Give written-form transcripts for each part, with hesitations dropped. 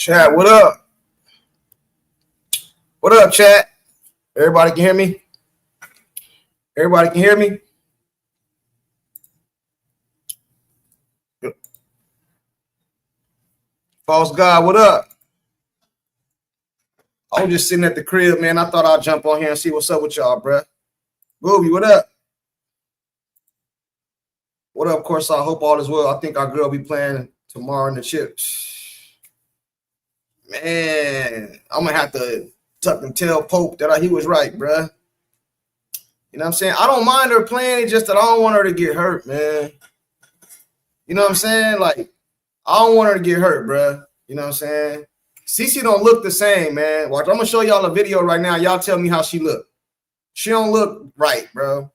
Chat, what up? What up, chat? Everybody can hear me? Everybody can hear me? False God, what up? I was just sitting at the crib, man. I thought I'd jump on here and see what's up with y'all, bruh. Booby, what up? What up, of course, I hope all is well. I think our girl be playing tomorrow in the chips. Man, I'm going to have to tuck and tell Pope that he was right, bruh. You know what I'm saying? I don't mind her playing. It's just that I don't want her to get hurt, man. You know what I'm saying? Like, I don't want her to get hurt, bruh. You know what I'm saying? Cece don't look the same, man. Watch, I'm going to show y'all a video right now. Y'all tell me how she look. She don't look right, bro.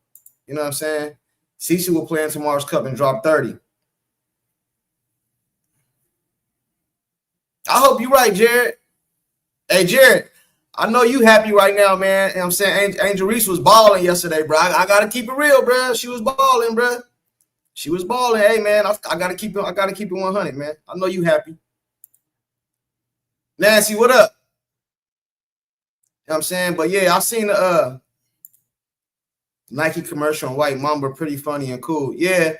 You know what I'm saying? Cece will play in tomorrow's cup and drop 30. I hope you're right, Jared. Hey, Jared, I know you happy right now, man. You know what I'm saying? Angel Reese was balling yesterday, bro. I got to keep it real, bro. She was balling, bro. She was balling. Hey, man, I got to keep it 100, man. I know you happy. Nancy, what up? You know what I'm saying? But, yeah, I seen the Nike commercial on White Mamba, pretty funny and cool. Yeah,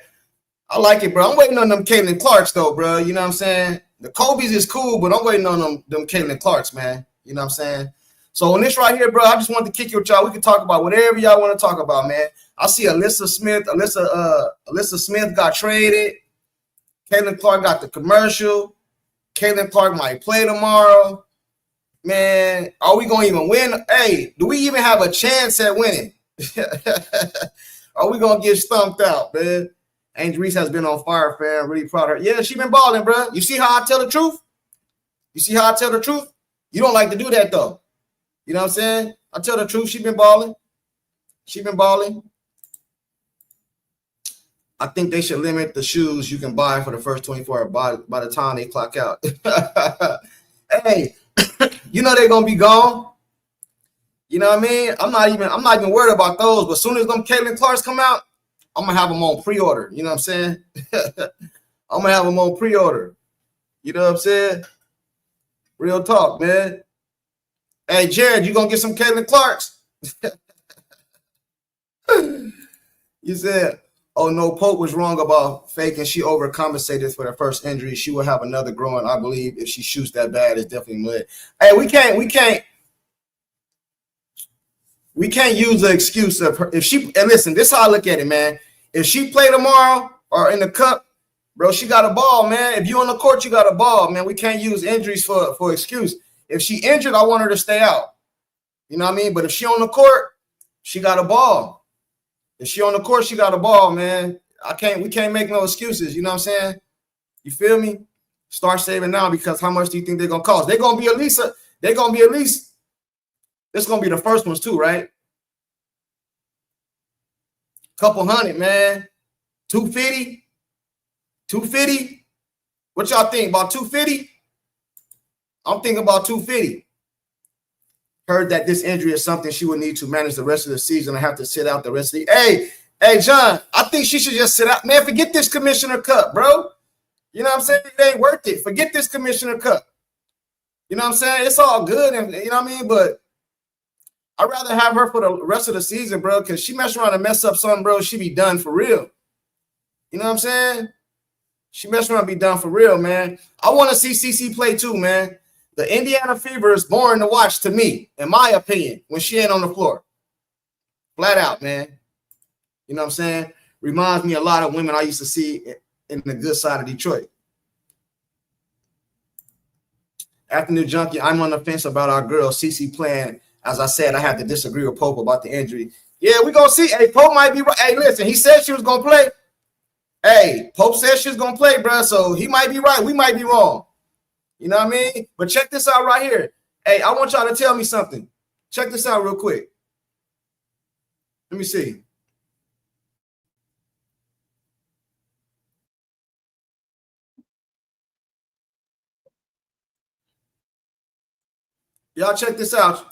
I like it, bro. I'm waiting on them Caitlin Clarks, though, bro. You know what I'm saying? The Kobe's is cool, but I'm waiting on them Caitlin Clarks, man. You know what I'm saying? So on this right here, bro, I just wanted to kick your y'all. We can talk about whatever y'all want to talk about, man. I see Alyssa Smith got traded. Caitlin Clark got the commercial. Caitlin Clark might play tomorrow. Man, are we going to even win? Hey, do we even have a chance at winning? Are we going to get stumped out, man? Angel Reese has been on fire, fam. Really proud of her. Yeah, she been balling, bro. You see how I tell the truth? You see how I tell the truth? You don't like to do that, though. You know what I'm saying? I tell the truth. She been balling. She been balling. I think they should limit the shoes you can buy for the first 24 hours by the time they clock out. Hey, you know they're gonna be gone. You know what I mean? I'm not even worried about those. But as soon as them Caitlin Clarks come out, I'm gonna have them on pre-order. You know what I'm saying? I'm gonna have them on pre-order. You know what I'm saying? Real talk, man. Hey, Jared, you gonna get some Caitlin Clarks? You said, oh no, Pope was wrong about faking. She overcompensated for the first injury. She will have another growing. I believe if she shoots that bad, it's definitely lit. Hey, we can't use the excuse of her. If she, and listen, this is how I look at it, man. If she play tomorrow or in the cup, bro, she got a ball, man. If you on the court, you got a ball, man. We can't use injuries for excuse. If she injured, I want her to stay out. You know what I mean? But if she on the court, she got a ball. If she on the court, she got a ball, man. We can't make no excuses. You know what I'm saying? You feel me? Start saving now because how much do you think they're gonna cost? They're gonna be at least. This is gonna be the first ones too, right? Couple hundred, man. 250. 250. What y'all think about 250? I'm thinking about 250. Heard that this injury is something she would need to manage the rest of the season and have to sit out the rest of the. Hey, John, I think she should just sit out. Man, forget this Commissioner Cup, bro. You know what I'm saying? It ain't worth it. Forget this Commissioner Cup. You know what I'm saying? It's all good, and you know what I mean? But I'd rather have her for the rest of the season, bro, because she mess around and mess up something, bro, she be done for real. You know what I'm saying? She mess around and be done for real, man. I want to see CC play too, man. The Indiana Fever is boring to watch to me, in my opinion, when she ain't on the floor. Flat out, man. You know what I'm saying? Reminds me a lot of women I used to see in the good side of Detroit. Afternoon Junkie, I'm on the fence about our girl CC playing. As I said, I have to disagree with Pope about the injury. Yeah, we're going to see. Hey, Pope might be right. Hey, listen, he said she was going to play. Hey, Pope said she was going to play, bro, so he might be right. We might be wrong. You know what I mean? But check this out right here. Hey, I want y'all to tell me something. Check this out real quick. Let me see. Y'all check this out.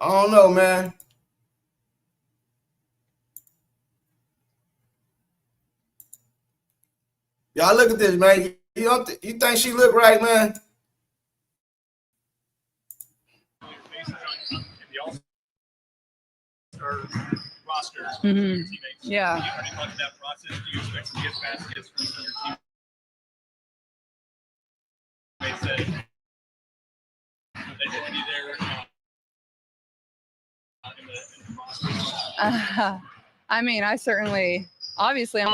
I don't know, man. Y'all look at this, man. You think she look right, man? Mm-hmm. Yeah. I mean, I certainly, obviously,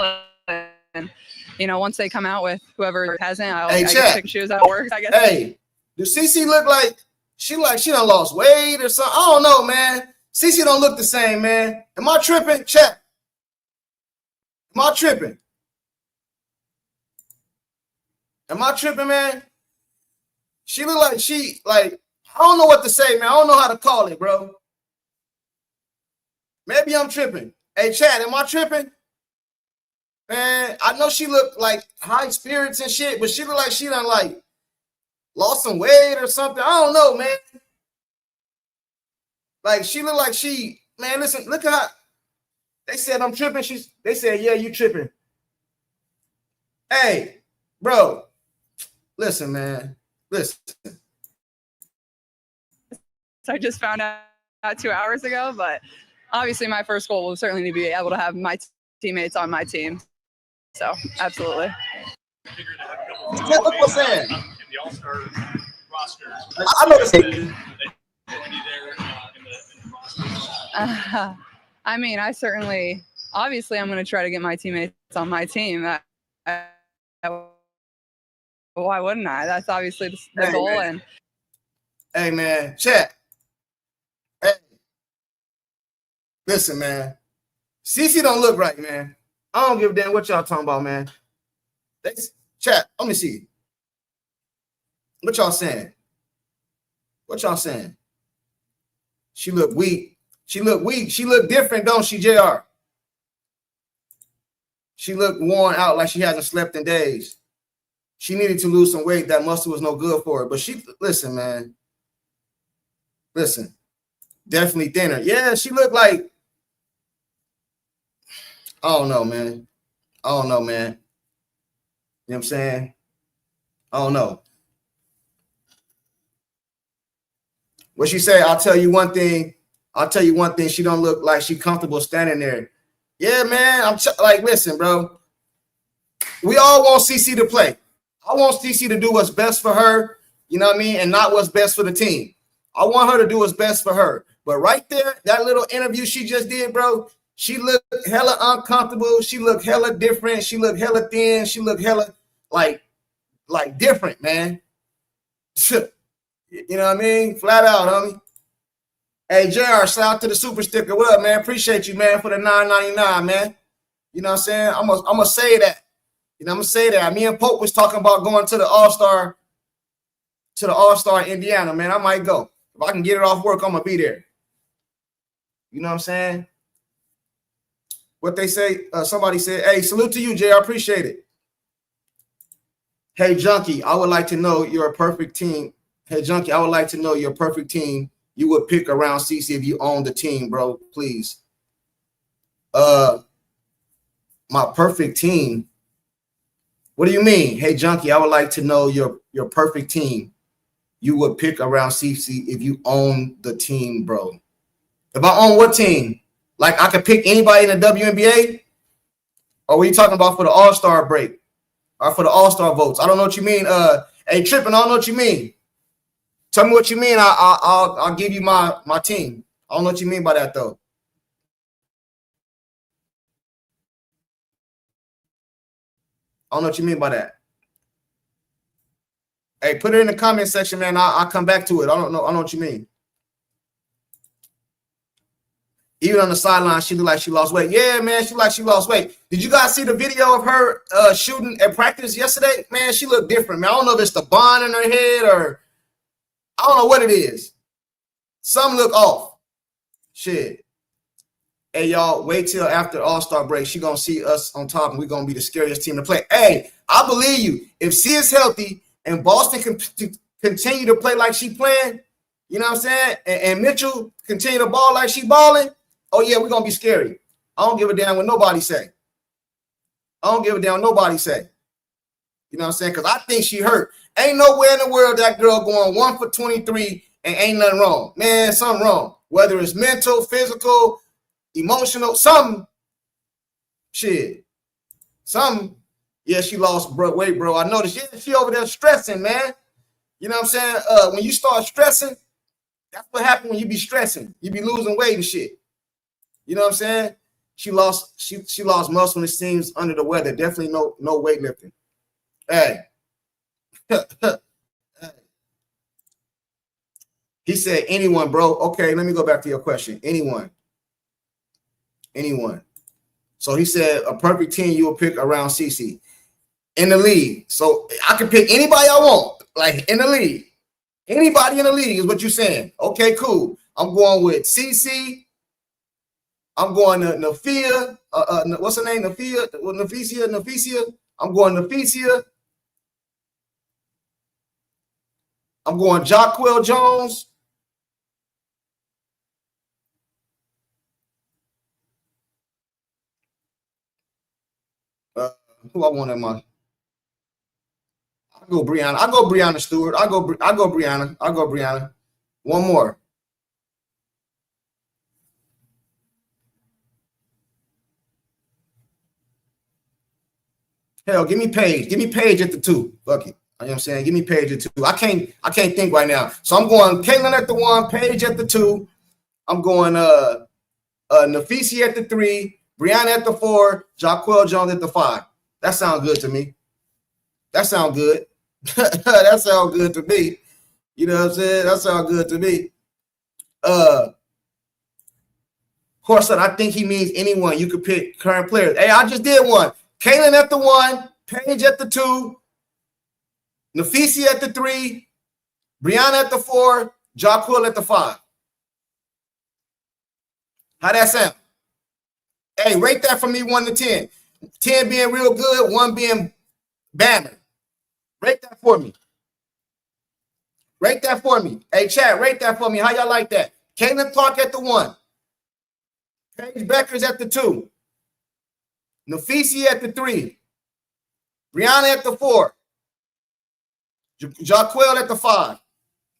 once they come out with whoever hasn't, I get to pick and choose how it works, I guess. Hey, does CC look like she done lost weight or something? I don't know, man. CC don't look the same, man. Am I tripping? Chat. Am I tripping? Am I tripping, man? She look like I don't know what to say, man. I don't know how to call it, bro. Maybe I'm tripping. Hey, Chad, am I tripping? Man, I know she looked like high spirits and shit, but she look like she done like lost some weight or something. I don't know, man. Like she look like man, listen, look at how they said I'm tripping. They said, yeah, you tripping. Hey, bro, listen, man. Listen. I just found out 2 hours ago, but obviously my first goal will certainly be able to have my teammates on my team. So, absolutely. Look what's saying. The All-Star roster. I know this. I mean, I certainly, obviously, I'm going to try to get my teammates on my team. Why wouldn't I? That's obviously the goal. Man. And hey, man, chat. Hey. Listen, man. CC don't look right, man. I don't give a damn what y'all talking about, man. Chat, let me see. What y'all saying? What y'all saying? She look weak. She look weak. She look different, don't she, JR? She looked worn out like she hasn't slept in days. She needed to lose some weight. That muscle was no good for her. But listen, man. Listen. Definitely thinner. Yeah, she looked like, I don't know, man. I don't know, man. You know what I'm saying? I don't know. What she say? I'll tell you one thing. She don't look like she comfortable standing there. Yeah, man. Listen, bro. We all want CC to play. I want CC to do what's best for her, you know what I mean, and not what's best for the team. I want her to do what's best for her. But right there, that little interview she just did, bro, she looked hella uncomfortable. She looked hella different. She looked hella thin. She looked hella like different, man. You know what I mean? Flat out, homie. Hey, JR, shout out to the super sticker. What up, man? Appreciate you, man, for the $9.99, man. You know what I'm saying? I'm gonna say that. You know, I'm gonna say that. Me and Pope was talking about going to the All-Star in Indiana, man. I might go. If I can get it off work, I'm gonna be there. You know what I'm saying? What they say, somebody said, hey, salute to you, Jay. I appreciate it. Hey, Junkie, I would like to know your perfect team. Hey, Junkie, I would like to know your perfect team you would pick around CC if you own the team, bro. Please. My perfect team. What do you mean? Hey, Junkie, I would like to know your perfect team you would pick around CC if you own the team, bro. If I own what team? Like I could pick anybody in the WNBA? Or were you talking about for the All-Star break? Or for the All-Star votes? I don't know what you mean. Hey, Trippin', I don't know what you mean. Tell me what you mean. I'll give you my team. I don't know what you mean by that, though. I don't know what you mean by that. Hey, put it in the comment section, man. I'll come back to it. I don't know what you mean. Even on the sideline, she looked like she lost weight. Yeah, man, she looked like she lost weight. Did you guys see the video of her shooting at practice yesterday? Man, she looked different, man. I don't know if it's the bond in her head or I don't know what it is. Some look off. Shit. Hey, y'all, wait till after All-Star break. She going to see us on top, and we're going to be the scariest team to play. Hey, I believe you. If she is healthy and Boston can continue to play like she playing, you know what I'm saying, and Mitchell continue to ball like she balling, oh, yeah, we're going to be scary. I don't give a damn what nobody say. I don't give a damn what nobody say. You know what I'm saying? Because I think she hurt. Ain't nowhere in the world that girl going 1 for 23 and ain't nothing wrong. Man, something wrong. Whether it's mental, physical, emotional, something. Shit. Something. Yeah, she lost weight, bro. I noticed. Yeah, she over there stressing, man. You know what I'm saying? When you start stressing, that's what happens when you be stressing. You be losing weight and shit. You know what I'm saying? She lost muscle and it seems under the weather. Definitely no weightlifting. Hey. He said anyone, bro. Okay, let me go back to your question. Anyone. So he said a perfect team you will pick around CC in the league. So I can pick anybody I want, like in the league. Anybody in the league is what you're saying. Okay, cool. I'm going with CC. I'm going to Nafia. What's her name? Nafia. Nafisia. I'm going Nafisia. I'm going Jaquel Jones. Who I want in my? I go Brianna Stewart. I go Brianna. One more. Hell, give me Paige. Give me Paige at the 2. Fuck it. You know what I'm saying? Give me Paige at 2. I can't think right now. So I'm going Caitlin at the 1, Paige at the 2. I'm going Nafisi at the 3, Brianna at the 4, Jaquel Jones at the 5. That sounds good to me. That sounds good. That sounds good to me. You know what I'm saying? That sounds good to me. Corson, I think he means anyone. You could pick current players. Hey, I just did one. Kaylin at the 1, Paige at the 2, Nafisi at the 3, Brianna at the 4, Jaquel at the 5. How that sound? Hey, rate that for me 1 to 10. 10 being real good, 1 being banner. Rate that for me. Rate that for me. Hey, chat, rate that for me. How y'all like that? Caitlin Clark at the 1. Paige Becker's at the 2. Nafisi at the 3. Brianna at the 4. Jaquel at the 5.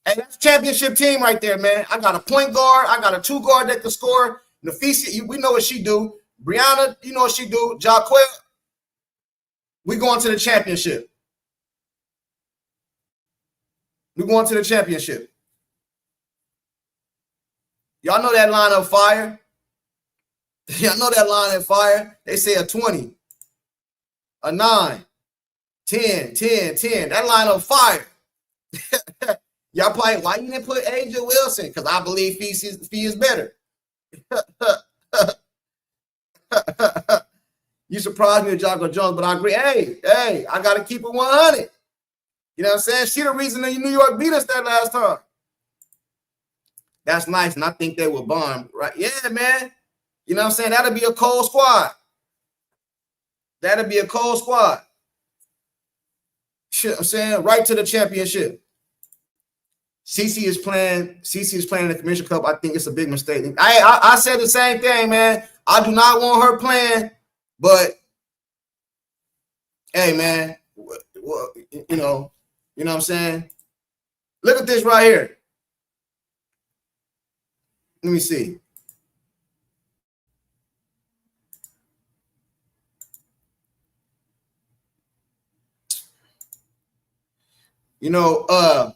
Hey, that's championship team right there, man. I got a point guard. I got a 2 guard that can score. Nafisi, we know what she do. Brianna, you know what she do. Jaquel, we going to the championship. We're going to the championship. Y'all know that line of fire? Y'all know that line of fire? They say a 20, a 9, 10, 10, 10. That line of fire. Y'all probably, why you didn't put Angel Wilson? Because I believe Fee is better. You surprised me with Jaquel Jones, but I agree. Hey, I got to keep it 100. You know what I'm saying? She the reason that New York beat us that last time. That's nice, and I think they will bond, right? Yeah, man. You know what I'm saying? That'll be a cold squad. That'll be a cold squad. Shit, I'm saying right to the championship. CC is playing the Commission Cup. I think it's a big mistake. I said the same thing, man. I do not want her playing, but hey, man, well, you know what I'm saying? Look at this right here. Let me see. You know,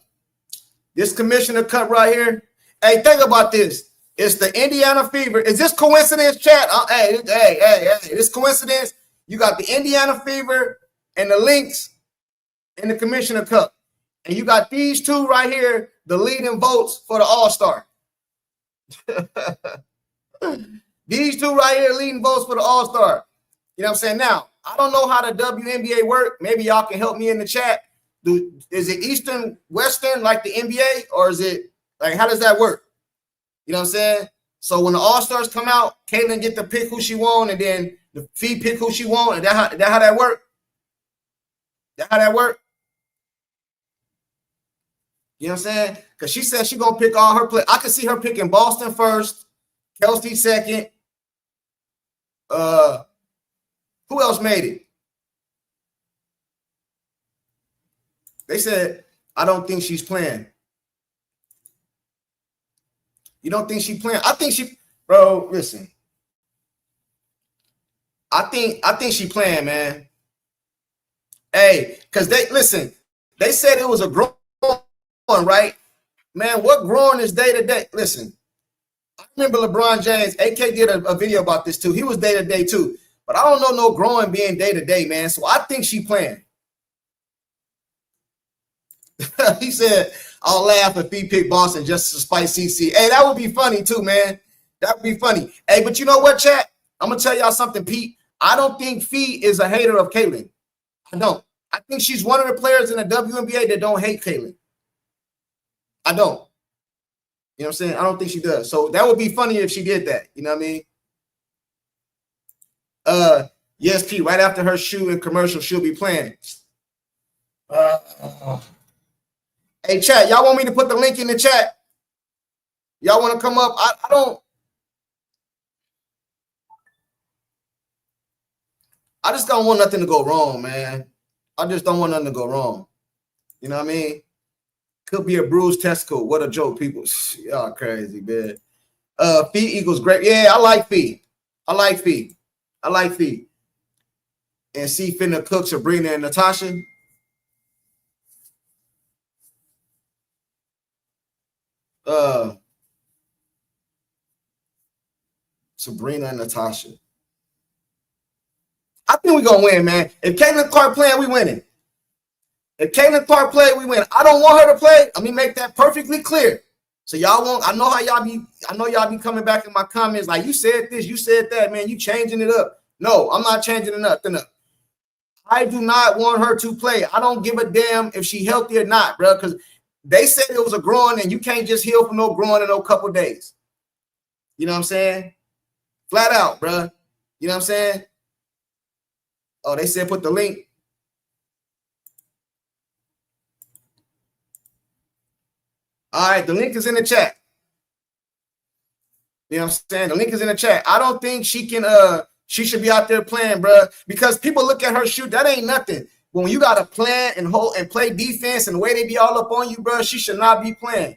this Commissioner Cup right here. Hey, think about this. It's the Indiana Fever. Is this coincidence, chat? Hey, this coincidence. You got the Indiana Fever and the Lynx in the Commissioner Cup. And you got these two right here, the leading votes for the All-Star. These two right here leading votes for the All-Star. You know what I'm saying? Now, I don't know how the WNBA work. Maybe y'all can help me in the chat. Is it Eastern, Western like the NBA, or is it like how does that work? You know what I'm saying? So when the All-Stars come out, Caitlin get to pick who she want, and then the Fee pick who she want. And that how that work? That how that work? You know what I'm saying? Because she said she's gonna pick all her play. I could see her picking Boston first, Kelsey second. Who else made it? They said, I don't think she's playing. You don't think she's playing? I think she, bro, listen. I think she playing, man. Hey, because they said it was a growing, right? Man, what growing is day to day? Listen, I remember LeBron James, AK did a video about this too. He was day to day too. But I don't know no growing being day to day, man. So I think she playing. He said, I'll laugh if he picked Boston just to spite CC. Hey, that would be funny too, man. That would be funny. Hey, but you know what, chat? I'm going to tell y'all something, Pete. I don't think Fee is a hater of Caitlin. I don't. I think she's one of the players in the WNBA that don't hate Caitlin. I don't. You know what I'm saying? I don't think she does. So that would be funny if she did that. You know what I mean? Yes, Pete, right after her shoe and commercial, she'll be playing. Hey, chat, y'all want me to put the link in the chat? Y'all want to come up? I don't. I just don't want nothing to go wrong, man. I just don't want nothing to go wrong. You know what I mean? Could be a bruised testicle. What a joke, people. Y'all crazy, man. Fee equals great. Yeah, I like Fee. I like Fee. I like Fee. And see finna cook Sabrina and Natasha. Sabrina and Natasha. I think we're gonna win, man. If Caitlin Clark playing, we winning. If Caitlin Clark play, we win. I don't want her to play. Let me make that perfectly clear. So y'all won't. I know how y'all be. I know y'all be coming back in my comments like you said this, you said that, man. You changing it up. No, I'm not changing nothing up. I do not want her to play. I don't give a damn if she healthy or not, bro. Because they said it was a groin, and you can't just heal from no groin in no couple days. You know what I'm saying? Flat out, bro. You know what I'm saying? Oh, they said put the link. All right, the link is in the chat. You know what I'm saying? The link is in the chat. I don't think she can she should be out there playing, bro, because people look at her shoot. That ain't nothing. When you got to plan and hold and play defense and the way they be all up on you, bro, she should not be playing.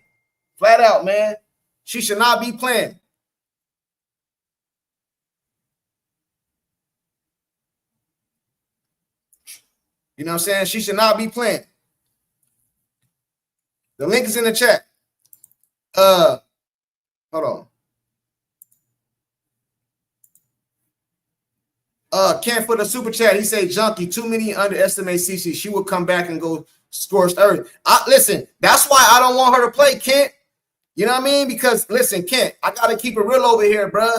Flat out, man. She should not be playing. You know what I'm saying? She should not be playing. The link is in the chat. Hold on. Kent for the super chat. He said, Junkie, too many underestimate CC. She will come back and go scorched earth. Listen, that's why I don't want her to play, Kent. You know what I mean? Because, listen, Kent, I got to keep it real over here, bro.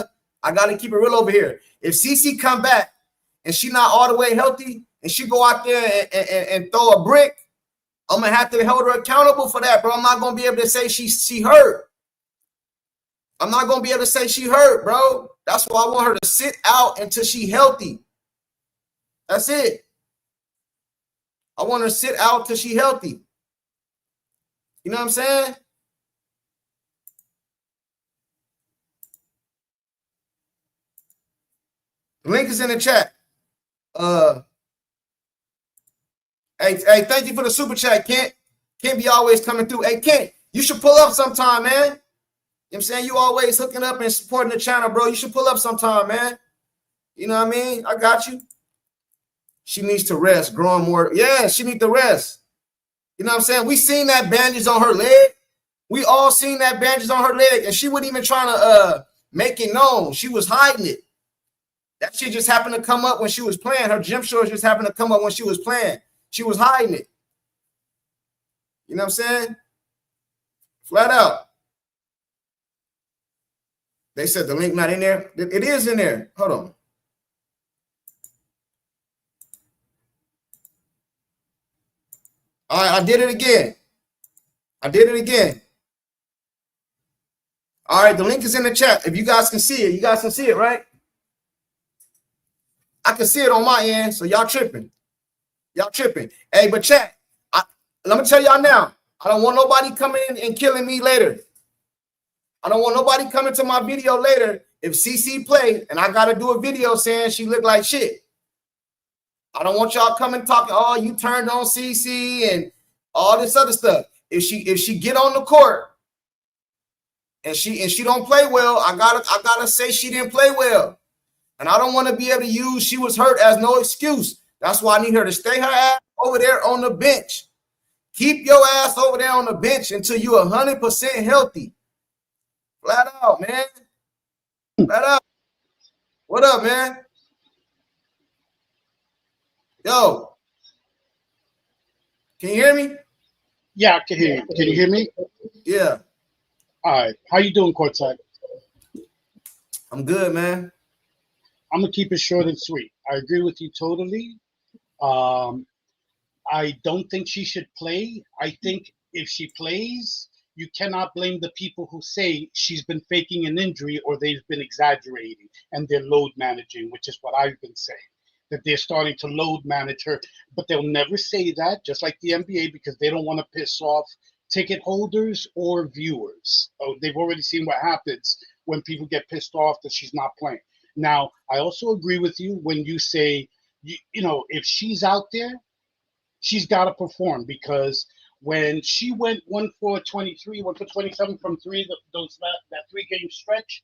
I got to keep it real over here. If CC come back and she not all the way healthy and she go out there and throw a brick, I'm going to have to hold her accountable for that, bro. I'm not going to be able to say she hurt. I'm not going to be able to say she hurt, bro. That's why I want her to sit out until she healthy. That's it. I want her to sit out till she healthy. You know what I'm saying? The link is in the chat. Hey, thank you for the super chat, Kent. Kent be always coming through. Hey, Kent, you should pull up sometime, man. You know what I'm saying? You always hooking up and supporting the channel, bro. You should pull up sometime, man. You know what I mean? I got you. She needs to rest, growing more. Yeah, she needs to rest. You know what I'm saying? We seen that bandage on her leg. We all seen that bandage on her leg, and she wasn't even trying to make it known. She was hiding it. That shit just happened to come up when she was playing. Her gym shorts just happened to come up when she was playing. She was hiding it. You know what I'm saying? Flat out. They said the link not in there. It is in there. Hold on. All right, I did it again. I did it again. All right, the link is in the chat. If you guys can see it, you guys can see it, right? I can see it on my end, so y'all tripping. Y'all tripping. Hey, but chat, let me tell y'all now, I don't want nobody coming in and killing me later. I don't want nobody coming to my video later if CC play and I got to do a video saying she looked like shit. I don't want y'all coming talking, oh, you turned on CC and, all this other stuff. If she get on the court and she don't play well, I gotta say she didn't play well. And I don't want to be able to use she was hurt as no excuse. That's why I need her to stay her ass over there on the bench. Keep your ass over there on the bench until you're 100% healthy. Flat out, man. Flat out. What up, man? Yo. Can you hear me? Yeah, I can hear you. Can you hear me? Yeah. All right. How you doing, Courtside? I'm good, man. I'm going to keep it short and sweet. I agree with you totally. I don't think she should play. I think if she plays, you cannot blame the people who say she's been faking an injury or they've been exaggerating and they're load managing, which is what I've been saying, that they're starting to load manage her. But they'll never say that, just like the NBA, because they don't want to piss off ticket holders or viewers. Oh, they've already seen what happens when people get pissed off that she's not playing. Now, I also agree with you when you say, you know, if she's out there, she's got to perform, because when she went 1 for 23, 1 for 27 from three, that 3-game stretch,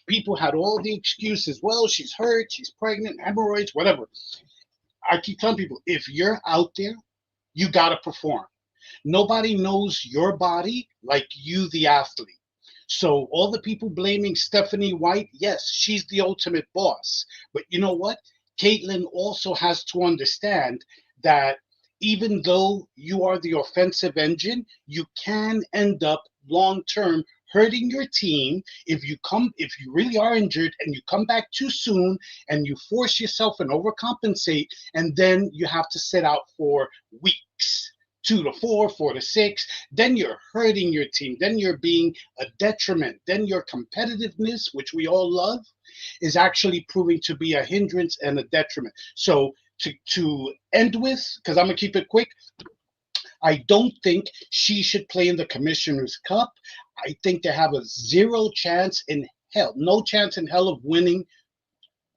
people had all the excuses. Well, she's hurt, she's pregnant, hemorrhoids, whatever. I keep telling people, if you're out there, you got to perform. Nobody knows your body like you, the athlete. So all the people blaming Stephanie White, yes, she's the ultimate boss. But you know what? Caitlin also has to understand that even though you are the offensive engine, you can end up long-term hurting your team if you really are injured and you come back too soon and you force yourself and overcompensate, and then you have to sit out for weeks. 2 to 4, 4 to 6, then you're hurting your team. Then you're being a detriment. Then your competitiveness, which we all love, is actually proving to be a hindrance and a detriment. So to end with, because I'm going to keep it quick, I don't think she should play in the Commissioner's Cup. I think they have a zero chance in hell, no chance in hell of winning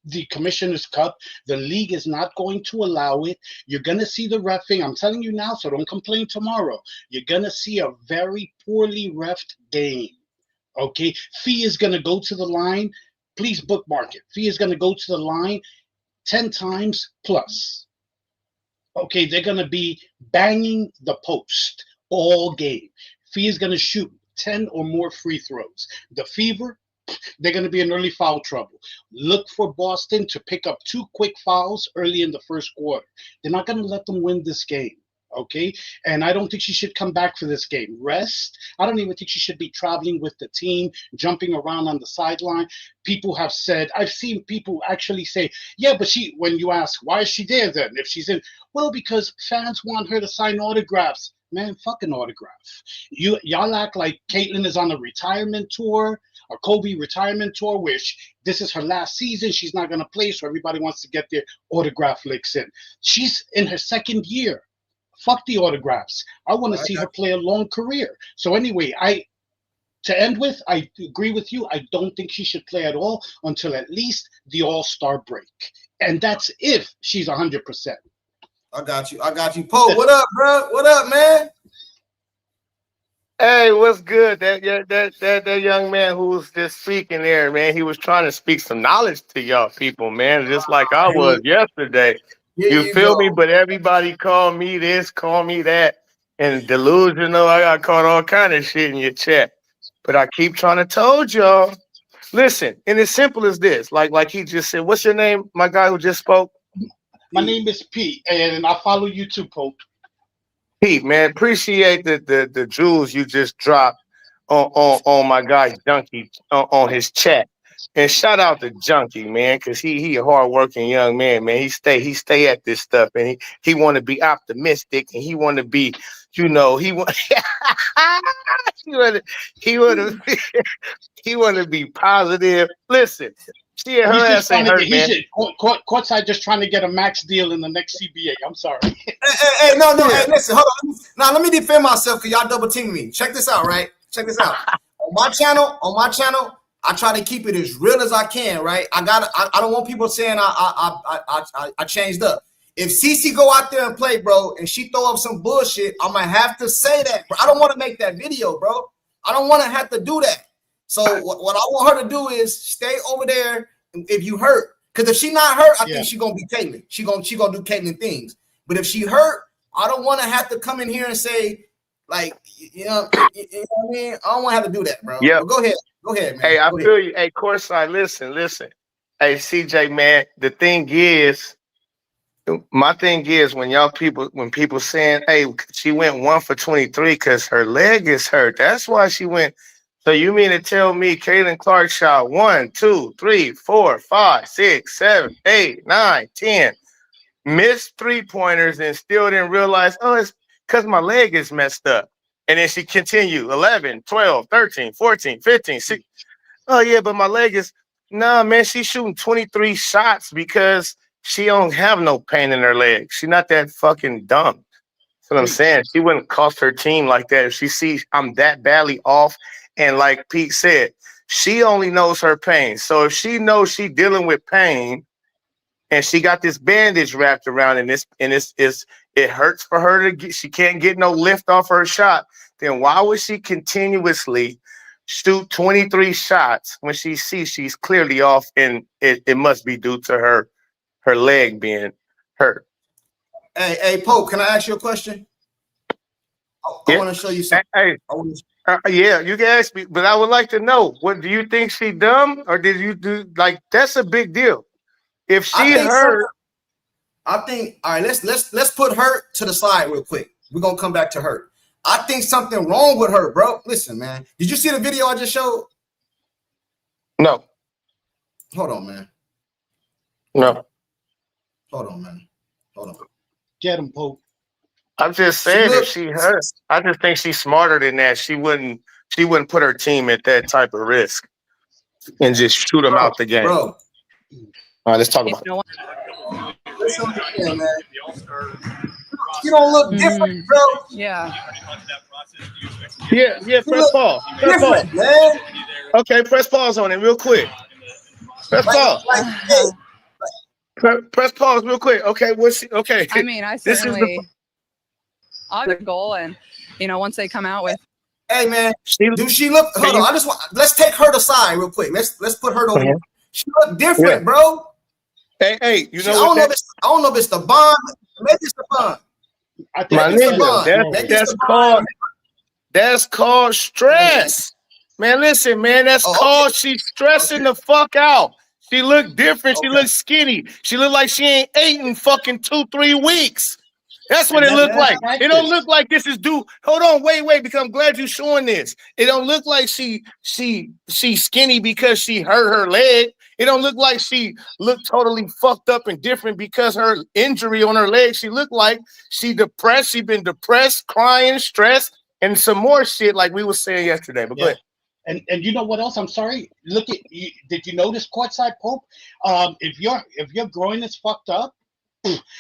the Commissioner's Cup. The league is not going to allow it. You're going to see the reffing. I'm telling you now, so don't complain tomorrow. You're going to see a very poorly reffed game. Okay? Fee is going to go to the line. Please bookmark it. Fee is going to go to the line 10 times plus. Okay? They're going to be banging the post all game. Fee is going to shoot 10 or more free throws. The Fever, they're going to be in early foul trouble. Look for Boston to pick up 2 quick fouls early in the first quarter. They're not going to let them win this game, okay? And I don't think she should come back for this game. Rest. I don't even think she should be traveling with the team, jumping around on the sideline. People have said, I've seen people actually say, yeah, but when you ask, why is she there then if she's in? Well, because fans want her to sign autographs. Man, fucking autograph. Y'all act like Caitlin is on a retirement tour, a Kobe retirement tour, where this is her last season. She's not going to play, so everybody wants to get their autograph licks in. She's in her 2nd year. Fuck the autographs. I want to see her play a long career. So anyway, to end with, I agree with you. I don't think she should play at all until at least the All-Star break. And that's if she's 100%. I got you. Poe, what up, bro? What up, man? Hey, what's good? That young man who was just speaking there, man, he was trying to speak some knowledge to y'all people, man, just like I was yesterday. You feel me? But everybody call me this, call me that, and delusional. I got caught all kind of shit in your chat. But I keep trying to told y'all, listen, and it's simple as this. Like he just said, what's your name, my guy who just spoke? My name is Pete, and I follow you too, Pope. Pete, man, appreciate the jewels you just dropped on my guy Junkie on his chat, and shout out to Junkie, man, because he a hardworking young man, man. He stay at this stuff, and he want to be optimistic, and he want to be, he want he want to be positive. Listen. Her ass ain't hurt, man. Courtside just trying to get a max deal in the next CBA. I'm sorry. Hey, no. Hey, listen, hold on. Now let me defend myself because y'all double teaming me. Check this out, right? Check this out. on my channel, I try to keep it as real as I can, right? I don't want people saying I changed up. If Cece go out there and play, bro, and she throw up some bullshit, I'm gonna have to say that, bro. I don't want to make that video, bro. I don't want to have to do that. So what I want her to do is stay over there if you hurt. Because if she not hurt, I think she gonna be Caitlyn. She gonna do Caitlyn things. But if she hurt, I don't want to have to come in here and say, like, you know what I mean? I don't want to have to do that, bro. Yeah. Go ahead, man. Hey, I feel you. Hey, Courtside, listen. Hey, CJ, man, my thing is when people saying, hey, she went 1 for 23 because her leg is hurt. That's why she went. So you mean to tell me Caitlin Clark shot 1, 2, 3, 4, 5, 6, 7, 8, 9, 10, missed 3-pointers and still didn't realize, oh, it's because my leg is messed up. And then she continued 11, 12, 13, 14, 15, 16. Oh, yeah, but my leg is, nah, man, she's shooting 23 shots because she don't have no pain in her leg. She's not that fucking dumb. That's what I'm saying. She wouldn't cost her team like that if she sees I'm that badly off. And like Pete said, she only knows her pain. So if she knows she's dealing with pain and she got this bandage wrapped around and it hurts for her to get, she can't get no lift off her shot, then why would she continuously shoot 23 shots when she sees she's clearly off and it must be due to her leg being hurt? Hey, Pope, can I ask you a question? I want to show you something. Hey, yeah, you can ask me, but I would like to know, what do you think she dumb or did you do? Like, that's a big deal. If she hurt, I think, all right, let's put hurt to the side real quick. We're gonna come back to hurt. I think something wrong with her, bro. Listen, man. Did you see the video I just showed? No. Hold on, man. No. Hold on, man. Hold on. Get him, Pope. I'm just saying, if she hurt, I just think she's smarter than that. She wouldn't put her team at that type of risk and just shoot them out the game. Bro. All right, let's talk about it. Listen, man. You don't look different, bro. Yeah. Yeah, press pause. Press pause. Man. Okay, press pause on it real quick. Press pause. Press pause real quick. Okay, okay. I mean, I certainly I'll get a goal, and once they come out with. Hey man, do she look? Hold on, let's take her aside real quick. Let's put her over. She look different, bro. Hey, I don't know if it's the bond. Maybe it's the bond. I think that's called stress. Man, listen, man, that's called she's stressing the fuck out. She look different. She looks skinny. She look like she ain't ate in fucking 2-3 weeks. That's what it looked like. It don't look like this is due. Hold on, wait, because I'm glad you're showing this. It don't look like she's skinny because she hurt her leg. It don't look like she looked totally fucked up and different because her injury on her leg. She looked like she depressed. She been depressed, crying, stressed, and some more shit like we were saying yesterday. But go ahead. And you know what else? I'm sorry. Look at did you notice courtside, Pope? If your groin is fucked up,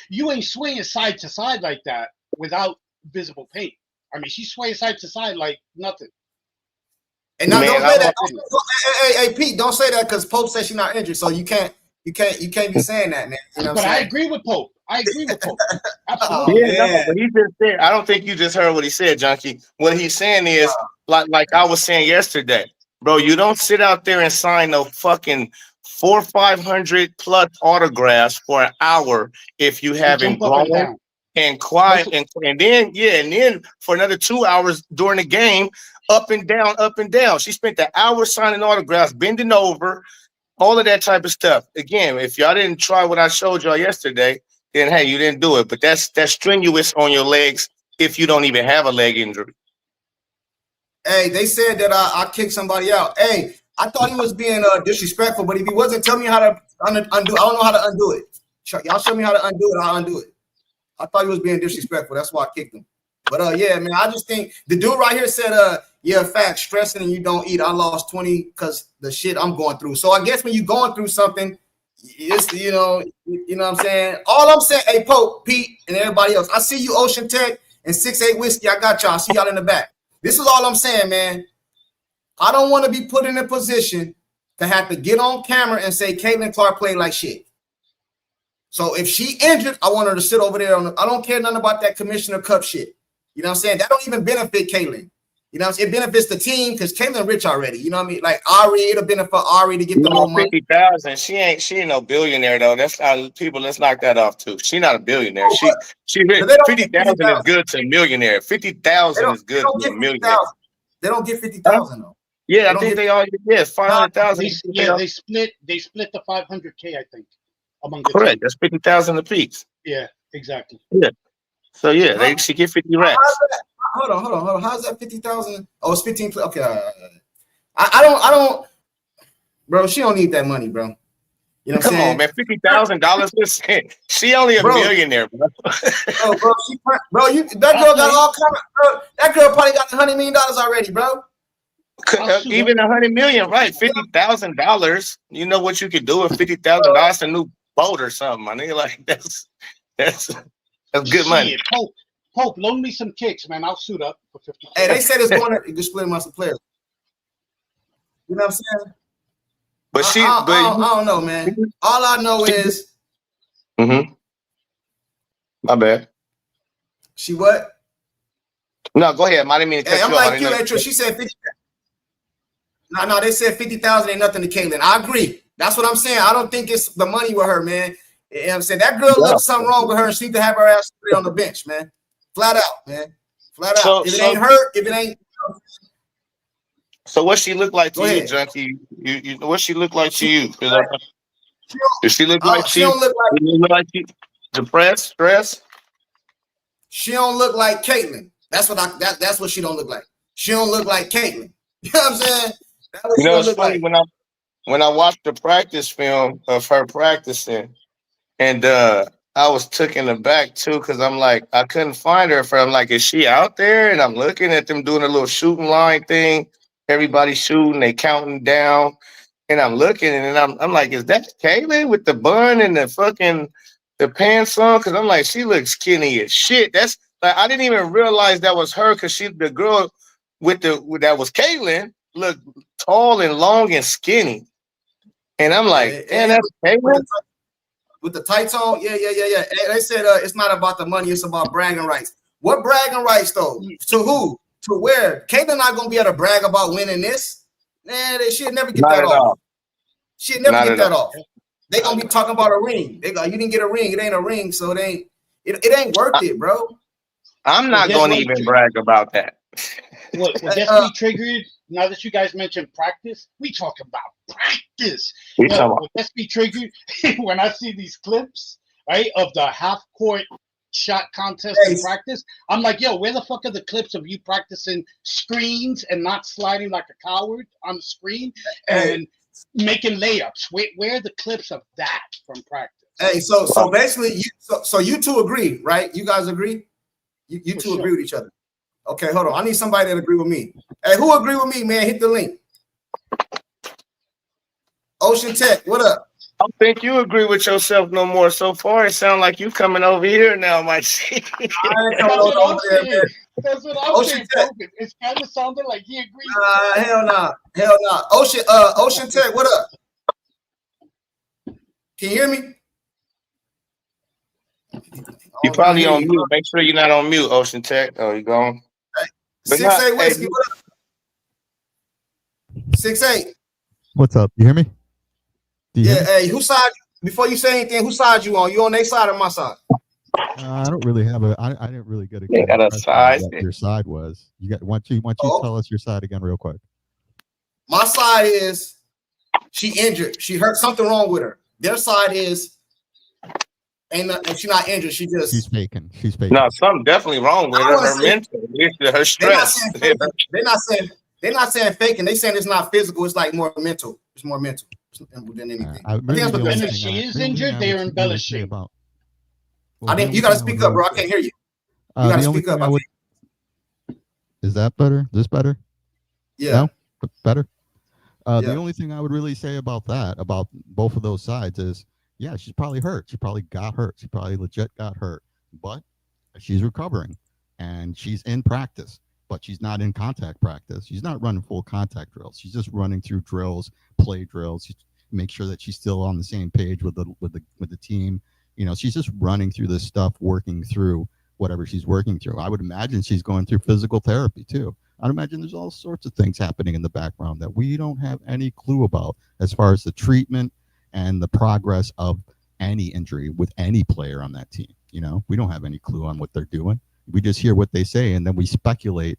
you ain't swinging side to side like that without visible pain. I mean, she's swaying side to side like nothing. And now don't say that. Hey, Pete, don't say that because Pope said she's not injured, so you can't be saying that, man. You know what I'm saying? I agree with Pope. Absolutely. But he just said, I don't think you just heard what he said, Junkie. What he's saying is, like I was saying yesterday, bro, you don't sit out there and sign no fucking 400-500 plus autographs for an hour if you haven't grown and quiet and then for another 2 hours during the game, up and down. She spent the hour signing autographs, bending over, all of that type of stuff. Again, if y'all didn't try what I showed y'all yesterday, then hey, you didn't do it. But that's strenuous on your legs if you don't even have a leg injury. Hey, they said that I kicked somebody out. Hey, I thought he was being disrespectful, but if he wasn't, tell me how to undo. I don't know how to undo it. Y'all show me how to undo it. I'll undo it. I thought he was being disrespectful. That's why I kicked him. But yeah, man, I just think the dude right here said, yeah, fact, stressing and you don't eat. I lost 20 because the shit I'm going through. So I guess when you're going through something, it's you know what I'm saying. All I'm saying, hey, Pope, Pete, and everybody else, I see you, Ocean Tech and 6'8" Whiskey. I got y'all. I see y'all in the back. This is all I'm saying, man. I don't want to be put in a position to have to get on camera and say Caitlin Clark played like shit. So if she injured, I want her to sit over there. I don't care nothing about that Commissioner Cup shit. You know what I'm saying? That don't even benefit Caitlin. You know what I'm saying? It benefits the team because Caitlin rich already. You know what I mean? Like Ari, it'll benefit Ari to get the little money. 50,000. She ain't no billionaire though. That's how people. Let's knock that off too. She not a billionaire. She rich. 50,000 is good to a millionaire. 50,000 is good to a millionaire. They don't get 50,000 though. Yeah, I think they all get 500,000. They split the 500K, I think, among the correct. team. That's 50,000 apiece. Yeah, exactly. Yeah. So yeah, she get 50 racks. Hold on. How's that 50,000? Oh, it's 15. Okay. I don't, bro. She don't need that money, bro. You know what I'm saying? Come on, man. $50,000. She only a millionaire, bro. That girl got all kind of. Bro, that girl probably got $100 million already, bro. Even $100 million, right? $50,000. You know what you could do with $50,000? A new boat or something, my nigga. Like that's good money. Pope, loan me some kicks, man. I'll suit up for 50. Hey, they said it's going to split amongst the players. You know what I'm saying? But I don't know, man. All I know is. Mm-hmm. My bad. She what? No, go ahead. I didn't mean to cut you I'm off. like you, Etro. She said 50. No, they said 50,000 ain't nothing to Caitlin. I agree. That's what I'm saying. I don't think it's the money with her, man. You know what I'm saying? That girl looks something wrong with her and she need to have her ass on the bench, man. Flat out, man. Flat out. If it ain't her, if it ain't. So what she look like to you, Junkie? You what she look like to you? Does she look like she don't look like she depressed, stressed? She don't look like Caitlin. That's what she don't look like. She don't look like Caitlin. You know what I'm saying? You know, it's funny when I watched the practice film of her practicing, and I was taken aback too because I'm like, I couldn't find her. I'm like, is she out there? And I'm looking at them doing a little shooting line thing. Everybody shooting, they counting down, and I'm looking, and I'm like, is that Caitlin with the bun and the pants on? Because I'm like, she looks skinny as shit. That's like I didn't even realize that was her because the girl that was Caitlin looked tall and long and skinny, and I'm like, damn, that's Caitlin. With the tights on, yeah. They said it's not about the money, it's about bragging rights. What bragging rights though? To who? To where? Caitlin not gonna be able to brag about winning this. Man, she'll never get that off. She'll never get that off. They gonna be talking about a ring. They go, you didn't get a ring. It ain't a ring, so it ain't worth it, bro. I'm not gonna even brag about that. What gets me triggered? Now that you guys mentioned practice, we talk about practice. What gets me triggered when I see these clips, right, of the half-court shot contest in practice. I'm like, yo, where the fuck are the clips of you practicing screens and not sliding like a coward on the screen and making layups? Where are the clips of that from practice? Hey, so basically, you two agree, right? You guys agree? You two agree with each other. Okay, hold on. I need somebody that agree with me. Hey, who agree with me, man? Hit the link. Ocean Tech, what up? I don't think you agree with yourself no more. So far, it sounds like you coming over here now, my shit. That's what I'm saying. It's kind of sounding like he agrees. Hell no. Ocean Tech, what up? Can you hear me? You probably on mute. Make sure you're not on mute, Ocean Tech. Oh, you gone? 6'8" Whiskey, what up? 6'8". What's up? You hear me? Hey, whose side? Before you say anything, whose side you on? You on their side or my side? I don't really have I didn't really get a side. What your side was. You got. Why don't you tell us your side again, real quick? My side is she injured. She hurt something wrong with her. Their side is she's not injured. She's faking. No, something definitely wrong with her. Her mental, her stress. They're not saying faking. They saying it's not physical. It's like more mental. It's more mental than anything. And if she is injured, they are embellishing. You gotta speak up, bro. I can't hear you. You gotta speak up. Is that better? This better? Yeah. No? Better? The only thing I would really say about both of those sides is, yeah, she's probably hurt. She probably got hurt. She probably legit got hurt. But she's recovering, and she's in practice. But she's not in contact practice. She's not running full contact drills. She's just running through drills, play drills. She make sure that she's still on the same page with the team. she's just running through this stuff, working through whatever she's working through. I would imagine she's going through physical therapy too. I'd imagine there's all sorts of things happening in the background that we don't have any clue about as far as the treatment and the progress of any injury with any player on that team. We don't have any clue on what they're doing. We just hear what they say, and then we speculate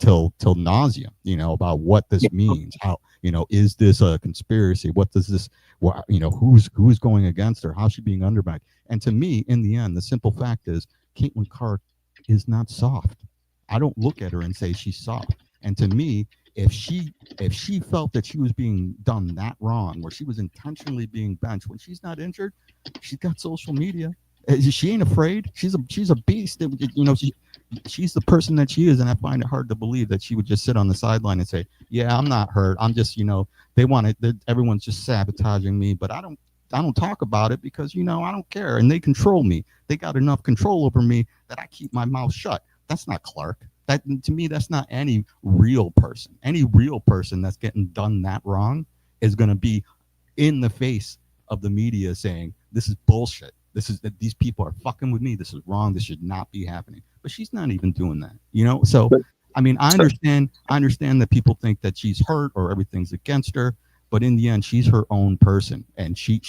till nauseum, about what this means. How, is this a conspiracy? What does this, who's going against her? How's she being undermined? And to me, in the end, the simple fact is Caitlin Clark is not soft. I don't look at her and say she's soft. And to me, if she felt that she was being done that wrong, where she was intentionally being benched when she's not injured, she's got social media. She ain't afraid. She's a beast. She's the person that she is, and I find it hard to believe that she would just sit on the sideline and say, "Yeah, I'm not hurt. I'm just, they want it. Everyone's just sabotaging me, but I don't talk about it because I don't care, and they control me. They got enough control over me that I keep my mouth shut." That's not Clark. That, to me, that's not any real person. Any real person that's getting done that wrong is going to be in the face of the media saying, "This is bullshit. These people are fucking with me. This is wrong. This should not be happening." But she's not even doing that, So, I mean, I understand that people think that she's hurt or everything's against her, but in the end, she's her own person, and she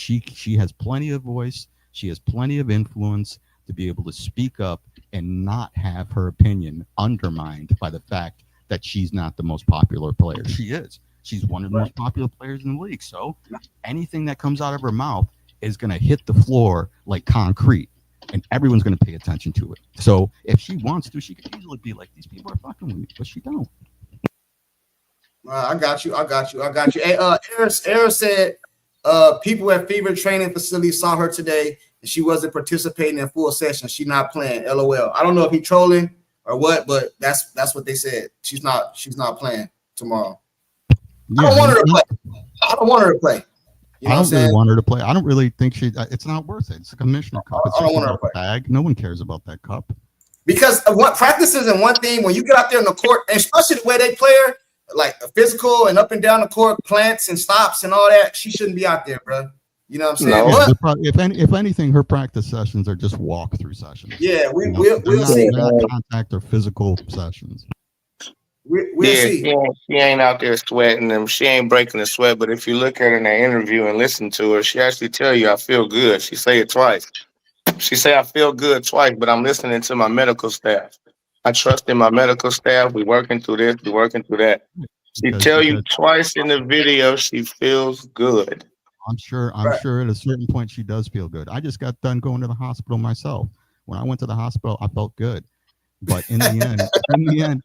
has plenty of voice. She has plenty of influence to be able to speak up and not have her opinion undermined by the fact that she's not the most popular player. She is. She's one of the most popular players in the league. So anything that comes out of her mouth is going to hit the floor like concrete, and everyone's going to pay attention to it. So if she wants to, she could easily be like, "These people are fucking with me," but she don't. I got you. Hey, Eric said people at Fever Training Facility saw her today, and she wasn't participating in full session. She's not playing. LOL. I don't know if he's trolling or what, but that's what they said. She's not playing tomorrow. Yeah, I don't want her to play. I don't want her to play. I don't really want her to play. I don't really think it's not worth it. It's a commissioner cup. It's just a bag. No one cares about that cup. Because what practices and one thing, when you get out there in the court, and especially the way they play her, like physical and up and down the court, plants and stops and all that, she shouldn't be out there, bro. You know what I'm saying? No. But, if anything, her practice sessions are just walk-through sessions. Yeah, we'll see. Not contact or physical sessions. We'll see. She ain't out there sweating them. She ain't breaking the sweat. But if you look at her in that interview and listen to her, she actually tell you, "I feel good." She say it twice. She say, "I feel good" twice, but I'm listening to my medical staff. I trust in my medical staff. We working through this. We working through that. She tell you twice in the video she feels good. I'm sure at a certain point she does feel good. I just got done going to the hospital myself. When I went to the hospital, I felt good. But in the end,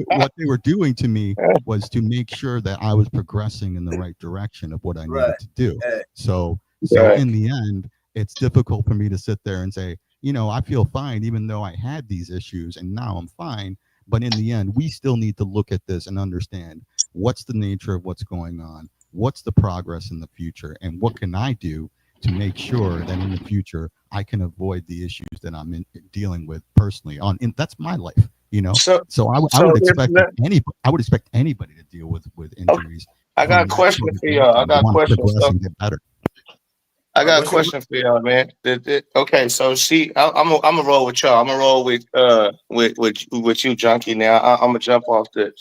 what they were doing to me was to make sure that I was progressing in the right direction of what I needed to do. So in the end, it's difficult for me to sit there and say, I feel fine, even though I had these issues and now I'm fine. But in the end, we still need to look at this and understand what's the nature of what's going on, what's the progress in the future, and what can I do to make sure that in the future I can avoid the issues that I'm dealing with personally. That's my life, So I would expect anybody to deal with injuries. I got a question for y'all. I got a question. Get better. I got a question for y'all, man. Okay, so I'm gonna roll with y'all. I'm gonna roll with you, Junkie. Now I'm gonna jump off the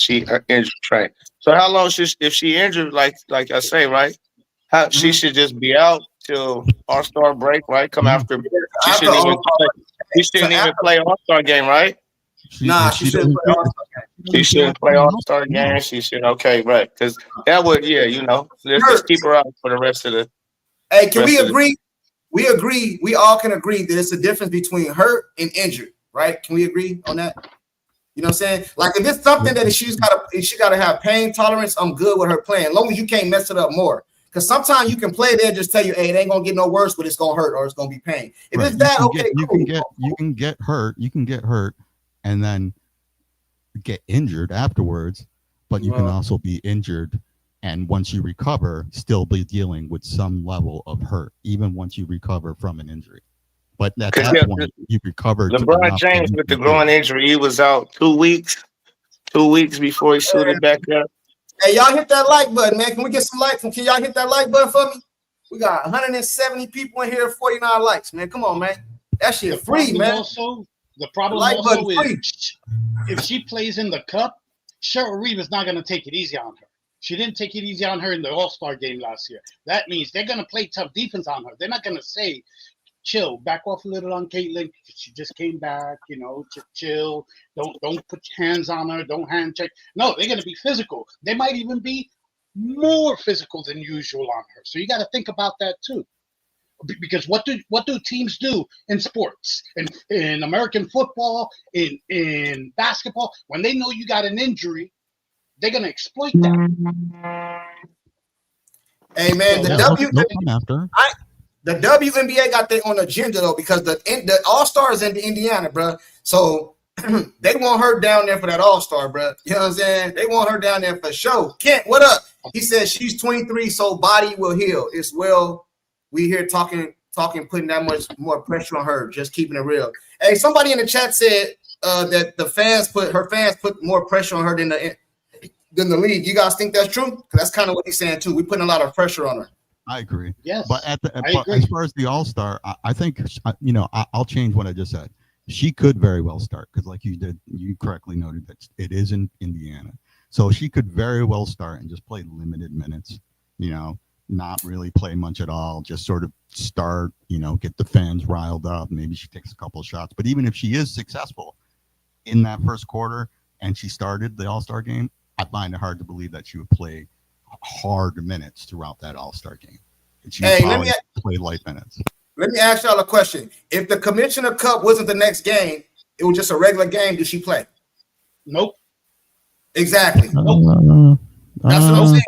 injury train. So how long if she injured, like I say, right? She should just be out till All-Star break, right? Come after. She shouldn't even play All-Star game, right? She shouldn't play All-Star game. She shouldn't play All-Star game. She should. Okay, right? Because that would, let's just keep her out for the rest of the. Hey, can we agree? We agree. We all can agree that it's a difference between hurt and injured, right? Can we agree on that? You know what I'm saying? Like if it's something that she gotta have pain tolerance, I'm good with her playing, as long as you can't mess it up more. Because sometimes you can play there, just tell you, "Hey, it ain't gonna get no worse, but it's gonna hurt or it's gonna be pain." If it's that, you can get hurt, and then get injured afterwards, but you can also be injured. And once you recover, still be dealing with some level of hurt, even once you recover from an injury. But at that point, you recovered. LeBron James with the groin injury, he was out 2 weeks. 2 weeks before he suited back up. Hey, y'all hit that like button, man. Can we get some likes? Can y'all hit that like button for me? We got 170 people in here, 49 likes, man. Come on, man. That shit free, man. The problem also is if she plays in the cup, Cheryl Reeve is not going to take it easy on her. She didn't take it easy on her in the All-Star game last year. That means they're going to play tough defense on her. They're not going to say, chill, back off a little on Caitlin. She just came back, you know, chill. Don't put hands on her. Don't hand check. No, they're going to be physical. They might even be more physical than usual on her. So you got to think about that too. Because what do teams do in sports, in American football, in basketball? When they know you got an injury, they're gonna exploit that. Hey man, the WNBA got their own agenda though, because the All-Star is in Indiana, bro. So they want her down there for that All-Star, bro. You know what I'm saying? They want her down there for sure. Kent, what up? He said she's 23, so body will heal. It's well. We here talking, putting that much more pressure on her. Just keeping it real. Hey, somebody in the chat said that her fans put more pressure on her than the league. You guys think that's true? Because that's kind of what he's saying too. We're putting a lot of pressure on her. I agree. Yes, but as far as the All-Star, I think I'll change what I just said. She could very well start because, like you correctly noted that it is in Indiana, so she could very well start and just play limited minutes. Not really play much at all, just sort of start, get the fans riled up. Maybe she takes a couple of shots. But even if she is successful in that first quarter and she started the All-Star game, I find it hard to believe that she would play hard minutes throughout that All-Star game. She would play light minutes. Let me ask y'all a question. If the Commissioner Cup wasn't the next game, it was just a regular game, did she play? Nope. Exactly. That's what I'm saying.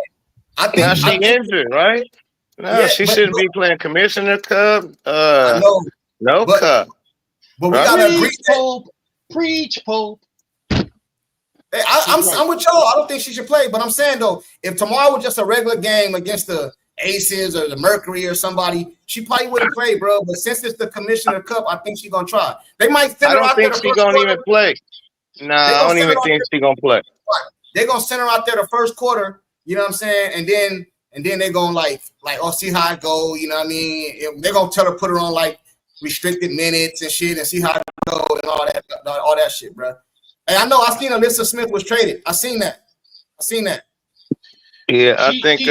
I think she injured, right? No, yeah, she shouldn't be playing Commissioner Cup. No cup. But we gotta agree. Preach, Pope. Hey, I'm with y'all. I don't think she should play, but I'm saying though, if tomorrow was just a regular game against the Aces or the Mercury or somebody, she probably wouldn't play, bro. But since it's the Commissioner Cup, I think she's gonna try. They might send her out there. I don't think she's gonna even play. Nah, I don't even think she's gonna play. They're gonna send her out there the first quarter. You know what I'm saying? And then they're going like, oh, see how it go. You know what I mean? They're gonna tell her put her on like restricted minutes and shit and see how it go and all that shit, bro. Hey, I know I seen Alyssa Smith was traded. I seen that. Yeah, I think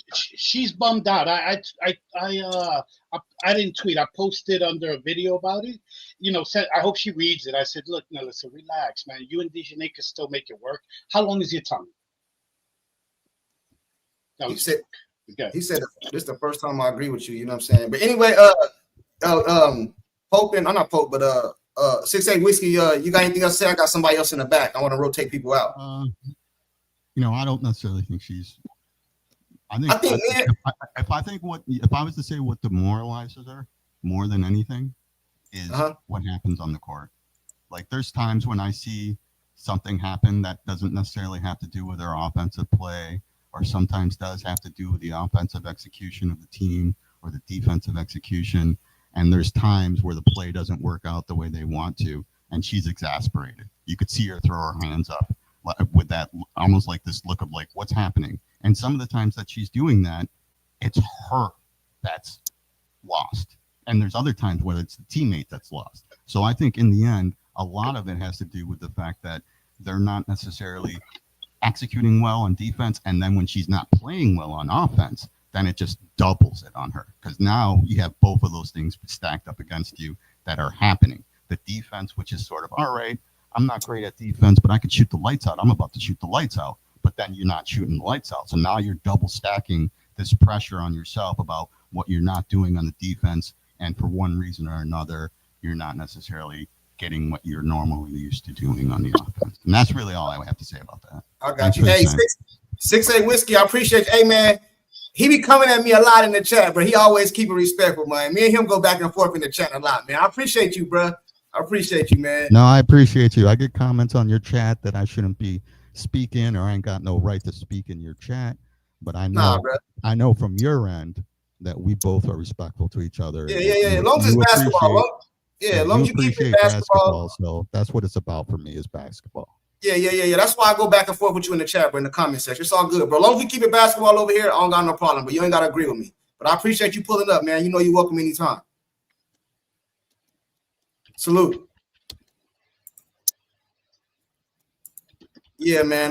she's bummed out. I didn't tweet. I posted under a video about it. I hope she reads it. I said, look, Melissa, relax, man. You and Dejanay can still make it work. How long is your tongue? He said this is the first time I agree with you. You know what I'm saying? But anyway, Pope and I'm not Pope, but 6-8 Whiskey. You got anything else to say? I got somebody else in the back. I want to rotate people out. I don't necessarily think she's. If I was to say what demoralizes her more than anything is what happens on the court. Like there's times when I see something happen that doesn't necessarily have to do with her offensive play, or sometimes does have to do with the offensive execution of the team or the defensive execution. And there's times where the play doesn't work out the way they want to, and she's exasperated. You could see her throw her hands up with that, almost like this look of like, what's happening? And some of the times that she's doing that, it's her that's lost. And there's other times where it's the teammate that's lost. So I think in the end, a lot of it has to do with the fact that they're not necessarily executing well on defense, and then when she's not playing well on offense, then it just doubles it on her, because now you have both of those things stacked up against you that are happening. The defense, which is sort of, all right, I'm not great at defense, but I could shoot the lights out. I'm about to shoot the lights out, but then you're not shooting the lights out. So now you're double stacking this pressure on yourself about what you're not doing on the defense, and for one reason or another, you're not necessarily getting what you're normally used to doing on the offense. And that's really all I have to say about that. I got you. Hey, 6-8 Whiskey, I appreciate you. Hey, man, he be coming at me a lot in the chat, but he always keep it respectful, man. Me and him go back and forth in the chat a lot, man. I appreciate you, bro. I appreciate you, man. No, I appreciate you. I get comments on your chat that I shouldn't be speaking, or I ain't got no right to speak in your chat. But I know from your end that we both are respectful to each other. Yeah. As long as it's basketball, as long as you keep it basketball. So that's what it's about for me, is basketball. Yeah. That's why I go back and forth with you in the chat, bro, in the comment section. It's all good, bro. As long as we keep it basketball over here, I don't got no problem. But you ain't got to agree with me. But I appreciate you pulling up, man. You know you're welcome anytime. Salute. Yeah, man.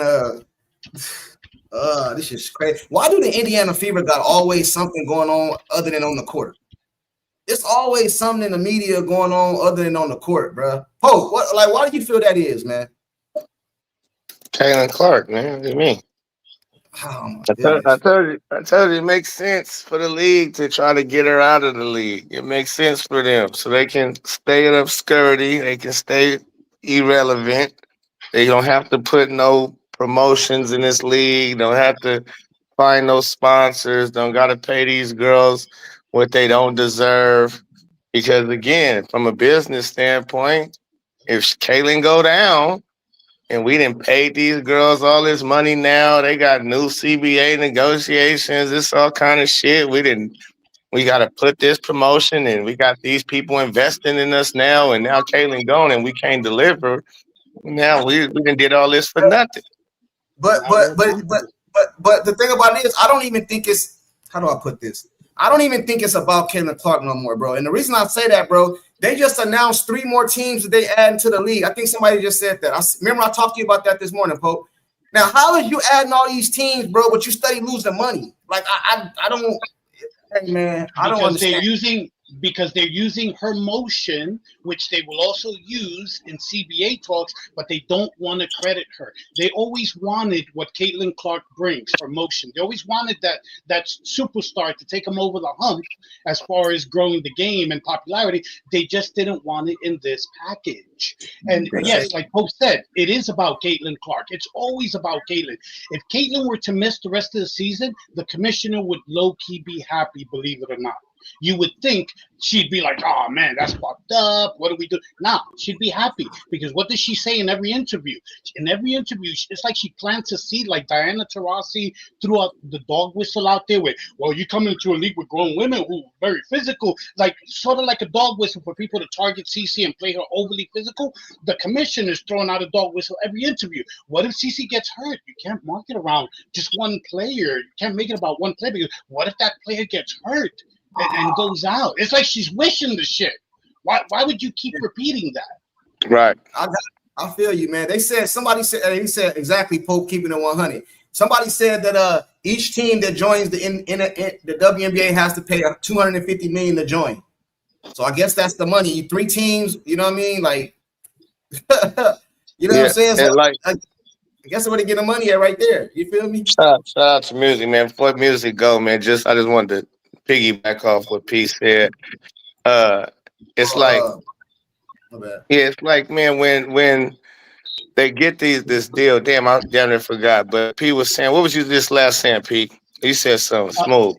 This is crazy. Why do the Indiana Fever got always something going on other than on the court? It's always something in the media going on other than on the court, bro. Pope, why do you feel that is, man? Caitlin Clark, man. What do you mean? Oh I told you, it makes sense for the league to try to get her out of the league. It makes sense for them so they can stay in obscurity. They can stay irrelevant. They don't have to put no promotions in this league. Don't have to find no sponsors. Don't got to pay these girls what they don't deserve. Because again, from a business standpoint, if Caitlin go down, and we didn't pay these girls all this money now. They got new CBA negotiations. This all kind of shit. We got to put this promotion and we got these people investing in us now. And now Caitlin gone and we can't deliver. Now we did all this for nothing. But the thing about it is, I don't even think it's, how do I put this? I don't even think it's about Caitlin Clark no more, bro. And the reason I say that, bro, they just announced 3 more teams that they add into the league. I think somebody just said that. Remember I talked to you about that this morning, Pope. Now, how is you adding all these teams, bro, but you study losing money? Like, I don't, hey, man, I don't understand. Because they're using her motion, which they will also use in CBA talks, but they don't want to credit her. They always wanted what Caitlin Clark brings, her motion. They always wanted that superstar to take them over the hump as far as growing the game and popularity. They just didn't want it in this package. And yes, like Pope said, it is about Caitlin Clark. It's always about Caitlin. If Caitlin were to miss the rest of the season, the commissioner would low-key be happy, believe it or not. You would think she'd be like, oh, man, that's fucked up. What do we do? Nah, she'd be happy because what does she say in every interview? In every interview, it's like she plants a seed like Diana Taurasi threw out the dog whistle out there with, well, you come into a league with grown women who are very physical, like sort of like a dog whistle for people to target Cece and play her overly physical. The commissioner's throwing out a dog whistle every interview. What if Cece gets hurt? You can't mark it around just one player. You can't make it about one player because what if that player gets hurt? And goes out. It's like she's wishing the shit. Why would you keep repeating that? Right. I feel you, man. Somebody said he said exactly, Pope, keeping it 100. Somebody said that each team that joins the WNBA has to pay $250 million to join. So I guess that's the money. 3 teams, you know what I mean? Like, you know what I'm saying? So I guess somebody get the money at right there. You feel me? Shout out to music, man. Before music go, man. I just wanted to piggyback off what P said. It's it's like, man, when they get this deal, damn, I damn near forgot. But P was saying, what was you just last saying, P? He said something smooth.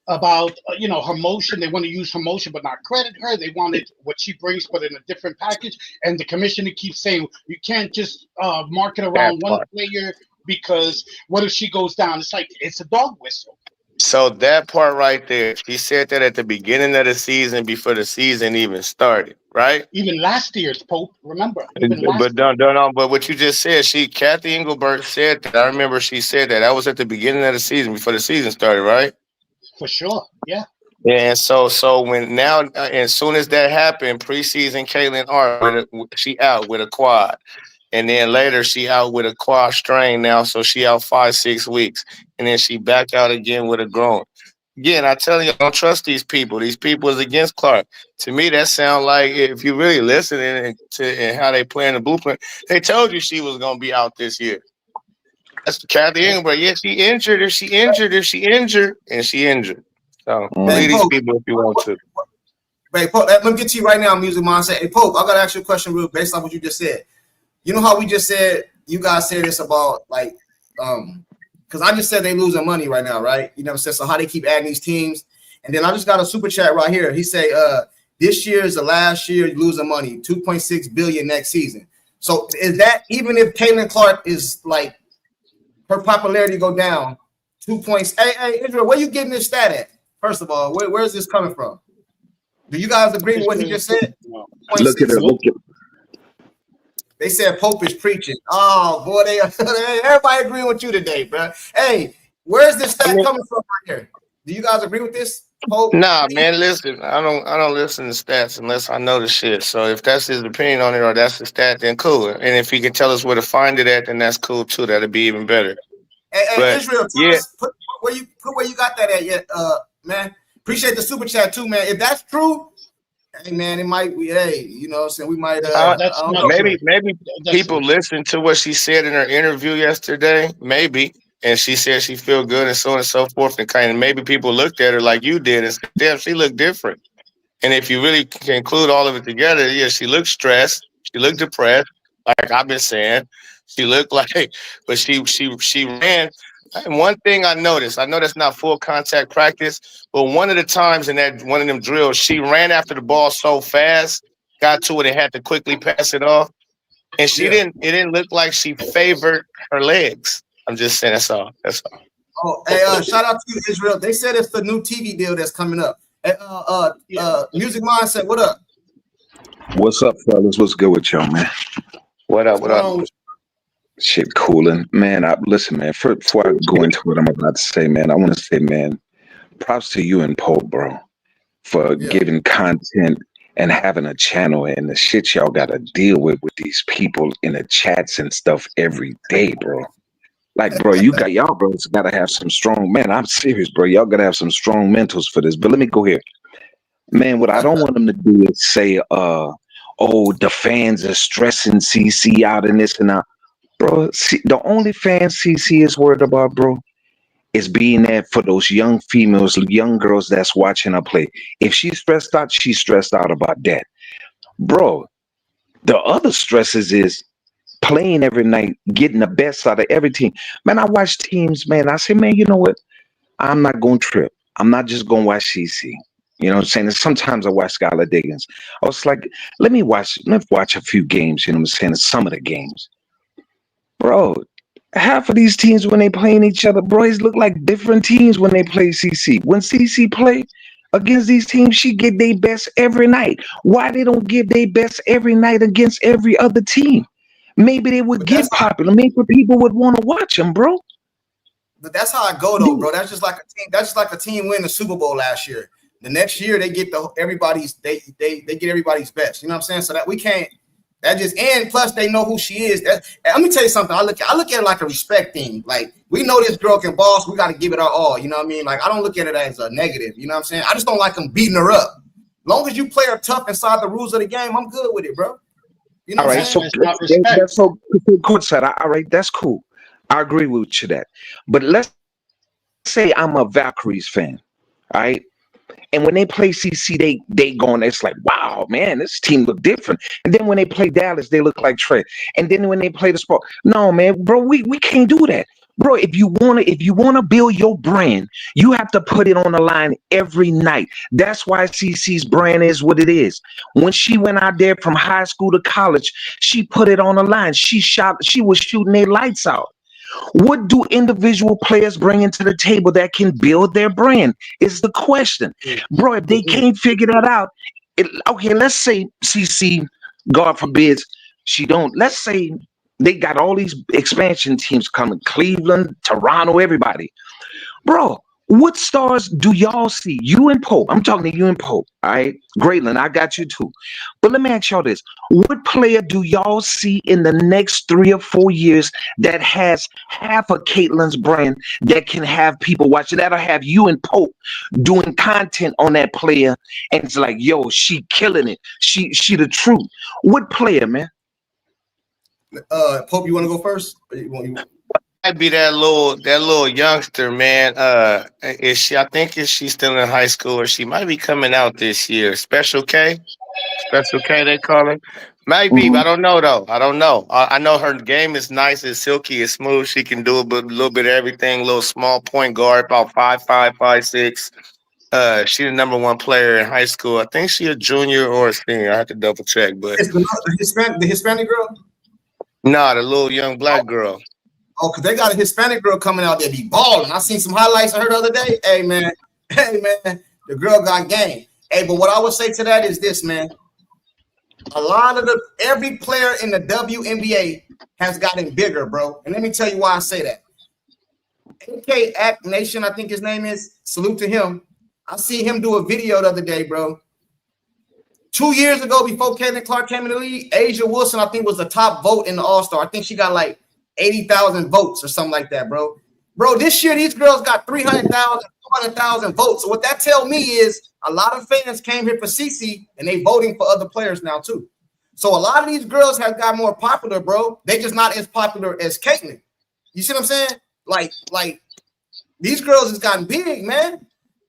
About her motion. They want to use her motion but not credit her. They wanted what she brings but in a different package, and the commissioner keeps saying you can't just market around one player because what if she goes down? It's like it's a dog whistle. So that part right there, she said that at the beginning of the season before the season even started, right? Even last year's Pope, remember? But what you just said, Kathy Engelbert said that. I remember she said that. That was at the beginning of the season before the season started, right? For sure, yeah. And so when now, as soon as that happened, preseason Caitlin Hart, she out with a quad. And then later she out with a quad strain now, so she out 5-6 weeks. And then she back out again with a groin. Again, I tell you, I don't trust these people. These people is against Clark. To me, that sounds like if you really listening to how they playing the blueprint, they told you she was going to be out this year. That's Kathy Engelbert. Yeah, she injured. And she injured. So believe these people if you want to. Hey, Pope, let me get to you right now, Music Mind. Say, hey, Pope, I got to ask you a question real based on what you just said. You know how we just said, you guys said this about, like, because I just said they losing money right now, right? You know what I'm saying? So how they keep adding these teams. And then I just got a super chat right here. He say, this year is the last year losing money, $2.6 billion next season. So is that, even if Caitlin Clark is like, her popularity go down, 2 points. Hey, Israel, where you getting this stat at? First of all, where is this coming from? Do you guys agree with what he just said? Look at it. They said Pope is preaching. Oh, boy, everybody agreeing with you today, bro. Hey, where's this stat coming from right here? Do you guys agree with this? Pope? Nah, man, listen. I don't listen to stats unless I know the shit. So if that's his opinion on it or that's the stat, then cool. And if he can tell us where to find it at, then that's cool too. That'd be even better. Hey, But Israel, tell us put where you got that at yet, man. Appreciate the super chat too, man. If that's true, hey man, it might be. Hey, you know what I'm saying? We might. maybe people listened to what she said in her interview yesterday. Maybe. And she said she feel good and so on and so forth. And kind of maybe people looked at her like you did and said, damn, she looked different. And if you really can include all of it together, yeah, she looked stressed. She looked depressed, like I've been saying. She looked like, but she ran. And one thing I know that's not full contact practice, but one of the times in that one of them drills, she ran after the ball so fast, got to it and had to quickly pass it off. And it didn't look like she favored her legs. I'm just saying that's all. Oh, hey, shout out to you, Israel. They said it's the new TV deal that's coming up. Hey, Music Mindset, what up? What's up, fellas? What's good with y'all, man? What up? Shit, cooling, man. Listen, man. Before I go into what I'm about to say, man, I want to say, man, props to you and Pope, bro, for giving content and having a channel and the shit y'all got to deal with these people in the chats and stuff every day, bro. Like, bro, y'all brothers got to have some strong, man, I'm serious, bro. Y'all got to have some strong mentals for this. But let me go here. Man, what I don't want them to do is say, oh, the fans are stressing CC out and this and that. Bro, see, the only fan CC is worried about, bro, is being there for those young females, young girls that's watching her play. If she's stressed out about that. Bro, the other stresses is playing every night, getting the best out of every team. Man, I watch teams, man. I say, man, you know what? I'm not going to trip. I'm not just going to watch CC. You know what I'm saying? And sometimes I watch Skylar Diggins. I was like, let me watch a few games, you know what I'm saying? Some of the games. Bro, half of these teams when they playing each other, bro, it look like different teams when they play CC. When CC play against these teams, she get their best every night. Why they don't give their best every night against every other team? Maybe they would get popular. Maybe people would want to watch them, bro. But that's how I go though, bro. That's just like a team. That's just like a team win the Super Bowl last year. The next year they get everybody's best. You know what I'm saying? So that we can't. That just and plus they know who she is. Let me tell you something. I look at it like a respect thing. Like we know this girl can boss. We got to give it our all. You know what I mean? Like I don't look at it as a negative. You know what I'm saying? I just don't like them beating her up. As long as you play her tough inside the rules of the game, I'm good with it, bro. You know all right, so that's so court side. All right, that's cool. I agree with you that. But let's say I'm a Valkyries fan, all right? And when they play CC, they going, it's like, wow, man, this team look different. And then when they play Dallas, they look like Trey. And then when they play the sport, no, man, bro, we can't do that. Bro, if you wanna build your brand, you have to put it on the line every night. That's why CC's brand is what it is. When she went out there from high school to college, she put it on the line. She was shooting their lights out. What do individual players bring into the table that can build their brand is the question. Bro, if they can't figure that out, okay, let's say CC, God forbids, she don't. Let's say they got all these expansion teams coming, Cleveland, Toronto, everybody. Bro, what stars do y'all see? You and Pope. I'm talking to you and Pope. All right. Grayland, I got you too. But let me ask y'all this. What player do y'all see in the next 3 or 4 years that has half of Caitlin's brand that can have people watching? That'll have you and Pope doing content on that player. And it's like, yo, she killing it. She the truth. What player, man? Pope, you want to go first? Might be that little youngster, man. Is she? I think she's still in high school, or she might be coming out this year. Special K, they call her. Might be, but I don't know though. I don't know. I know her game is nice, it's silky, it's smooth. She can do a little bit of everything. Little small point guard, about 5'5", 5'6". She's the number 1 player in high school. I think she's a junior or a senior. I have to double check, but the Hispanic girl. Nah, the little young black girl. Oh, because they got a Hispanic girl coming out there be balling. I seen some highlights of her the other day. Hey, man, the girl got game. Hey, but what I would say to that is this, man. Every player in the WNBA has gotten bigger, bro. And let me tell you why I say that. AK Act Nation, I think his name is. Salute to him. I see him do a video the other day, bro. 2 years ago, before Caitlin Clark came in the league, Asia Wilson, I think, was the top vote in the All-Star. I think she got like 80,000 votes or something like that, bro. Bro, this year, these girls got 300,000, 400,000 votes. So what that tell me is a lot of fans came here for Cece, and they voting for other players now, too. So a lot of these girls have got more popular, bro. They just not as popular as Caitlin. You see what I'm saying? Like these girls has gotten big, man.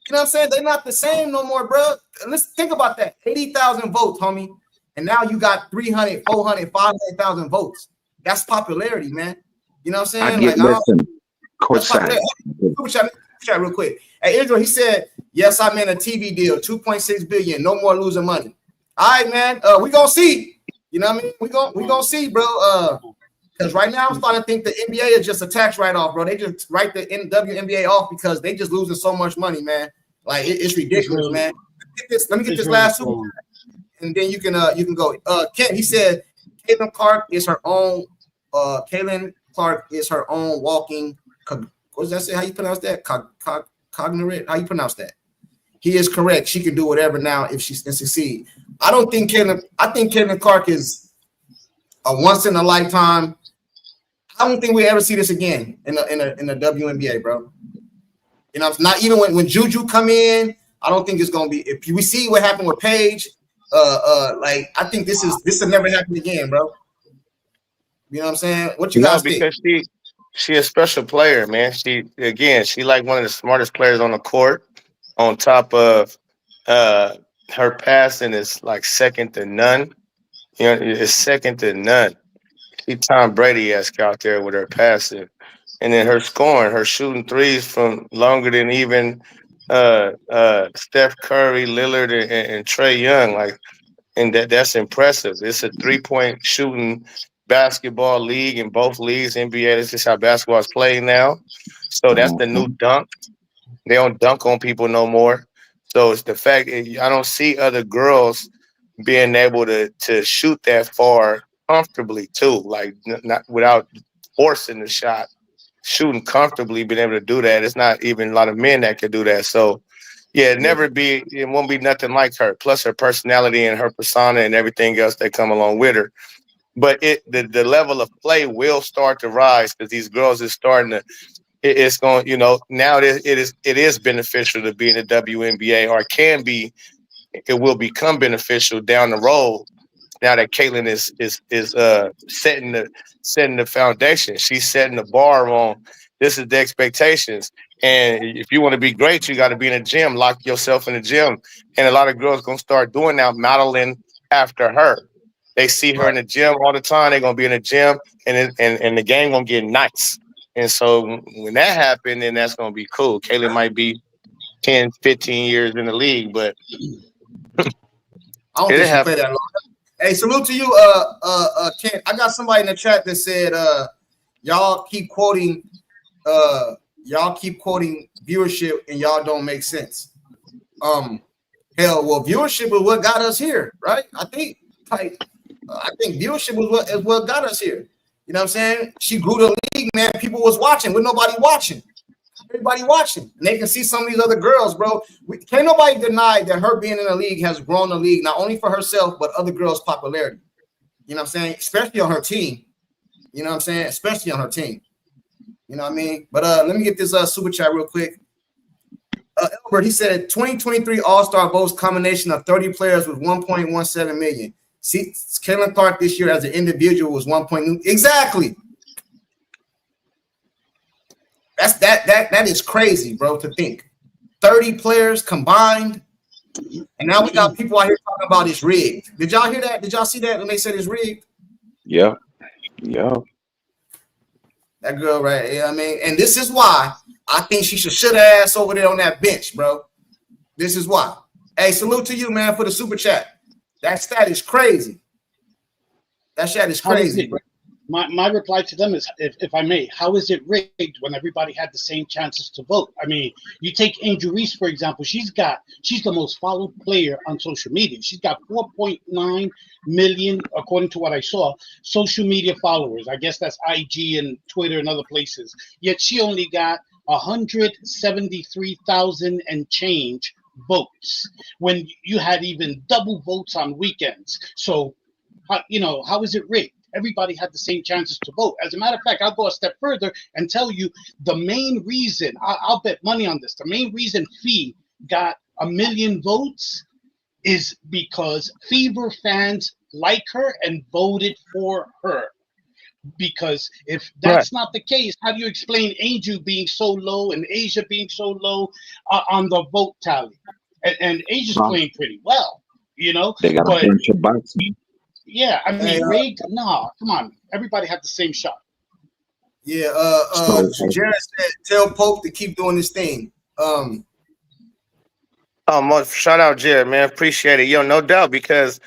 You know what I'm saying? They're not the same no more, bro. Let's think about that. 80,000 votes, homie. And now you got 300, 400, 500,000 votes. That's popularity, man. You know what I'm saying? I get, listen, courtside. Chat real quick. Hey, Israel, he said, yes, I'm in a TV deal, 2.6 billion, no more losing money. All right, man. We gonna see. You know what I mean? We gonna see, bro. Because right now I'm starting to think the NBA is just a tax write-off, bro. They just write the WNBA off because they just losing so much money, man. Like it's ridiculous, man. Let me get this last one, and then you can go. Kent, he said Caitlin Clark is her own. Caitlin Clark is her own walking. What does that say? How you pronounce that? Cognizant. How you pronounce that? He is correct. She can do whatever now if she can succeed. I think Caitlin Clark is a once in a lifetime. I don't think we ever see this again in the WNBA, bro. You know, it's not even when Juju come in. I don't think it's gonna be. If we see what happened with Paige, like I think this will never happen again, bro. You know what I'm saying? What you guys think? Because she a special player, man. She like one of the smartest players on the court. On top of her passing is like second to none. You know, it's second to none. She Tom Brady-esque out there with her passing. And then her scoring, her shooting threes from longer than even Steph Curry, Lillard, and Trae Young. Like, and that's impressive. It's a 3-point shooting basketball league in both leagues. NBA, that's just how basketball is played now. So that's the new dunk. They don't dunk on people no more. So it's the fact I don't see other girls being able to shoot that far comfortably too, like not without forcing the shot, shooting comfortably, being able to do that. It's not even a lot of men that can do that. So yeah, it won't be nothing like her. Plus her personality and her persona and everything else that come along with her. But the level of play will start to rise because these girls is starting to. It's going, now it is beneficial to be in the WNBA, or it will become beneficial down the road. Now that Caitlin is setting the foundation, she's setting the bar on. This is the expectations, and if you want to be great, you got to be in the gym. Lock yourself in the gym, and a lot of girls gonna start doing that, modeling after her. They see her in the gym all the time. They're gonna be in the gym, and the game gonna get nice. And so when that happened, then that's going to be cool. Caitlin might be 10, 15 years in the league, but I don't think she play that long. Hey, salute to you, Kent. I got somebody in the chat that said y'all keep quoting viewership and y'all don't make sense. Viewership is what got us here, right? I think viewership is what got us here. You know what I'm saying? She grew the league, man. People was watching with nobody watching. Everybody watching. And they can see some of these other girls, bro. Can't nobody deny that her being in the league has grown the league, not only for herself, but other girls' popularity. You know what I'm saying? Especially on her team. You know what I'm saying? Especially on her team. You know what I mean? But let me get this super chat real quick. Albert, he said 2023 All-Star votes combination of 30 players with 1.17 million. See, Caitlin Clark this year as an individual was 1.2. Exactly. That is crazy, bro, to think. 30 players combined. And now we got people out here talking about it's rigged. Did y'all hear that? Did y'all see that when they said it's rigged? Yeah. That girl, right? You know what I mean? And this is why I think she should shut her ass over there on that bench, bro. This is why. Hey, salute to you, man, for the super chat. That stat is crazy. That stat is crazy. My reply to them is, if I may, how is it rigged when everybody had the same chances to vote? I mean, you take Angel Reese, for example. She's the most followed player on social media. She's got 4.9 million, according to what I saw, social media followers. I guess that's IG and Twitter and other places. Yet she only got 173,000 and change votes when you had even double votes on weekends. So, how is it rigged? Everybody had the same chances to vote. As a matter of fact, I'll go a step further and tell you the main reason, I'll bet money on this, the main reason Fee got 1 million votes is because Fever fans like her and voted for her. Because if that's not the case, how do you explain Angel being so low and Asia being so low on the vote tally? And Asia's playing pretty well, They got a bunch of bots. Yeah, I mean, rigged? No, come on. Everybody had the same shot. Yeah, Jared said, tell Pope to keep doing this thing. Shout out Jared, man. Appreciate it. Yo, no doubt, because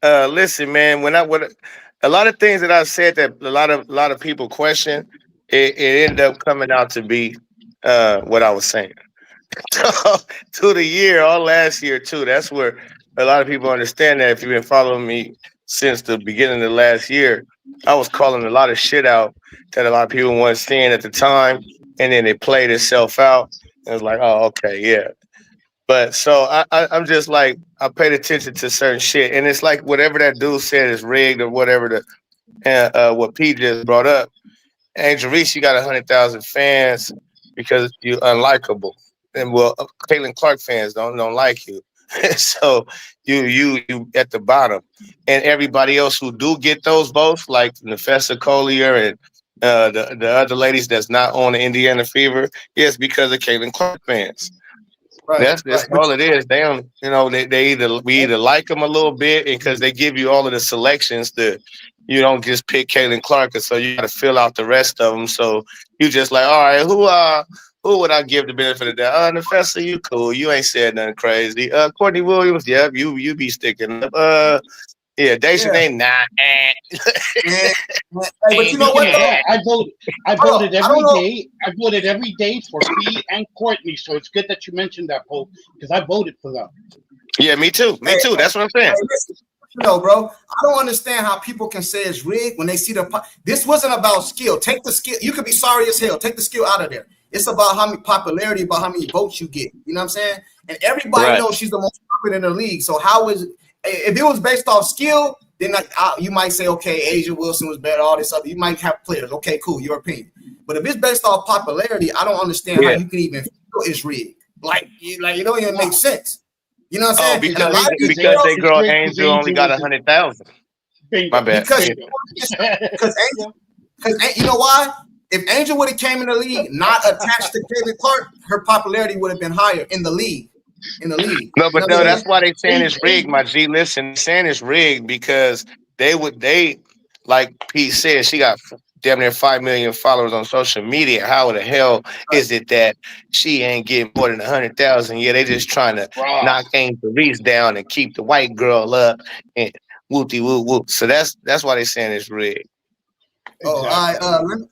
listen, man, when a lot of things that I've said that a lot of people question, it ended up coming out to be what I was saying. To the year, all last year too. That's where a lot of people understand that if you've been following me since the beginning of last year, I was calling a lot of shit out that a lot of people weren't seeing at the time, and then it played itself out. And it was like, oh, okay, yeah. But so I'm just like, I paid attention to certain shit, and it's like whatever that dude said is rigged or whatever what Pete just brought up. Angel Reese, you got 100,000 fans because you're unlikable, and Caitlin Clark fans don't like you, so you at the bottom, and everybody else who do get those votes, like Nefessa Collier and the other ladies that's not on the Indiana Fever, yes, because of Caitlin Clark fans. Right, that's all it is. They don't, we either like them a little bit because they give you all of the selections that you don't just pick Caitlin Clark, and so you got to fill out the rest of them. So you just like, all right, who would I give the benefit of that? Nefessa, you cool. You ain't said nothing crazy. Courtney Williams, yeah, you be sticking up. Yeah, Dejanay, nah. But you know what? I voted every day. I voted every day for Fee and Courtney. So it's good that you mentioned that, Pope, because I voted for them. Yeah, me too. Me too. That's what I'm saying. Listen, bro, I don't understand how people can say it's rigged when they see this wasn't about skill. Take the skill. You could be sorry as hell. Take the skill out of there. It's about how many popularity, about how many votes you get. You know what I'm saying? And everybody knows she's the most popular in the league. So how is if it was based off skill, then you might say, okay, Asia Wilson was better, all this other. You might have players. Okay, cool, your opinion. But if it's based off popularity, I don't understand how you can even feel it's rigged. Like it don't even make sense. You know what I'm saying? Because they girl Angel only got 100,000. My bad. Because you know why? If Angel would have came in the league not attached to Caitlin Clark, her popularity would have been higher in the league. No, but no, that's why they saying it's rigged, my G. Listen, saying it's rigged because they like Pete said, she got damn near 5 million followers on social media. How the hell is it that she ain't getting more than 100,000? Yeah, they just trying to knock Angel Reese down and keep the white girl up and whoopty whoop whoop. So that's why they saying it's rigged. Exactly.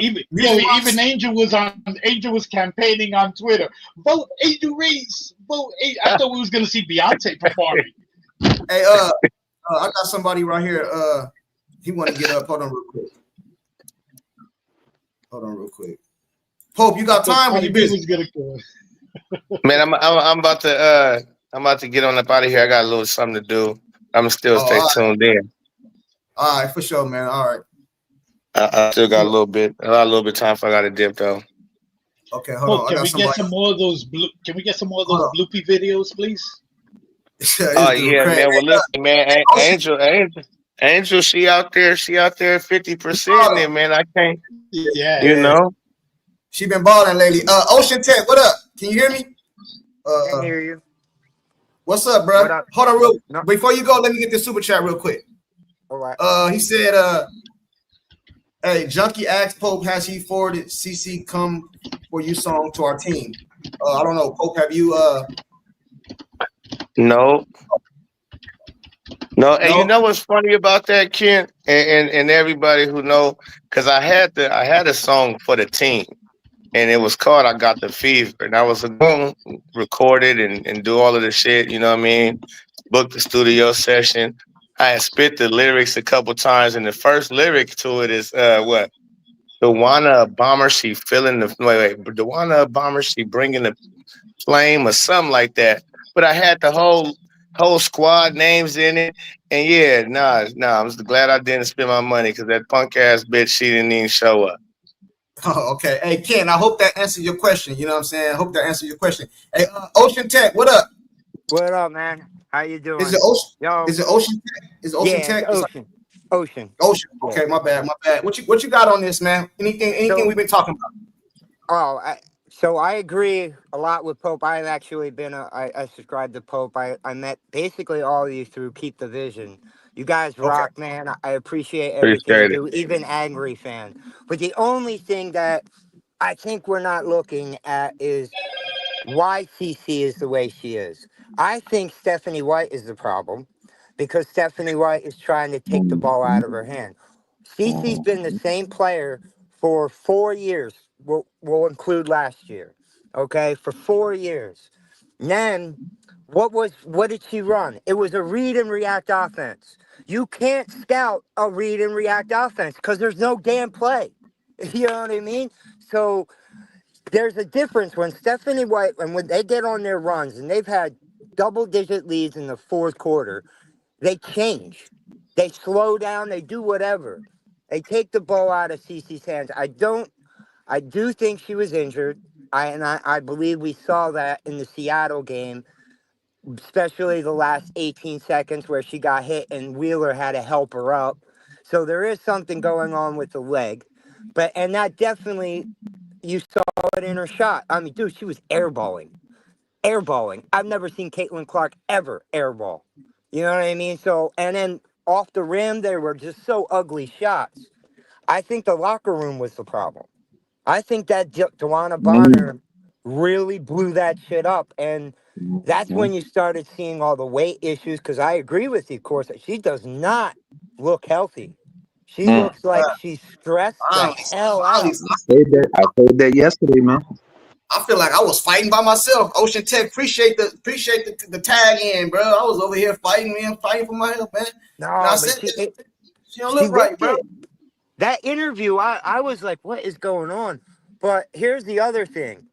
Even Angel was campaigning on Twitter. Vote Angel Reese. Vote Angel. I thought we was gonna see Beyonce performing. Hey, I got somebody right here. He want to get up. Hold on real quick. Pope, you got time? Or you busy? Man, I'm about to get on up out of here. I got a little something to do. I'm still stay tuned in. All right, for sure, man. All right. I still got a little bit of time if I got to dip though. Okay, hold on. Can we get some more of those bloopy videos, please? Oh yeah, man. Well, listen, man. Angel, she out there 50% in, man. I can't. Yeah, you know. She been balling lately. Ocean Tech, what up? Can you hear me? I can hear you. What's up, bro? Hold on, before you go, let me get this super chat real quick. All right. He said, hey, Junkie asked Pope, has he forwarded CC Come For You song to our team? I don't know. Pope, have you No. And you know what's funny about that, Ken, and everybody who know, because I had a song for the team, and it was called "I Got the Fever," and I was going to record it and do all of the shit. You know what I mean? Book the studio session. I had spit the lyrics a couple times, and the first lyric to it is what? Dewana Bomber, she feeling the Dewana Bomber, she bringing the flame or something like that. But I had the whole squad names in it, and yeah, nah. I'm just glad I didn't spend my money because that punk ass bitch, she didn't even show up. Oh, okay. Hey, Ken, I hope that answers your question. You know what I'm saying? I hope that answers your question. Hey, Ocean Tech, what up? What up, man? How you doing? Is it Ocean? Yo. Is it Ocean Tech? Is it Ocean Yeah, Tech? it's Ocean. Ocean. Ocean. Yeah. Okay, my bad. What you got on this, man? Anything we've been talking about? So I agree a lot with Pope. I've actually been I subscribe to Pope. I met basically all of you through Keep the Vision. You guys rock, man. I appreciate everything you Appreciate it. do, even angry fan. But the only thing that I think we're not looking at is why CC is the way she is. I think Stephanie White is the problem because Stephanie White is trying to take the ball out of her hand. CC's been the same player for 4 years. We'll include last year. Okay, for 4 years. Then what did she run? It was a read and react offense. You can't scout a read and react offense because there's no damn play. You know what I mean? So there's a difference when Stephanie White and when they get on their runs and they've had double-digit leads in the fourth quarter, they change. They slow down. They do whatever. They take the ball out of Cece's hands. I do think she was injured. I believe we saw that in the Seattle game, especially the last 18 seconds where she got hit and Wheeler had to help her up. So there is something going on with the leg. And that definitely, you saw it in her shot. I mean, dude, she was airballing. Airballing. I've never seen Caitlin Clark ever airball. You know what I mean? So, and then off the rim, they were just so ugly shots. I think the locker room was the problem. I think that Dewana Bonner really blew that shit up. And that's when you started seeing all the weight issues. Because I agree with you, of course, she does not look healthy. She looks like she's stressed the hell out. I said that yesterday, man. I feel like I was fighting by myself. Ocean Tech, appreciate the tag in, bro. I was over here fighting for my health, man. No, and I but said, she don't she look right, bro. That interview, I was like, what is going on? But here's the other thing.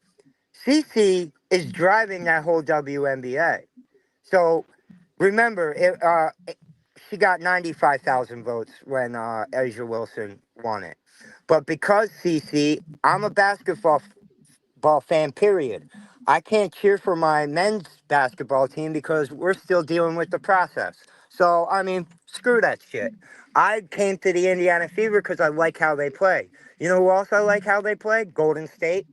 CC is driving that whole WNBA. So remember, she got 95,000 votes when Asia Wilson won it. But because CC, I'm a basketball fan, period. I can't cheer for my men's basketball team because we're still dealing with the process. So, I mean, screw that shit. I came to the Indiana Fever because I like how they play. You know who else I like how they play? Golden State.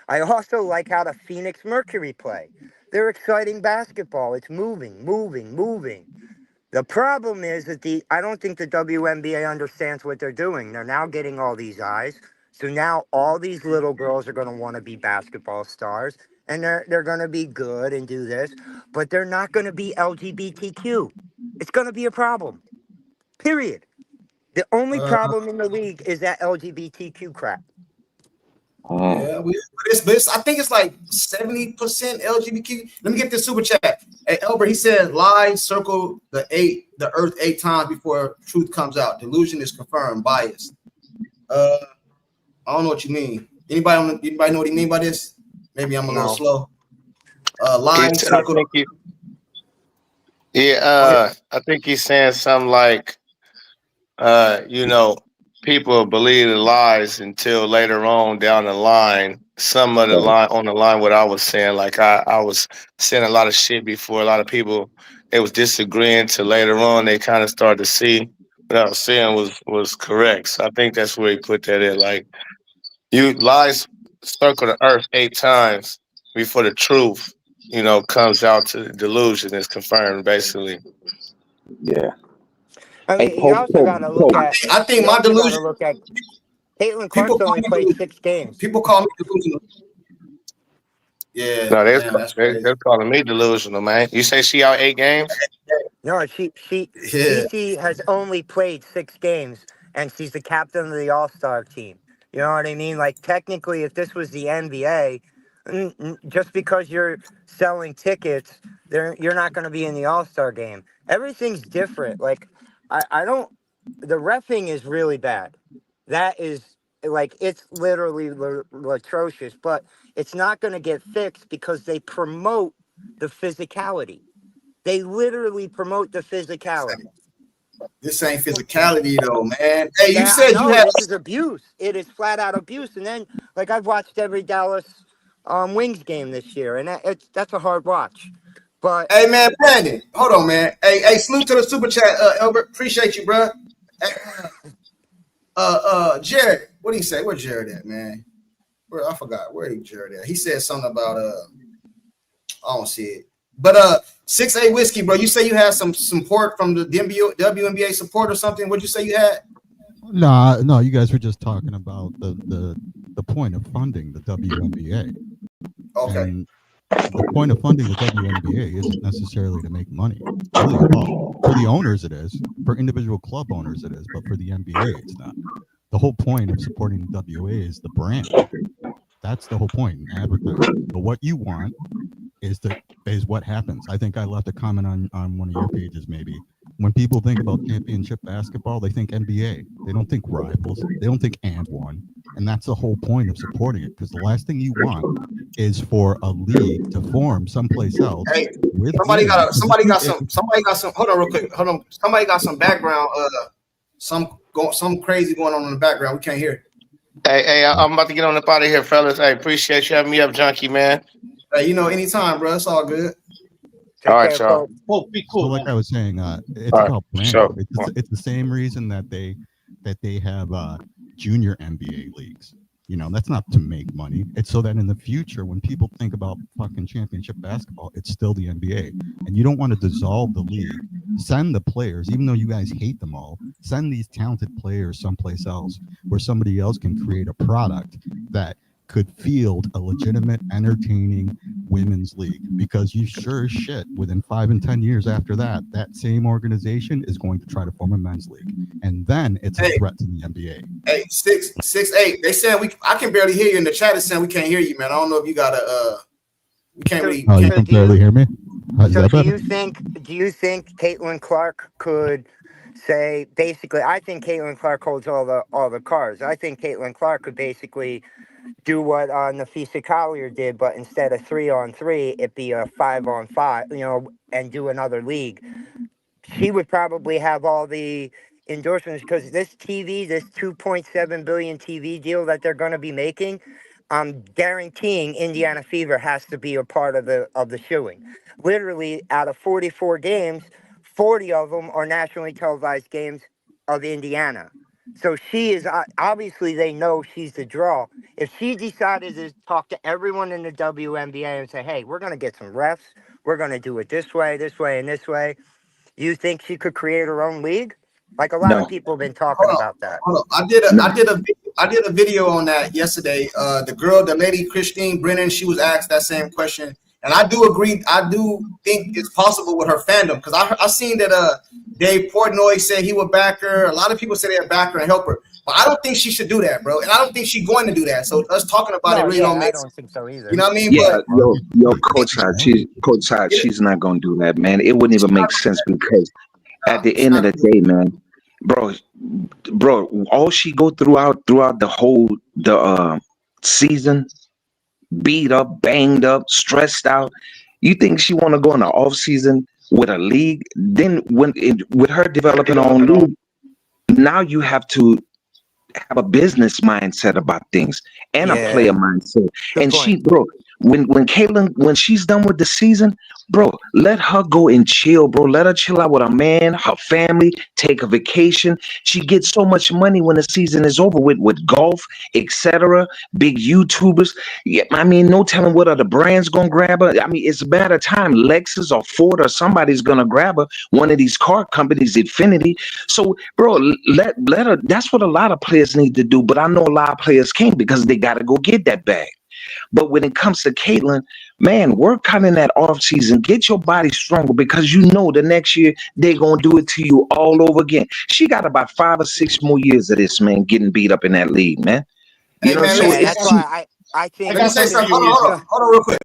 I also like how the Phoenix Mercury play. They're exciting basketball. It's moving, moving, moving. The problem is that I don't think the WNBA understands what they're doing. They're now getting all these eyes. So now all these little girls are going to want to be basketball stars and they're going to be good and do this, but they're not going to be LGBTQ. It's going to be a problem. Period. The only problem in the league is that LGBTQ crap. Yeah, I think it's like 70% LGBTQ. Let me get this super chat. Hey, Albert, he said lies circle the earth 8 times before truth comes out. Delusion is confirmed, bias. I don't know what you mean. Anybody know what he mean by this? Maybe I'm a little slow. Lies circle. I think he's saying something like, people believe the lies until later on down the line. Some of the line on the line, what I was saying, like I was saying a lot of shit before. A lot of people they was disagreeing. To later on, they kind of started to see what I was saying was correct. So I think that's where he put that in. Like you lies circle the earth 8 times before the truth, comes out to delusion is confirmed, basically. Yeah. I mean, you also got to look at. I think my delusion. Look at Caitlin Clark's only played 6 games. People call me delusional. Yeah, no, they're that's calling me delusional, man. You say she out 8 games? No, Cece has only played 6 games, and she's the captain of the All-Star team. You know what I mean? Like, technically, if this was the NBA, just because you're selling tickets, you're not going to be in the All-Star game. Everything's different. Like, I don't. The reffing is really bad. That is like it's literally atrocious, but it's not going to get fixed because they promote the physicality. They literally promote the physicality. This ain't physicality though, man. Hey, you I said you know had. this is abuse. It is flat out abuse. And then, like, I've watched every Dallas Wings game this year, and that's a hard watch. But Hey, man, Brandon, hold on, man. Hey, salute to the super chat, Albert. Appreciate you, bro. Jared, what do you say? Where Jared at, man? Where I forgot where Jared at. He said something about I don't see it. But 6A whiskey, bro. You say you had some support from the WNBA support or something? What'd you say you had? No, you guys were just talking about the point of funding the WNBA. Okay. And the point of funding the WNBA isn't necessarily to make money. Really at all. For the owners, it is. For individual club owners, it is. But for the NBA, it's not. The whole point of supporting the WA is the brand. That's the whole point in advertising. But what you want is what happens. I think I left a comment on one of your pages maybe. When people think about championship basketball, they think NBA. They don't think rivals. They don't think and one. And that's the whole point of supporting it, because the last thing you want is for a league to form someplace else. Hey, somebody got some. Hold on, real quick. Hold on. Somebody got some background. Some crazy going on in the background. We can't hear. Hey, I'm about to get on up out of here, fellas. I appreciate you having me up, Junkie, man. Hey, anytime, bro. It's all good. All right, y'all. Oh, be cool. So like I was saying, it's All about branding. sure. It's the same reason that they have junior NBA leagues. That's not to make money. It's so that in the future, when people think about fucking championship basketball, it's still the NBA. And you don't want to dissolve the league. Send the players, even though you guys hate them all, send these talented players someplace else where somebody else can create a product that could field a legitimate, entertaining women's league. Because you sure as shit, within 5 and 10 years after that same organization is going to try to form a men's league, and then it's a threat to the NBA. Hey, 6'8". They saying I can barely hear you in the chat. It's saying we can't hear you, man. I don't know if you got we can't really. Oh, you can barely hear me. So do you think Caitlin Clark could say basically? I think Caitlin Clark holds all the cards. I think Caitlin Clark could basically do what Nafisa Collier did, but instead of 3-on-3, it be a 5-on-5, and do another league. She would probably have all the endorsements, because this 2.7 billion TV deal that they're going to be making, I'm guaranteeing Indiana Fever has to be a part of the showing. Literally, out of 44 games, 40 of them are nationally televised games of Indiana. So she is, obviously they know she's the draw. If she decided to talk to everyone in the WNBA and say, hey, we're going to get some refs, we're going to do it this way, and this way, you think she could create her own league? Like a lot of people have been talking about that. Hold on. I did a video on that yesterday. The lady Christine Brennan, she was asked that same question. And I do agree. I do think it's possible with her fandom, because I seen that Dave Portnoy said he would back her. A lot of people say they'd back her and help her, but I don't think she should do that, bro. And I don't think she's going to do that. So us talking about it really don't make sense. I don't think so either. You know what I mean? Yeah, Coach Hyde, she's not gonna do that, man. It wouldn't even make sense, because at the end of the day, man, bro, all she go throughout the whole season, beat up, banged up, stressed out. You think she want to go in the off season with a league? Then with her developing her own league, now you have to have a business mindset about things and a player mindset. Good point. She, bro, when Caitlin, when she's done with the season, bro, let her go and chill, bro. Let her chill out with her man, her family, take a vacation. She gets so much money when the season is over with golf, etc. Big YouTubers. Yeah, I mean, no telling what other brands gonna grab her. I mean, it's a matter of time. Lexus or Ford or somebody's gonna grab her. One of these car companies, Infinity. So, bro, let her. That's what a lot of players need to do. But I know a lot of players can't, because they got to go get that bag. But when it comes to Caitlin, man, work out in that off season. Get your body stronger, because you know the next year they're gonna do it to you all over again. She got about 5 or 6 more years of this, man, getting beat up in that league, man. You know, man, so that's why I think. Let me say something. Hold on, real quick.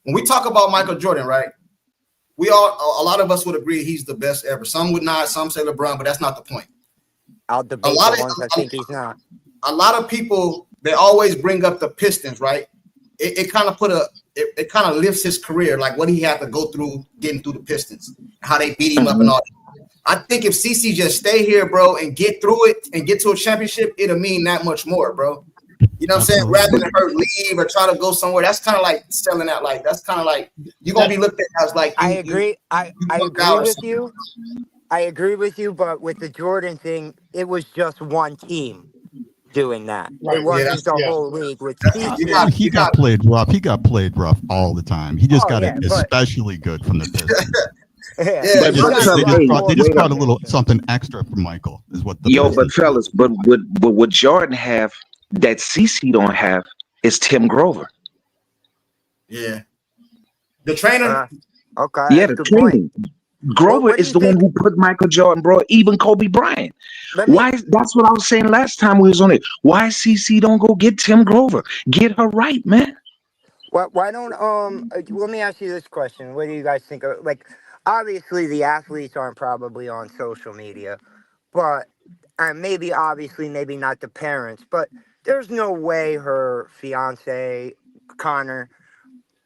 When we talk about Michael Jordan, right? A lot of us would agree he's the best ever. Some would not. Some say LeBron, but that's not the point. I'll debate the ones I think he's not. A lot of people, they always bring up the Pistons, right? It kind of it kind of lifts his career, like what he had to go through getting through the Pistons, how they beat him up and all that. I think if CC just stay here, bro, and get through it and get to a championship, it'll mean that much more, bro. You know what I'm saying? Rather than her leave or try to go somewhere, that's kind of like selling out. Like that's kind of like you're gonna be looked at as like. I agree. I agree with you. I agree with you, but with the Jordan thing, it was just one team doing that. Right. It wasn't the whole league. With he got played rough. He got played rough all the time. He just got it but, especially good from the Pistons. Yeah, They just brought a little something extra from Michael. Is what the but fellas, but what Jordan have that CC don't have is Tim Grover. Yeah, the trainer. Okay. Yeah, the trainer. Grover is the one who put Michael Jordan, bro. Even Kobe Bryant. Why? That's what I was saying last time we was on it. Why CC don't go get Tim Grover? Get her right, man. Why don't let me ask you this question. What do you guys think of, like, obviously the athletes aren't probably on social media, but maybe not the parents, but there's no way her fiance Connor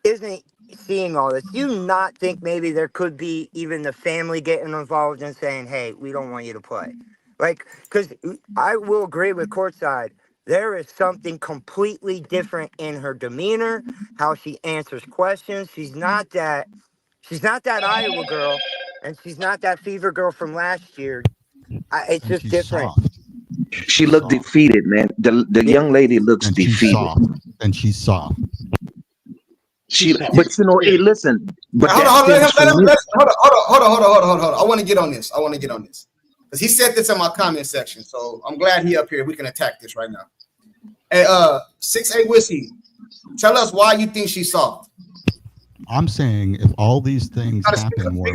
isn't seeing all this. Do you not think maybe there could be even the family getting involved and saying, hey, we don't want you to play? Like, because I will agree with courtside. There is something completely different in her demeanor, how she answers questions. She's not that Iowa girl, and she's not that Fever girl from last year. It's just different. Soft. She looked defeated, man. The young lady looks defeated. And she's soft. But you know, hey, listen. But hold on. I want to get on this. Because he said this in my comment section. So I'm glad he up here. We can attack this right now. Hey, 6A Whiskey, tell us why you think she's soft. I'm saying if all these things happen where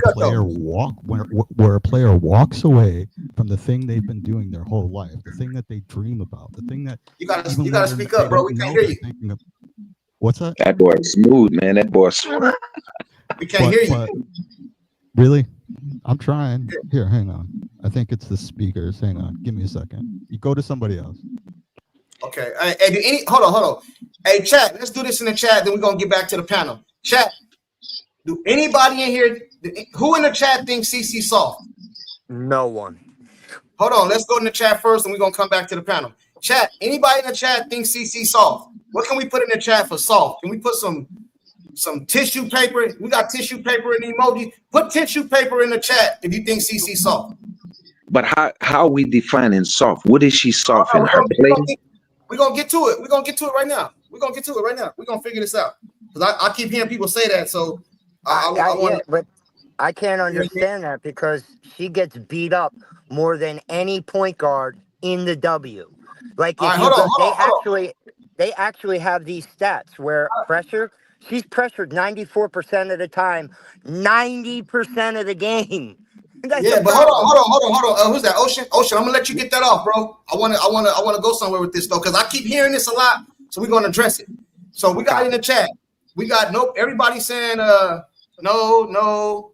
a player walks away from the thing they've been doing their whole life, the thing that they dream about, the thing that you gotta speak up, bro. We can't hear you. What's that? That boy's smooth, man. That boy's smooth. We can't hear you. Really? I'm trying. Here, hang on. I think it's the speakers. Hang on. Give me a second. You go to somebody else. Okay. Hey, hold on. Hey, chat. Let's do this in the chat. Then we're gonna get back to the panel. Chat. Do anybody in here? Who in the chat thinks CC soft? No one. Hold on. Let's go in the chat first, and we're gonna come back to the panel. Chat. Anybody in the chat thinks CC soft? What can we put in the chat for soft? Can we put some tissue paper? We got tissue paper and emoji. Put tissue paper in the chat if you think CC soft. But how are we defining soft? What is she soft in her play? We're gonna get to it. We're gonna get to it right now. We're gonna figure this out. Because I keep hearing people say that. So but I can't understand that because she gets beat up more than any point guard in the W. Like they actually have these stats where she's pressured 94% of the time, 90% of the game. But hold on. Who's that? Ocean, I'm gonna let you get that off, bro. I wanna go somewhere with this though, because I keep hearing this a lot. So we're gonna address it. So we got in the chat. We got everybody saying no.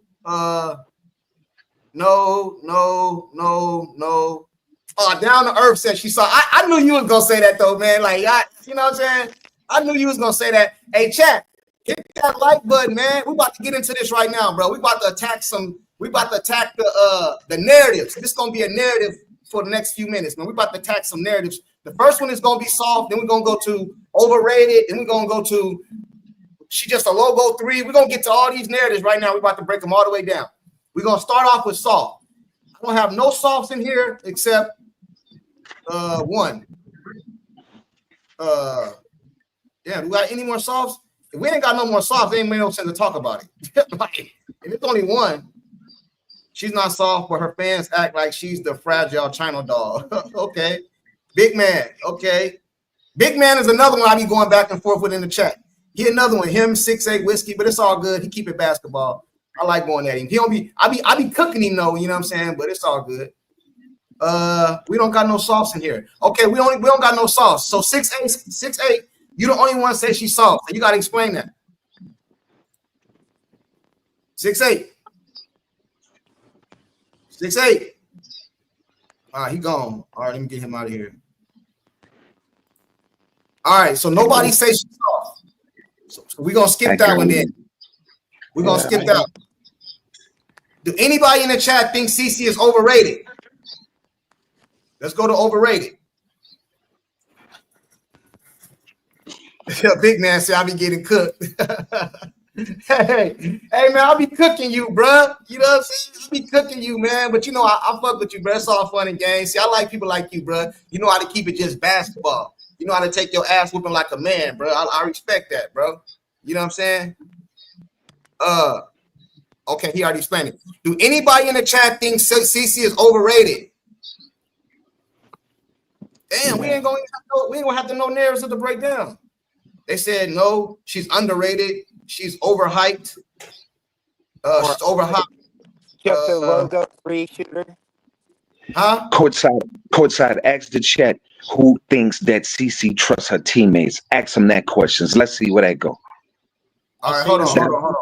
Down to Earth said she saw. I knew you was gonna say that though, man. Like you know what I'm saying? I knew you was gonna say that. Hey, chat, hit that like button, man. We about to get into this right now, bro. We about to attack the narratives. This is gonna be a narrative for the next few minutes, man. We about to attack some narratives. The first one is gonna be soft, then we're gonna go to overrated, and we're gonna go to she just a logo 3. We're gonna get to all these narratives right now. We're about to break them all the way down. We're gonna start off with soft. I don't have no softs in here except one. Do we got any more softs? If we ain't got no more softs, it ain't made no sense to talk about it. Like, if it's only one, she's not soft, but her fans act like she's the fragile China doll. Okay. Big man. Okay. Big man is another one I be going back and forth with in the chat. He another one, him 6'8" Whiskey, but it's all good. He keep it basketball. I like going at him. He don't be. I be cooking him though. You know what I'm saying? But it's all good. We don't got no sauce in here. Okay, we don't got no sauce. So 6'8", you the only one say she's soft. So you gotta explain that. 6'8". All right, he gone. All right, let me get him out of here. All right, so nobody say she's soft. So we're gonna skip that one then. We're gonna skip that. Do anybody in the chat think CC is overrated? Let's go to overrated. Big man said I be getting cooked. hey man, I'll be cooking you, bro. You know what I'm saying? I'll be cooking you, man. But you know, I fuck with you, bro. It's all fun and games. See, I like people like you, bro. You know how to keep it just basketball. You know how to take your ass whooping like a man, bro. I respect that, bro. You know what I'm saying? Okay, he already explained it. Do anybody in the chat think CC is overrated? Damn, we ain't gonna have to know narratives to break down. They said no, she's underrated. She's overhyped. She's overhyped. Just a logo free shooter. Huh? Courtside, ask the chat who thinks that CC trusts her teammates. Ask them that questions. Let's see where that go. All right, hold on.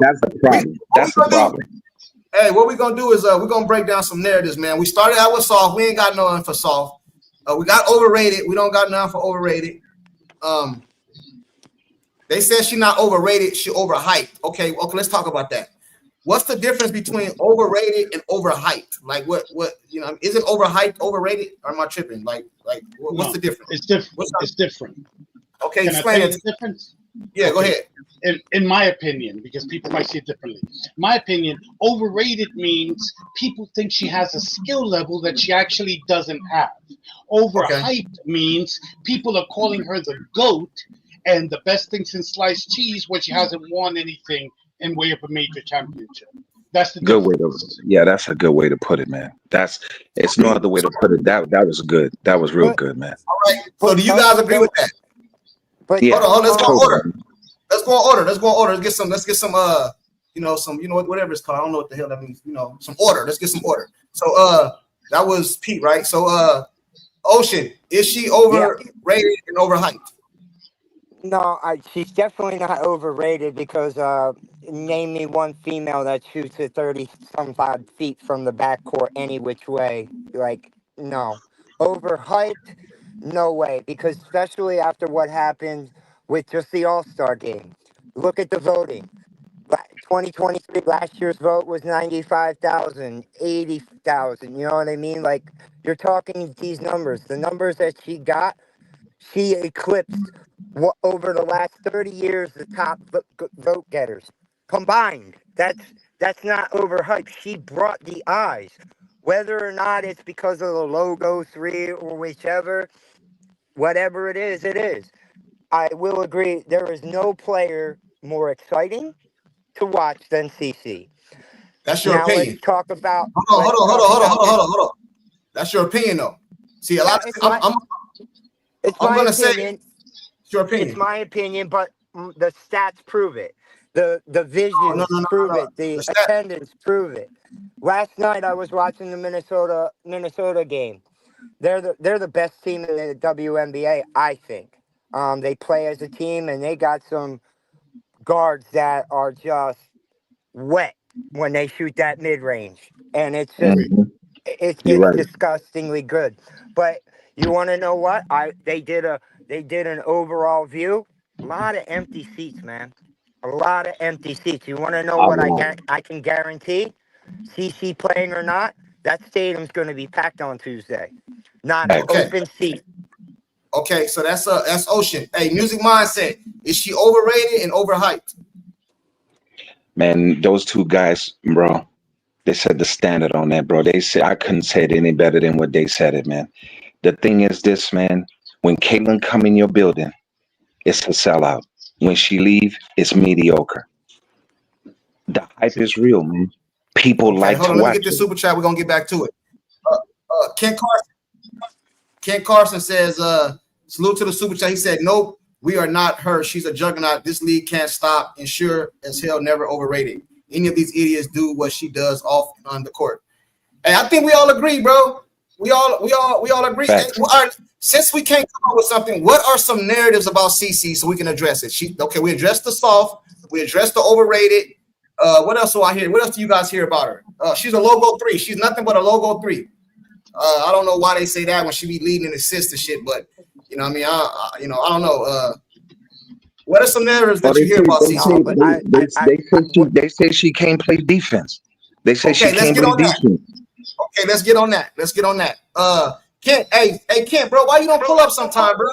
That's the problem. That's the problem. Hey, what we're gonna do is we're gonna break down some narratives, man. We started out with soft. We ain't got nothing for soft. We got overrated. We don't got nothing for overrated. They said she's not overrated. She overhyped. Okay, let's talk about that. What's the difference between overrated and overhyped? Like what you know? Isn't overhyped overrated? Or am I tripping? What's the difference? It's different. It's different. Okay, Can explain I it. tell you the difference? Yeah, go ahead. In my opinion, because people might see it differently. My opinion, overrated means people think she has a skill level that she actually doesn't have. Overhyped means people are calling her the GOAT and the best thing since sliced cheese when she hasn't won anything in way of a major championship. That's the good way difference. that's a good way to put it, man. It's no other way to put it. That was good. That was real good, man. All right. So do you guys agree with that? But Yeah. Hold on, let's go in order. Let's go in order. Let's get some whatever it's called. I don't know what the hell that means. Some order. Let's get some order. So that was Pete, right? So Ocean, is she overrated and overhyped? No, she's definitely not overrated because name me one female that shoots at 30-some odd feet from the backcourt any which way. Like, no. Overhyped? No way. Because especially after what happened with just the All-Star game. Look at the voting. 2023, last year's vote was 95,000, 80,000. You know what I mean? Like, you're talking these numbers. The numbers that she got, she eclipsed over the last 30 years the top vote getters combined. That's not overhyped. She brought the eyes. Whether or not it's because of the logo 3 or whichever, whatever it is, it is. I will agree there is no player more exciting to watch than CC. That's your opinion. Let's talk about. Hold on. That's your opinion, though. See, a lot. I'm gonna say it's your opinion. It's my opinion, but the stats prove it. The visions prove it. The attendance prove it. Last night I was watching the Minnesota game. They're the best team in the WNBA, I think. They play as a team, and they got some guards that are just wet when they shoot that mid range, and it's just it's disgustingly good. But you want to know what? They did an overall view. A lot of empty seats, man. A lot of empty seats. You want to know what I can guarantee? CC playing or not, that stadium's going to be packed on Tuesday. Not an open seat. Okay, so that's Ocean. Hey, Music Mindset. Is she overrated and overhyped? Man, those two guys, bro, they set the standard on that, bro. They said I couldn't say it any better than what they said it, man. The thing is this, man. When Caitlin come in your building, it's a sellout. When she leave, it's mediocre. The hype is real, man. People like to watch. Let me get this super chat. We're gonna get back to it. Ken Carson says, salute to the super chat. He said, nope, we are not her. She's a juggernaut. This league can't stop. And sure as hell, never overrated. Any of these idiots do what she does off and on the court. And I think we all agree, bro. We all agree. Since we can't come up with something, what are some narratives about CC so we can address it? We addressed the soft, we addressed the overrated. What else do I hear? What else do you guys hear about her? She's a logo 3. She's nothing but a logo 3. I don't know why they say that when she be leading and assist and shit, but you know, what I mean, I don't know. What are some narratives Oh, that you hear about CC? No, but they say she can't play defense. They say she Okay, let's can't get play on that. defense. Okay, let's get on that. Let's get on that. Kent, hey, Kent, bro, why you don't pull up sometime, bro?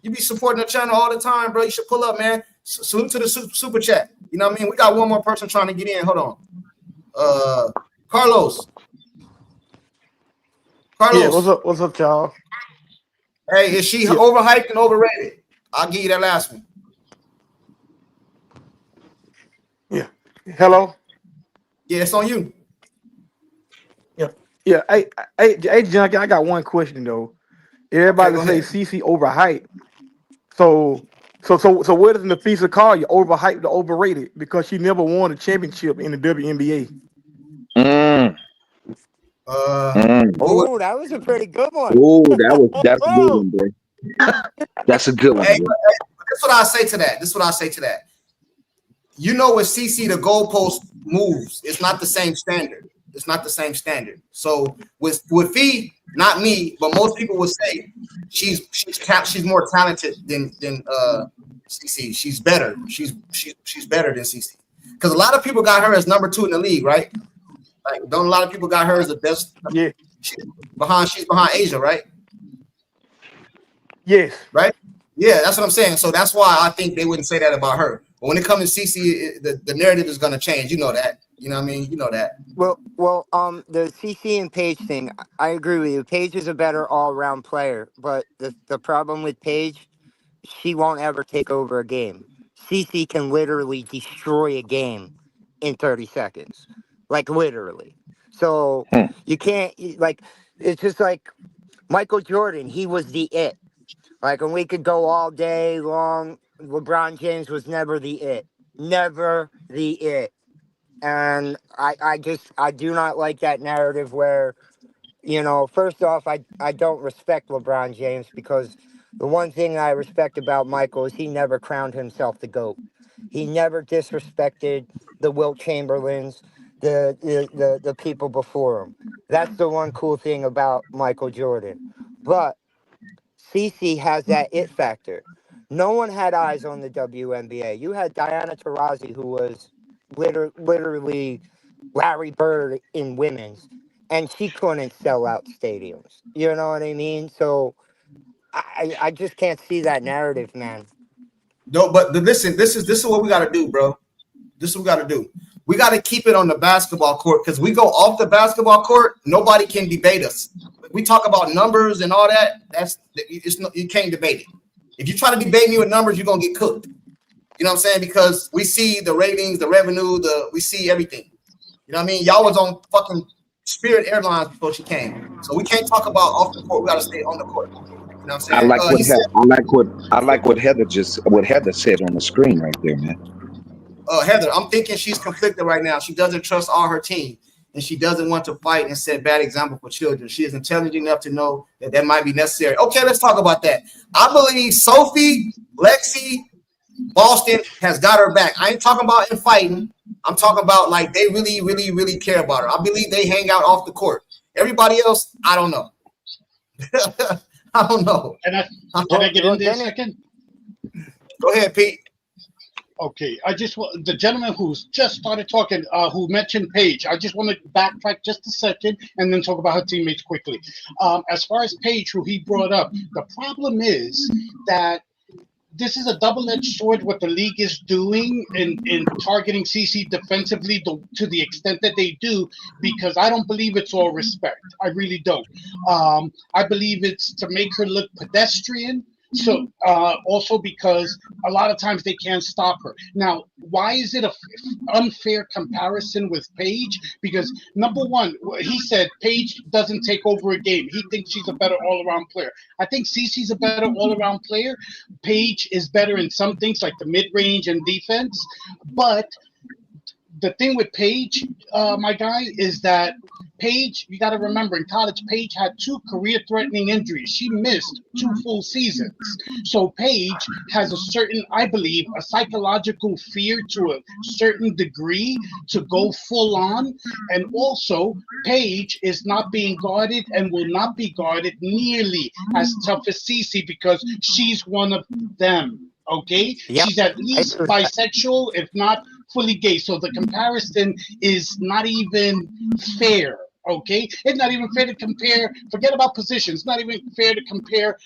You be supporting the channel all the time, bro. You should pull up, man. Salute to the super chat. You know what I mean? We got one more person trying to get in. Hold on. Carlos. Yeah, what's up, y'all? Hey, is she overhyped and overrated? I'll give you that last one. Yeah. Hello? Yeah, it's on you. Yeah. Hey, Junkie, I got one question though. Everybody say CC overhyped. So what does Nafisa call you? Overhyped or overrated? Because she never won a championship in the WNBA. Oh, that was a pretty good one. Oh, that's a good one, bro. That's a good one. Hey, that's what I say to that. You know, with CC, the goalpost moves. It's not the same standard. So with Fee, not me, but most people would say she's more talented than CC. She's better. She's better than CC. Because a lot of people got her as number 2 in the league, right? Like, don't a lot of people got her as the best? Yeah. She's behind Asia, right? Yes. Right? Yeah, that's what I'm saying. So that's why I think they wouldn't say that about her. But when it comes to CC, the narrative is going to change. You know that. You know what I mean? You know that. Well, the CC and Paige thing, I agree with you. Paige is a better all-around player, but the problem with Paige, she won't ever take over a game. CC can literally destroy a game in 30 seconds, like literally. So you can't like. It's just like Michael Jordan. He was the it. Like, and we could go all day long. LeBron James was never the it. Never the it. And I do not like that narrative where, first off, I don't respect LeBron James because the one thing I respect about Michael is he never crowned himself the GOAT. He never disrespected the Wilt Chamberlains, the people before him. That's the one cool thing about Michael Jordan. But CC has that it factor. No one had eyes on the WNBA. You had Diana Taurasi, who was literally Larry Bird in women's, and she couldn't sell out stadiums. You know what I mean? So I just can't see that narrative, man. No, but listen, this is what we got to do, bro. This is what we got to do. We got to keep it on the basketball court because we go off the basketball court, nobody can debate us. We talk about numbers and all that. You can't debate it. If you try to debate me with numbers, you're gonna get cooked. You know what I'm saying? Because we see the ratings, the revenue, we see everything. You know what I mean? Y'all was on fucking Spirit Airlines before she came, so we can't talk about off the court. We got to stay on the court. You know what I'm saying? I like what Heather said on the screen right there, man. Heather, I'm thinking she's conflicted right now. She doesn't trust all her team, and she doesn't want to fight and set bad example for children. She is intelligent enough to know that might be necessary. Okay, let's talk about that. I believe Sophie, Lexi, Boston has got her back. I ain't talking about in fighting. I'm talking about like they really, really, really care about her. I believe they hang out off the court. Everybody else, I don't know. I don't know. Can I get in there a second? Go ahead, Pete. Okay, the gentleman who's just started talking, who mentioned Paige, I just want to backtrack just a second and then talk about her teammates quickly. As far as Paige, who he brought up, the problem is that this is a double-edged sword what the league is doing in targeting CC defensively to the extent that they do, because I don't believe it's all respect. I really don't. I believe it's to make her look pedestrian. So also because a lot of times they can't stop her. Now, why is it a unfair comparison with Paige? Because number one, he said Paige doesn't take over a game. He thinks she's a better all-around player. I think CC's a better all-around player. Paige is better in some things like the mid-range and defense, but the thing with Paige, my guy, is that Paige, you got to remember, in college, Paige had 2 career-threatening injuries. She missed 2 full seasons. So Paige has a certain, I believe, a psychological fear to a certain degree to go full on. And also, Paige is not being guarded and will not be guarded nearly as tough as Cece because she's one of them. Okay, Yep. she's at least bisexual, if not fully gay. So the comparison is not even fair. Okay, it's not even fair to compare. Forget about positions. It's not even fair to compare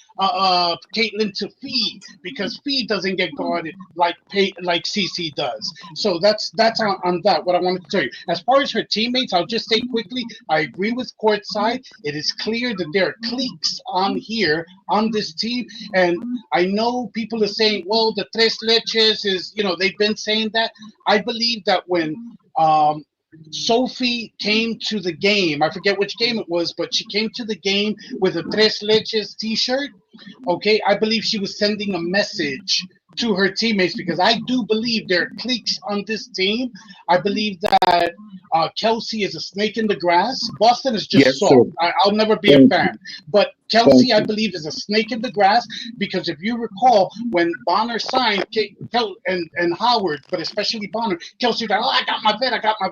Caitlyn to Fee because Fee doesn't get guarded like CC does. So that's on that. What I wanted to tell you. As far as her teammates, I'll just say quickly. I agree with Courtside. It is clear that there are cliques on here on this team, and I know people are saying, "Well, the Tres Leches is," they've been saying that. I believe that when Sophie came to the game. I forget which game it was, but she came to the game with a Tres Leches t-shirt. Okay, I believe she was sending a message to her teammates because I do believe there are cliques on this team. I believe that Kelsey is a snake in the grass. Boston is just soft. I'll never be a fan. But Kelsey, I believe, is a snake in the grass because if you recall, when Bonner signed and Howard, but especially Bonner, Kelsey was like, "Oh, I got my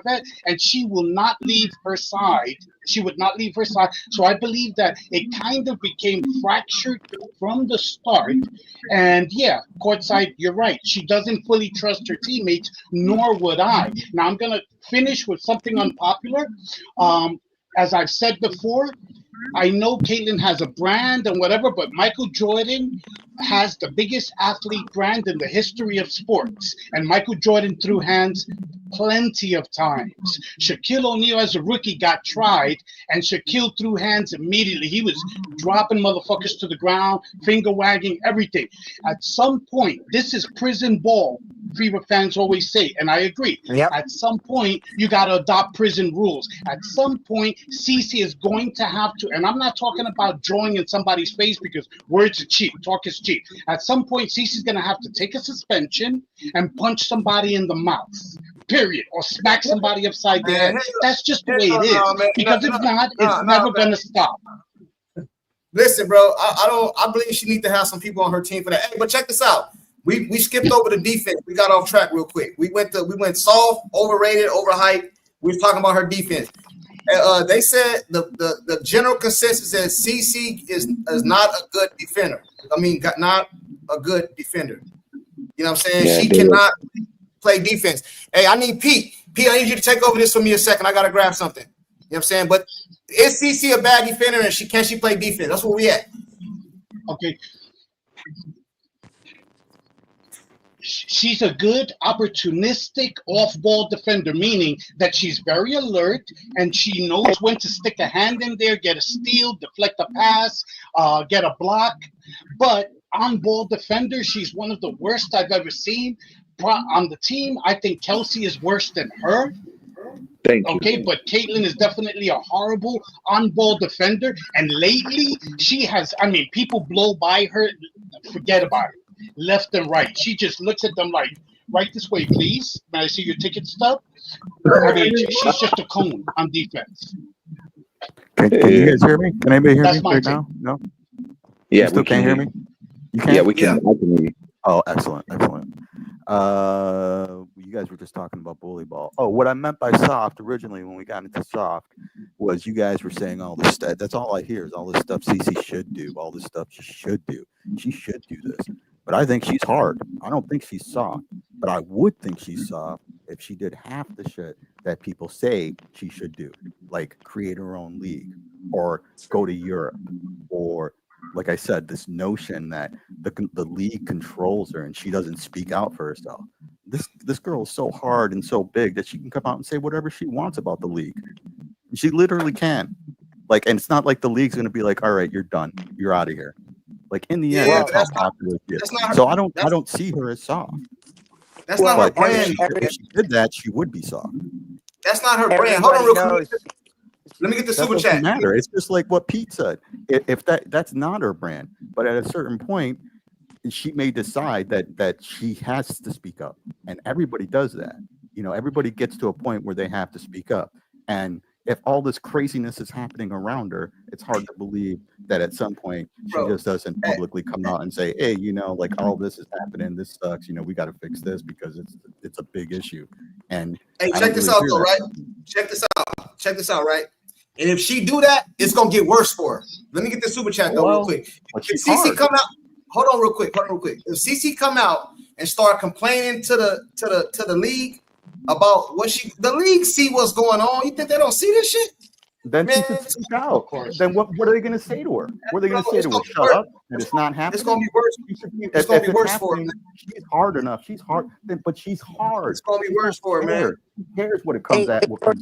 vet," and she will not leave her side. She would not leave her side. So I believe that it kind of became fractured from the start. And yeah, Courtside, you're right. She doesn't fully trust her teammates, nor would I. Now I'm going to finish with something unpopular. As I've said before, I know Caitlyn has a brand and whatever, but Michael Jordan has the biggest athlete brand in the history of sports. And Michael Jordan threw hands plenty of times. Shaquille O'Neal as a rookie got tried, and Shaquille threw hands immediately. He was dropping motherfuckers to the ground, finger wagging, everything. At some point, this is prison ball, Fever fans always say, and I agree. Yep. At some point, you got to adopt prison rules. At some point, Cece is going to have to, and I'm not talking about drawing in somebody's face because words are cheap, talk is cheap. At some point, Cece's going to have to take a suspension and punch somebody in the mouth. Period, or smack somebody upside the head. That's just the way it is. Because if not, it's never gonna stop. Listen, bro, I believe she needs to have some people on her team for that. Hey, but check this out. We skipped over the defense. We got off track real quick. We went soft, overrated, overhyped. We were talking about her defense. They said the general consensus is CC is not a good defender. I mean, not a good defender. You know what I'm saying? Yeah, she cannot play defense. Hey, I need Pete. Pete, I need you to take over this for me a second. I gotta grab something. You know what I'm saying? But is CC a bad defender and can she play defense? That's where we at. Okay. She's a good opportunistic off-ball defender, meaning that she's very alert and she knows when to stick a hand in there, get a steal, deflect a pass, get a block. But on-ball defender, she's one of the worst I've ever seen. On the team, I think Kelsey is worse than her. Thank you. Okay, but Caitlyn is definitely a horrible on-ball defender. And lately, she has, people blow by her, forget about it, left and right. She just looks at them like, right this way, please. May I see your ticket stub? She's just a cone on defense. Can you guys hear me? Can anybody hear That's me my right take. now? No? Yeah, You still can't hear me? You can? Yeah, we can. I can hear you. Oh, excellent. You guys were just talking about bully ball. Oh, what I meant by soft originally when we got into soft was you guys were saying all this stuff. That's all I hear is all this stuff CC should do, all this stuff she should do. She should do this. But I think she's hard. I don't think she's soft. But I would think she's soft if she did half the shit that people say she should do, like create her own league or go to Europe or, like I said, this notion that the league controls her and she doesn't speak out for herself. This girl is so hard and so big that she can come out and say whatever she wants about the league. She literally can. And it's not like the league's going to be like, all right, you're done. You're out of here. In the end, that's how popular she is. So I don't see her as soft. That's not her brand. If she did that, she would be soft. That's not her brand. Hold on real quick. Let me get the super chat. Doesn't matter. It's just like what Pete said. If that's not her brand, but at a certain point, she may decide that she has to speak up, and everybody does that. You know, everybody gets to a point where they have to speak up. And if all this craziness is happening around her, it's hard to believe that at some point she just doesn't publicly come out and say, hey, you know, like all this is happening. This sucks. You know, we got to fix this because it's a big issue. And hey, check this out though, right? Check this out. Check this out, right? And if she do that, it's gonna get worse for her. Let me get the super chat though, real quick. If CC come out, hold on real quick. If CC come out and start complaining to the league about what the league see what's going on, you think they don't see this shit? Then she should speak out. Then what are they going to say to her? What are they going to say to her? Shut up. And it's not happening. It's going to be worse. It's going to be worse for her. She's hard enough. She's hard, but she's hard. It's going to be worse for her, man. Who cares what it comes at? Hold on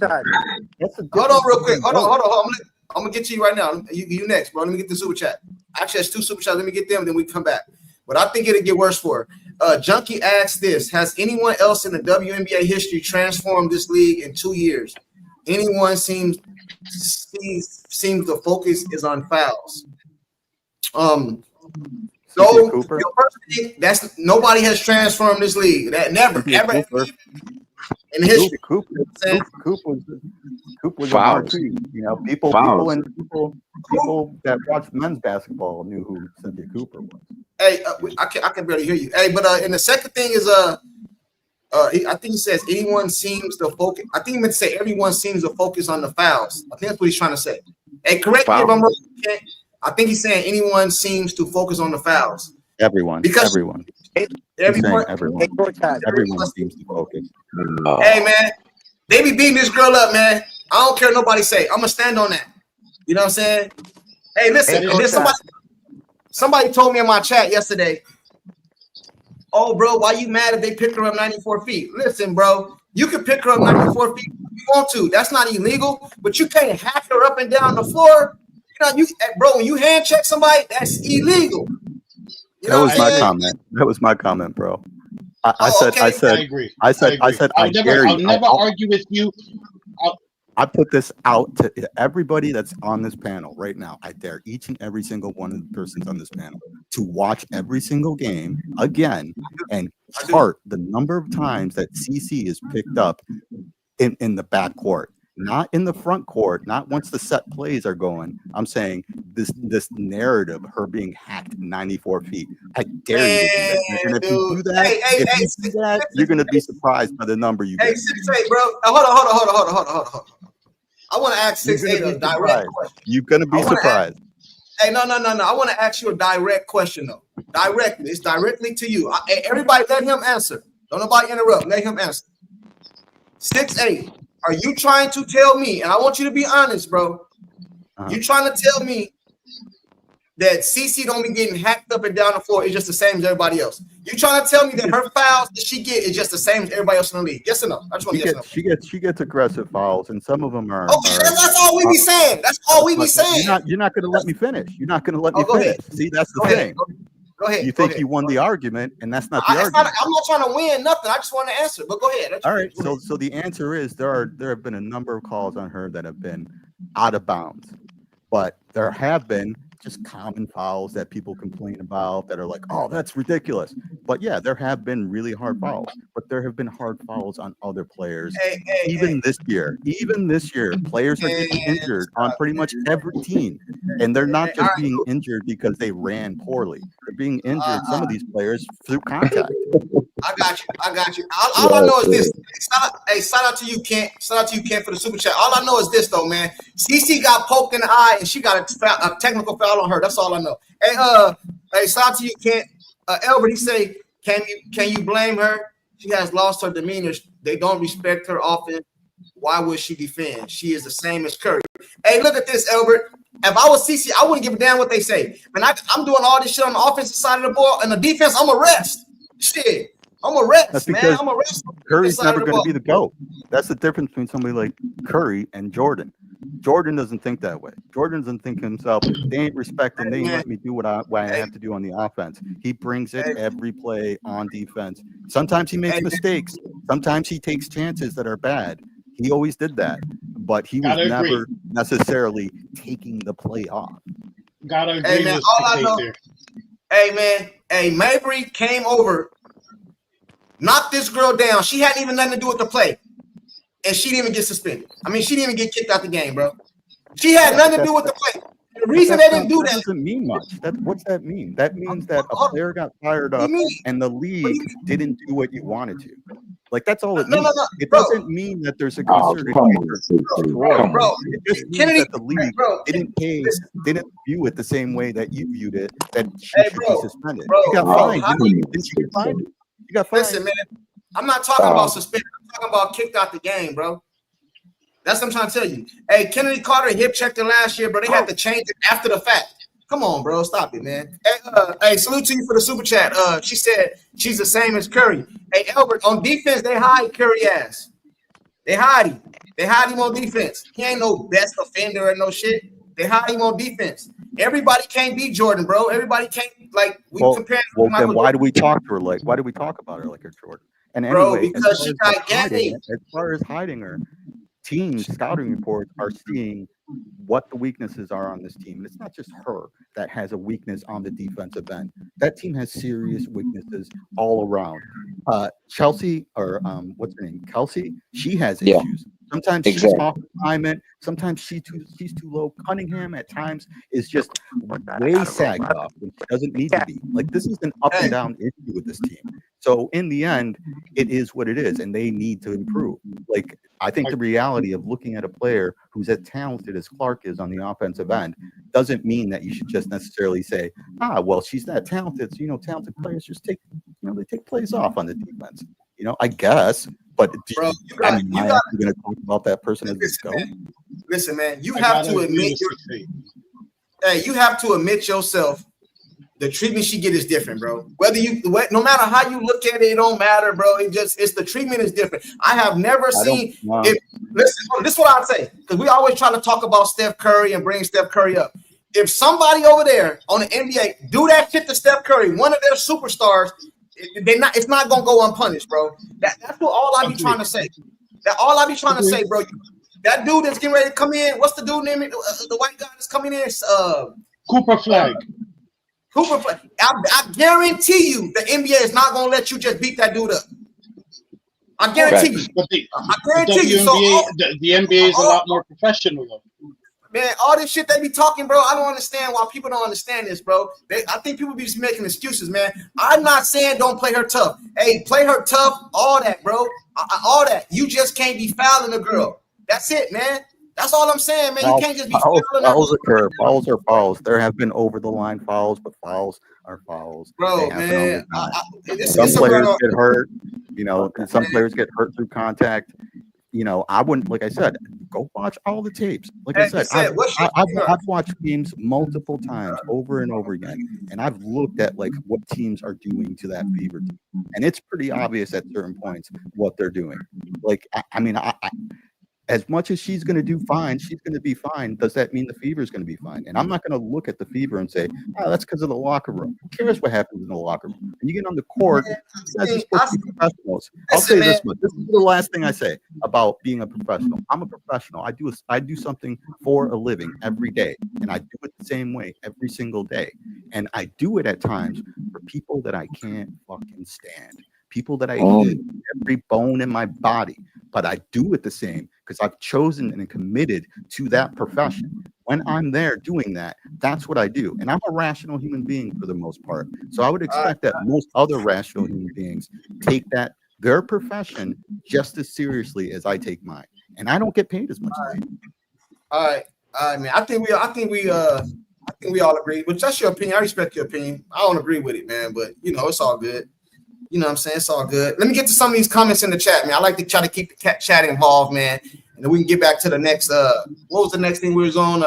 real quick. Hold on. I'm going to get to you right now. You next, bro. Let me get the super chat. Actually, that's 2 super chats. Let me get them, then we come back. But I think it'll get worse for her. Junkie asks this: has anyone else in the WNBA history transformed this league in 2 years? Anyone seems the focus is on fouls. So your first thing, that's nobody has transformed this league. That never ever in history. Coop was a marquee. You know, people that watch men's basketball knew who Cynthia Cooper was. Hey, I can barely hear you. Hey, but and the second thing is I think he says anyone seems to focus. I think he meant to say everyone seems to focus on the fouls. I think that's what he's trying to say. Hey, correct me if I'm wrong. I think he's saying anyone seems to focus on the fouls. Everyone seems to focus. Hey, man, they be beating this girl up, man. I don't care what nobody say. I'm gonna stand on that. You know what I'm saying? Hey, listen. Somebody told me in my chat yesterday, oh, bro, why you mad if they pick her up 94 feet? Listen, bro, you can pick her up 94 feet if you want to. That's not illegal, but you can't hack her up and down the floor. You know, bro, when you hand check somebody, that's illegal. You know That was my comment, bro. I agree. I'll never argue with you. I put this out to everybody that's on this panel right now. I dare each and every single one of the persons on this panel to watch every single game again and chart the number of times that CC is picked up in the backcourt, not in the front court, not once the set plays are going. I'm saying this narrative of her being hacked 94 feet. I dare you to do that. And if you do that, you're going to be surprised by the number you get. Hey, 6'8", bro. Hold on. I want to ask 6'8" a direct question. You're going to be surprised. Hey, no. I want to ask you a direct question, though. Directly. It's directly to you. Everybody let him answer. Don't nobody interrupt. Let him answer. 6'8". Are you trying to tell me, and I want you to be honest, bro, you trying to tell me that CC don't be getting hacked up and down the floor is just the same as everybody else? You trying to tell me that her fouls that she get is just the same as everybody else in the league? Yes or no? I just want to yes or no. She gets aggressive fouls, and some of them are. Okay, that's all we be saying. That's all we be saying. You're not going to let me finish. You're not going to let me finish. Ahead. See, that's the thing. Go ahead. You think you won the argument, and that's not the argument. I'm not trying to win nothing. I just want to answer. But go ahead. All right. So the answer is there have been a number of calls on her that have been out of bounds, but there have been just common fouls that people complain about that are like, oh, that's ridiculous. But yeah, there have been really hard fouls, but there have been hard fouls on other players. This year, players are getting injured on pretty much every team. And they're not just being injured because they ran poorly. They're being injured, some of these players, through contact. I got you. All I know is this. Shout out to you, Kent. Shout out to you, Kent, for the super chat. All I know is this, though, man. CC got poked in the eye, and she got a technical foul on her. That's all I know. Hey, shout out to you, Kent. Albert, he say, can you blame her? She has lost her demeanor. They don't respect her offense. Why would she defend? She is the same as Curry. Hey, look at this, Albert. If I was CC, I wouldn't give a damn what they say. Man, I'm doing all this shit on the offensive side of the ball, and the defense, I'm a rest. Shit. I'm a rest, man. I'm a rest. Curry's never going to be the GOAT. That's the difference between somebody like Curry and Jordan. Jordan doesn't think that way. Jordan doesn't think himself. They ain't respecting. They ain't letting me do what I have to do on the offense. He brings it every play on defense. Sometimes he makes mistakes. Sometimes he takes chances that are bad. He always did that, but he was never necessarily taking the play off. Gotta agree. Hey, man, all I know. Hey, man. Hey, Mabry came over knocked this girl down. She hadn't even nothing to do with the play, and she didn't even get suspended. I mean, she didn't even get kicked out the game, bro. She had nothing to do with the play. The reason they didn't do that doesn't mean much. What's that mean? That means that a player got fired up and the league didn't do what you wanted to. Like, that's all it means. No, it doesn't mean that there's a concerted bro. It just means that the league didn't view it the same way that you viewed it, that she should be suspended. You got fined. You got fined. Listen, man, I'm not talking about suspended. I'm talking about kicked out the game, bro. That's what I'm trying to tell you. Hey, Kennedy Carter hip checked it last year, bro. They had to change it after the fact. Come on, bro. Stop it, man. Hey, salute to you for the super chat. She said she's the same as Curry. Hey, Albert, on defense, they hide Curry ass. They hide him. They hide him on defense. He ain't no best offender or no shit. They hide him on defense. Everybody can't be Jordan, bro. Everybody can't, like, compare. Well, then why do we talk to her like? Why do we talk about her like a Jordan? And bro, anyway, because she got gay. As far as hiding her, team scouting reports are seeing what the weaknesses are on this team. And it's not just her that has a weakness on the defensive end. That team has serious weaknesses all around. Chelsea, or what's her name? Kelsey, she has issues. Sometimes she's off assignment. Sometimes she's too low. Cunningham at times is just way sagged off when she doesn't need to be. Like, this is an up and down issue with this team. So in the end, it is what it is, and they need to improve. Like, I think the reality of looking at a player who's as talented as Clark is on the offensive end doesn't mean that you should just necessarily say, well, she's that talented. So, talented players just take plays off on the defense. I guess. But bro, you got going to talk about that person as this goes? Listen, man, you have to admit you have to admit yourself. The treatment she get is different, bro. No matter how you look at it, it don't matter, bro. It's the treatment is different. I have never seen. Listen, this is what I'd say, because we always try to talk about Steph Curry and bring Steph Curry up. If somebody over there on the NBA do that shit to Steph Curry, one of their superstars, it's not gonna go unpunished, bro. That's what all I be trying to say. All I be trying to say, bro. That dude that's getting ready to come in. What's the dude name? The white guy that's coming in. Cooper Flag. I guarantee you the NBA is not going to let you just beat that dude up. I guarantee you. But I guarantee you. The NBA is a lot more professional. Man, all this shit they be talking, bro, I don't understand why people don't understand this, bro. I think people be just making excuses, man. I'm not saying don't play her tough. Hey, play her tough, all that, bro. All that. You just can't be fouling a girl. That's it, man. That's all I'm saying, man. You can't just be fouls occur. Fouls are fouls. There have been over the line fouls, but fouls are fouls. Bro, man. Some players get hurt. Some players get hurt through contact. I wouldn't, like I said, go watch all the tapes. Like I said, I've watched games multiple times over and over again, and I've looked at like what teams are doing to that Fever team, and it's pretty obvious at certain points what they're doing. Like, as much as she's going to do fine, she's going to be fine. Does that mean the Fever is going to be fine? And I'm not going to look at the Fever and say, that's because of the locker room. Who cares what happens in the locker room? When you get on the court, you guys are supposed to be professionals. I'll say this much. This is the last thing I say about being a professional. I'm a professional. I do something for a living every day, and I do it the same way every single day. And I do it at times for people that I can't fucking stand. People that I hate every bone in my body, but I do it the same because I've chosen and committed to that profession. When I'm there doing that, that's what I do. And I'm a rational human being for the most part. So I would expect that most other rational human beings take their profession just as seriously as I take mine. And I don't get paid as much as they do. All right, man. I think we all agree, but that's your opinion. I respect your opinion. I don't agree with it, man, but it's all good. You know what I'm saying? It's all good. Let me get to some of these comments in the chat, man. I like to try to keep the chat involved, man. And then we can get back to the next, what was the next thing we was on?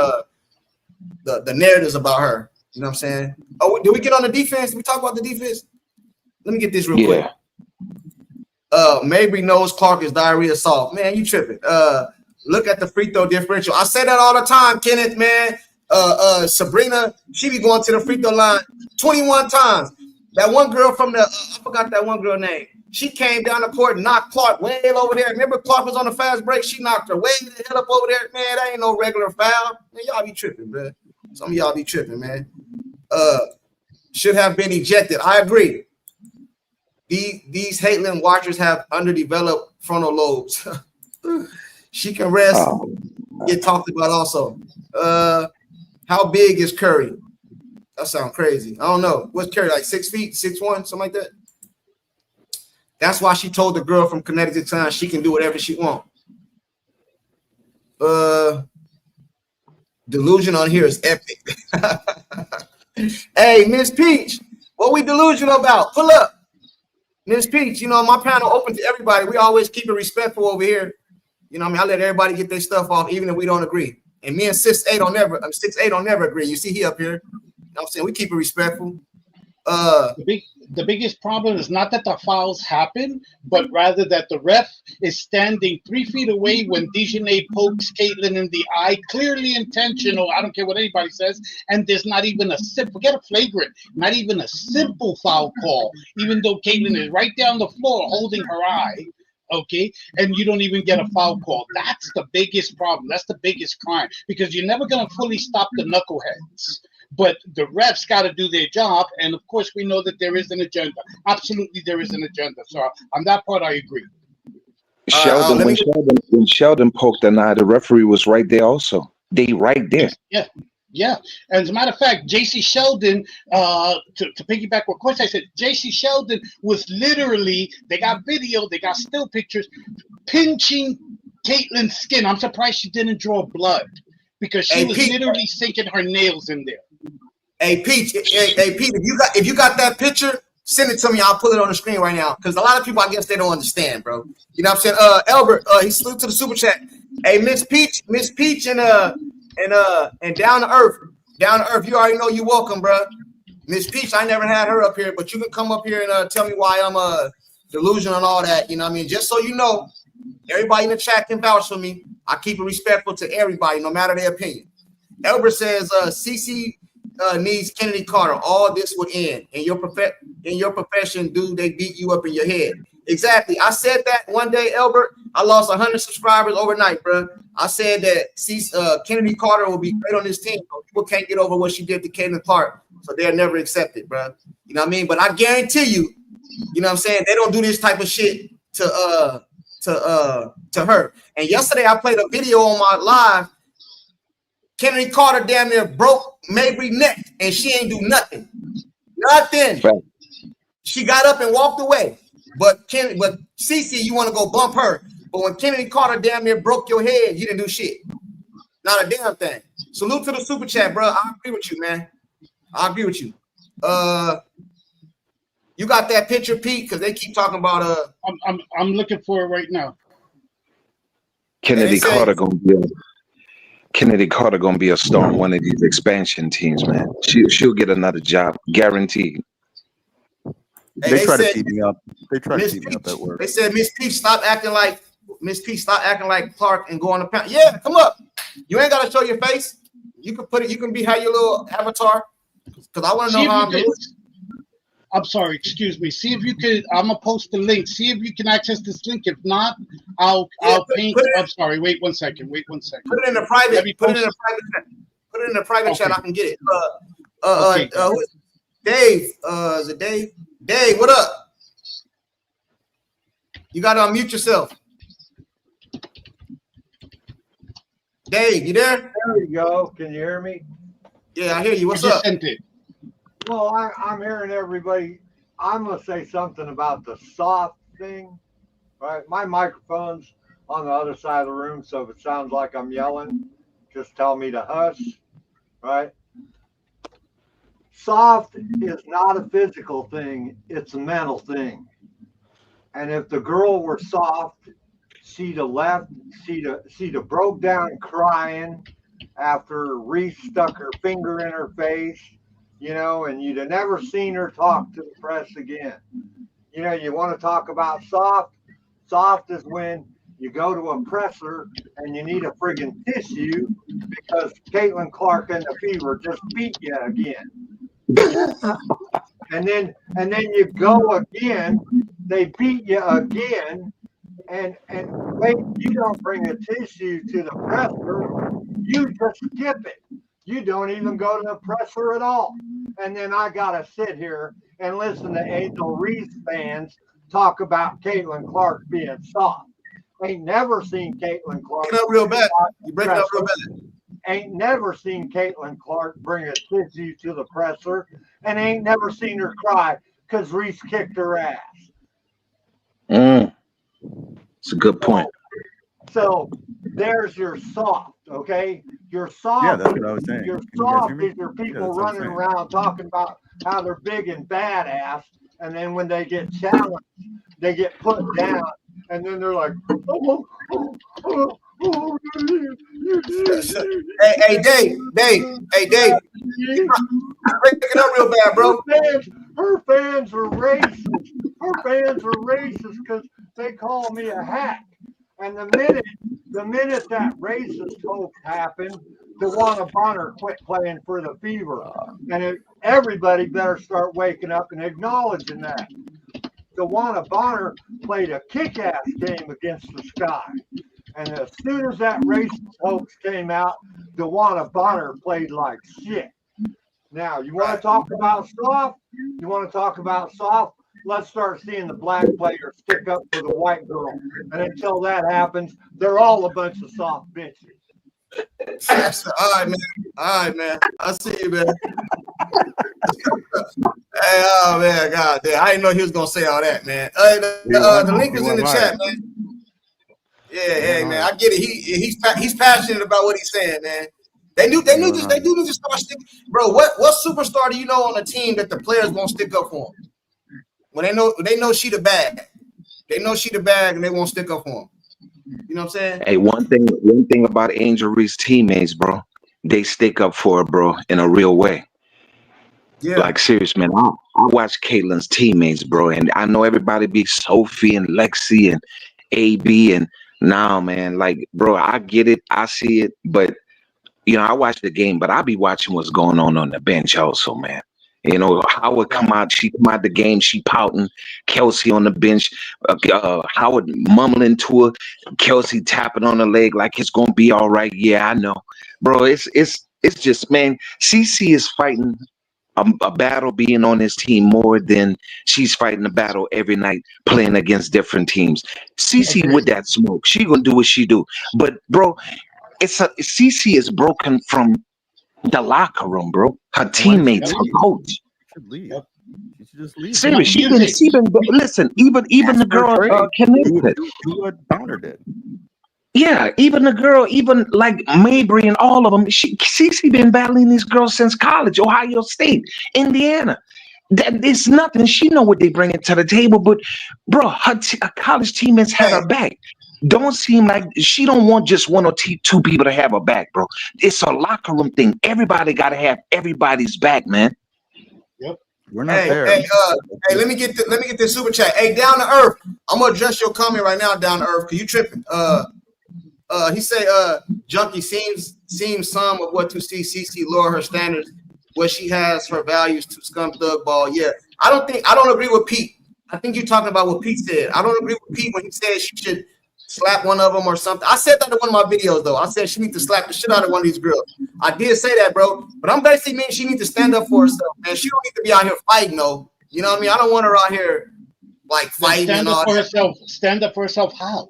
The narratives about her. You know what I'm saying? Oh, did we get on the defense? Did we talk about the defense? Let me get this real quick. Mabry knows Clark is diarrhea soft. Man, you tripping. Look at the free throw differential. I say that all the time, Kenneth, man. Sabrina, she be going to the free throw line 21 times. That one girl from I forgot that one girl name. She came down the court and knocked Clark way over there. Remember, Clark was on the fast break. She knocked her way the hell up over there. Man, that ain't no regular foul. Man, y'all be tripping, bro. Some of y'all be tripping, man. Should have been ejected. I agree. these Haitlin watchers have underdeveloped frontal lobes. She can rest, get talked about also. How big is Curry? That sounds crazy. I don't know. What's Curry, like 6 feet, 6'1", something like that? That's why she told the girl from Connecticut Time she can do whatever she wants. Delusion on here is epic. Hey, Miss Peach, what we delusional about? Pull up. Miss Peach, you know, my panel open to everybody. We always keep it respectful over here. You know what I mean? I let everybody get their stuff off, even if we don't agree. And me and 6'8" don't never agree. You see he up here. You know what I'm saying? We keep it respectful. The biggest problem is not that the fouls happen, but rather that the ref is standing 3 feet away when Dejanay pokes Caitlin in the eye, clearly intentional. I don't care what anybody says, and there's not even forget a flagrant, not even a simple foul call, even though Caitlin is right down the floor holding her eye. Okay, and you don't even get a foul call. That's the biggest problem. That's the biggest crime, because you're never going to fully stop the knuckleheads. But the refs got to do their job, and of course we know that there is an agenda. Absolutely, there is an agenda. So on that part, I agree. Sheldon, when Sheldon poked an eye, the referee was right there also. They right there. Yeah. And as a matter of fact, J.C. Sheldon, to piggyback what Coach I said, J.C. Sheldon was literally, they got video, they got still pictures, pinching Caitlin's skin. I'm surprised she didn't draw blood, because she was literally sinking her nails in there. Hey, Peach, if you got that picture, send it to me. I'll pull it on the screen right now, because a lot of people, I guess, they don't understand, bro. You know what I'm saying? Albert, he salute to the super chat. Hey, Miss Peach, and down to earth, you already know you welcome, bro. Miss Peach, I never had her up here, but you can come up here and tell me why I'm delusional and all that. You know what I mean? Just so you know, everybody in the chat can vouch for me. I keep it respectful to everybody, no matter their opinion. Albert says, CC needs Kennedy Carter. All this would end. In your profession, dude, they beat you up in your head. Exactly. I said that one day, Albert. I lost 100 subscribers overnight, bro. I said that Kennedy Carter will be great on this team. So people can't get over what she did to Caitlin Clark, so they'll never accept it, bro. You know what I mean? But I guarantee you, you know what I'm saying, they don't do this type of shit to her. And yesterday I played a video on my live. Kennedy Carter damn near broke Mabry's neck, and she ain't do nothing. Nothing. Right. She got up and walked away. But Cece, you want to go bump her. But when Kennedy Carter damn near broke your head, you didn't do shit. Not a damn thing. Salute to the super chat, bro. I agree with you, man. I agree with you. You got that picture, Pete? Because they keep talking about I'm looking for it right now. Kennedy Carter gonna be a star on one of these expansion teams, man. She'll get another job, guaranteed. They try to keep me up. They try to keep me up at work. They said, Miss Peach, stop acting like Clark and go on the panel. Yeah, come up. You ain't gotta show your face. You can put it. You can have your little avatar. Because I want to know how I'm doing. I'm sorry, excuse me. See if you could. I'm gonna post the link. See if you can access this link. If not, I'll paint. I'm sorry. Wait one second. Put it in the private. Put it in the private chat. Put it in the private chat. I can get it. Okay. Dave. Is it Dave? Dave, what up? You gotta unmute yourself. Dave, you there? There you go. Can you hear me? Yeah, I hear you. What's up? Well, I'm hearing everybody. I'm going to say something about the soft thing, right? My microphone's on the other side of the room, so if it sounds like I'm yelling, just tell me to hush, right? Soft is not a physical thing. It's a mental thing. And if the girl were soft, she'd have broke down crying after Reese stuck her finger in her face, you know, and you'd have never seen her talk to the press again. You know, you want to talk about soft? Soft is when you go to a presser and you need a friggin' tissue because Caitlin Clark and the Fever just beat you again. and then you go again, they beat you again, and wait, you don't bring a tissue to the presser, you just skip it. You don't even go to the presser at all. and then I gotta sit here and listen to Angel Reese fans talk about Caitlin Clark being soft. Ain't never seen Caitlin Clark. Breaking up real bad. You breaking up real bad. Ain't never seen Caitlin Clark bring a tissue to the presser, and ain't never seen her cry because Reese kicked her ass. It's a good point. So there's your soft, okay? Your soft. Yeah, that's what I was saying. Your Can you guys soft hear me? is your Yeah, people that's what I'm running saying. around talking about how they're big and badass, and then when they get challenged, they get put down, and then they're like, Hey, Dave. Hey, Dave. Breaking up real bad, bro. Her fans are racist. Her fans are racist because they call me a hack. And the minute that racist hoax happened, DeWanna Bonner quit playing for the Fever. And everybody better start waking up and acknowledging that. DeWanna Bonner played a kick-ass game against the Sky. And as soon as that racist hoax came out, DeWanna Bonner played like shit. Now, you want to talk about soft? You want to talk about soft? Let's start seeing the black players stick up for the white girl. And until that happens, they're all a bunch of soft bitches. All right, man. I see you, man. Hey, oh man, God damn. I didn't know he was gonna say all that, man. The link is in the chat, man. Yeah, hey, man. I get it. He's passionate about what he's saying, man. They do need to start sticking. Bro, what superstar do you know on the team that the players won't stick up for him? When they know she the bag. They know she the bag and they won't stick up for him. You know what I'm saying? Hey, one thing about Angel Reese's teammates, bro, they stick up for her, bro, in a real way. Yeah. Like, serious, man. I watch Caitlin's teammates, bro, and I know everybody be Sophie and Lexi and AB and now, man, like, bro, I get it. I see it. But, I watch the game, but I be watching what's going on the bench also, man. Howard come out the game, she pouting. Kelsey on the bench, Howard mumbling to her. Kelsey tapping on her leg like it's gonna be all right. Yeah, I know, bro. It's just, man. CC is fighting a battle being on this team more than she's fighting a battle every night playing against different teams. CC with that smoke, she gonna do what she do. But bro, CC is broken from the locker room, bro. Her teammates, her coach. She should leave. She should just leave. Seriously, she been listen. Even the girl connected. Do what Bonner did. Yeah, even the girl, even like Mabry and all of them. Cece been battling these girls since college, Ohio State, Indiana. It's nothing. She know what they bringing to the table, but bro, her college teammates had her back. Don't seem like she don't want just one or two people to have her back, bro. It's a locker room thing. Everybody got to have everybody's back, man. Yep, we're not there. Hey, let me get this super chat. Hey, Down to Earth, I'm gonna address your comment right now, Down to Earth, because you tripping. He say, Junkie seems some of what to see CC lower her standards, where she has her values to scum thug ball. Yeah, I don't agree with Pete. I think you're talking about what Pete said. I don't agree with Pete when he said she should slap one of them or something. I said that in one of my videos, though. I said she needs to slap the shit out of one of these girls. I did say that, bro. But I'm basically meaning she needs to stand up for herself, man. She don't need to be out here fighting, though. You know what I mean? I don't want her out here like fighting and all that. Stand up for herself. How?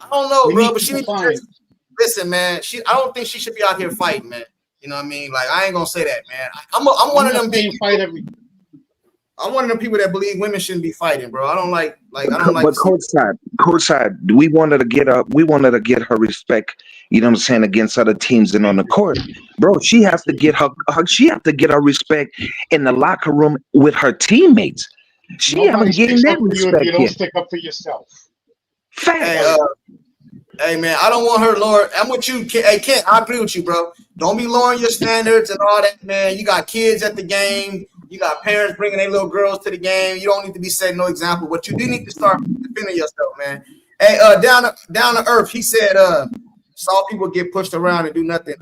I don't know, bro. But she needs to listen, man. I don't think she should be out here fighting, man. You know what I mean? Like, I ain't gonna say that, man. I'm one of them big fight every. I'm one of them people that believe women shouldn't be fighting, bro. I don't like. But courtside, we wanted to get her respect. You know what I'm saying, against other teams and on the court, bro. She has to get her respect in the locker room with her teammates. She haven't gained that respect you don't yet. stick up for yourself. Hey, man, I don't want her lower. I'm with you, hey, Kent. I agree with you, bro. Don't be lowering your standards and all that, man. You got kids at the game. You got parents bringing their little girls to the game. You don't need to be setting no example, but you do need to start defending yourself, man. Hey, down to Earth, he said, saw people get pushed around and do nothing.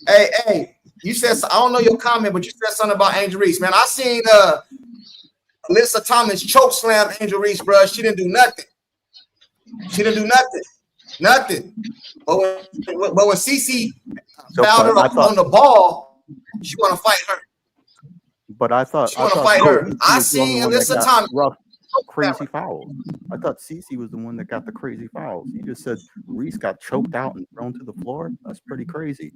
Hey, you said, I don't know your comment, but you said something about Angel Reese, man. I seen Alyssa Thomas choke slam Angel Reese, bro. She didn't do nothing. Nothing. But when CC fouled her on the ball, she want to fight her. But I thought She want to fight her. I seen Alyssa Thomas. Rough, crazy fouls. I thought Cece was the one that got the crazy fouls. You just said Reese got choked out and thrown to the floor. That's pretty crazy.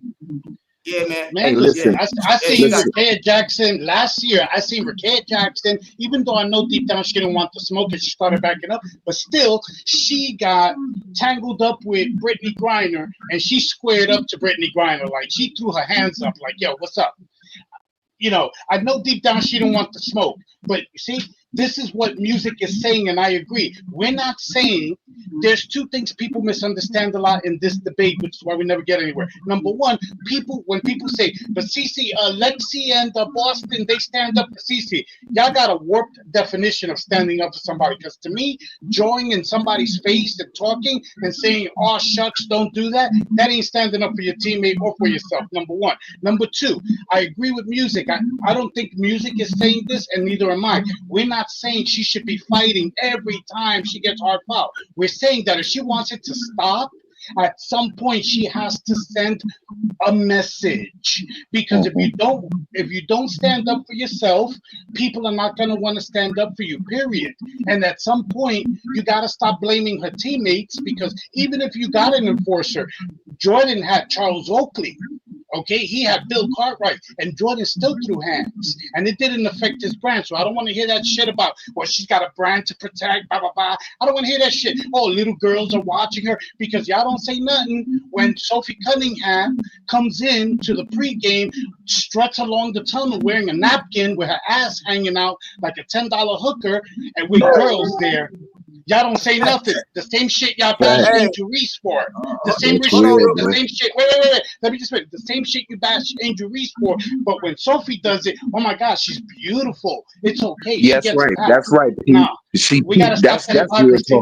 Yeah, man. Man, listen. I seen Rakea Jackson last year. I seen Rakea Jackson, even though I know deep down she didn't want to smoke it, she started backing up. But still, she got tangled up with Brittany Griner, and she squared up to Brittany Griner. Like, she threw her hands up, like, yo, what's up? You know, I know deep down she didn't want to smoke. But you see, this is what music is saying, and I agree. We're not saying there's two things people misunderstand a lot in this debate, which is why we never get anywhere. Number one, when people say, but Cece, Lexi and Boston, they stand up for Cece. Y'all got a warped definition of standing up for somebody. Because to me, drawing in somebody's face and talking and saying, oh, shucks, don't do that, that ain't standing up for your teammate or for yourself, number one. Number two, I agree with music. I don't think music is saying this, and neither am I. We're not saying she should be fighting every time she gets hard foul. We're saying that if she wants it to stop, at some point she has to send a message. Because if you don't stand up for yourself, people are not going to want to stand up for you, period. And at some point, you got to stop blaming her teammates, because even if you got an enforcer, Jordan had Charles Oakley. Okay, he had Bill Cartwright, and Jordan still threw hands, and it didn't affect his brand. So I don't want to hear that shit about, well, she's got a brand to protect, blah, blah, blah. I don't want to hear that shit. Oh, little girls are watching her, because y'all don't say nothing when Sophie Cunningham comes in to the pregame, struts along the tunnel wearing a napkin with her ass hanging out like a $10 hooker, and with girls there. Y'all don't say nothing. The same shit y'all bash Angel Reese for. The same shit. Wait. Let me just wait. The same shit you bash Angel Reese for. But when Sophie does it, oh my gosh, she's beautiful. It's okay. That's right. That's right. Nah, see, we gotta stop that hypocrisy.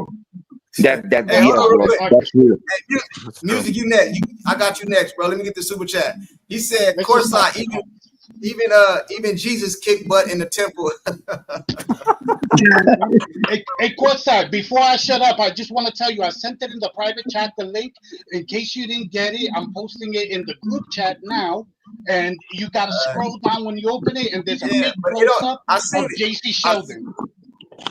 That's real. Hey, music, you next. I got you next, bro. Let me get the super chat. He said, courtside, even Jesus kicked butt in the temple. Hey, courtside, before I shut up, I just want to tell you, I sent it in the private chat, the link. In case you didn't get it, I'm posting it in the group chat now. And you got to scroll down when you open it, and there's a big close-up of JC Sheldon.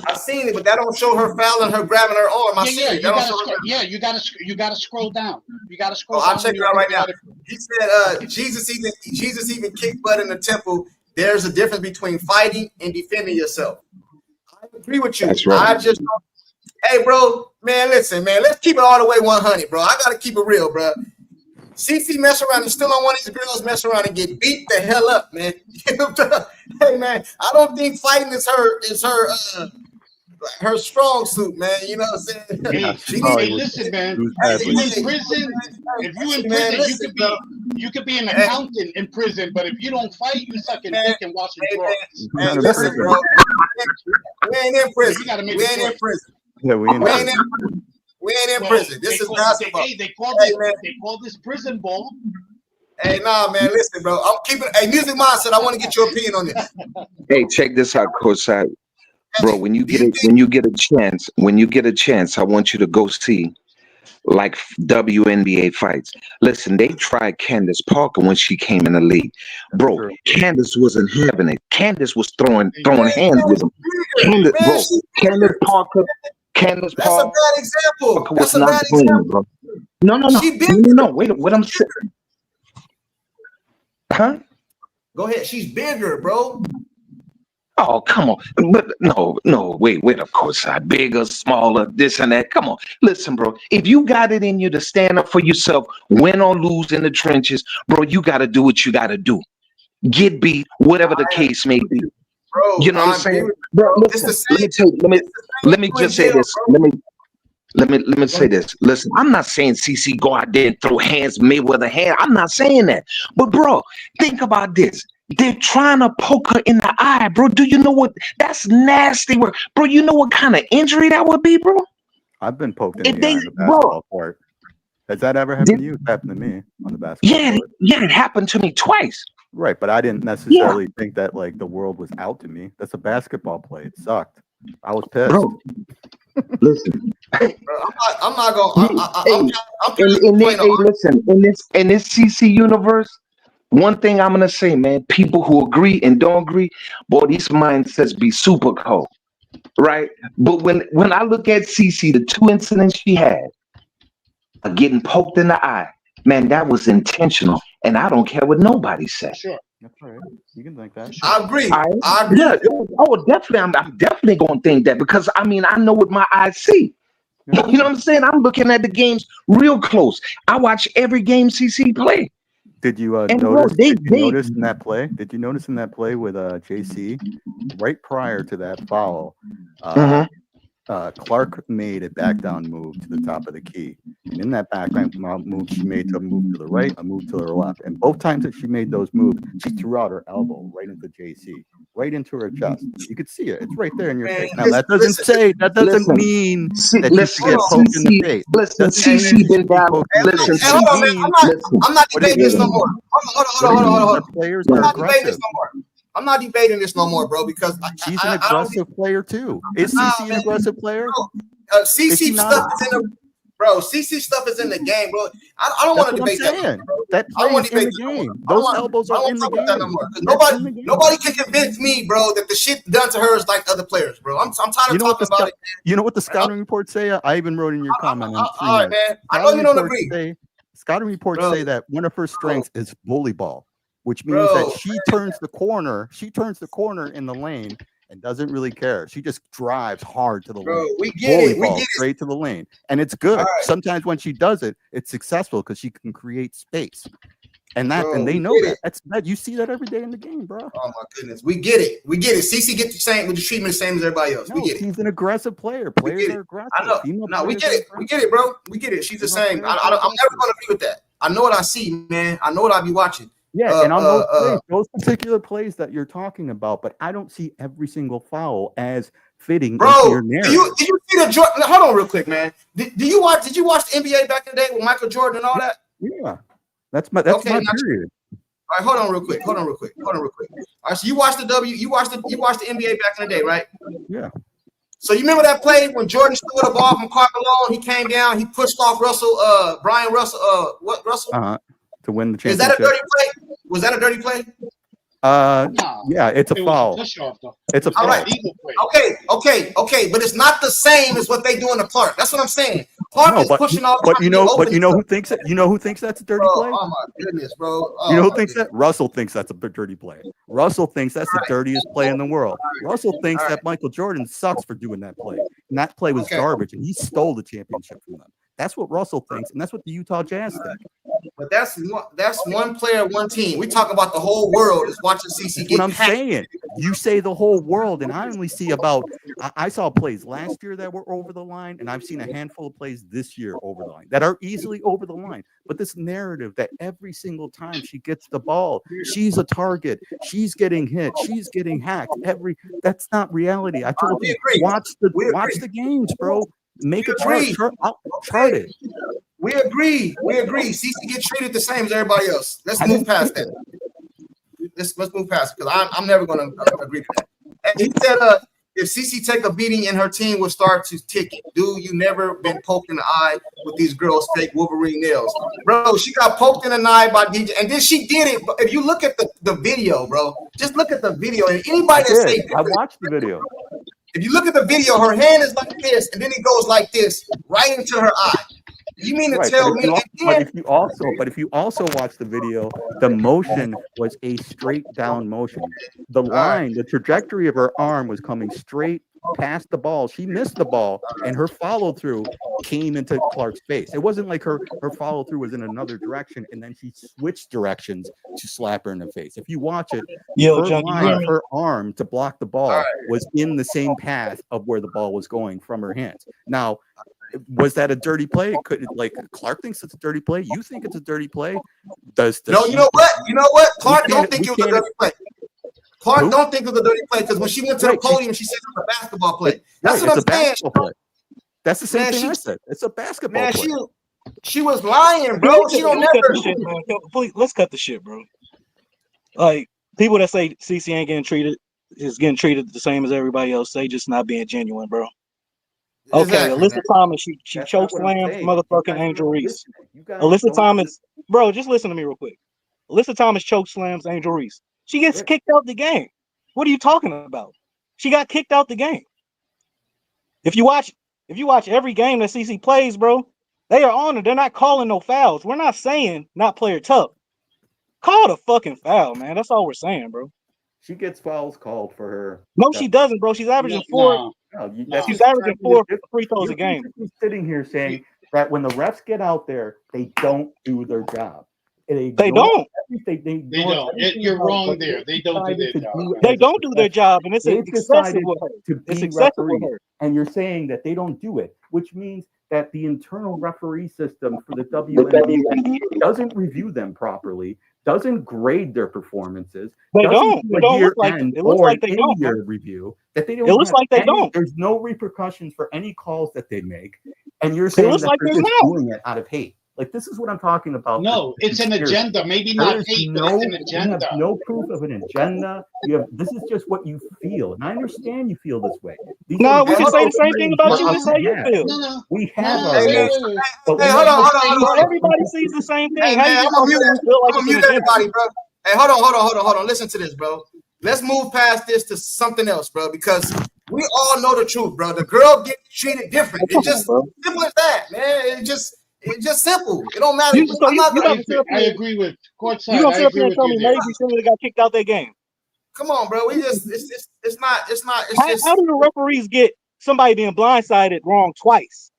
I've seen it, but that don't show her fouling, her grabbing her arm. You gotta scroll down. You gotta scroll down. I'll check it out right now. He said, Jesus even kicked butt in the temple. There's a difference between fighting and defending yourself. I agree with you. That's right. Hey, bro, man, listen, man, let's keep it all the way 100, bro. I gotta keep it real, bro. CC mess around and still on one of these girls mess around and get beat the hell up, man. Hey, man, I don't think fighting is her strong suit, man. You know what I'm saying? Hey, listen, man. If you in prison, you could be an accountant in prison, but if you don't fight, you suck in dick and washing drawers. Man, listen, bro. We ain't in prison. We ain't in prison. Yeah, we ain't in prison. We ain't in prison. This is basketball. They call this prison ball. Hey, nah, man, listen, bro. I'm keeping. Hey, Music Mindset, I want to get your opinion on this. Hey, check this out, courtside, bro. When you get a chance, I want you to go see like WNBA fights. Listen, they tried Candace Parker when she came in the league, bro. True. Candace wasn't having it. Candace was throwing hands with him. Candace Parker. That's a bad example. That's a bad example, bro. No. Wait, what I'm saying? Huh? Go ahead. She's bigger, bro. Oh, come on. But no, wait, of course, bigger, smaller, this and that. Come on. Listen, bro, if you got it in you to stand up for yourself, win or lose in the trenches, bro, you got to do what you got to do. Get beat, whatever the case may be. Bro, you know what I'm saying? Bro, listen, let me just say this. Let me say this. Listen, I'm not saying CC go out there and throw hands, Mayweather hand. I'm not saying that. But bro, think about this. They're trying to poke her in the eye, bro. Do you know what? That's nasty work. Bro, you know what kind of injury that would be, bro? I've been poked in the eye on the basketball court. Has that ever happened to you? It happened to me on the basketball court. Yeah, it happened to me twice. Right, but I didn't necessarily think that like the world was out to me. That's a basketball play. It sucked. I was pissed. Bro, listen. I'm not gonna. Listen, in this CC universe, one thing I'm gonna say, man, people who agree and don't agree, boy, these mindsets be super cold, right? But when I look at CC, the two incidents she had, getting poked in the eye, man, that was intentional, and I don't care what nobody says. Sure. That's all right. You can think that. I agree. I I agree. Yeah, oh, definitely. I'm definitely gonna think that because I mean I know what my eyes see. Yeah. You know what I'm saying? I'm looking at the games real close. I watch every game CC play. Did you And bro, notice? Did you notice in that play? Did you notice in that play with JC right prior to that foul? Clark made a back down move to the top of the key, and in that back down move, she made a move to the right, a move to the left, and both times that she made those moves, she threw out her elbow right into JC, right into her chest. You could see it; it's right there in your face. Now that doesn't mean that you should get poked in the face. Listen, CC been down. Listen, hold on, man. I'm not debating this no more. Hold on. Players I'm are not debating aggressive. this no more. I'm not debating this no more, bro, because She's an aggressive player too. Is CC an aggressive player? CC stuff is in the CC stuff is in the game, bro. I don't want to debate that. That play is in the game. Those elbows are in the game. Nobody can convince me, bro, that the shit done to her is like other players, bro. I'm tired of talking about it. You know what the scouting reports say? I even wrote in your comment. All right, man. I know you don't agree. Scouting reports say that one of her strengths is bully ball, which means that she turns the corner. She turns the corner in the lane and doesn't really care. She just drives hard to the lane. We get it. We get it. Straight to the lane, and it's good. Right. Sometimes when she does it, it's successful because she can create space, and they know that. That you see that every day in the game, bro. Oh my goodness, we get it. We get it. CC get the same with the treatment, same as everybody else. No, we get it. She's an aggressive player. Players are aggressive. I know. No, we get it. We get it, bro. We get it. She's the same. I'm never gonna agree with that. I know what I see, man. I know what I be watching. Yeah, and on those particular plays that you're talking about, but I don't see every single foul as fitting into your narrative. Did you see the Jordan? Hold on real quick, man. Did you watch the NBA back in the day with Michael Jordan and all that? Yeah. That's my period. All right, hold on real quick. All right, so you watched the NBA back in the day, right? Yeah. So you remember that play when Jordan stole the ball from Carmelo, he came down, he pushed off Brian Russell, Russell? To win the championship. Is that a dirty play? Was that a dirty play? Yeah, it's a foul. It's a foul. Right. Okay, but it's not the same as what they do in the Clark. That's what I'm saying. Clark is pushing off. But you know who thinks that? You know who thinks that's a dirty play? Oh my goodness, bro. You know who thinks that? Russell thinks that's a dirty play. Russell thinks that's the dirtiest play in the world. Russell thinks that Michael Jordan sucks for doing that play. And that play was garbage, and he stole the championship from them. That's what Russell thinks, and that's what the Utah Jazz think. But that's one player, one team. We talk about the whole world is watching CC get. What I'm saying, you say the whole world, and I only see about. I saw plays last year that were over the line, and I've seen a handful of plays this year over the line that are easily over the line. But this narrative that every single time she gets the ball, she's a target, she's getting hit, she's getting hacked. That's not reality. I told you, watch the games, bro. Make a chart. Chart it. We agree. CC get treated the same as everybody else. Let's move past that. Let's move past it because I'm never going to agree with that. And he said, if CC take a beating and her team will start to tick it. Dude, you never been poked in the eye with these girls' fake Wolverine nails. Bro, she got poked in the eye by DJ. And then she did it. But if you look at the video, bro, just look at the video. And anybody that say I watched the video. If you look at the video, her hand is like this, and then it goes like this, right into her eye. You mean to tell me? But if you also watch the video, the motion was a straight down motion. The line, the trajectory of her arm was coming straight past the ball. She missed the ball, and her follow through came into Clark's face. It wasn't like her follow through was in another direction, and then she switched directions to slap her in the face. If you watch it, her arm to block the ball was in the same path of where the ball was going from her hands. Now, was that a dirty play? Clark thinks it's a dirty play. You think it's a dirty play? No, you know what? Clark don't think it was a dirty play. Clark don't think it was a dirty play because when she went to the podium, she said it was a basketball play. That's what I'm saying. That's the same thing I said. It's a basketball play. She was lying, bro. She don't never. Let's cut the shit, bro. Like people that say CC ain't getting treated is getting treated the same as everybody else. They just not being genuine, bro. Okay, Alyssa Thomas, she choke slammed motherfucking Angel Reese. Alyssa Thomas, bro, just listen to me real quick. Alyssa Thomas choke slams Angel Reese. She gets kicked out the game. What are you talking about? She got kicked out the game. If you watch every game that CC plays, bro, they are on it. They're not calling no fouls. We're not saying not player tough. Call the fucking foul, man. That's all we're saying, bro. She gets fouls called for her. No, she doesn't, bro. She's averaging four. She's averaging 4 free throws a game. You're sitting here saying that when the refs get out there, they don't do their job. They don't. They don't. You're wrong there. They don't do their job. They don't do their job, and it's excessive with her. It's excessive with her. And you're saying that they don't do it, which means that the internal referee system for the WNBA doesn't review them properly, doesn't grade their performances. They don't. It don't look like it. It looks like they don't. Review that they don't. It looks like they don't. There's no repercussions for any calls that they make, and you're saying that they're just doing it out of hate. Like, this is what I'm talking about. No, it's an agenda. Maybe not hate, but it's an agenda. You have no proof of an agenda. This is just what you feel. And I understand you feel this way. No, we can say the same thing about you. This is how you feel. No. We have Hey, hold on. Everybody sees the same thing. Hey, man, I'm gonna mute everybody, bro. Hey, hold on. Listen to this, bro. Let's move past this to something else, bro, because we all know the truth, bro. The girl gets treated different. It's just simple as that, man. It's just simple. It don't matter. I agree with courtside. You gonna sit up here and tell me maybe somebody got kicked out their game? Come on, bro. It's not. How do the referees get somebody being blindsided wrong twice?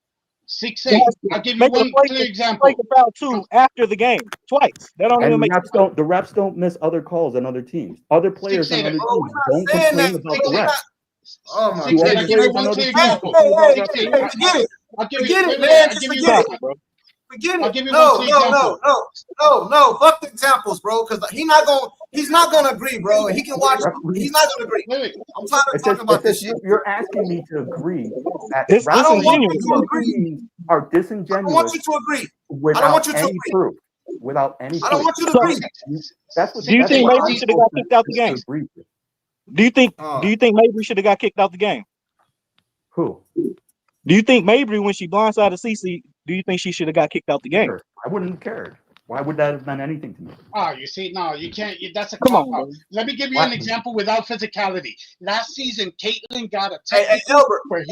6-8. I'll give you one clear example. Make a foul too after the game twice. That don't even make sense. The refs don't miss other calls on other teams. Other players on other teams don't complain about the refs. Oh my God! I'll give you one clear example. Forget it, man. Just forget it, bro. Forget it. I'll give you one clear example. No. Fuck the examples, bro. Because he's not gonna agree, bro. He can watch. He's not gonna agree. I'm tired of talking about this shit. You're asking me to agree that I don't want you to agree. Are disingenuous. I don't want you to agree. Without any proof. Without any proof. I don't want you to agree. Do you think Mabry should have got kicked out the game? Do you think Mabry should have got kicked out the game? Who? Do you think Mabry, when she blindsided Cece, do you think she should have got kicked out the game? I wouldn't have cared. Why would that have meant anything to me? You see, no, you can't. That's a come on. Let me give you an example without physicality. Last season, Caitlyn got a technical for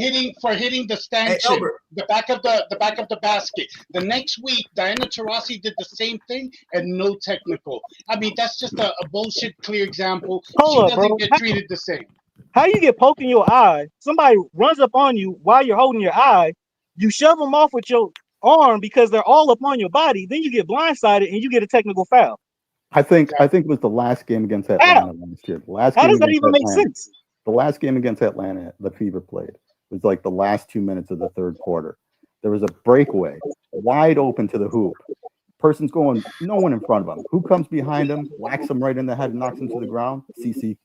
hitting the stanchion, the back of the basket. The next week, Diana Taurasi did the same thing and no technical. I mean, that's just a bullshit clear example. She doesn't get treated the same. How you get poked in your eye? Somebody runs up on you while you're holding your eye. You shove them off with your arm because they're all up on your body. Then you get blindsided and you get a technical foul. I think it was the last game against Atlanta last year. How does that even make sense? The last game against Atlanta, the Fever played, was like the last 2 minutes of the third quarter. There was a breakaway, wide open to the hoop. Person's going, no one in front of him. Who comes behind him, whacks him right in the head and knocks him to the ground? CC.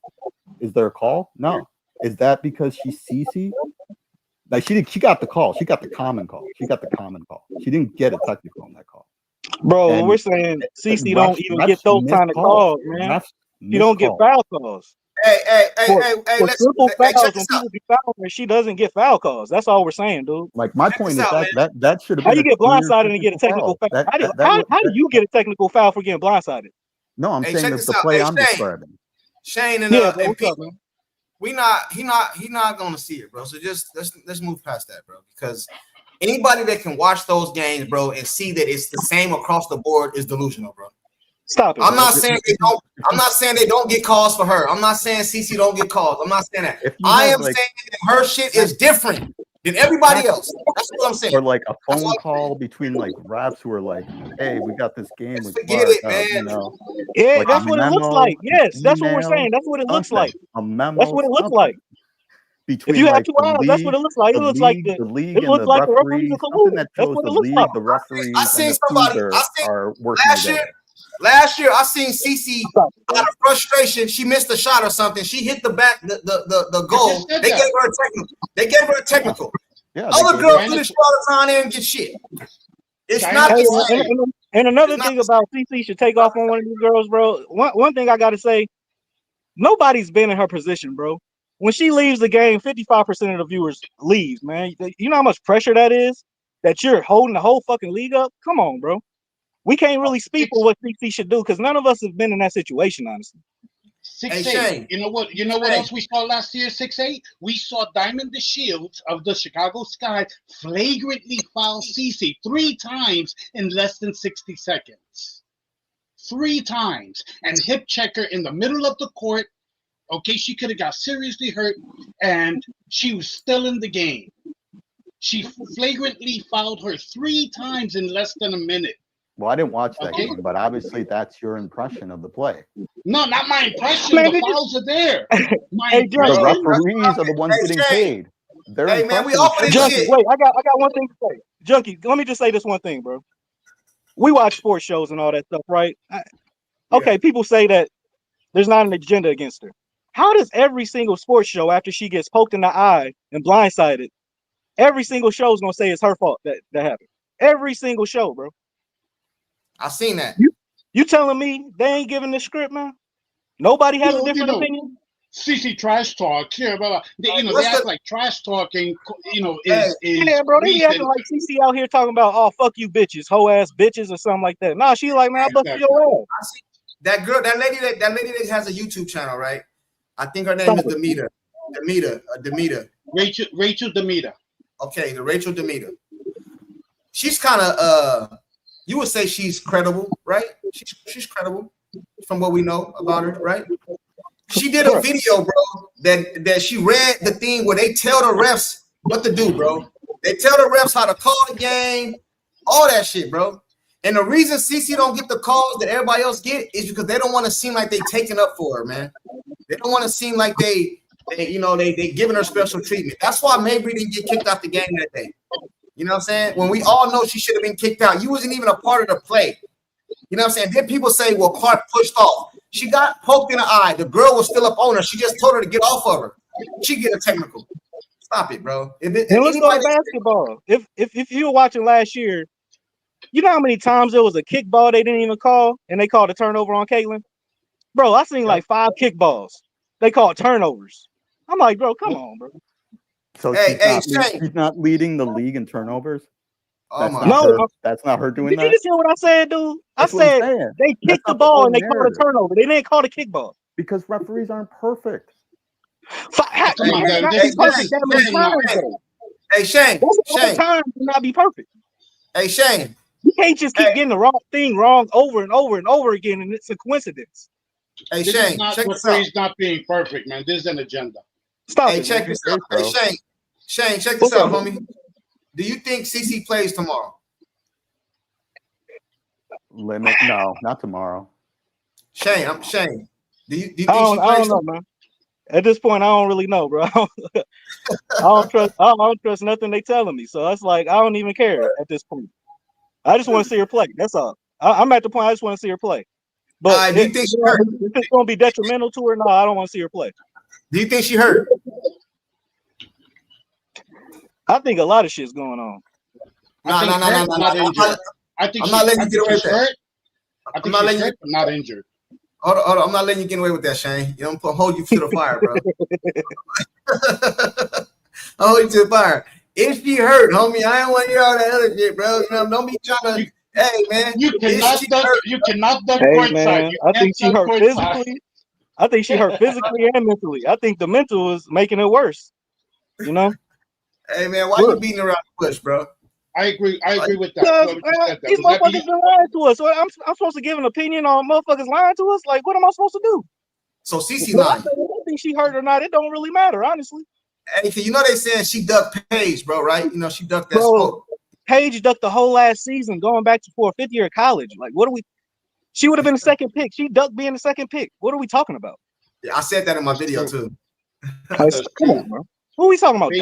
Is there a call? No. Is that because she's CC? Like, she got the call. She got the common call. She didn't get a technical on that call. Bro, we're saying CC don't even get those kind of calls, man. You don't get foul calls. Hey, for simple fouls, when people be fouling her, she doesn't get foul calls. That's all we're saying, dude. Like, my point is that should have been. How you get blindsided and get a technical foul? How do you get a technical foul for getting blindsided? No, I'm saying that's the play I'm describing. Shane and Pete, he not gonna see it, bro. So just let's move past that, bro. Because anybody that can watch those games, bro, and see that it's the same across the board is delusional, bro. Stop it. I'm not saying they don't. I'm not saying they don't get calls for her. I'm not saying CC don't get calls. I'm not saying that. I am saying that her shit is different than everybody else. That's what I'm saying. Or like a phone call between like refs who are like, "Hey, we got this game." Forget it, man. You know, yeah, like that's what it looks like. Yes, that's what we're saying. That's what it looks like. A memo. That's what it looks like. Between if you have 2 eyes, that's what it looks like. It looks like the league. It looks like the referees. That's what it looks like. The referees. I seen somebody. Are working together. Last year, I seen CC out of frustration. She missed a shot or something. She hit the back, the goal. They gave her a technical. Yeah, other girls do this all the time and get shit. It's not the same. And another thing about CC should take off on one of these girls, bro. One thing I gotta say, nobody's been in her position, bro. When she leaves the game, 55% of the viewers leave, man. You know how much pressure that is? That you're holding the whole fucking league up? Come on, bro. we can't really speak for what CC should do because none of us have been in that situation, honestly. 6'8". You know what? You know what else we saw last year? 6'8". We saw Diamond the Shields of the Chicago Sky flagrantly foul CC 3 times in less than 60 seconds. 3 times, and hip checker in the middle of the court. Okay, she could have got seriously hurt, and she was still in the game. She flagrantly fouled her 3 times in less than a minute. Well, I didn't watch that game, but obviously that's your impression of the play. No, not my impression. The fouls are there. The referees are the ones getting paid. Hey, man, we off this Junkie, shit. wait, I got one thing to say. Junkie, let me just say this one thing, bro. We watch sports shows and all that stuff, right? Okay, people say that there's not an agenda against her. How does every single sports show, after she gets poked in the eye and blindsided, every single show is gonna say it's her fault that happened? Every single show, bro. I seen that. You telling me they ain't giving the script, man? Nobody has a different opinion. CC trash talk, blah, blah. They act like trash talking, is yeah, bro. They be acting like CC out here talking about, oh, fuck you bitches, hoe ass bitches or something like that. Nah, she like, man, I busted your ass. I see that girl, that lady that has a YouTube channel, right? I think her name is Demeter. Rachel Demeter. Okay, the Rachel Demeter. She's kind of you would say she's credible, right? She's credible from what we know about her, right? She did a video, bro, that she read the thing where they tell the refs what to do, bro. They tell the refs how to call the game, all that shit, bro. And the reason CC don't get the calls that everybody else get is because they don't want to seem like they taking up for her, man. They don't want to seem like they giving her special treatment. That's why Mabry didn't get kicked out the game that day. You know what I'm saying? When we all know she should have been kicked out. You wasn't even a part of the play. You know what I'm saying? Then people say, well, Clark pushed off. She got poked in the eye. The girl was still up on her. She just told her to get off of her. She get a technical. Stop it, bro. And let's go to basketball. If you were watching last year, you know how many times there was a kickball they didn't even call and they called a turnover on Caitlin? Bro, I seen like 5 kickballs. They called turnovers. I'm like, bro, come on, bro. So she's not leading the league in turnovers? That's not her doing that? Did you just hear what I said, dude? I said they kicked the ball and they called a turnover. They didn't call the kickball. Because referees aren't perfect. Hey, Shane. That's time to not be perfect. Hey, Shane. You can't just keep getting the wrong thing wrong over and over and over again, and it's a coincidence. Hey, this Shane. Is not check referees not being perfect, man. There's an agenda. Stop hey, it, check man. this out. Hey, Shane, check this out, homie. Do you think CC plays tomorrow? No, not tomorrow. Shane. Do you think I don't know, man. At this point, I don't really know, bro. I don't trust nothing they telling me. So it's like I don't even care at this point. I just want to see her play. That's all. I'm at the point I just want to see her play. But do you think she hurt? If it's going to be detrimental to her, no, I don't want to see her play. Do you think she hurt? I think a lot of shit's going on. No. I think I'm not letting you get away with that. I think she's hurt, but not injured. Hold on. I'm not letting you get away with that, Shane. You don't hold you to the fire, bro. I'll hold you to the fire. If she hurt, homie, I don't want to hear all that other shit, bro. You know, don't be trying to. Hey, man. You cannot duck hey, courtside. I think she hurt physically. I think she hurt physically and mentally. I think the mental is making it worse. You know? Hey, man, why you beating around the bush, bro? I agree with that. These motherfuckers been lying to us. So I'm supposed to give an opinion on motherfuckers lying to us? Like, what am I supposed to do? So CC lying. I think she hurt or not. It don't really matter, honestly. Hey, you know they saying she ducked Paige, bro, right? You know, she ducked that smoke. Paige ducked the whole last season going back for a 5th year of college. Like, what are we? She would have been the second pick. She ducked being the second pick. What are we talking about? Yeah, I said that in my video, too. Come on, bro. Who are we talking about? I'm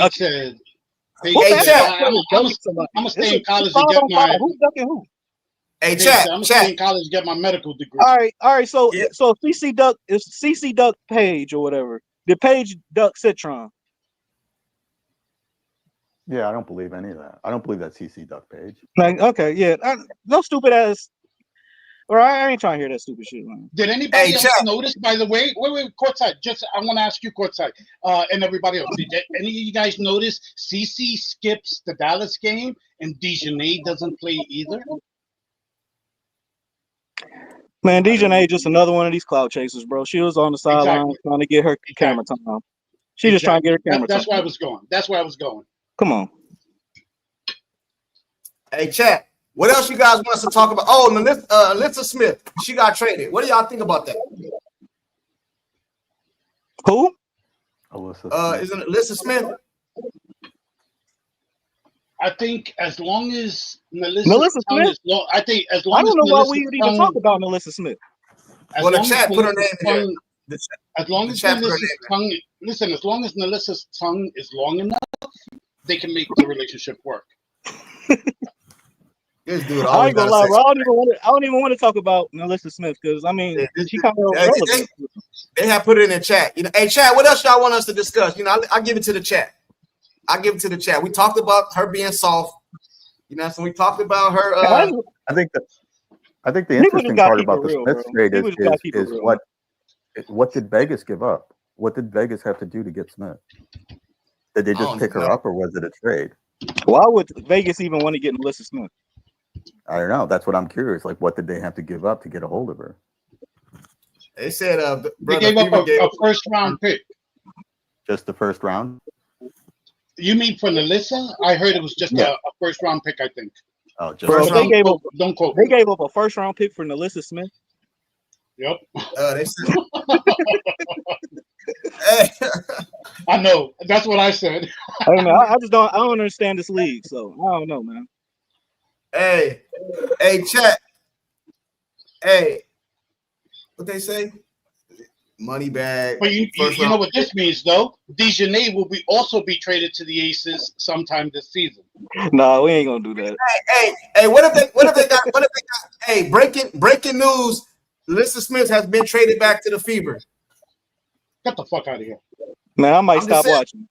gonna stay in college and get my. Who's ducking who? Hey, chat. I'm gonna stay in college and get my medical degree. All right. So if CC duck Paige or whatever. Did Paige duck Citron? Yeah, I don't believe any of that. I don't believe that CC duck Paige. Like, okay, yeah, no stupid ass. Or I ain't trying to hear that stupid shit, man. Did anybody else notice? By the way, wait, courtside. I want to ask you, courtside, and everybody else. Did any of you guys notice CC skips the Dallas game and Dejanay doesn't play either? Man, Dejanay just another one of these cloud chasers, bro. She was on the sideline trying to get her camera time. She just trying to get her camera time. That's where I was going. That's where I was going. Come on. Hey, chat. What else you guys want us to talk about? Oh, Alyssa Smith. She got traded. What do y'all think about that? Who? Alyssa. Isn't it Alyssa Smith? I think as long as Melissa Smith? is long, I think as long I don't as know why we would even talk about Melissa Smith. Well, the chat put her name there. As long as Melissa's tongue, listen, as long as Melissa's tongue is long enough, they can make the relationship work. This dude I ain't gonna lie, bro. I don't even want to talk about Melissa Smith because I mean she kind of irrelevant. They have put it in the chat. You know, hey chat, what else y'all want us to discuss? You know, I give it to the chat. I give it to the chat. We talked about her being soft. You know, so we talked about her. I think the interesting part about the Smith trade is what did Vegas give up? What did Vegas have to do to get Smith? Did they just pick her up, or was it a trade? Why would Vegas even want to get Melissa Smith? I don't know. That's what I'm curious. Like, what did they have to give up to get a hold of her? They said they gave up a first round pick. Just the first round? You mean for Melissa? I heard it was just a first round pick, I think. Oh, just bro, they gave up. Don't quote. They gave up a first round pick for Melissa Smith. Yep. They said. I know. That's what I said. I don't know. I don't understand this league, so I don't know, man. Hey, chat. Hey, what they say? Money bag. But you know what this means, though? Dejanay will also be traded to the Aces sometime this season. No, we ain't gonna do that. Hey, what if they got? Hey, breaking news: Alyssa Smith has been traded back to the Fever. Get the fuck out of here. Man, I might stop watching.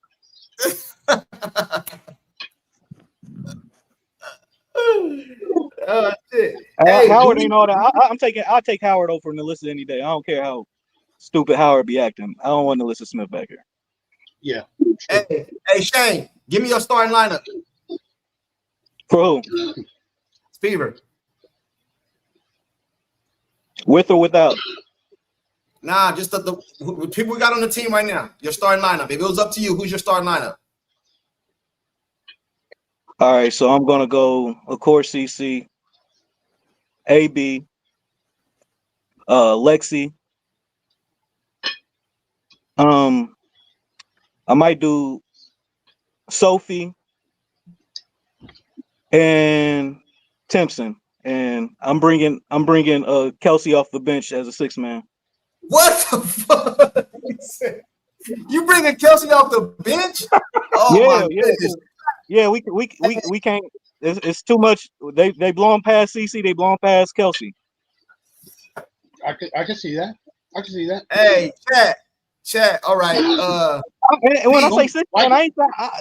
Shit. Howard ain't all that. I'll take Howard over Melissa any day. I don't care how stupid Howard be acting. I don't want Melissa Smith back here. Yeah. Hey, Shane, give me your starting lineup. For who? Fever. With or without? Nah, just the people we got on the team right now. Your starting lineup. If it was up to you, who's your starting lineup? All right, so I'm gonna go, of course, CC, AB, Lexi. I might do Sophie and Timpson, and I'm bringing Kelsey off the bench as a 6-man. What the fuck? You bringing Kelsey off the bench? Oh yeah, my goodness. Yeah, we can't. It's too much. They blowing past CC. They blowing past Kelsey. I can see that. I can see that. Hey, chat. All right. And when I say 6-man,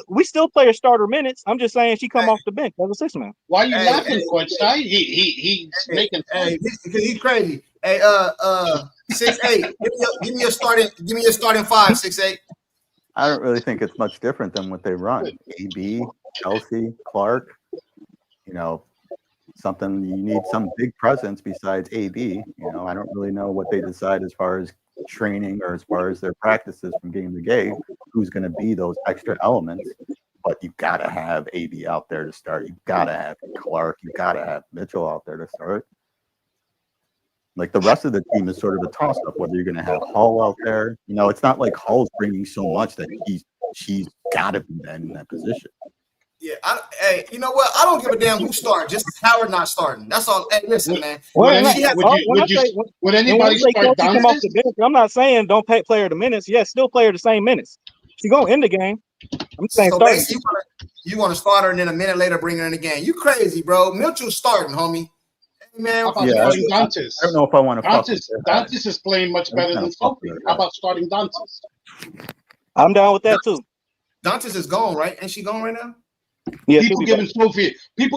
we still play her starter minutes. I'm just saying she come off the bench as a 6-man. Why are you laughing, Coach? He's making fun. Because he's crazy. Hey, 6'8". Give me your starting 5, 6'8". I don't really think it's much different than what they run. AB, Chelsea, Clark, you know, something you need some big presence besides AB. You know, I don't really know what they decide as far as training or as far as their practices from game to game, who's going to be those extra elements. But you got to have AB out there to start. You got to have Clark. You got to have Mitchell out there to start. Like the rest of the team is sort of a toss-up, whether you're going to have Hall out there. You know, it's not like Hall's bringing so much that she's got to be then in that position. Yeah, hey, you know what? I don't give a damn who starts. Just Howard not starting. That's all. Hey, listen, man. Would anybody start Dantes? I'm not saying don't play her the minutes. Yes, still play her the same minutes. She's going to end the game. I'm saying so basically you want to start her and then a minute later bring her in the game. You crazy, bro. Mitchell's starting, homie. Hey, man. How about starting Dantes? I don't know if I want to Dantes is playing much better than Sophie. How about starting Dantes? I'm down with that too. Dantes is gone, right? Ain't she gone right now? Yeah, people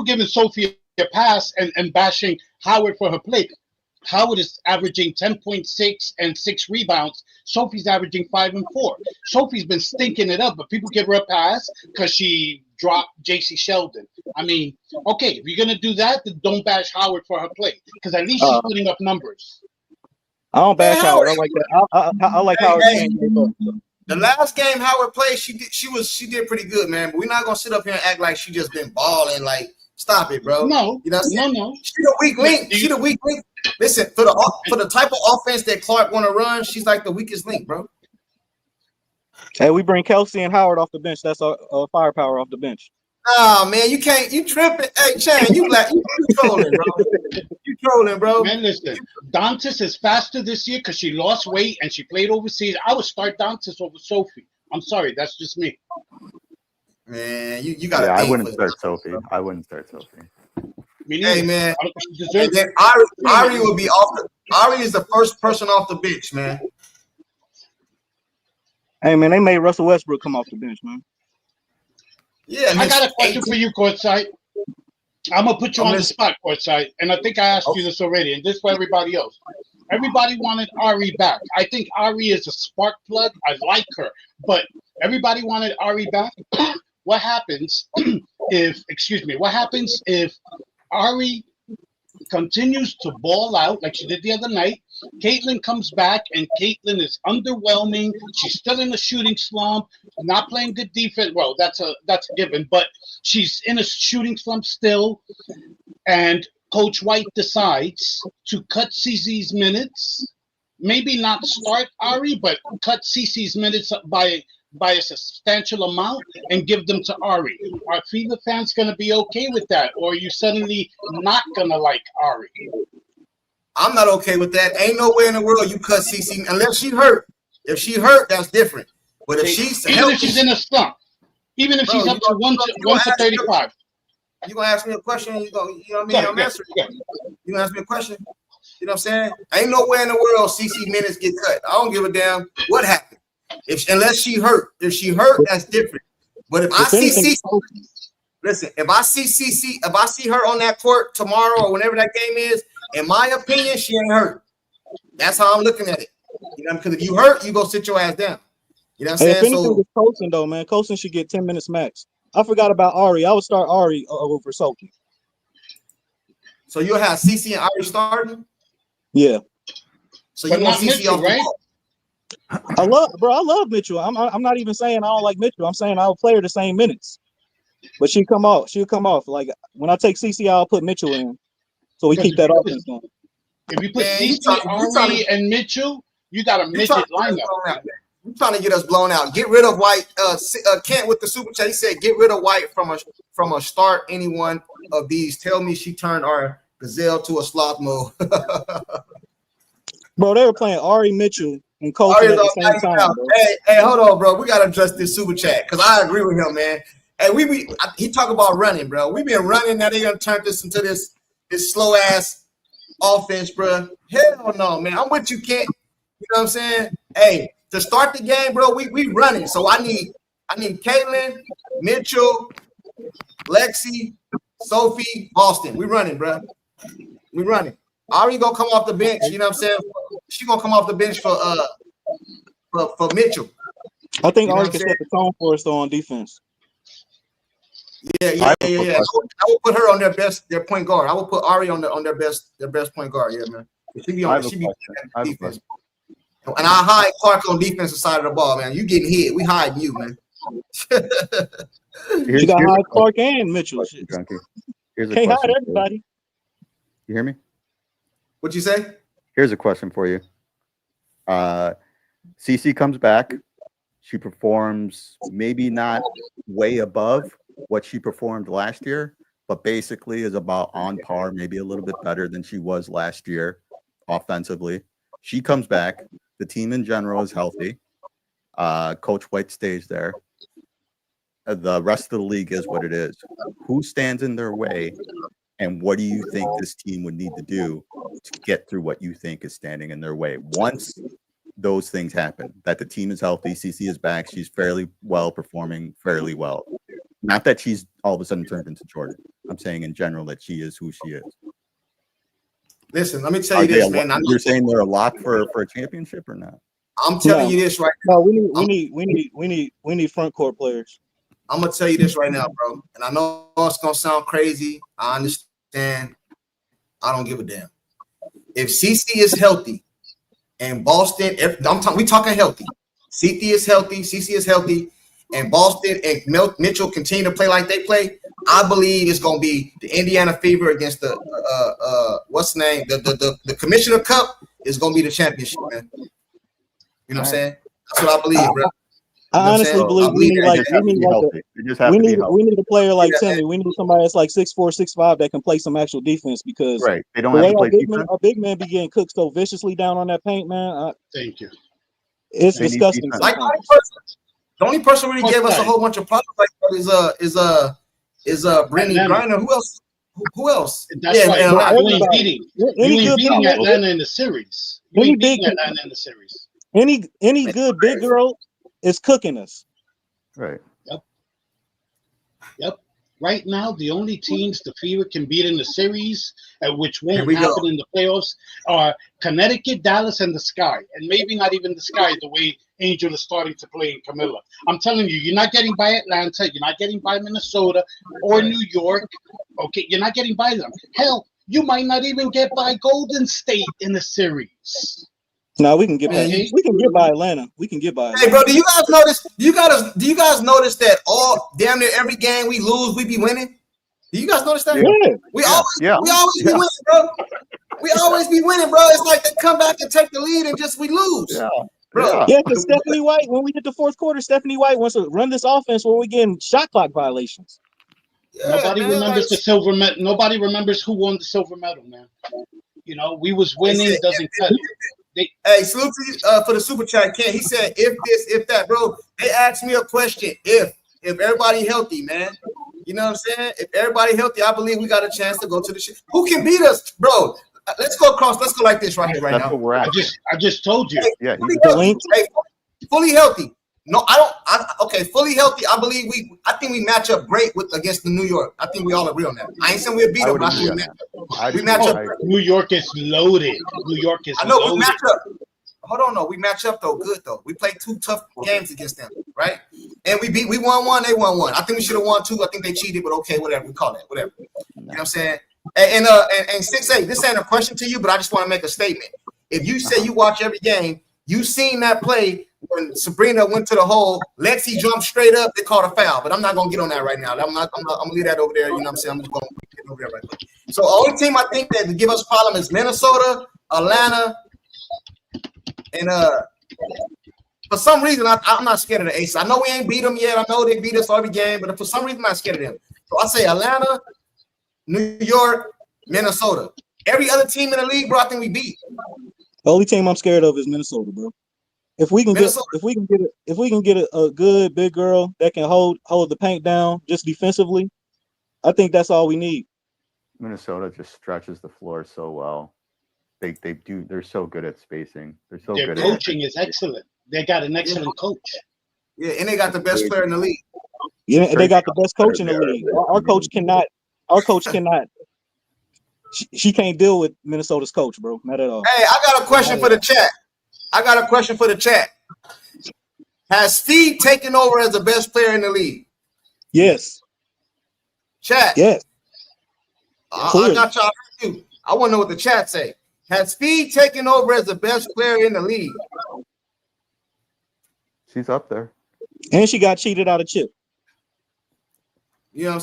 giving Sophie a pass and bashing Howard for her play. Howard is averaging 10.6 and 6 rebounds. Sophie's averaging 5 and 4. Sophie's been stinking it up, but people give her a pass because she dropped J.C. Sheldon. I mean, okay, if you're gonna do that, then don't bash Howard for her play because at least she's putting up numbers. I don't bash Howard. I like that. I like Howard. The last game Howard played, she did pretty good, man. But we're not gonna sit up here and act like she just been balling. Like, stop it, bro. No, you know what I'm saying? No. She the weak link. She the weak link. Listen, for the type of offense that Clark want to run, she's like the weakest link, bro. Hey, we bring Kelsey and Howard off the bench. That's our firepower off the bench. Oh man, you can't. You tripping? Hey, Chan, you trolling, bro. You trolling, bro. Man, listen, Dantas is faster this year because she lost weight and she played overseas. I would start Dantas over Sophie. I'm sorry, that's just me. Man, you got. Yeah, I wouldn't start Sophie. I wouldn't start Sophie. Hey man, and then Ari will be off. Ari is the first person off the bench, man. Hey man, they made Russell Westbrook come off the bench, man. Yeah, I got a question for you, Courtside. I'm gonna put you on the spot, Courtside, and I think I asked you this already, and this for everybody else. Everybody wanted Ari back. I think Ari is a spark plug. I like her, but everybody wanted Ari back. What happens if Ari continues to ball out like she did the other night? Caitlin comes back and Caitlin is underwhelming. She's still in a shooting slump, not playing good defense. Well, that's a given, but she's in a shooting slump still. And Coach White decides to cut CC's minutes, maybe not start Ari, but cut CC's minutes by a substantial amount and give them to Ari. Are Fever fans going to be okay with that? Or are you suddenly not going to like Ari? I'm not okay with that. Ain't no way in the world you cut CC unless she hurt. If she hurt, that's different. But if she's even if she's in a slump, even if she's up to 1 to 35. You gonna ask me a question? You know what I mean? I'm answering. You gonna ask me a question? You know what I'm saying? Ain't no way in the world CC minutes get cut. I don't give a damn what happened. Unless she hurt. If she hurt, that's different. But if I see CC, listen, if I see her on that court tomorrow or whenever that game is, in my opinion, she ain't hurt. That's how I'm looking at it. You know, because if you hurt, you go sit your ass down. You know what I'm saying? If anything, it's Colson though, man. Colson should get 10 minutes max. I forgot about Ari. I would start Ari over Sophie. So you'll have CC and Ari starting? Yeah. So you want CC off the ball? I love Mitchell. I'm not even saying I don't like Mitchell. I'm saying I'll play her the same minutes. But she'll come off. Like when I take CC, I'll put Mitchell in. So we keep that offense going. If you put CC, Ari, and Mitchell, you got a midget lineup. You're trying to get us blown out. Get rid of White. Kent with the super chat. He said, "Get rid of White from a start. Any one of these. Tell me she turned our gazelle to a sloth mode." Bro, they were playing Ari, Mitchell, and Colton at the same time. Hey, hold on, bro. We gotta adjust this super chat because I agree with him, man. Hey, he talk about running, bro. We've been running. Now they're gonna turn this into this slow ass offense, bro. Hell no, man. I'm with you, Kent. You know what I'm saying? Hey. To start the game, bro, we running. So I need Caitlin, Mitchell, Lexi, Sophie, Boston. We running, bro. We running. Ari gonna come off the bench. You know what I'm saying? She gonna come off the bench for Mitchell. I think Ari can set the tone for us though on defense. Yeah. I will put her on their point guard. I will put Ari on their best point guard. Yeah, man. She be defense. And I hide Clark on defensive side of the ball, man. You getting hit. We hiding you, man. You got hide Clark and Mitchell. Can't hide everybody. You hear me? What'd you say? Here's a question for you. CC comes back. She performs maybe not way above what she performed last year, but basically is about on par, maybe a little bit better than she was last year offensively. She comes back. The team in general is healthy. Coach White stays there. The rest of the league is what it is. Who stands in their way, and what do you think this team would need to do to get through what you think is standing in their way? Once those things happen, that the team is healthy, CC is back, she's fairly well, performing fairly well. Not that she's all of a sudden turned into Jordan. I'm saying in general that she is who she is. Listen, let me tell you this, man. You're saying they're a lock for a championship or not? I'm telling you this right now. No, we need front court players. I'm gonna tell you this right now, bro. And I know it's gonna sound crazy. I understand. I don't give a damn. If CC is healthy and Boston, we talking healthy. CC is healthy, and Boston and Mitchell continue to play like they play. I believe it's gonna be the Indiana Fever against the what's the name? The Commissioner Cup is gonna be the championship, man. You know what I'm saying? That's what I believe, bro. I honestly believe we need a player like Timmy. We need somebody that's like 6'4", 6'5" that can play some actual defense because they don't have to play defense. Our big man be getting cooked so viciously down on that paint, man. Thank you. It's disgusting. Like the only person really gave us a whole bunch of problems like that is Brittany Griner. Who else? That's right. You ain't beating Atlanta in the series. Any good big girl is cooking us. Right. Yep. Right now, the only teams the Fever can beat in the series, which won't happen in the playoffs, are Connecticut, Dallas, and the Sky. And maybe not even the Sky, the way Angel is starting to play in Camilla. I'm telling you, you're not getting by Atlanta. You're not getting by Minnesota or New York. Okay, you're not getting by them. Hell, you might not even get by Golden State in the series. No, we can get by. We can get by Atlanta. We can get by. Hey, bro, do you guys notice? Do you guys notice that damn near every game we lose, we be winning? Do you guys notice that? Yeah. We always be winning, bro. We always be winning, bro. It's like they come back and take the lead and we lose. Yeah. Bro. Yeah, because Stephanie White, when we hit the fourth quarter, Stephanie White wants to run this offense where we getting shot clock violations. Yeah, nobody remembers the silver medal. Nobody remembers who won the silver medal, man. You know, we was winning. It doesn't cut it. Hey, salute to you for the super chat, Ken. He said, if this, if that, bro. They asked me a question. If everybody healthy, man. You know what I'm saying? If everybody healthy, I believe we got a chance to go to the shit. Who can beat us, bro? Let's go across. Let's go like this right here, right now. That's what we're at. I just told you. Yeah. Fully healthy. No, I don't. Okay, fully healthy. I believe I think we match up great against the New York. I think we all agree on that. I ain't saying we'll beat them, but I think we match up. New York is loaded. New York is. I know loaded. we match up. Hold on, no, we match up though. Good though. We played 2 tough games against them, right? And we won 1. They won 1. I think we should have won 2. I think they cheated, but okay, whatever. We call that whatever. You know what I'm saying? And 6-8. This ain't a question to you, but I just want to make a statement. If you say you watch every game, you seen that play. When Sabrina went to the hole, Lexi jumped straight up. They called a foul, but I'm not gonna get on that right now. I'm gonna leave that over there. You know what I'm saying? I'm just gonna get over there right quick. So the only team I think that give us a problem is Minnesota, Atlanta, and for some reason I'm not scared of the Aces. I know we ain't beat them yet. I know they beat us every game, but for some reason I'm not scared of them. So I say Atlanta, New York, Minnesota. Every other team in the league, bro, I think we beat. The only team I'm scared of is Minnesota, bro. If we can get a good big girl that can hold the paint down just defensively, I think that's all we need. Minnesota just stretches the floor so well. They're so good at spacing. Their coaching is excellent. They got an excellent coach. Yeah, and they got the best player in the league. Yeah, they got the best coach in the league. Our coach cannot. She can't deal with Minnesota's coach, bro. Not at all. Hey, I got a question for the chat. Has Steve taken over as the best player in the league? Yes. Chat. Yes. I got y'all. I want to know what the chat say. Has Speed taken over as the best player in the league? She's up there. And she got cheated out of chip. You know what I'm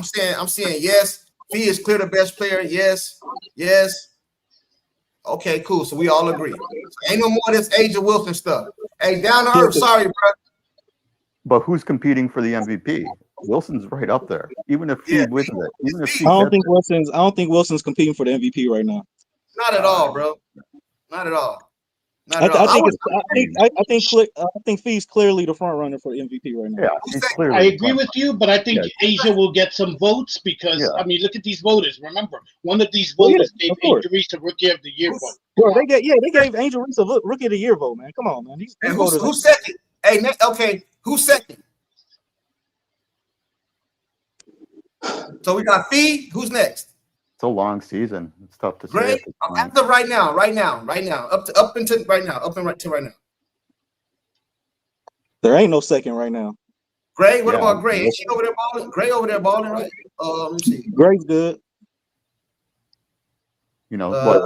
saying? I'm saying yes. Fee is clear the best player. Yes. Okay, cool. So we all agree. So ain't no more of this Asia Wilson stuff. Hey, down to earth. Sorry, bro. But who's competing for the MVP? Wilson's right up there. Even if he wins it. Even if I don't think Wilson's competing for the MVP right now. Not at all, bro. Not at all. I think Fee's clearly the front runner for MVP right now. Yeah, I agree with you, but I think Asia will get some votes because I mean, look at these voters. Remember, one of these voters gave Angel Reese a Rookie of the Year vote. Bro, they gave Angel Reese a Rookie of the Year vote, man. Come on, man. These voters. Who's second? Hey, okay, who's second? So we got Fee. Who's next? a long season. It's tough to say. Gray, after right now, up until right now, right now. There ain't no second right now. Gray, what about Gray? Ain't she over there balling? Gray over there balling, right? Let me see. Gray's good. You know what?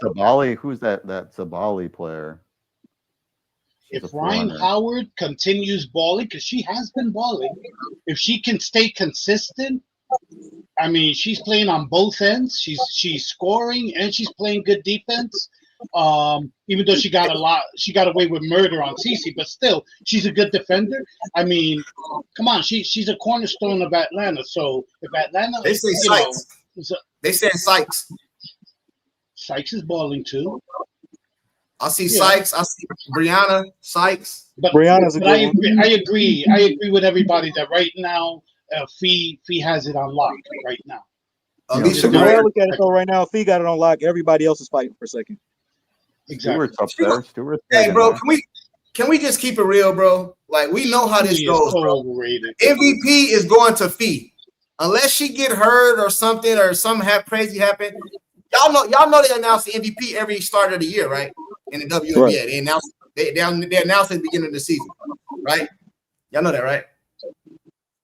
Sabali, who's that Sabali player? If Ryan Howard continues balling, because she has been balling, if she can stay consistent, I mean, she's playing on both ends. She's scoring and she's playing good defense. Even though she got away with murder on CC, but still, she's a good defender. I mean, come on, she's a cornerstone of Atlanta. So if Atlanta, they say Sykes, they say Sykes. Sykes is balling too. I see Sykes. I see Brianna Sykes. But Brianna's a good one. I agree with everybody that right now, Fee has it on lock right now. The way I look at it though, right now, Fee got it on lock. Everybody else is fighting for second. Exactly. Stewart's up there. Stewart's hey, bro, can we just keep it real, bro? Like, we know how this goes, bro. Overrated. MVP is going to Fee, unless she get hurt or something crazy happen. Y'all know they announce the MVP every start of the year, right? In the WNBA, right. They announce at the beginning of the season, right? Y'all know that, right?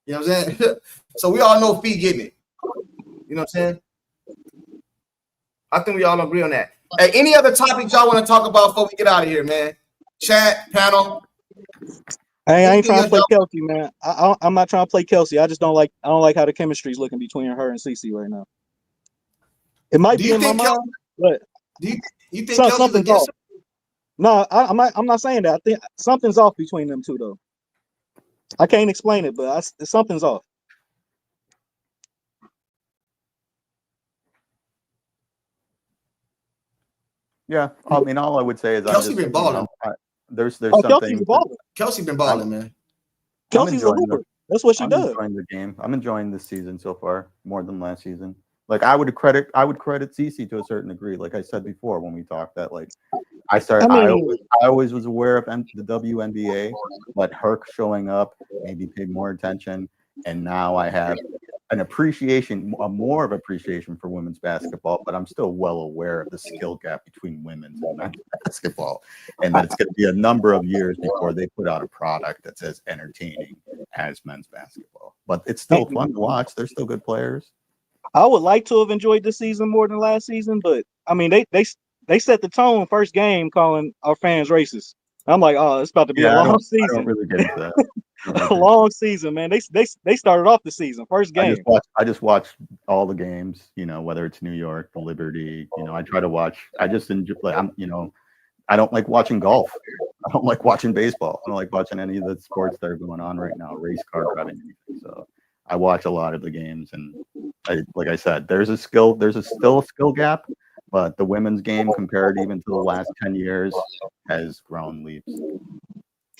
You know what I'm saying? So we all know Fee getting it. You know what I'm saying? I think we all agree on that. Hey, any other topics y'all want to talk about before we get out of here, man? Chat, panel. Hey, I ain't trying to play Kelsey, man. I'm not trying to play Kelsey. I don't like how the chemistry is looking between her and CC right now. It might be in my mind, but do you think Kelsey's against her? No, I'm not saying that. I think something's off between them two, though. I can't explain it, but something's off. Yeah, I mean, all I would say is Kelsey been balling. There's something. Kelsey been balling, man. Kelsey's a hooper. That's what she does. I'm enjoying the game. I'm enjoying this season so far more than last season. Like I would credit CC to a certain degree. Like I said before when we talked that like I always was aware of the WNBA, but her showing up maybe paid more attention, and now I have an appreciation, more of appreciation for women's basketball. But I'm still well aware of the skill gap between women's and men's basketball, and that it's going to be a number of years before they put out a product that's as entertaining as men's basketball. But it's still fun to watch. They're still good players. I would like to have enjoyed this season more than last season, but I mean they set the tone first game calling our fans racist. I'm like, oh, it's about to be a long season. I don't really get into that. A long season, man. They started off the season first game. I just watch all the games, you know, whether it's New York, the Liberty. You know, I try to watch. I just enjoy. Like, I don't like watching golf. I don't like watching baseball. I don't like watching any of the sports that are going on right now. Race car driving. So I watch a lot of the games, and like I said, there's still a skill gap, but the women's game compared even to the last 10 years has grown leaps.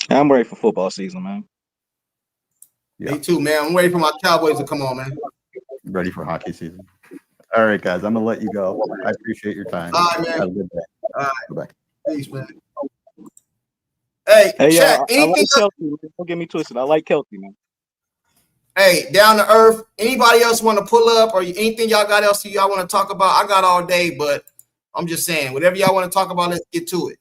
I'm ready for football season, man. Yeah. Me too, man. I'm ready for my Cowboys to come on, man. Ready for hockey season. All right, guys, I'm gonna let you go. I appreciate your time. All right, man. Have a good day. All right. Bye-bye. Peace, man. Hey, chat, I like Kelsey. Don't get me twisted. I like Kelsey, man. Hey, down to earth. Anybody else want to pull up or anything y'all got else y'all want to talk about? I got all day, but I'm just saying, whatever y'all want to talk about, let's get to it.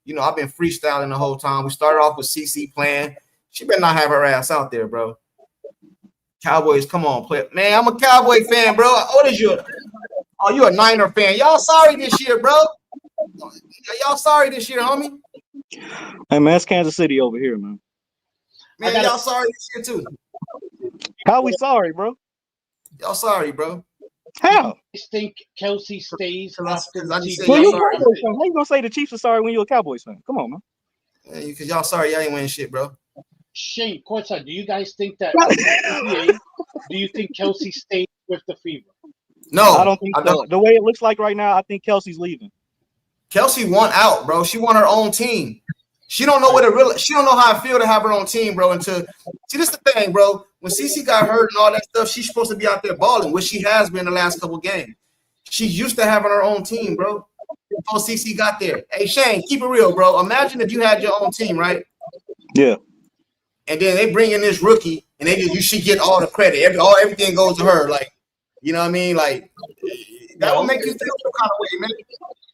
You know, I've been freestyling the whole time. We started off with CC playing. She better not have her ass out there, bro. Cowboys, come on, play. Man, I'm a Cowboy fan, bro. What is you? Oh, you a Niner fan. Y'all sorry this year, bro. Y'all sorry this year, homie. Hey, man, it's Kansas City over here, man. Man, y'all sorry this year, too. How we sorry, bro? Y'all sorry, bro. How? I think Kelsey stays after the season. Well, you how you gonna say the Chiefs are sorry when you're a Cowboys fan? Come on, man. Yeah, because y'all sorry y'all ain't winning shit, bro. Shane, courtside, do you guys think that do you think Kelsey stays with the Fever? No, I don't think so. The way it looks like right now, I think Kelsey's leaving. Kelsey won out, bro. She won her own team. She don't know she don't know how I feel to have her own team, bro. See, this is the thing, bro. When CC got hurt and all that stuff, she's supposed to be out there balling, which she has been the last couple games. She's used to having her own team, bro. Before CC got there. Hey, Shane, keep it real, bro. Imagine if you had your own team, right? Yeah. And then they bring in this rookie, and you should get all the credit. Everything goes to her. Like, you know what I mean? Like, That will make you feel some kind of way, man.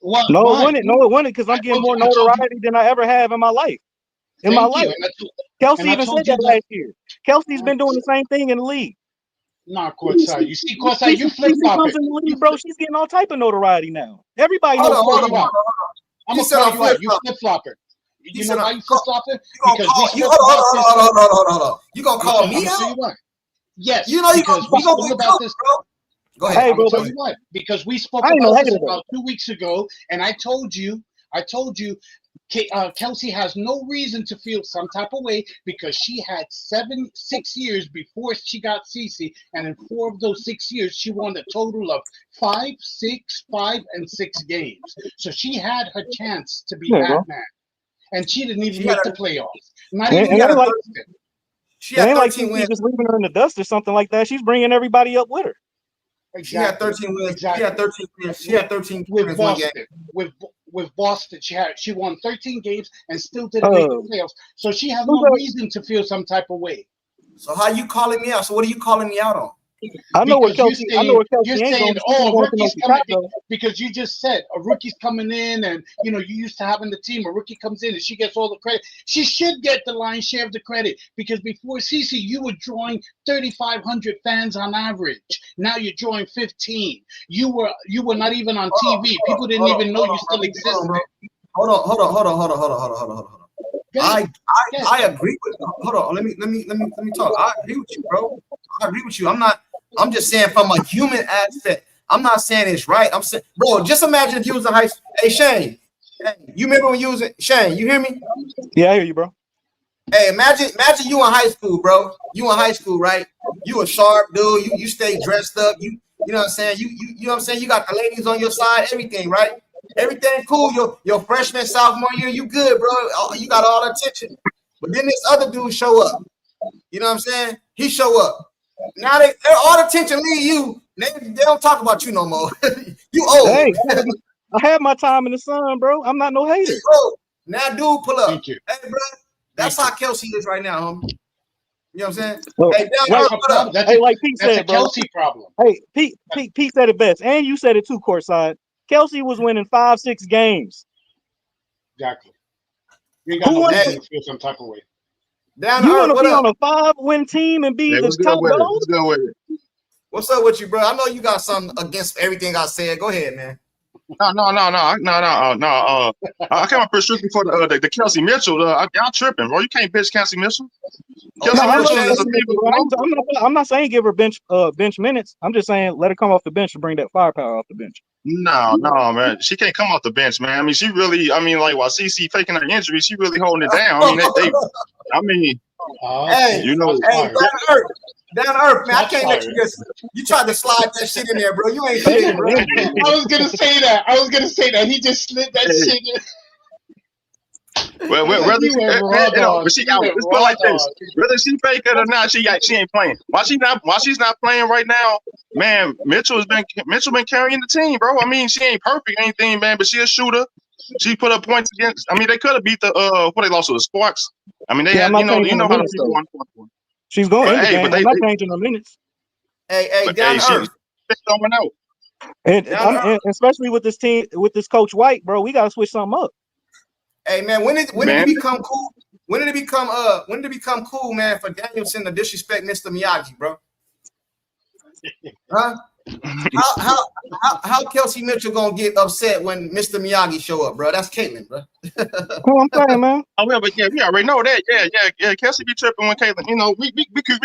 Well, No, why? it wouldn't. No, it wouldn't, because I'm getting more notoriety than I ever have in my life. Thank you. Kelsey and I even told said you that that. last year. Kelsey's been doing the same thing in the league. Nah, courtside. You see, courtside, you flip Cece flop comes it. in the league, bro. She's getting all type of notoriety now. Everybody Hold knows. on, I'm hold gonna on, call you out. I'm You gonna said call I'm you out. You flip-flop. flip flopper. You You said know why I'm you flip flopping? gonna Because we call you. spoke about this. Hold on. You gonna call I'm me gonna tell you out? why. Yes, You know you because we gonna spoke get about cooked, this. bro. Go ahead. Hey, I'm bro, gonna tell but you what. Because we spoke I ain't no about this hater though. about 2 weeks ago, and I told you, Kelsey has no reason to feel some type of way because she had 6 years before she got Cece, and in 4 of those 6 years, she won a total of 5, 6, 5, and 6 games. So she had her chance to be Yeah, bro. Batman, and she didn't even She had make a the playoffs. Not And, even and she had ain't a like Boston. she it had ain't like 13 Cece wins. just leaving her in the dust or something like that. She's bringing everybody up with her. She had Exactly. 13 wins. Exactly. She had 13 wins. She With, had 13 with wins one game. Boston, with Boston, she won 13 games and still didn't make the playoffs. So she has who's no that? reason to feel some type of way. So how you calling me out? So what are you calling me out on? I know what Because Kelsey. I know what you're Kelsey ain't saying, doing. She just oh, wants to know rookie's coming Chicago. because you just said a rookie's coming in, and you used to having the team. A rookie comes in and she gets all the credit. She should get the lion's share of the credit because before Cece, you were drawing 3,500 fans on average. Now you're drawing 15. You were not even on TV. People didn't even know you still existed. Hold on. I agree with. Hold on. Let me talk. I agree with you, bro. I agree with you. I'm just saying from a human aspect. I'm not saying it's right. I'm saying, bro, just imagine if you was in high school. Hey, Shane, you remember when you was in Shane? You hear me? Yeah, I hear you, bro. Hey, imagine you in high school, bro. You in high school, right? You a sharp dude. You stay dressed up. You know what I'm saying? You know what I'm saying? You got the ladies on your side, everything, right? Everything cool. Your freshman, sophomore year, you good, bro. You got all the attention. But then this other dude show up. You know what I'm saying? He show up. Now all the attention leave you. They don't talk about you no more. You old. Hey, I had my time in the sun, bro. I'm not no hater. Bro, now dude pull up. Thank you. Hey, bro. That's how Kelsey is right now, homie. You know what I'm saying? Well, hey, that's a problem. like Pete that's said, a bro. Kelsey problem. Hey, Pete said it best, and you said it too, courtside. Kelsey was winning 5, 6 games. Exactly. You ain't got no reason to feel some type of way. Down You want to what be up? on a 5-win team and be the top dog? What's good with it? What's up with you, bro? I know you got something against everything I said. Go ahead, man. No. I came up here strictly for the Kelsey Mitchell. Y'all tripping, bro. You can't bitch Kelsey Mitchell. Kelsey Mitchell is a people. I'm not saying give her bench minutes. I'm just saying let her come off the bench to bring that firepower off the bench. No, man. She can't come off the bench, man. I mean, she really. I mean, like while CC faking her injury, she really holding it down. I mean, they I mean, hey, you know, hey, down to earth, man. I can't let you just. You tried to slide that shit in there, bro. You ain't shit, bro. I was gonna say that. He just slid that shit in. Well, whether she, but she out. Let's put it like this: whether she fake it or not, she ain't playing. Why she's not playing right now, man? Mitchell been carrying the team, bro. I mean, she ain't perfect, anything, man, but she a shooter. She put up points against. I mean, they could have beat the what they lost to the Sparks. I mean, they had you know how the people want. She's going to end the game. But I'm not changing her minutes. Hey, down to earth. And especially with this team, with this Coach White, bro, we gotta switch something up. Hey man, when did it become cool? When did it become cool, man, for Danielson to disrespect Mr. Miyagi, bro? Huh? How Kelsey Mitchell gonna get upset when Mr. Miyagi show up, bro? That's Caitlin, bro. Come on, I'm saying, man. Oh yeah, but yeah, we already know that. Yeah. Kelsey be tripping when Caitlin. You know, we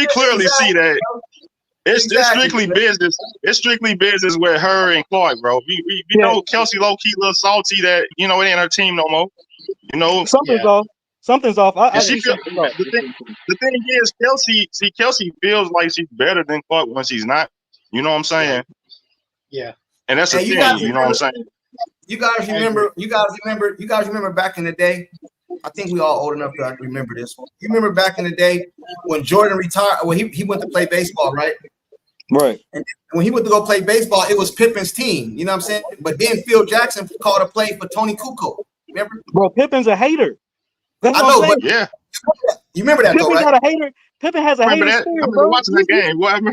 clearly see that. It's strictly business. It's strictly business with her and Clark, bro. We know Kelsey low key a little salty that it ain't her team no more. You know, something's off. Something's off. The thing is, Kelsey feels like she's better than Clark when she's not. You know what I'm saying? Yeah. And that's the thing. You know what I'm saying? You guys remember back in the day? I think we all old enough to remember this. You remember back in the day when Jordan retired? Well, he went to play baseball, right? Right. And when he went to go play baseball, it was Pippen's team. You know what I'm saying? But then Phil Jackson called a play for Tony Kukoc. Remember? Bro, Pippen's a hater. That's I what know, I'm saying. but yeah, you remember that Pippen though, right? got a hater. Pippen has a hater spirit, I remember bro. watching that game. What?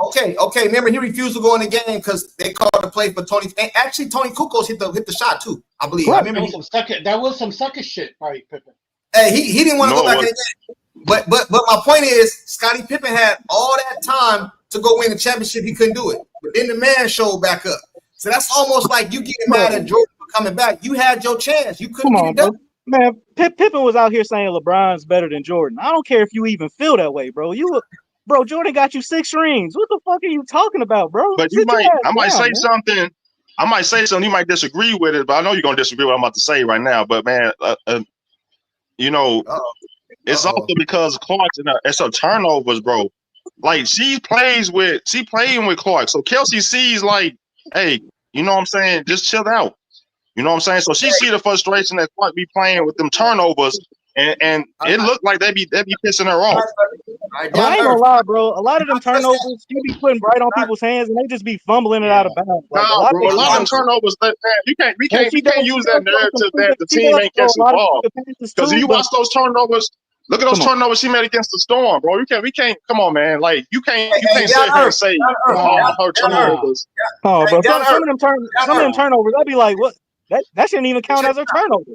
Okay. Remember, he refused to go in the game because they called the play for Tony. And actually, Tony Kukoc hit the shot too. I believe. Right. I remember That was some sucker shit by Pippen. Hey, he didn't want to go back in the game. But my point is, Scottie Pippen had all that time to go win the championship. He couldn't do it. But then the man showed back up. So that's almost like you getting mad at Jordan for coming back. You had your chance. You couldn't get it done. Man, Pippen was out here saying LeBron's better than Jordan. I don't care if you even feel that way, bro. Jordan got you 6 rings. What the fuck are you talking about, bro? But I might say something. I might say something. You might disagree with it, but I know you're gonna disagree with what I'm about to say right now. But man, it's also because Clark's it's her turnovers, bro. Like she playing with Clark. So Kelsey sees like, hey, you know what I'm saying? Just chill out. You know what I'm saying? So she see the frustration that Clark be playing with them turnovers, and it looked like they be pissing her off. I ain't gonna lie, bro. A lot of them turnovers you be putting right on people's hands, and they just be fumbling it out of bounds. Like, a lot of them turnovers. We can't use that narrative that the team ain't catching the ball. Because if you watch those turnovers, look at those turnovers she made against the Storm, bro. We can't. Come on, man. Like you can't sit here and say her turnovers. Oh, bro. Some of them turnovers, I'd be like, what? That shouldn't even count as a turnover.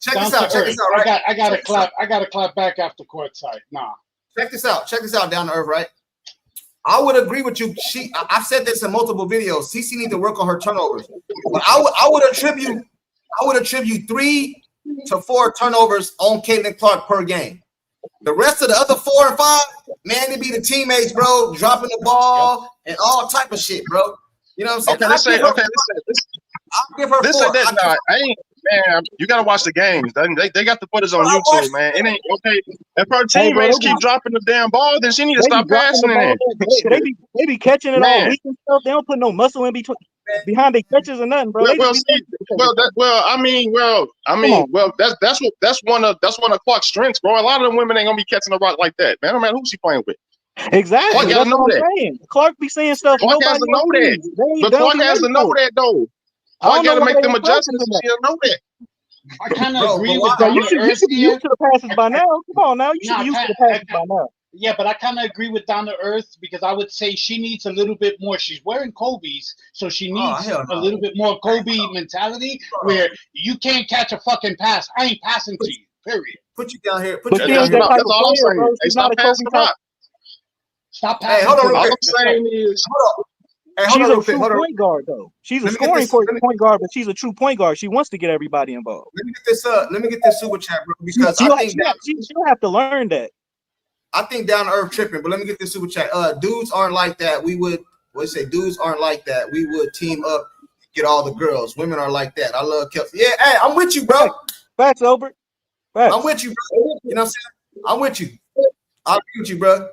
Check this out. Right? I got to clap back after courtside. Nah. Check this out, down to earth, right? I would agree with you. I've said this in multiple videos. CC needs to work on her turnovers. But I would attribute 3 to 4 turnovers on Caitlin Clark per game. The rest of the other 4 and 5, man, it be the teammates, bro, dropping the ball and all type of shit, bro. You know what I'm saying? I'll give her 4. Man, you gotta watch the games. They got the footage on YouTube, man. It ain't okay. If her teammates keep dropping the damn ball, then she need to stop passing it. They be catching it all week and stuff. They don't put no muscle in behind their catches or nothing, bro. That's one of Clark's strengths, bro. A lot of them women ain't gonna be catching the rock like that, man. No matter who she playing with. Exactly. Clark gotta know that. Clark be saying stuff. Clark has to know that. But Clark has to know that though. I got to make them adjustments. You know that. I kind of agree with that. You should be used to the passes by now. Come on now. You should be used to the passes by now. Yeah, but I kind of agree with Down to Earth because I would say she needs a little bit more. She's wearing Kobe's, so she needs a little bit more Kobe mentality where you can't catch a fucking pass. I ain't passing to you, period. Put you down here. That's all I'm saying. Hey, stop passing the rock. Stop passing. Hey, hold on. All I'm saying is, hold on. Hey, she's a true point guard, though. She's a scoring point guard, but she's a true point guard. She wants to get everybody involved. Let me get this super chat, bro, because she'll have to learn that. I think Down to Earth tripping, but let me get this super chat. Dudes aren't like that. Dudes aren't like that. We would team up, get all the girls. Women are like that. I love Kelsey. Yeah, hey, I'm with you, bro. Facts, Albert. Facts. I'm with you, bro. You know what I'm saying? I'm with you. I agree with you, bro.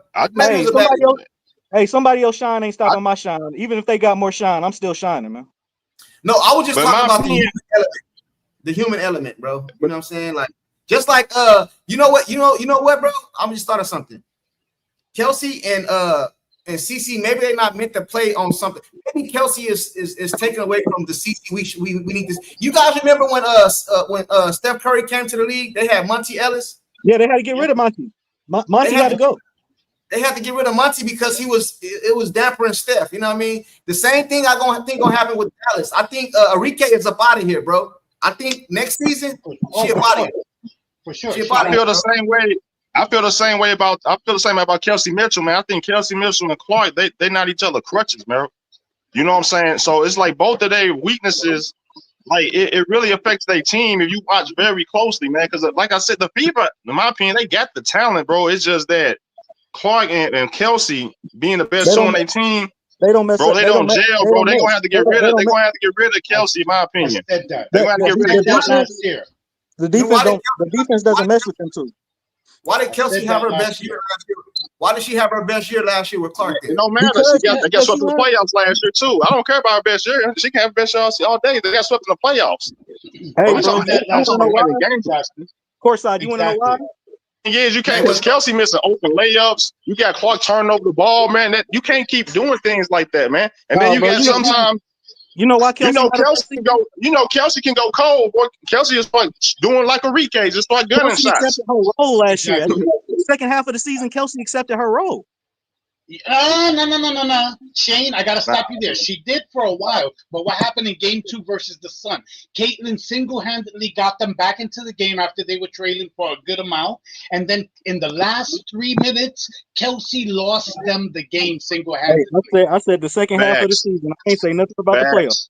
Somebody else shine ain't stopping my shine. Even if they got more shine, I'm still shining, man. No, I was just talking about the human element, bro. You know what I'm saying? Like, just like you know what, bro? I'm just starting something. Kelsey and CC, maybe they're not meant to play on something. Maybe Kelsey is taken away from the CC. We need this. You guys remember when Steph Curry came to the league? They had Monty Ellis. Yeah, they had to get rid of Monty. Monty had to go. They had to get rid of Monty because it was dampering Steph. You know what I mean? The same thing I think gonna happen with Dallas. I think Arike is up out of here, bro. I think next season she up out of here. For sure. I feel the same way. I feel the same way about Kelsey Mitchell, man. I think Kelsey Mitchell and Clark, they not each other crutches, man. You know what I'm saying? So it's like both of their weaknesses, like it really affects their team if you watch very closely, man. Because like I said, the Fever, in my opinion, they got the talent, bro. It's just that Clark and Kelsey being the best on their team, they don't mess bro. Up. They don't gel, bro. They're gonna have to get rid of. They're gonna have to get rid of Kelsey, in my opinion. They're gonna have to get rid of Kelsey. The defense doesn't mess with them too. Why did Kelsey have her best year last year? Why did she have her best year last year with Clark? It don't matter. She got swept in the playoffs last year too. I don't care about her best year. She can have her best year all day. They got swept in the playoffs. Hey, Courtside, you want to know why? Yes, you can't, because Kelsey missing open layups. You got Clark turning over the ball, man. That you can't keep doing things like that, man. And then you got sometimes. You know why Kelsey? Kelsey can go cold. Boy, Kelsey is like doing like Arike, just like gunning shots. Accepted her role last year. The second half of the season, Kelsey accepted her role. No. Shane, I gotta stop you there. She did for a while, but what happened in Game 2 versus the Sun? Caitlin single-handedly got them back into the game after they were trailing for a good amount, and then in the last 3 minutes, Kelsey lost them the game single-handedly. Hey, I said the second half of the season. I ain't say nothing about the playoffs.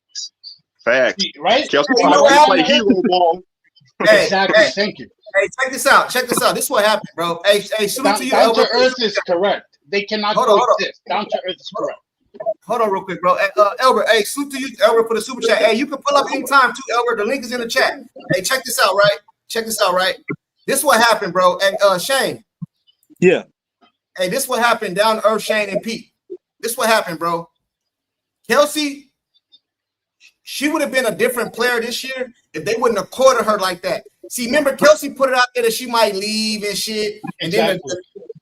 Facts. Right? Kelsey play hero ball. Exactly. Thank you. Hey, check this out. This is what happened, bro. Hey, salute to you, Down Elber. to earth is correct. They cannot coexist. Down to earth is correct. Hold on real quick, bro. Elber, hey, salute to you, Elber, for the super chat. Hey, you can pull up anytime too, Elber. The link is in the chat. Hey, check this out, right? This is what happened, bro. And Shane. Yeah. Hey, this is what happened down to earth, Shane and Pete. This is what happened, bro. Kelsey, she would have been a different player this year if they wouldn't have courted her like that. See, remember, Kelsey put it out there that she might leave and shit, and then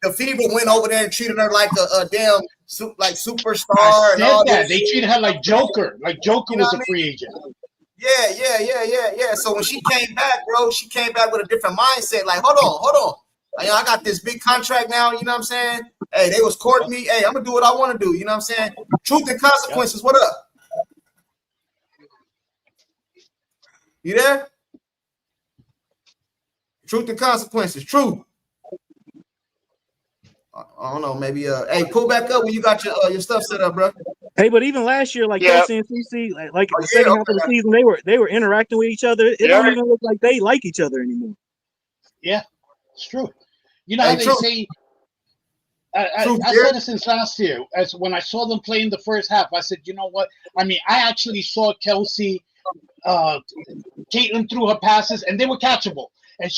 the Fever went over there and treated her like a damn superstar. I and all said that. this. They treated her like Joker. Like Joker was a free agent. Yeah. So when she came back, bro, she came back with a different mindset. Like, hold on. Like, I got this big contract now, you know what I'm saying? Hey, they was courting me. Hey, I'm going to do what I want to do, you know what I'm saying? Truth and consequences, what up? You there? Truth and consequences. Truth. I don't know. Maybe. Hey, pull back up when you got your stuff set up, bro. Hey, but even last year, like Kelsey and CC, like the second half of the season, they were interacting with each other. It don't even look like they like each other anymore. Yeah, it's true. You know how they say. I said it since last year. As when I saw them play in the first half, I said, you know what? I mean, I actually saw Kelsey. Caitlin threw her passes, and they were catchable. And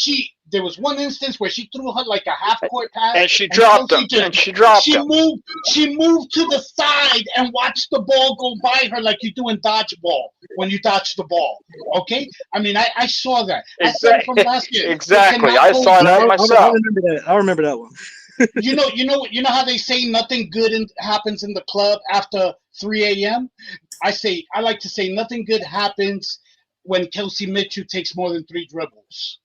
there was one instance where she threw her like a half-court pass, and she dropped them. She moved to the side and watched the ball go by her like you do in dodgeball when you dodge the ball. Okay, I mean, I saw that. I said it from last year. Exactly, I saw that myself. I remember that one. You know how they say nothing good happens in the club after 3 a.m. I like to say nothing good happens when Kelsey Mitchell takes more than 3 dribbles.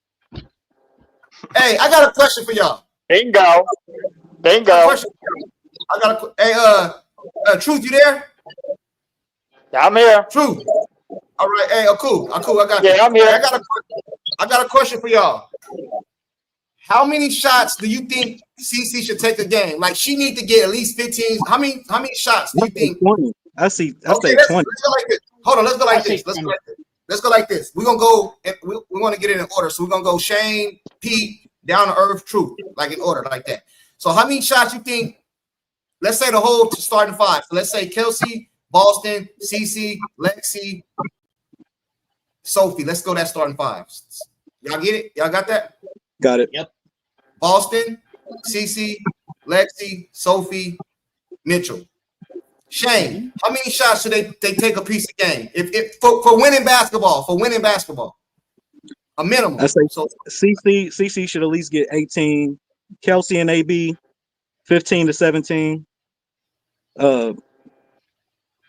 Hey, I got a question for y'all. Bingo. I got a Truth, you there? Yeah, I'm here. Truth. All right. Hey, cool. I got you. Yeah, I'm here. I got a question for y'all. How many shots do you think CC should take a game? Like, she need to get at least 15. How many shots do you think? 20. I say 20. Let's go like this. Hold on, let's go like this. Let's go like this. We're gonna go. We want to get it in order. So we're gonna go Shane, Pete, down to earth, Truth, like in order, like that. So how many shots you think? Let's say the whole starting 5. So let's say Kelsey, Boston, CC, Lexi, Sophie. Let's go that starting 5. Y'all get it? Y'all got that? Got it. Yep. Boston, CC, Lexi, Sophie, Mitchell. Shane, how many shots should they take a piece of game? If for winning basketball, a minimum. I say CC should at least get 18. Kelsey and AB 15 to 17. Who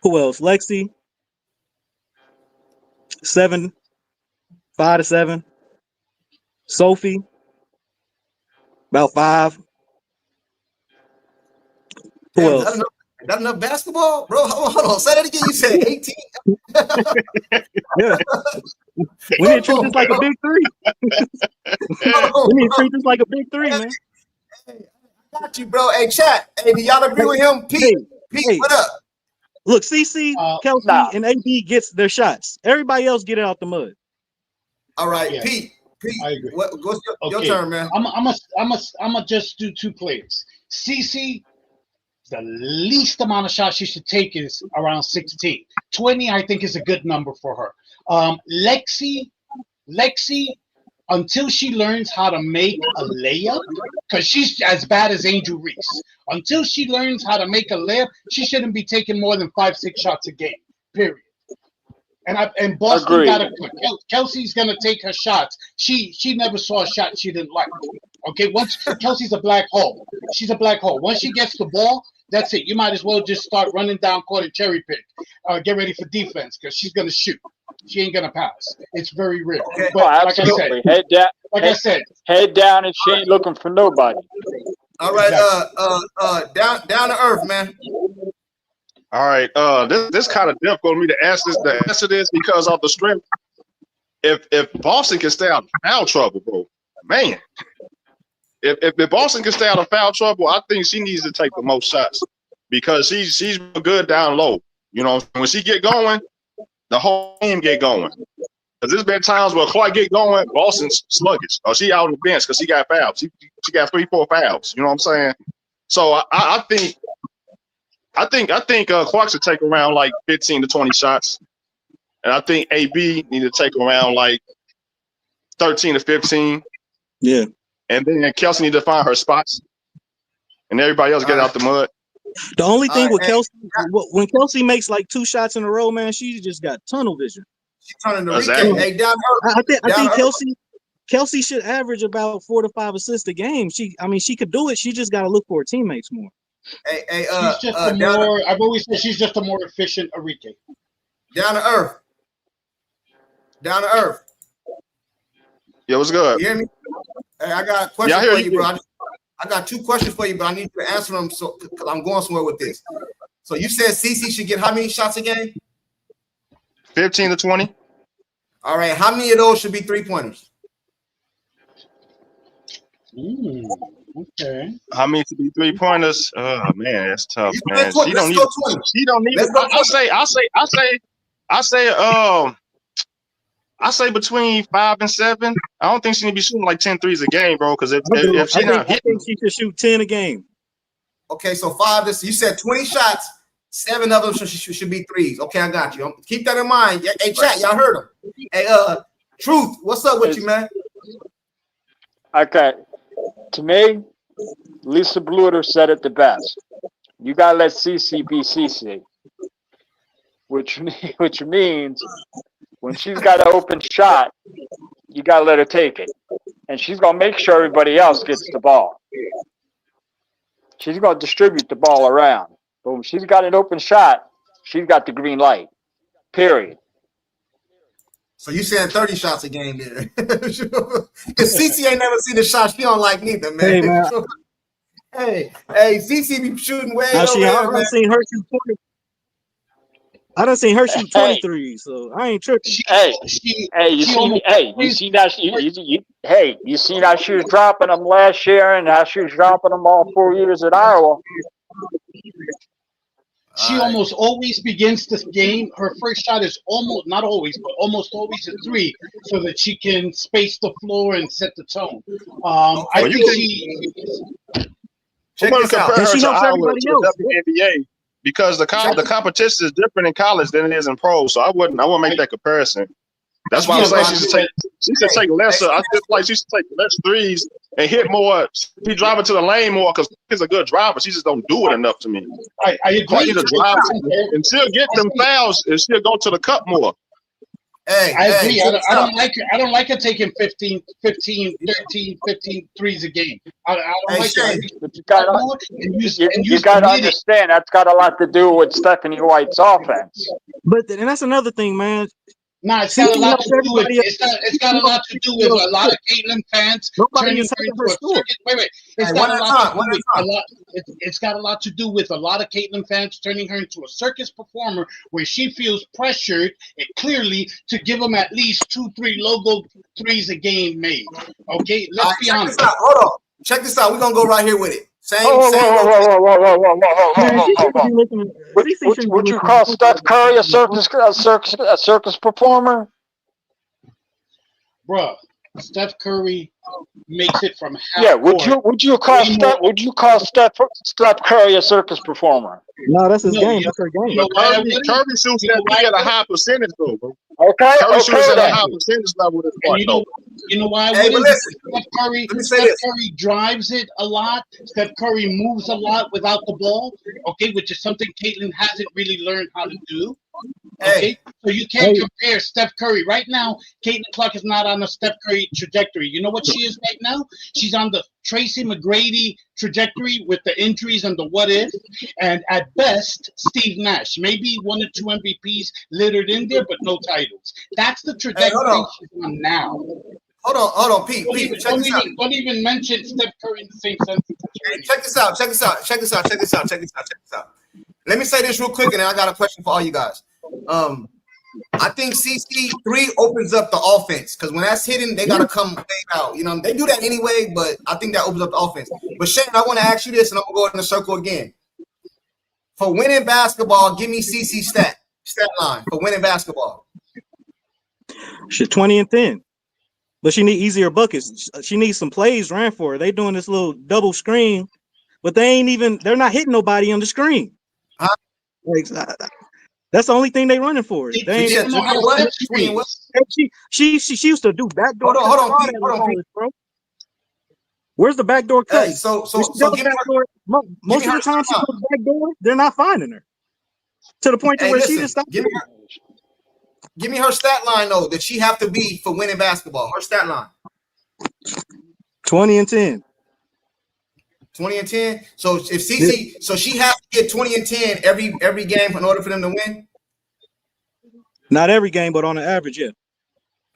else? Lexi 5 to 7. Sophie about 5. Who else? Got enough basketball, bro? Hold on. Say that again. You said 18. Yeah. We need to treat this like a big 3. We need to treat this like a big 3, man. Hey, I got you, bro. Hey, chat. Hey, do y'all agree with him? Pete, what up? Look, CC, Kelsey, and AB gets their shots. Everybody else get it out the mud. All right, Yeah. Pete, I agree. What's your turn, man? I'm just do 2 players. CC, the least amount of shots she should take is around 16. 20, I think, is a good number for her. Lexi, until she learns how to make a layup, because she's as bad as Angel Reese. Until she learns how to make a layup, she shouldn't be taking more than 5-6 shots a game. Period. And Boston got to quit. Kelsey's gonna take her shots. She never saw a shot she didn't like. Okay, once Kelsey's a black hole. She's a black hole. Once she gets the ball, that's it. You might as well just start running down court and cherry pick. Get ready for defense because she's gonna shoot. She ain't gonna pass. It's very rare. Okay. Absolutely. Head down. I said, head down, and she ain't looking for nobody. All right, down to earth, man. All right, this kind of difficult for me to answer this because of the strength. If Boston can stay out of foul trouble, bro, man. If Boston can stay out of foul trouble, I think she needs to take the most shots because she's good down low. You know, when she get going, the whole team get going. Because there's been times where Clark get going, Boston's sluggish, or she out on the bench because she got fouls. She got 3-4 fouls. You know what I'm saying? So I think Clark should take around like 15 to 20 shots, and I think AB need to take around like 13 to 15. Yeah. And then Kelsey need to find her spots, and everybody else get out the mud. The only thing with Kelsey, when Kelsey makes like 2 shots in a row, man, she just got tunnel vision. She's turning the Exactly. recap. Hey, down I think Kelsey should average about 4 to 5 assists a game. She could do it. She just got to look for her teammates more. Hey, she's just a more. I've always said she's just a more efficient Enrique. Down to earth. Down to earth. Yeah, what's good? You hear me? Hey, I got a question for you, bro. I got 2 questions for you, but I need you to answer them because I'm going somewhere with this. So you said CC should get how many shots a game? 15 to 20. All right. How many of those should be 3-pointers? Okay. How many to be 3-pointers? Oh man, that's tough, man. She don't need. She don't need. I say between 5 and 7. I don't think she need to be shooting like 10 threes a game, bro. Because if she not hitting, I think she should shoot 10 a game. Okay, so 5. You said 20 shots. 7 of them should be threes. Okay, I got you. Keep that in mind. Hey, chat, y'all heard him. Hey, Truth, what's up with you, man? Okay, to me, Lisa Bluter said it the best. You gotta let CC be CC, which means when she's got an open shot, you gotta let her take it, and she's gonna make sure everybody else gets the ball. She's gonna distribute the ball around. But when she's got an open shot, she's got the green light. Period. So you saying 30 shots a game there? Because CC ain't never seen the shot she don't like neither, man. Hey, man. Hey, CC be shooting way Now, over there, I done seen her shoot 20. I done seen her shoot 23, so I ain't tripping. You seen how she was dropping them last year and how she was dropping them all 4 years at Iowa. She almost always begins this game. Her first shot is almost, not always, but almost always a 3, so that she can space the floor and set the tone. I think I'm going to compare her to Iowa to the WNBA because the competition is different in college than it is in pro. So I wouldn't make that comparison. That's why I'm saying she should take lesser. I feel like she should take less threes and hit more. She drive it to the lane more because she's a good driver. She just don't do it enough to me. I agree. She'll drive and she'll get them fouls and she'll go to the cup more. I agree. I don't like her. I don't like her taking 15, 13, 15 threes a game. I don't like her. But you got to understand that's got a lot to do with Stephanie White's offense. But and that's another thing, man. Nah, it's got a lot to do with it's got a lot to do with a lot of Caitlin fans turning her into a circus. Wait. It's got a lot to do with a lot of Caitlin fans turning her into a circus performer where she feels pressured and clearly to give them at least 2-3 logo threes a game made. Okay, let's be honest. Hold on. Check this out. We're gonna go right here with it. Would you call Steph Curry a circus performer? Bruh, Steph Curry makes it from half. Yeah, would you call Steph Curry a circus performer? No, that's his game. That's her game. Curry shoots at a high percentage though, bro. Okay. Curry shoots at a high percentage level this point. You know why? Hey, Steph Curry drives it a lot. Steph Curry moves a lot without the ball. Okay, which is something Caitlin hasn't really learned how to do. Okay, so you can't compare Steph Curry right now. Caitlin Clark is not on a Steph Curry trajectory. You know what she is right now? She's on the Tracy McGrady trajectory with the injuries and the what if, and at best, Steve Nash. Maybe 1 or 2 MVPs littered in there, but no titles. That's the trajectory she's on now. Hold on, Pete. Don't even mention Steph Curry in the same sentence as check this out. Let me say this real quick, and then I got a question for all you guys. I think CC3 opens up the offense because when that's hitting, they gotta come way out. You know, they do that anyway, but I think that opens up the offense. But Shane, I want to ask you this, and I'm gonna go in the circle again. For winning basketball, give me CC stat line for winning basketball. Shit, 20 and 10. But she need easier buckets. She needs some plays ran for her. They doing this little double screen, but they're not hitting nobody on the screen. Like, that's the only thing they running for. They ain't know how to set screens. She used to do backdoor. Hold on, Pete. Bro. Where's the backdoor cut? Hey, so most give of the time she goes backdoor, they're not finding her. To the point to where she just stopped. Give me her stat line though that she have to be for winning basketball. Her stat line. 20 and 10. 20 and 10. So if CC, so she has to get 20 and 10 every game in order for them to win. Not every game, but on the average, yeah.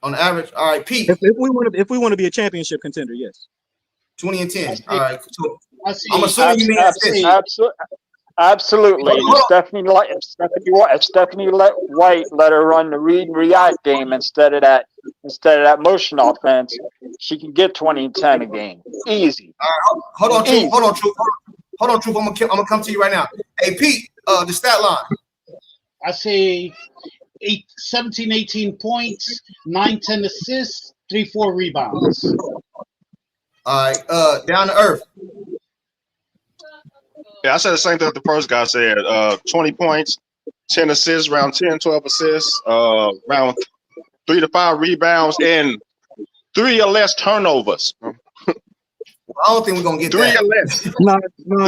On the average, all right, Pete. If we want to be a championship contender, yes. 20 and 10. All right. So I'm assuming you mean Absolutely. And if Stephanie White let her run the read and react game instead of that motion offense, she can get 20 and 10 a game. Easy. All right, hold on, Truth. I'm gonna come to you right now. Hey, Pete, the stat line. I say 17, 18 points, 9, 10 assists, 3, 4 rebounds. All right, down to earth. Yeah, I said the same thing that the first guy said. 20 points, 10 assists, around 10, 12 assists, around 3 to 5 rebounds, and 3 or less turnovers. I don't think we're gonna get 3 that. or less. No,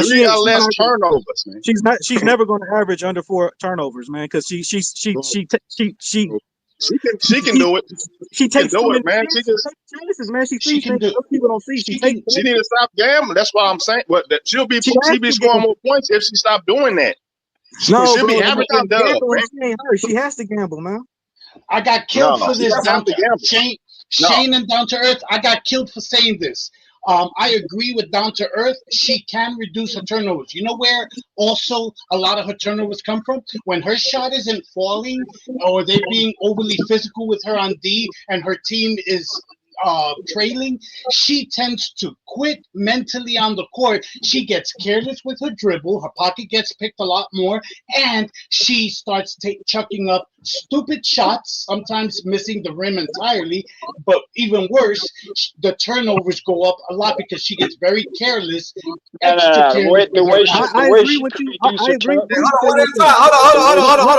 3 or less turnovers. Man. She's never going to average under 4 turnovers, man, because she can do it. She takes do it, man. chances, man. She can do. People don't see. She need to stop gambling. That's what I'm saying. But she'll be scoring more points if she stopped doing that. No, she'll be averaging double. She has to gamble, man. I got killed for this. Shane and Down to Earth. I got killed for saying this. I agree with Down to Earth. She can reduce her turnovers. You know where also a lot of her turnovers come from? When her shot isn't falling or they're being overly physical with her on D and her team is trailing, she tends to quit mentally on the court. She gets careless with her dribble. Her pocket gets picked a lot more, and she starts chucking up stupid shots, sometimes missing the rim entirely. But even worse, the turnovers go up a lot because she gets very careless. I agree with you. I agree. Hold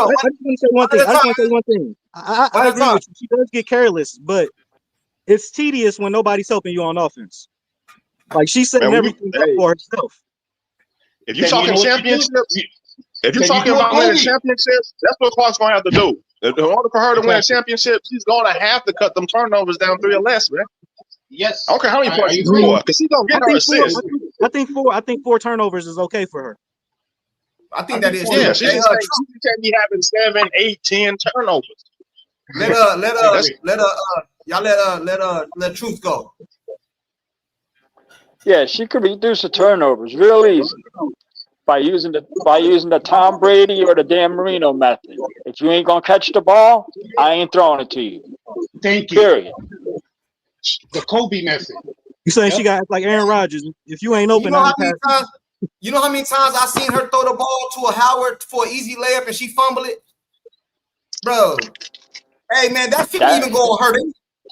on. I just want to say one thing. I agree with you. She does get careless, but it's tedious when nobody's helping you on offense. Like she's setting everything up for herself. If you're talking championships, if you're talking about winning championships, that's what Clark's going to have to do. In order for her to win a championship, she's going to have to cut them turnovers down 3 or less, man. Yes. I don't care how many points you score, because she's going to get her assists. I think 4 turnovers is okay for her. I think that is. Yeah, she can't be having 7, 8, 10 turnovers. Let Truth go. Yeah, she could reduce the turnovers real easy by using the Tom Brady or the Dan Marino method. If you ain't gonna catch the ball, I ain't throwing it to you. Thank you. Period. The Kobe method. You saying she got like Aaron Rodgers? If you ain't open, you know how many times I seen her throw the ball to a Howard for an easy layup and she fumbled it, bro. Hey man, that shouldn't even go on her.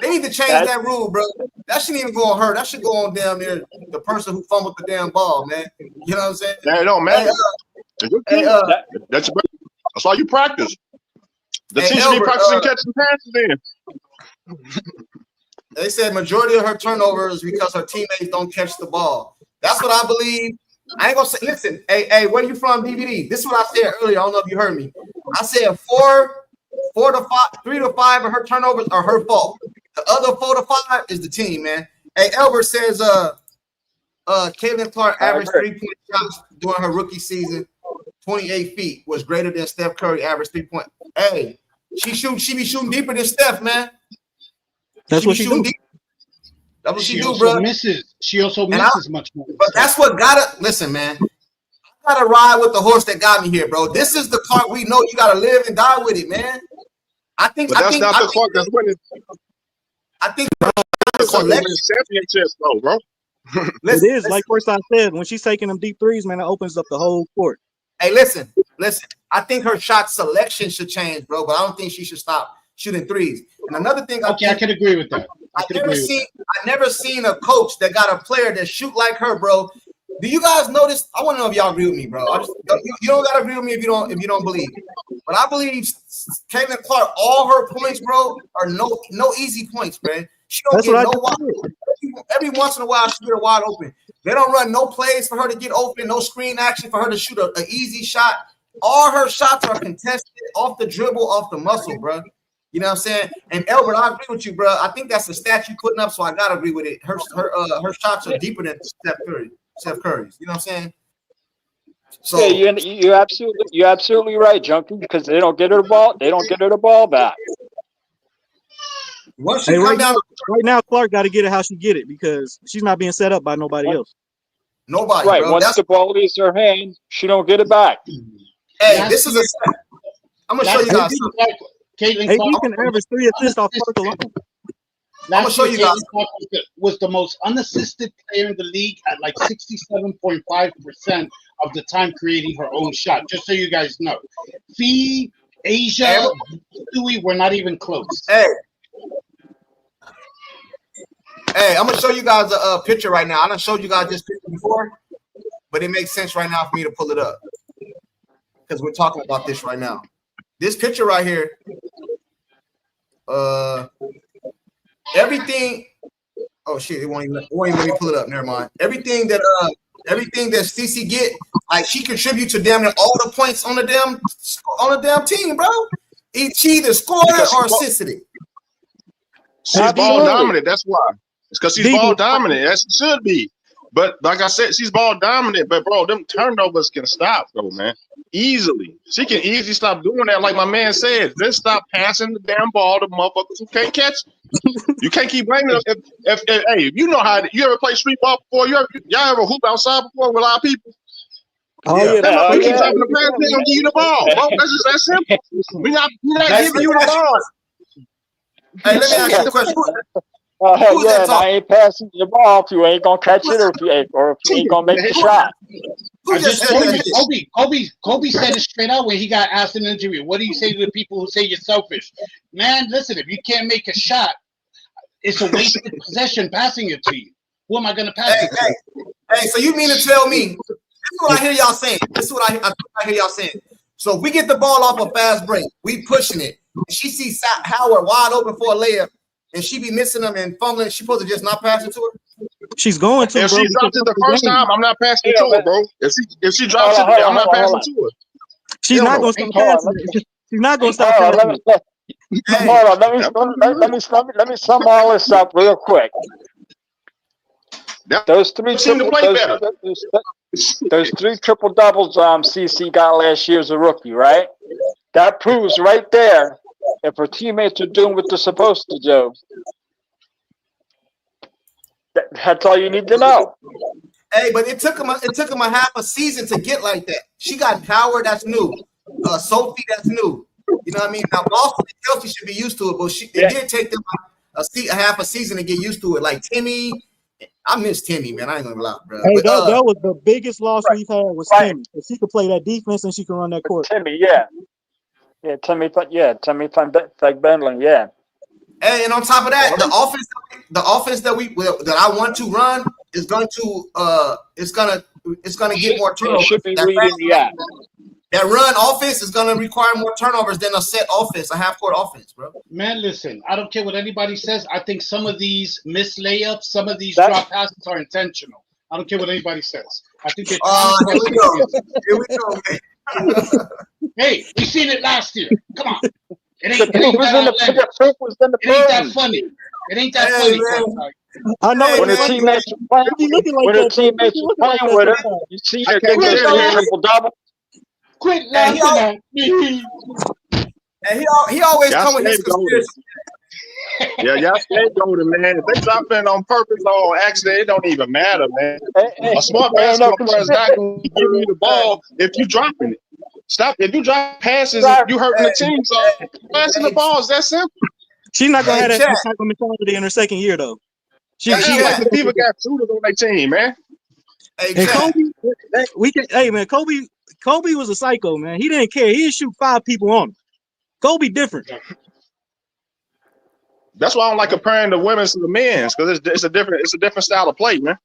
They need to change that rule, bro. That shouldn't even go on her. That should go on down there the person who fumbled the damn ball, man. You know what I'm saying? That don't matter. That's why you practice. The team should be practicing catching passes in. They said majority of her turnovers because her teammates don't catch the ball. That's what I believe. I ain't gonna say. Listen, hey, where you from, DVD? This is what I said earlier. I don't know if you heard me. I said 4 to 5, 3 to 5 of her turnovers are her fault. The other 4 to 5 is the team, man. Hey, Albert says Caitlin Clark averaged 3-point shots during her rookie season. 28 feet was greater than Steph Curry average 3-point. Hey, she be shooting deeper than Steph, man. That's what she do. That's what she do, also bro. misses. She also misses much more. But that's what gotta listen, man. I gotta ride with the horse that got me here, bro. This is the Clark we know. You gotta live and die with it, man. But that's not the Clark that's winning. I think the Clark that wins championships, though, bro. It is like first I said, when she's taking them deep threes, man, it opens up the whole court. Hey, listen. I think her shot selection should change, bro. But I don't think she should stop shooting threes. And another thing, I can agree with that. I never seen a coach that got a player that shoot like her, bro. Do you guys notice? I want to know if y'all agree with me, bro. You don't gotta agree with me if you don't believe. But I believe Caitlin Clark, all her points, bro, are no easy points, man. She don't get no wide. Every once in a while, she get her wide open. They don't run no plays for her to get open, no screen action for her to shoot an easy shot. All her shots are contested off the dribble, off the muscle, bro. You know what I'm saying? And Albert, I agree with you, bro. I think that's the stat you putting up, so I gotta agree with it. Her shots are deeper than Steph Curry's. You know what I'm saying? So yeah, you're absolutely right, Junkie, because they don't get her the ball. They don't get her the ball back. Hey, right now, Clark got to get it how she get it because she's not being set up by nobody else. Nobody, right? Bro. Once the ball leaves her hand, she don't get it back. Hey, this is a. I'm gonna show you guys something. Hey, you can average 3 assists off Clark alone. I'm gonna show you guys. Was the most unassisted player in the league at like 67.5% of the time creating her own shot. Just so you guys know, Fee, Asia, Stewie were not even close. Hey, I'm gonna show you guys a picture right now. I done showed you guys this picture before, but it makes sense right now for me to pull it up because we're talking about this right now. This picture right here, everything. Oh shit! It won't even let me pull it up. Never mind. Everything that CC get, like she contributes to damn near all the points on the damn team, bro. She either scored or assisted it. She's ball dominant. That's why. It's because she's ball dominant. As she should be. But like I said, she's ball dominant. But bro, them turnovers can stop though, man. Easily. She can easily stop doing that. Like my man said, just stop passing the damn ball to motherfuckers who can't catch. You can't keep blaming them. If you know how you ever play street ball before? Y'all ever hoop outside before with a lot of people? Oh yeah, we keep having the pass, they don't give you the ball. Bro, that's just that simple. We're not giving you the ball. Hey, let me ask you a question. Yeah, and I ain't passing the ball if you ain't gonna catch it or if you ain't gonna make the shot. Kobe said it straight out when he got asked in an interview. What do you say to the people who say you're selfish? Man, listen, if you can't make a shot, it's a wasted possession passing it to you. Who am I gonna pass it to? Hey, so you mean to tell me? This is what I hear y'all saying. This is what I hear y'all saying. So if we get the ball off a fast break, we pushing it. She sees Howard wide open for a layup, and she be missing them and fumbling. She supposed to just not pass it to her? She's going to. If she drops it the first time, I'm not passing it to her, bro. If she drops it, I'm not passing it to her. She's not going to stop passing it. She's not going to stop passing it. Hold on, let me sum all this up real quick. Those three triple doubles CC got last year as a rookie, right? That proves right there if her teammates are doing what they're supposed to do. That's all you need to know. Hey, but it took him a half a season to get like that. She got Howard, that's new. Sophie, that's new. You know what I mean? Now Boston and Kelsey should be used to it, but it did take them a half a season to get used to it. Like Timmy, I miss Timmy, man. I ain't gonna lie, bro. Hey, that was the biggest loss we've had was Timmy. If she could play that defense and she could run that court. Timmy, Timmy Benlin, yeah. Hey, and on top of that, the offense that I want to run is going to it's gonna get more turnovers. Should be reading the app. That run offense is going to require more turnovers than a set offense, a half-court offense, bro. Man, listen, I don't care what anybody says. I think some of these missed layups, some of these drop passes are intentional. I don't care what anybody says. I think they're here we go, man. Hey, we seen it last year. Come on. It ain't that funny. It ain't that funny. I know when her teammates are playing with her, you see her getting those triple-double. Quit laughing at me. And he always come with his conspiracy. Yeah, y'all scapegoating, man. If they drop in on purpose or on accident, it don't even matter, man. A smart basketball player is not going to give you the ball if you dropping it. Stop. If you drop passes, you hurting the team. So passing the ball is that simple. She's not gonna have that type of mentality in her second year, though. She like the diva got shooters on their team, man. And Kobe, Kobe was a psycho, man. He didn't care. He'd shoot 5 people on him. Kobe different. That's why I don't like comparing the women's to the men's, because it's a different style of play, man.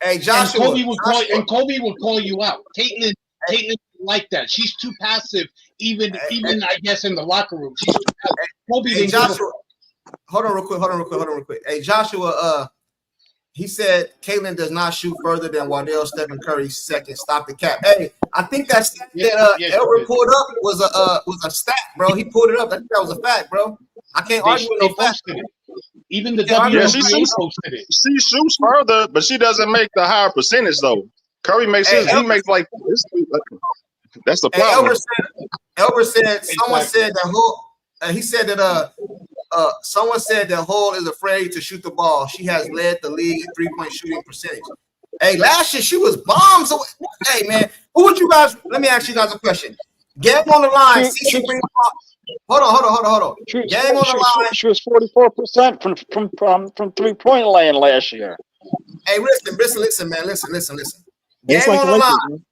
Hey, Joshua. And Kobe would call you out. Caitlin like that. She's too passive, even I guess in the locker room. She's too passive. Kobe Joshua. Hold on real quick. Hey, Joshua, he said Caitlin does not shoot further than Waddell Stephen Curry's second. Stop the cap. Hey, I think that stat Elbert pulled up was a stat, bro. He pulled it up. I think that was a fact, bro. I can't argue with no fact. Even the WNBA posted it. She shoots further, but she doesn't make the higher percentage though. Curry makes his. He makes like this. That's the problem. Elbert said someone said that whole. He said that someone said that Hull is afraid to shoot the ball. She has led the league in 3-point shooting percentage. Hey, last year she was bombs away. Hey man, who would you guys? Let me ask you guys a question. Game on the line. Hold on. Game on the line. She was 44% from 3-point land last year. Hey, listen, man. Listen. Game on the line.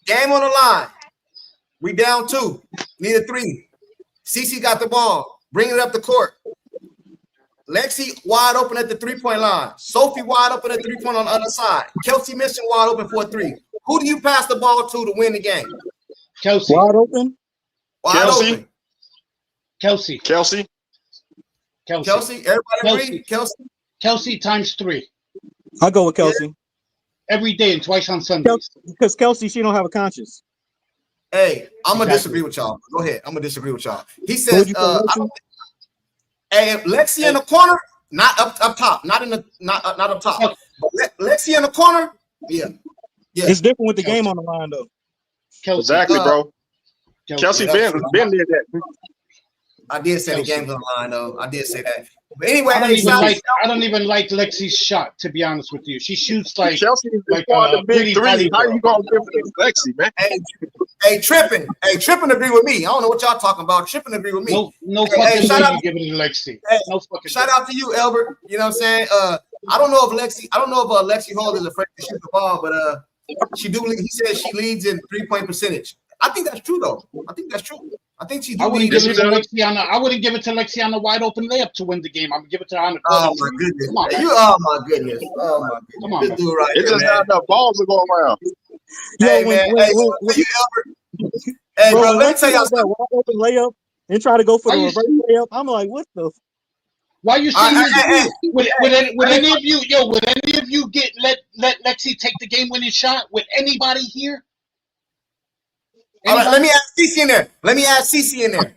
Game on the line. We down 2. Need a 3. CC got the ball. Bring it up the court. Lexi wide open at the 3-point line. Sophie wide open at 3-point on the other side. Kelsey Mission wide open for a 3. Who do you pass the ball to win the game? Kelsey. Wide open? Kelsey. Everybody agree? Kelsey times 3. I'll go with Kelsey. Every day and twice on Sundays. Because Kelsey, she don't have a conscience. Hey, I'm gonna disagree with y'all. Go ahead. I'm gonna disagree with y'all. He says, hey, Lexi in the corner, not up top, not up top. But Lexi in the corner, yeah. It's different with the game on the line, though. Kelsey, exactly, bro. Kelsey been did that. I did say the game's on the line, though. I did say that. But anyway, I don't even like Lexi's shot, to be honest with you. She shoots like Chelsea like the big 3. How you gonna give it to Lexi, man? Hey, Trippin agree with me. I don't know what y'all talking about. Trippin agree with me. No fucking shout out to give it to Lexi. No fucking shout out to you, Albert. You know what I'm saying? I don't know if Lexi Hall is afraid to shoot the ball, but he says she leads in 3-point percentage. I think that's true, though. I think that's true. I think she. I wouldn't give it to Lexi on a wide open layup to win the game. I'm gonna give it to her on the corner. Oh my goodness! Oh my goodness! Come on, this dude right it's here, just not enough balls to go around. Hey man, hey bro, let me tell y'all something. Wide open layup and try to go for the reverse layup. I'm like, what the? Why you saying would any of you let Lexi take the game winning shot? Would anybody here? Let me add CC in there.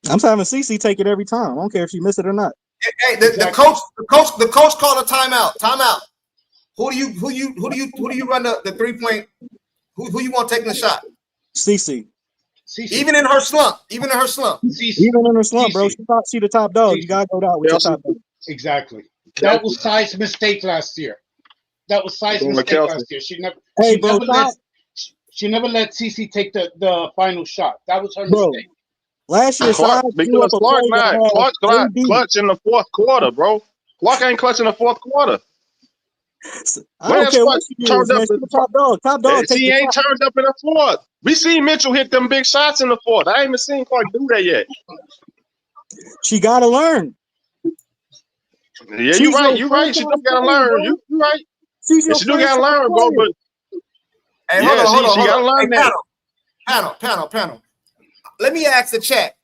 I'm having CC take it every time. I don't care if she miss it or not. Hey, the coach called a timeout. Timeout. Who do you run the 3-point? Who you want taking the shot? CC. Even in her slump. Even in her slump, bro. She the top dog. You gotta go down with your top dog. Exactly. That was Ty's mistake last year. She never let CC take the final shot. That was her mistake. Last year, Clark not clutch in the fourth quarter, bro. Clark ain't clutch in the fourth quarter. I don't care what she is, man. She's the top dog. Top dog. She ain't turned up in the fourth. We seen Mitchell hit them big shots in the fourth. I ain't even seen Clark do that yet. She gotta learn. Yeah, you're right. She do gotta learn. You right. She do gotta learn, bro. But hey, hold on. She gotta learn that. Panel. Let me ask the chat.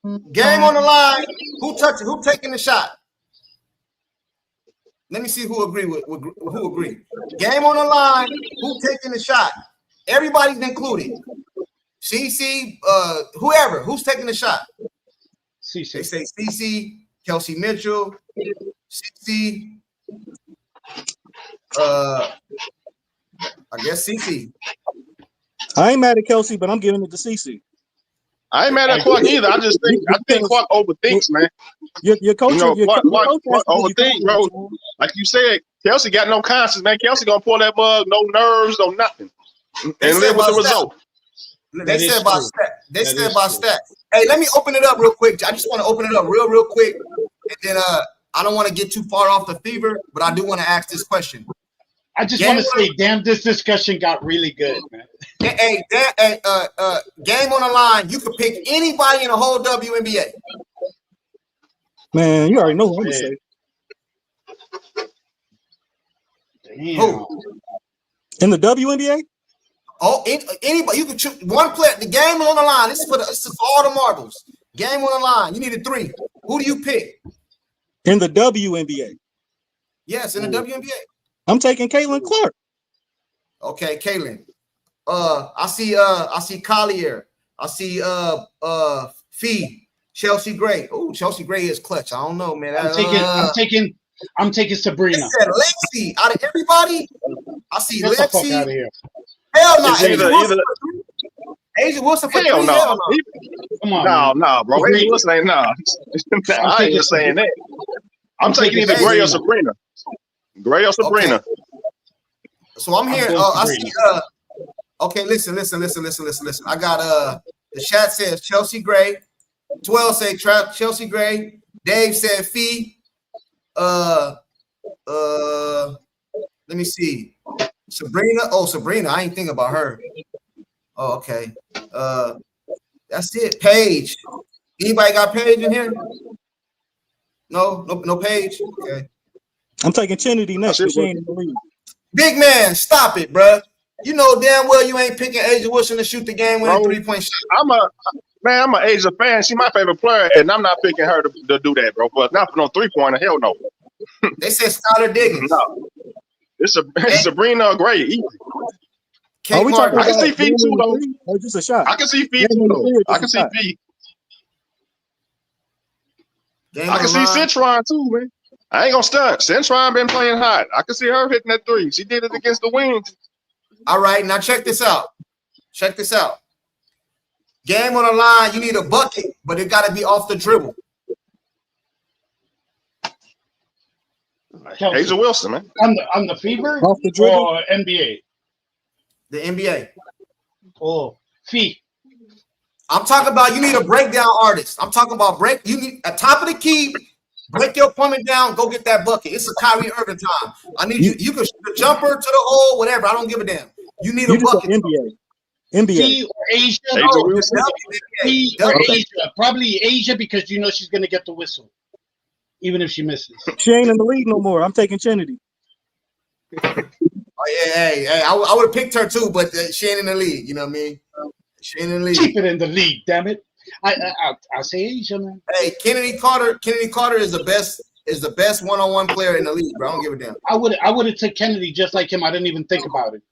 Game on the line. Who taking the shot? Let me see who agree with who agree. Game on the line. Who taking the shot? Everybody's included. CC, whoever. Who's taking the shot? CC. They say CC, Kelsey Mitchell, CC. I guess CC. I ain't mad at Kelsey, but I'm giving it to CC. I ain't mad at Clark either. I think Clark overthinks, man. Your coach, Clark has to give overthinks, you bro. confidence. Like you said, Kelsey got no conscience, man. Kelsey gonna pull that mug, no nerves, no nothing, and live with the result. They said by stat. They said by stat. Hey, let me open it up real quick. I just want to open it up real quick, and then I don't want to get too far off the fever, but I do want to ask this question. I just want to say, damn, this discussion got really good, man. Hey, game on the line. You could pick anybody in the whole WNBA. Man, you already know what I'm gonna say. Damn. Who? In the WNBA? Oh, anybody. You can choose one player. The game on the line. This is for all the marbles. Game on the line. You needed 3. Who do you pick? In the WNBA? Yes, in the WNBA. I'm taking Caitlin Clark. Okay, Caitlin. I see Collier. I see Fee. Chelsea Gray. Oh, Chelsea Gray is clutch. I don't know, man. I'm taking Sabrina. I said Lexi. Out of everybody, I see Get Lexi. the fuck out of here. Hell no. It's Asia Wilson for 3. Hell no. Hell no. Come on. No, bro. Asia Wilson ain't no. I ain't just saying that. I'm taking either Gray or Sabrina. Gray or Sabrina. Okay. So I'm here. I see. Okay, listen. I got the chat says Chelsea Gray. 12 say Chelsea Gray. Dave said Fee. Let me see. Sabrina. Oh, Sabrina. I ain't think about her. Oh, okay. That's it. Paige. Anybody got Paige in here? No Paige. Okay. I'm taking Kennedy next. She ain't in the league. Big man, stop it, bro. You know damn well you ain't picking Asia Wilson to shoot the game-winning 3-point shot. I'm an Asia fan. She's my favorite player, and I'm not picking her to do that, bro. But not for no 3-pointer. Hell no. They said Skylar Diggins. No. It's Sabrina Gray. Easy. Are we talking I can about see Fee too, though. Or just a shot? I can see Fee too, though. I can see Fee. I can see Citron too, man. I ain't gonna stunt. Citron been playing hot. I can see her hitting that 3. She did it against the Wings. All right, now check this out. Game on the line, you need a bucket, but it got to be off the dribble. Asia Wilson, man. On the Fever off the dribble or NBA? The NBA. Oh, Fee. I'm talking about you need a breakdown artist. I'm talking about you need at top of the key, break your opponent down, go get that bucket. It's a Kyrie Irving time. I need you. You can shoot a jumper to the hole, whatever. I don't give a damn. You need a bucket. NBA. Fee or Asia? Fee or Asia? Probably Asia because you know she's gonna get the whistle, even if she misses. She ain't in the league no more. I'm taking Kennedy. Oh, yeah, hey, I would have picked her too, but she ain't in the league. You know what I mean? She ain't in the league. Keep it in the league, damn it. I say Asia, man. Hey, Kennedy Carter is the best one-on-one player in the league, bro. I don't give a damn. I would have took Kennedy just like him. I didn't even think about it.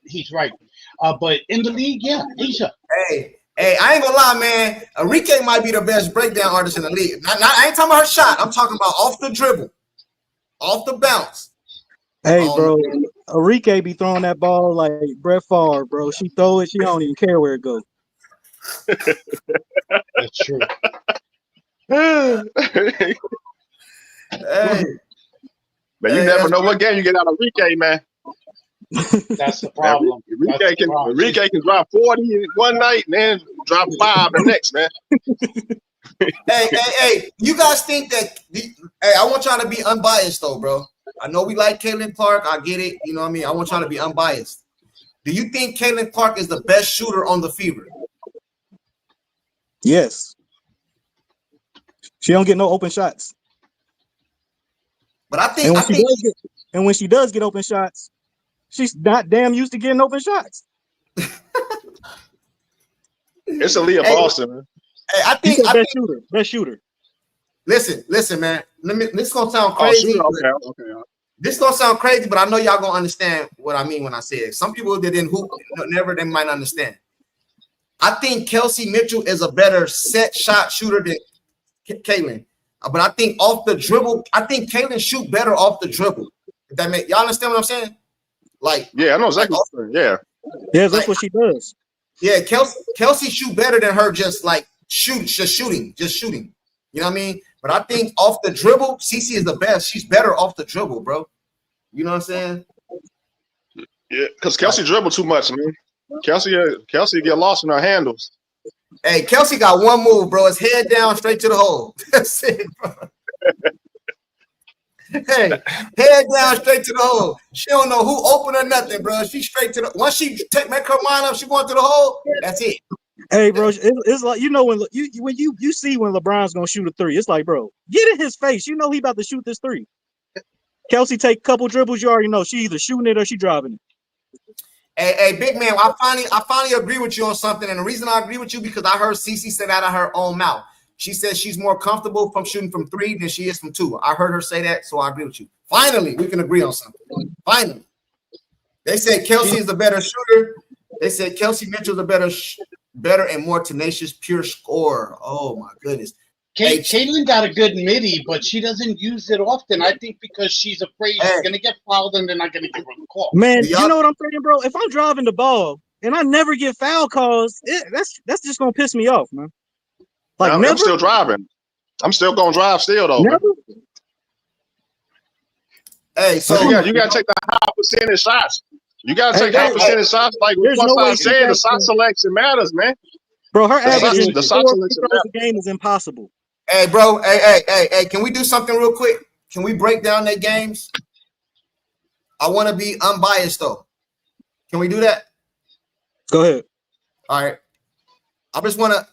He's right. But in the league, yeah, Asia. Hey, I ain't gonna lie, man. Enrique might be the best breakdown artist in the league. I ain't talking about her shot. I'm talking about off the dribble, off the bounce. Hey, bro, Enrique be throwing that ball like Brett Favre, bro. She throw it, she don't even care where it goes. That's true. Hey, man, you never know what game you get out of Enrique, man. That's the problem. Enrique can drop 40 one night and then drop 5 the next, man. Hey, you guys think that? Hey, I want y'all to be unbiased, though, bro. I know we like Caitlin Clark. I get it. You know what I mean? I want y'all to be unbiased. Do you think Caitlin Clark is the best shooter on the Fever? Yes. She don't get no open shots. But I think, and when she does get open shots, she's not damn used to getting open shots. It's Aaliyah Boston, man. Hey, I think best shooter. Listen, man. This gonna sound crazy. Okay. This gonna sound crazy, but I know y'all gonna understand what I mean when I say it. Some people that didn't hoop, they might not understand. I think Kelsey Mitchell is a better set shot shooter than Caitlin. But I think off the dribble, I think Caitlin shoot better off the dribble. If that make y'all understand what I'm saying? Like, yeah, I know exactly what you're saying. Yeah, that's what she does. Yeah, Kelsey shoot better than her just like just shooting. You know what I mean? But I think off the dribble, CC is the best. She's better off the dribble, bro. You know what I'm saying? Yeah, because Kelsey dribble too much, man. Kelsey get lost in her handles. Hey, Kelsey got one move, bro. It's head down straight to the hole. That's it, bro. Hey, head down straight to the hole. She don't know who open or nothing, bro. She straight to the. Once she make her mind up, she going to the hole. That's it. Hey, bro, it's like when you see when LeBron's gonna shoot a three, it's like, bro, get in his face. You know he about to shoot this three. Kelsey take a couple dribbles, you already know she either shooting it or she driving it. Hey, big man, I finally agree with you on something, and the reason I agree with you because I heard CC say that out of her own mouth. She says she's more comfortable from shooting from three than she is from two. I heard her say that, so I agree with you. Finally, we can agree on something. Finally, they said Kelsey is the better shooter. They said Kelsey Mitchell's a better and more tenacious, pure scorer. Oh my goodness. Caitlin got a good midi, but she doesn't use it often. I think because she's afraid she's gonna get fouled and they're not gonna give her the call. Man, you know what I'm saying, bro? If I'm driving the ball and I never get foul calls, that's just gonna piss me off, man. Like I'm still driving. I'm still gonna drive still though. Never? Hey, so you gotta take the high percentage shots. You gotta take high percentage shots. Like no I said, the shot selection matters, man. Bro, her average in the shot selection the game is impossible. Hey, bro. Hey, can we do something real quick? Can we break down their games? I want to be unbiased though. Can we do that? Go ahead. All right. I just want to.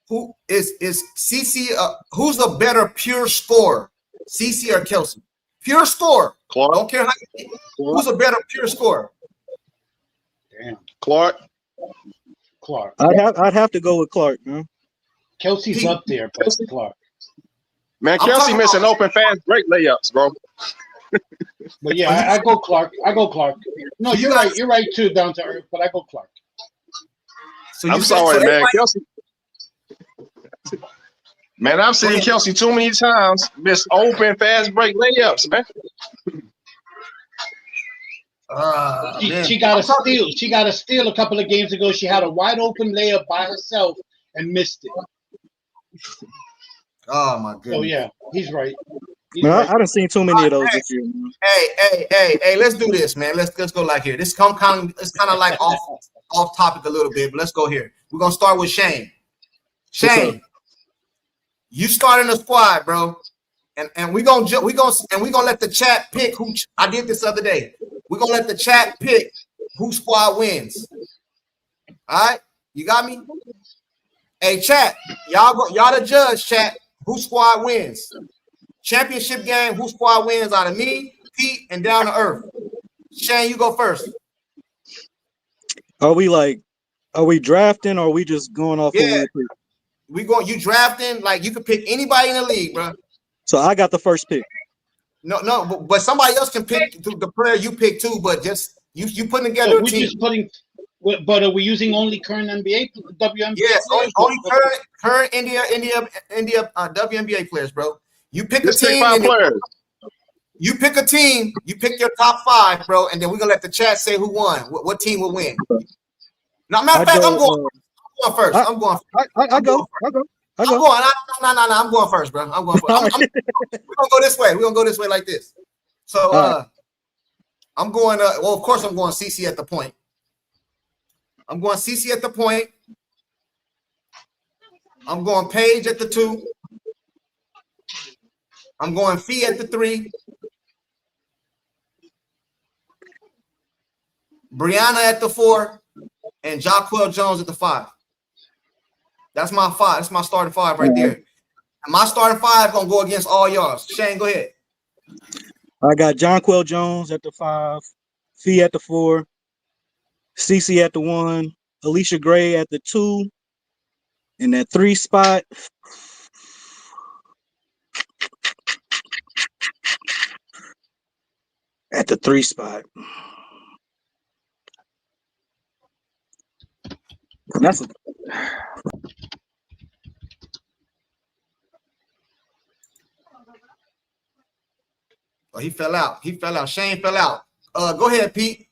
Who is CC? Who's a better pure scorer, CC or Kelsey? Pure scorer. Clark. I don't care how. Who's a better pure scorer? Damn. Clark. I'd have to go with Clark, man. Kelsey's up there, but Clark. Man, Kelsey missing open fast break layups, bro. But yeah, I go Clark. No, you're right. You're right too, down to earth. But I go Clark. So I'm sorry, man. Kelsey. Man, I've seen Kelsey too many times miss open fast break layups, man. She got a steal. She got a steal a couple of games ago. She had a wide open layup by herself and missed it. Oh my goodness. Oh yeah, he's right. I done seen too many of those this year. Hey, let's do this, man. Let's go like here. It's kind of like off topic a little bit, but let's go here. We're gonna start with Shane. Shane, you starting the squad, bro, and we gonna let the chat pick who. I did this the other day. We're gonna let the chat pick who squad wins. All right, you got me. Hey, chat, y'all the judge. Chat, who squad wins? Championship game, who squad wins out of me, Pete, and down to earth. Shane, you go first. Are we drafting or are we just going off? Yeah, you drafting, like you can pick anybody in the league, bro. So I got the first pick. No, but somebody else can pick the player you pick too, but just you putting together a team. But are we using only current NBA, WNBA? Yes, only current India WNBA players, bro. You pick a team. You pick a team. You pick your top 5, bro, and then we're gonna let the chat say who won. What team will win? Now, matter of fact, I'm going first. I'm going. I go. I'm going first, bro. I'm going first. We're gonna go this way. We're gonna go this way like this. So I'm going. Well, of course, I'm going CC at the point. I'm going CC at the point. I'm going Paige at the 2. I'm going Fee at the 3. Brianna at the 4. And Jaquel Jones at the 5. That's my 5. That's my starting 5 right there. And my starting 5 gonna go against all y'all. Shane, go ahead. I got Jonquel Jones at the 5, Fee at the 4, CC at the 1, Alicia Gray at the 2, and that 3 spot. At the 3 spot. That's he fell out. Shane fell out. Go ahead, Pete.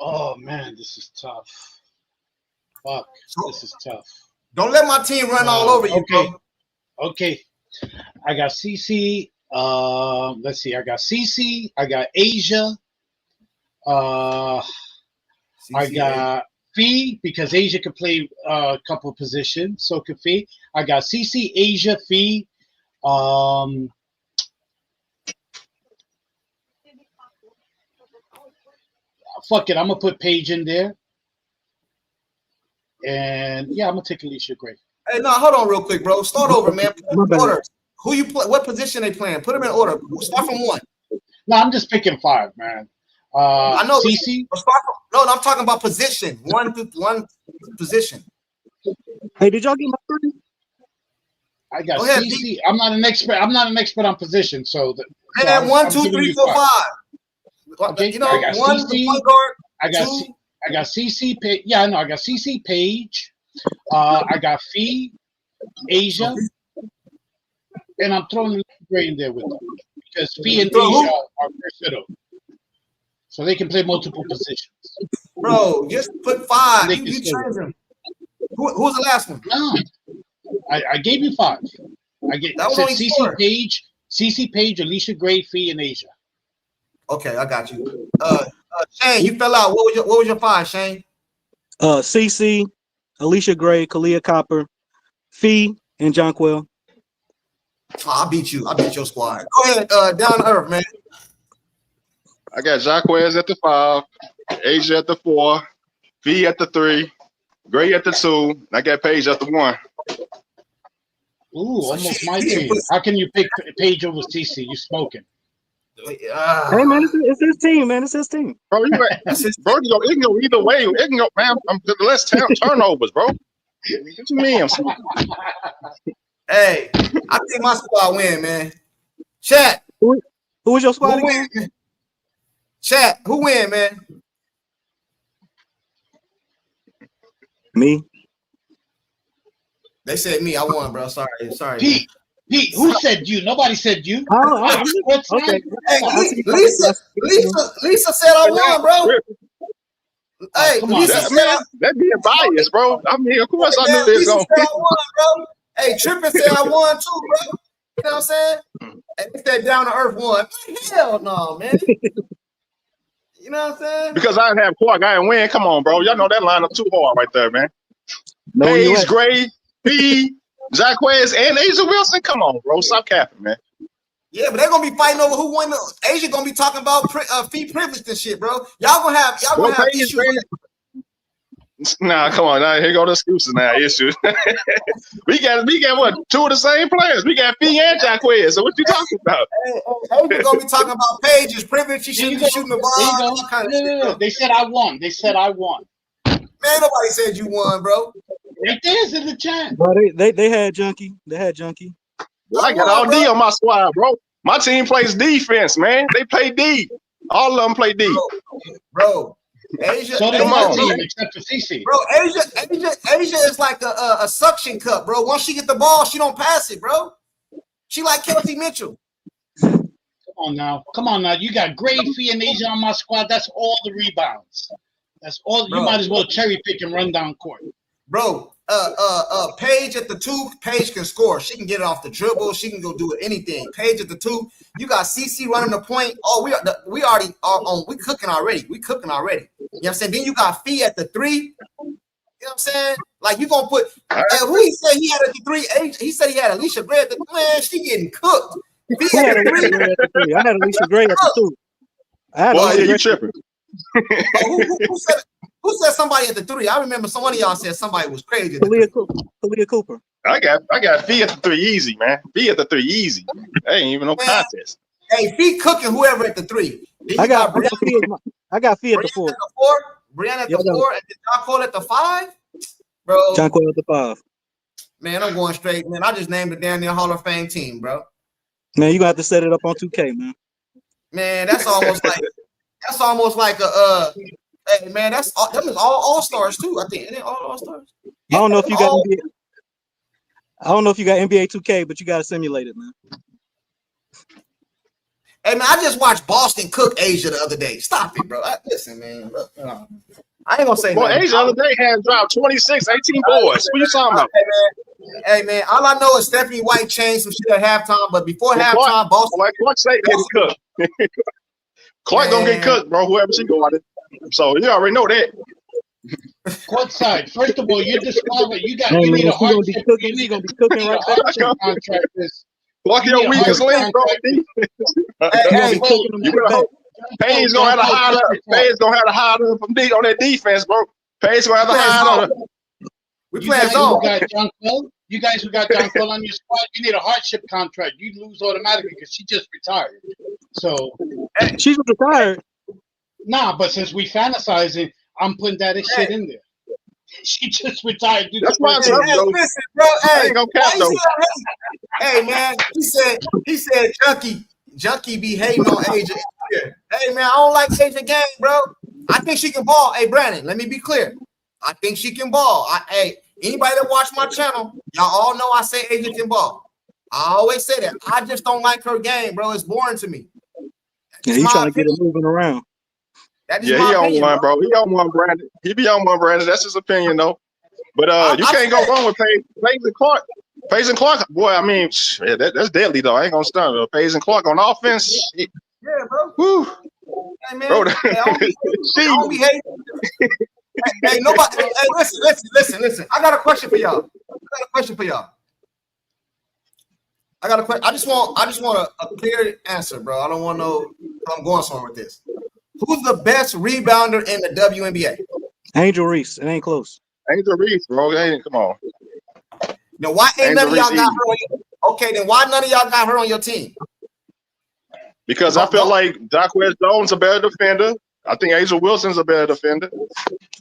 Oh man, this is tough. Fuck, this is tough. Don't let my team run all over you, bro. Okay. I got CC. Let's see. I got CC. I got Asia. I got Fee because Asia can play a couple of positions. So can Fee. I got CC, Asia, Fee. Fuck it. I'm gonna put Paige in there. And yeah, I'm gonna take Alicia Gray. Hey, no, hold on real quick, bro. Start over, man. Order. Who you play? What position they playing? Put them in order. Start from 1. No, I'm just picking 5, man. I know. CC. No, I'm talking about position. One position. Hey, did y'all get my 3? I got CC. I'm not an expert. I'm not an expert on position, so. Man, 1, 2, 3, 4, 5. Okay, you know, I got 1 CC, the point guard. I got CC. Yeah, I know. I got CC Page. I got Fee, Asia, and I'm throwing the Gray in there with them because Fee and Asia are versatile, so they can play multiple positions. Bro, just put 5. You change them. Who's the last one? No, I gave you 5. I said CC Page, Alicia Gray, Fee, and Asia. Okay, I got you. Shane, you fell out. What was your 5, Shane? CC, Alicia Gray, Kalia Copper, Fee, and Jonquel. Oh, I beat you. I beat your squad. Go ahead, down to earth, man. I got Jacquez at the 5, Asia at the 4, Fee at the 3, Gray at the 2, and I got Paige at the 1. Ooh, almost my team. How can you pick Paige over CC? You smoking? Hey man, it's his team, man. It's his team. Bro, bro, it can go either way. It can go, man. Less turnovers, bro. What you mean? Hey, I think my squad win, man. Chat. Who was your squad again? Chat. Who win, man? Me. They said me. I won, bro. Sorry. Pete, who said you? Nobody said you. Okay. Hey, Lisa said I won, bro. Hey, Lisa said that being biased, bro. I mean, of course I knew this. Lisa said I won, bro. Hey, Trippin said I won too, bro. You know what I'm saying? And they said down to earth won. Hell no, man. You know what I'm saying? Because I didn't have Quark, I didn't win. Come on, bro. Y'all know that lineup too hard right there, man. No, Paige, Gray, Fee, Jacquez, and Asia Wilson. Come on, bro. Stop capping, man. Yeah, but they're gonna be fighting over who won. Asia gonna be talking about fee privilege and shit, bro. Y'all gonna have issues. Nah, come on. Now here go the excuses now. Issues. we got what? 2 of the same players. We got Fee and Jacquez. So what you talking about? Asia gonna be talking about Paige's privilege. She shouldn't be shooting the ball. Kind of shit, they said I won. Man, nobody said you won, bro. It is in the chat. Bro, they had Junkie. Well, I got all D on my squad, bro. My team plays defense, man. They play D. All of them play D. Bro. Asia, so does my team, except for CC. Bro, Asia is like a suction cup, bro. Once she get the ball, she don't pass it, bro. She like Kelsey Mitchell. Come on now. You got Gray, Fee, and Asia on my squad. That's all the rebounds. That's all. Bro. You might as well cherry pick and run down court. Bro, Paige at the 2, Paige can score. She can get it off the dribble. She can go do anything. Paige at the 2. You got CC running the point. Oh, we already are on. We cooking already. You know what I'm saying? Then you got Fee at the 3. You know what I'm saying? Like you gonna put who he said he had at the 3? He said he had Alicia Gray at the man. She getting cooked. Fee at the 3. I had Alicia Gray at the 2. Well, yeah, you tripping. Who said somebody at the 3? I remember one of y'all said somebody was crazy. Kalia Cooper. I got Fee at the 3 easy, man. Fee at the 3 easy. That ain't even no contest. Hey, Fee cooking whoever at the 3. I got Fee at the 4. Brianna at the 4, and Jonquel at the 5. Bro. Jonquel at the 5. Man, I'm going straight, man. I just named the damn near Hall of Fame team, bro. Man, you got to set it up on 2K, man. Man, that's almost like a hey man, them is all stars too. I think isn't it all stars. I don't know if you got NBA. I don't know if you got NBA 2K, but you got to simulate it, man. Hey man, I just watched Boston cook Asia the other day. Stop it, bro. Listen, man. Look, I ain't gonna say Well, nothing. Asia the other day had dropped 26, 18 boys. What you talking about? Hey man, all I know is Stephanie White changed some shit at halftime, but before halftime, Boston. Clark State getting cooked. Clark gonna get cooked, bro. Whoever she go out there. So you already know that. Courtside. First of all, you're disqualified. You Hey, need man, a she gonna be hardship. cooking. You She need gonna be cooking a right back. hardship contract. Clark your weakest link, bro. She gonna be cooking them You right better back. hope Payne's gonna have to hide up. Payne's gonna have to hide up from D on that defense, bro. Payne's gonna have to hide up. We playing zone. You guys who got John Quill on your squad, you need a hardship contract. You lose automatically because she just retired. So she's retired. Nah, but since we fantasizing, I'm putting that shit in there. She just retired. That's why listen, bro. Hey, hey, man. He said, Junkie be hating on Asia. Hey, man, I don't like Asia game, bro. I think she can ball. Hey, Brandon, let me be clear. I think she can ball. Hey, anybody that watch my channel, y'all all know I say Asia can ball. I always say that. I just don't like her game, bro. It's boring to me. Yeah, he's trying to get it moving around. Yeah, he on one, bro. He on one, Brandon. He be on one, Brandon. That's his opinion, though. But you can't go wrong with Paige and Clark. Paige and Clark, boy, I mean, that's deadly, though. I ain't gonna stun. Paige and Clark on offense. Yeah, bro. Woo. Hey, man. Bro, I don't be hating. Hey, nobody. Hey, listen. I got a question for y'all. I got a question. I just want a clear answer, bro. I don't want no. I'm going somewhere with this. Who's the best rebounder in the WNBA? Angel Reese. It ain't close. Angel Reese, bro. Come on. Now, why ain't none of y'all got her? Okay, then why none of y'all got her on your team? Because I feel like Jacquez Jones a better defender. I think Angel Wilson's a better defender.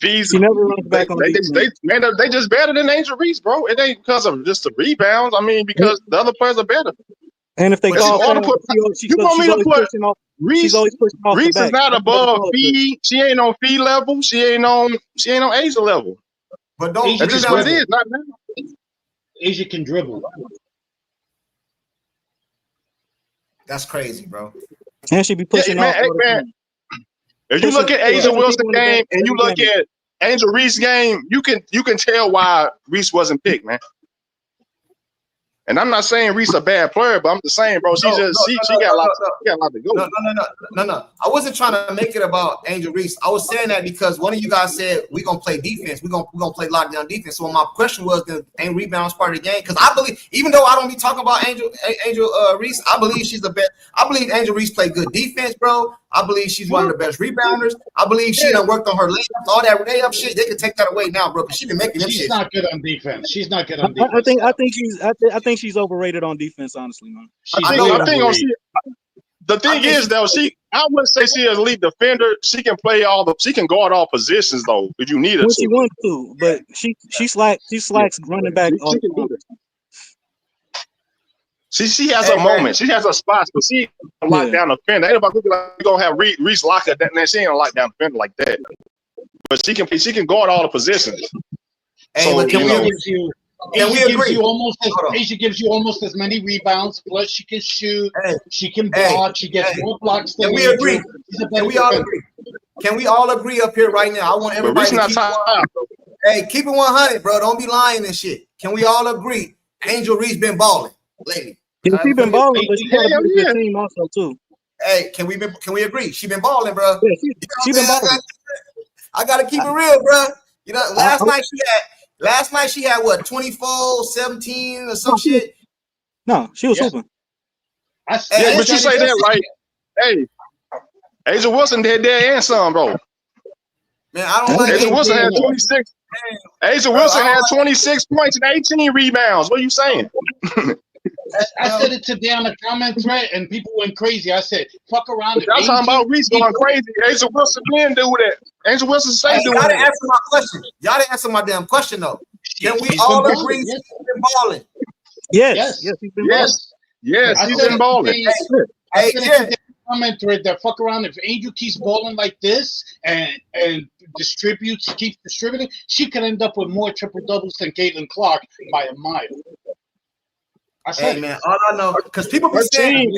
She never runs back on defense. They just better than Angel Reese, bro. It ain't because of just the rebounds. I mean, because the other players are better. And if they call fouls, she's always pushing off. Reese, Reese is not above fee. She ain't on fee level. She ain't on Asia level. But don't. That's just what it is. Not now. Asia can dribble. That's crazy, bro. And she be pushing off. Man. If you look at Asia Wilson game and you look at Angel Reese game, you can tell why Reese wasn't picked, man. And I'm not saying Reese a bad player, but I'm just saying, bro, she got a lot to go. No. I wasn't trying to make it about Angel Reese. I was saying that because one of you guys said we're gonna play defense. We're gonna play lockdown defense. So my question was, ain't rebounds part of the game? Because I believe, even though I don't be talking about Angel Reese, I believe she's the best. I believe Angel Reese played good defense, bro. I believe she's one of the best rebounders. I believe she done worked on her layups, all that layup shit. They can take that away now, bro. Because she been making them shit. She's not good on defense. I think she's overrated on defense, honestly, man. The thing is, though, I wouldn't say she is a lead defender. She can she can guard all positions, though, if you need her when she wants to, but she slacks running back. She can do that. She has a moment. She has a spot, but she a lockdown defender. Ain't nobody gonna have Reese lock at that. She ain't a lockdown defender like that. But she can guard all the positions. Hey, so, can we agree? Asia gives you almost as many rebounds. Plus, she can shoot. She can block. She gets more blocks than we agree. Can we all agree? Can we all agree up here right now? I want everybody to keep it 100, bro. Don't be lying and shit. Can we all agree? Angel Reese been balling lately. Yeah, she been balling, but she got a pretty good team also too. Hey, can we agree? She been balling, bro. Yeah, she been balling. I gotta keep it real, bro. You know, last night she had what, 24, 17 or some shit. No, she was hooping. But you say that right. Hey, Asia Wilson did that and some, bro. Man, I don't like Asia Wilson had 26. Asia Wilson had 26 points and 18 rebounds. What are you saying? I said it today on the comment thread, and people went crazy. I said, "Fuck around." Y'all talking about Reese going crazy? Asia Wilson didn't do that. Angel Wilson say doing that. Y'all didn't answer my question. Y'all didn't answer my damn question though. Can we all agree she's been balling? Yes, she's been balling. Yes, she's been balling. I said it today. Comment thread that fuck around. If Angel keeps balling like this and keeps distributing, she could end up with more triple doubles than Caitlin Clark by a mile. Hey man, all I know, because people be saying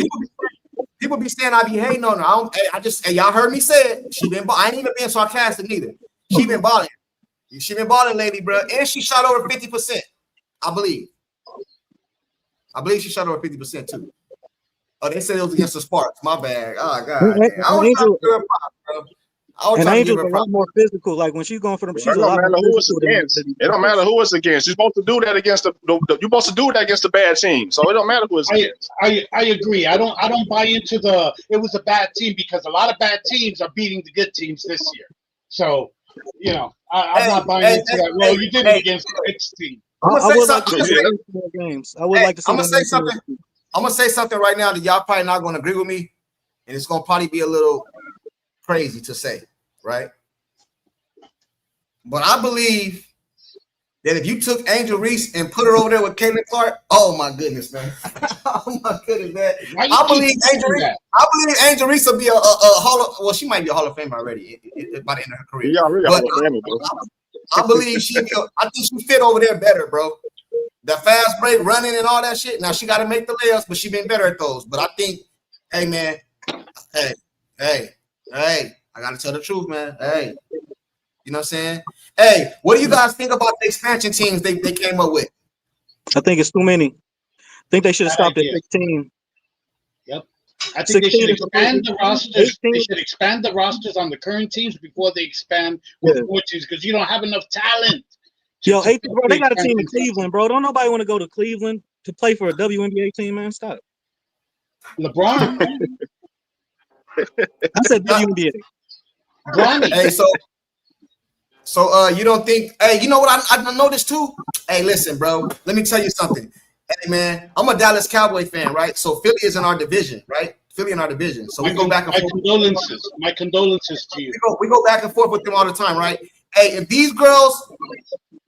I be hating on her. Y'all heard me say it. I ain't even being sarcastic neither. She been balling. She been balling lately, bro. And she shot over 50%, I believe. I believe she shot over 50% too. Oh, they said it was against the Sparks. My bad. Oh, God. Damn. I was trying to give her props, bro. I was And trying to give Angel's her a lot props. more physical. Like when she's going for them, It she's a don't lot matter more who it's physical than. against. It don't matter who it's against. You're supposed to do that against you're supposed to do that against the bad team. So it don't matter who it's against. I agree. I don't buy into it was a bad team, because a lot of bad teams are beating the good teams this year. So, I'm not buying into that. Well, you did it against the next team. I would like to see them more games. I would like to see them. I'm gonna say something right now that y'all probably not gonna agree with me, and it's gonna probably be a little crazy to say, right? But I believe that if you took Angel Reese and put her over there with Caitlin Clark, oh my goodness, man. Oh my goodness, man. I believe Angel Reese will be a Hall of, well, she might be a Hall of Famer already by the end of her career. Yeah, really but Hall of Famer, bro. I believe I think she fit over there better, bro. The fast break, running, and all that shit. Now she got to make the layups, but she been better at those. But I think, hey, man, hey, I got to tell the truth, man. Hey, you know what I'm saying? Hey, what do you guys think about the expansion teams they came up with? I think it's too many. I think they should have stopped at 16. Yep. I think they should expand the rosters. They should expand the rosters on the current teams before they expand with more teams, because you don't have enough talent. Yo, bro, they got a team in Cleveland, bro. Don't nobody want to go to Cleveland to play for a WNBA team, man. Stop. LeBron. I said WNBA. Bronny. Hey, so you don't think? Hey, you know what I noticed too? Hey, listen, bro. Let me tell you something. Hey, man, I'm a Dallas Cowboy fan, right? So Philly is in our division, right? Philly in our division. So we go back and forth. My condolences to you. We go back and forth with them all the time, right? Hey, if these girls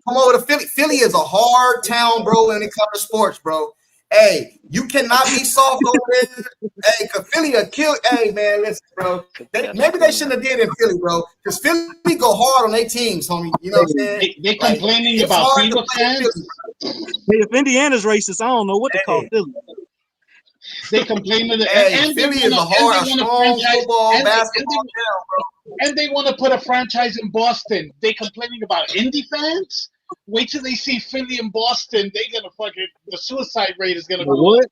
come over to Philly, Philly is a hard town, bro, when it comes to sports, bro. Hey, you cannot be soft over there. Hey, cause Philly will kill. Hey, man, listen, bro. Maybe they shouldn't have did in Philly, bro. Cause Philly go hard on their teams, homie. You know what I'm saying? They complaining about FEMA fans. Hey, if Indiana's racist, I don't know what to call Philly. They complaining that Philly is a strong football, basketball town, bro. And they want to put a franchise in Boston. They complaining about Indy fans. Wait till they see Philly and Boston. They gonna the suicide rate is gonna go what?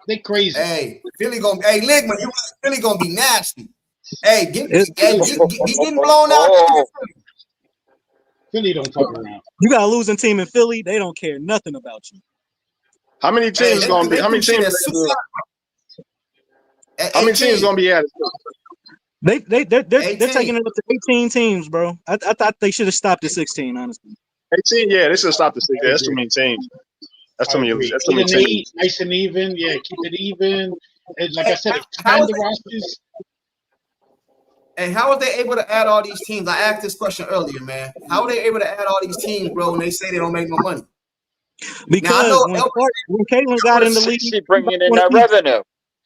They crazy. Hey, Philly gonna Ligman, Philly gonna be nasty. Hey, get getting blown out. Philly don't fuck around. You got a losing team in Philly, they don't care nothing about you. How many teams gonna be? How many teams? How many teams gonna be added? They're taking it up to 18 teams, bro. I thought they should have stopped at 16, honestly. 18, yeah, they should have stopped at 16. That's too many teams. That's too many. That's too many teams. Nice and even, yeah. Keep it even. And like I said, expand the rosters. And how are they able to add all these teams? I asked this question earlier, man. How are they able to add all these teams, bro, when they say they don't make no money? Because when Caitlin got in the league, bringing in that revenue.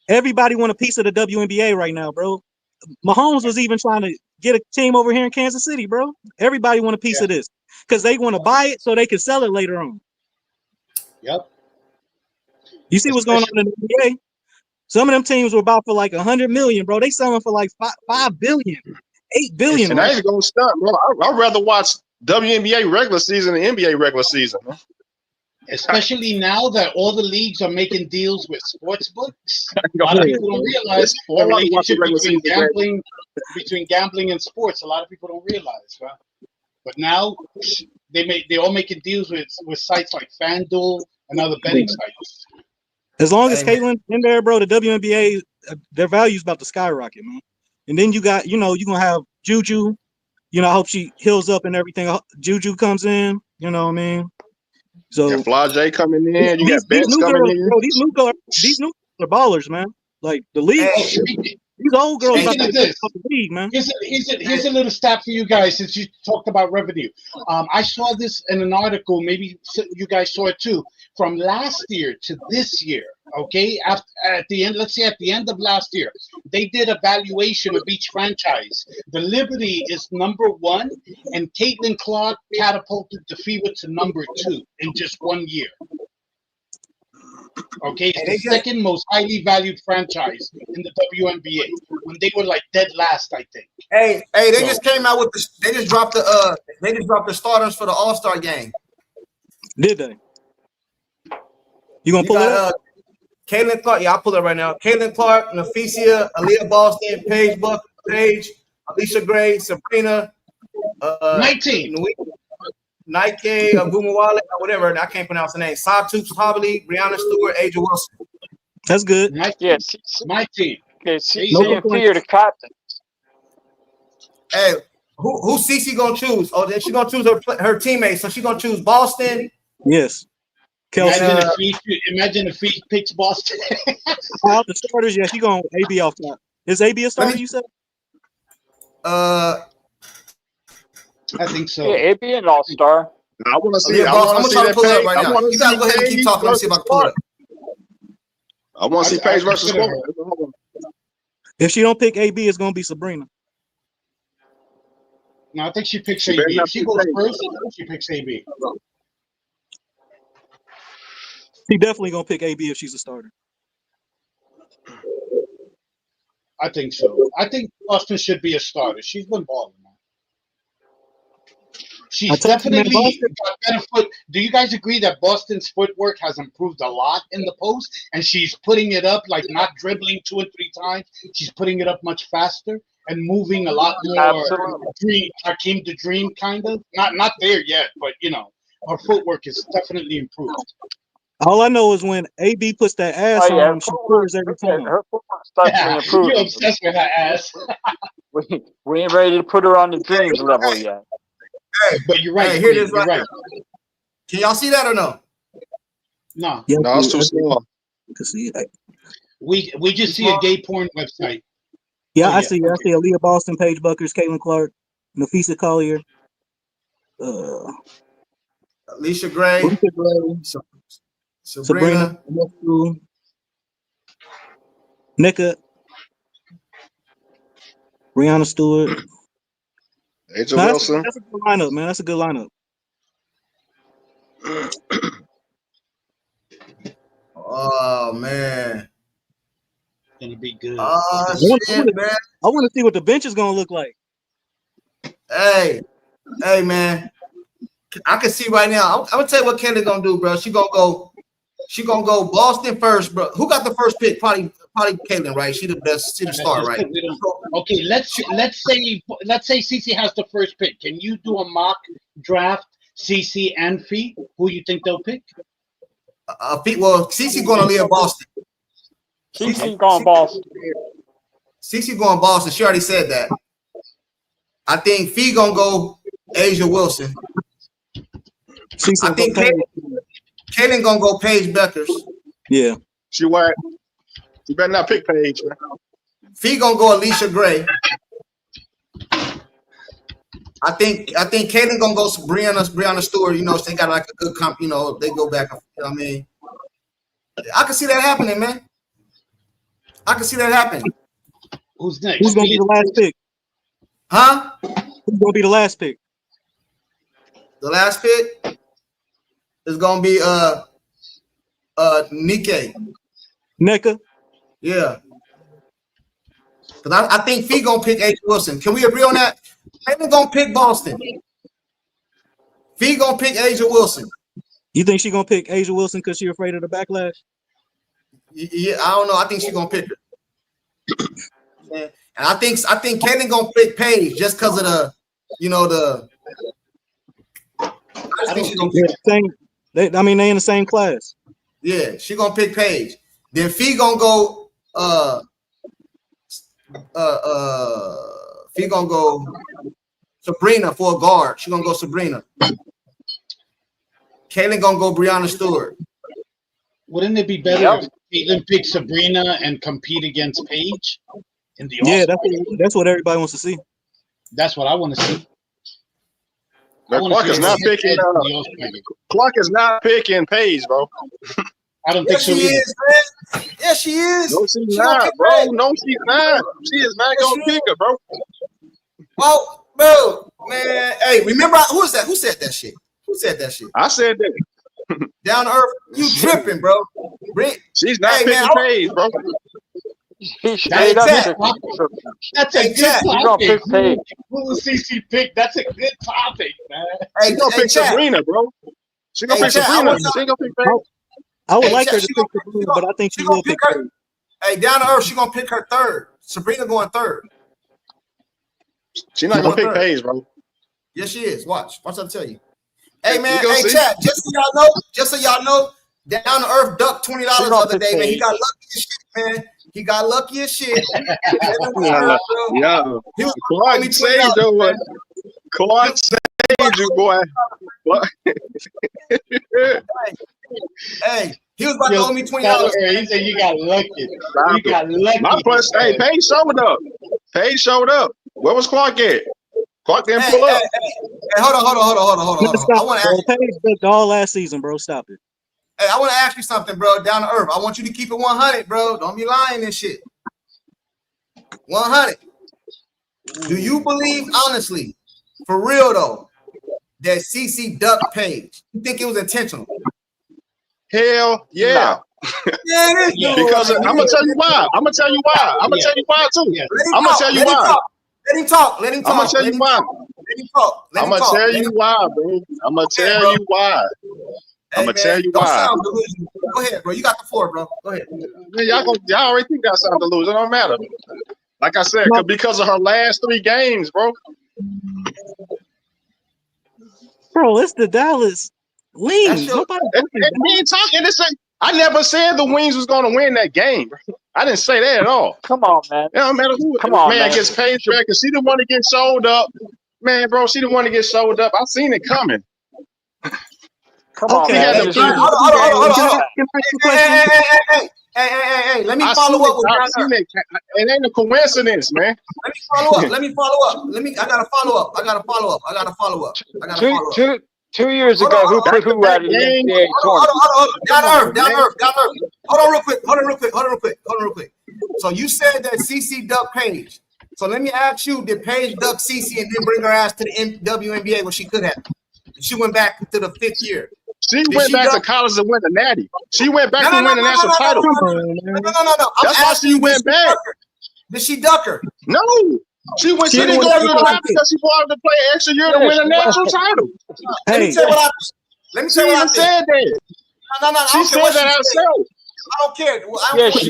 Everybody want a piece of the WNBA right now, bro. Mahomes was even trying to get a team over here in Kansas City, bro. Everybody want a piece of this because they want to buy it so they can sell it later on. Yep. You see what's going on in the NBA? Some of them teams were about for like 100 million, bro. They selling for like 5 billion, 8 billion. And I ain't gonna stop, bro. I'd rather watch WNBA regular season than NBA regular season, man. Especially now that all the leagues are making deals with sports books. A lot of people don't realize the relationship between gambling and sports. A lot of people don't realize, right? But now they're all making deals with sites like FanDuel and other betting sites. As long as Caitlin in there, bro, the WNBA, their value is about to skyrocket, man. And then you got, you're gonna have Juju. I hope she heals up and everything. Juju comes in, you know what I mean? So Flage coming in, you got Bench coming in. Bro, these new girls are ballers, man. Like the league, these old girls Speaking of this, the league, man. Here's a little stat for you guys since you talked about revenue. I saw this in an article, maybe you guys saw it too, from last year to this year. Okay, at the end, let's say at the end of last year, they did a valuation of each franchise. The Liberty is #1, and Caitlin Clark catapulted the Fever to #2 in just 1 year. Okay, it's the second most highly valued franchise in the WNBA when they were like dead last, I think. Hey, they just came out with they just dropped the starters for the All-Star game. Did they? You gonna pull it up? Caitlin Clark, yeah, I'll pull it right now. Caitlin Clark, Nafisia, Aaliyah Boston, Paige, Alicia Gray, Sabrina, 19. Nike, Gumawale, or whatever. I can't pronounce the name. Satu Tabali, Brianna Stewart, Aja Wilson. That's good. Yes. My team. Okay, CMP are the captain. Hey, who CC gonna choose? Oh, then she gonna choose her teammates. So she gonna choose Boston. Yes. Kelsey. Imagine if he picks Boston. Out the starters, yeah, she going AB off top. Is AB a starter? You said? I think so. Yeah, AB an all-star. I want to see. I'm gonna try to pull it up right now. You gotta go ahead and keep talking. Let me see if I can pull it up. I want to see Paige versus Clark. If she don't pick AB, it's gonna be Sabrina. No, I think she picks AB. If she goes first, she picks AB. She definitely gonna pick AB if she's a starter. I think so. I think Boston should be a starter. She's been balling, man. She's definitely got better foot. Do you guys agree that Boston's footwork has improved a lot in the post, and she's putting it up like not dribbling 2 or 3 times? She's putting it up much faster and moving a lot more. Dream, Hakeem the Dream kind of. Not there yet, but you know, her footwork is definitely improved. All I know is when AB puts that ass on, she scores every time. Her footwork's definitely improving. You're obsessed with her ass. we ain't ready to put her on the Dreams level yet. Hey, but you're right. Hey, here it is right now. Can y'all see that or no? No. No, it's too small. To see it. We just see a gay porn website. Yeah, I see. I see Aaliyah Boston, Paige Buckers, Caitlin Clark, Nafisa Collier, Alicia Gray, Sabrina, Nika, Brianna Stewart, Aja Wilson. That's a good lineup, man. That's a good lineup. Oh man, gonna be good. Oh shit, man! I want to see what the bench is gonna look like. Hey, man, I can see right now. I'm gonna tell you what Kelly's gonna do, bro. She gonna go Boston first, bro. Who got the first pick? Probably Caitlin, right? She the best. She the star, right? Okay, let's say CC has the first pick. Can you do a mock draft? CC and Fee, who you think they'll pick? Well, CC gonna leave Boston. CC going Boston. CC going Boston. She already said that. I think Fee gonna go Aja Wilson. I think Caitlin gonna go Paige Buckers. Yeah. She what? You better not pick Paige. Fee gonna go Alicia Gray. I think Caitlin gonna go Brianna Stewart. You know, they got like a good comp. You know, they go back. You know what I mean, I can see that happening, man. I can see that happening. Who's next? Who's gonna be the last pick? Huh? Who's gonna be the last pick? The last pick is gonna be Nika. Yeah. Because I think Fee gonna pick Aja Wilson. Can we agree on that? Caitlin gonna pick Boston. Fee gonna pick Aja Wilson. You think she gonna pick Aja Wilson because she's afraid of the backlash? Yeah, I don't know. I think she's gonna pick her. And I think Caitlin gonna pick Paige just because of the, you know, the. I just think she's gonna pick they in the same class. Yeah, she gonna pick Paige. Then Fee gonna go. Fee gonna go Sabrina for a guard. She gonna go Sabrina. Caitlin gonna go Brianna Stewart. Wouldn't it be better if Caitlin picks Sabrina and compete against Paige in the Yeah, that's what everybody wants to see. That's what I want to see. Clark is not picking. Clark is not picking Paige, bro. I don't think so. She is, man. Yeah, she is. No, she's not, bro. No, she's not. She is not gonna pick her, bro. Oh, bro, man. Hey, remember who is that? Who said that shit? Who said that shit? I said that. Down to earth, you tripping, bro. She's not picking Paige, bro. He straight up Chat. That's a Hey, good Chat. He gonna pick topic. Paige. Who will CC pick? That's a good topic, man. She gonna pick Chat. Sabrina, bro. She gonna pick Chat, Sabrina. She ain't gonna pick Paige. I would Hey, like Chat, her to pick Sabrina, but I think she will pick her. Paige. Hey, down to earth, she gonna pick her third. Sabrina going third. She's not gonna pick Paige, bro. Yes, she is. Watch I tell you. Hey man, You gonna hey see? Chat, just so y'all know, down to earth ducked $20 the other day, man. He got lucky as shit, man. He got lucky as shit. Yeah. Clark saved you, boy. Clark saved you, boy. Hey, he was about to owe me $20. He said you got lucky. You got lucky. My plus, hey, Paige showed up. Paige showed up. Where was Clark at? Clark didn't pull up. Hey, hold on. I want to ask you. Paige picked all last season, bro. Stop it. Hey, I want to ask you something, bro. Down to earth. I want you to keep it 100, bro. Don't be lying and shit. 100. Do you believe, honestly, for real though, that CC ducked Paige? You think it was intentional? Hell yeah. Yeah, because I'm gonna tell you why. I'm gonna tell you why. I'm gonna tell you why too. I'm gonna tell you why. Let him talk. I'm gonna tell you why. I'm gonna tell you why, bro. I'm gonna tell you why. I'm gonna tell you why. Go ahead, bro. You got the floor, bro. Go ahead. Y'all already think that sound delusion. It don't matter. Like I said, because of her last 3 games, bro. Bro, it's the Dallas Wings. We ain't talking. I never said the Wings was gonna win that game. I didn't say that at all. Come on, man. It don't matter who. Come on, man. Gets paid back because she didn't want to get sold up. Man, bro, she didn't want to get sold up. I seen it coming. Come on, man. Hey, let me follow up with it. It ain't a coincidence, man. Let me follow up. I gotta follow up. 2 years ago, who put who out of the NBA tournament? Down earth. Hold on real quick. So you said that CC ducked Paige. So let me ask you, did Paige duck CC and then bring her ass to the WNBA when she could have? She went back to the 5th year. She went back to college to win the natty. She went back to win the national title. No. That's why she went back. Did she duck her? No. She didn't go to the draft because she wanted to play an extra year to win a national title. Let me tell you what I think. Said that. No. She said that herself. I don't care. She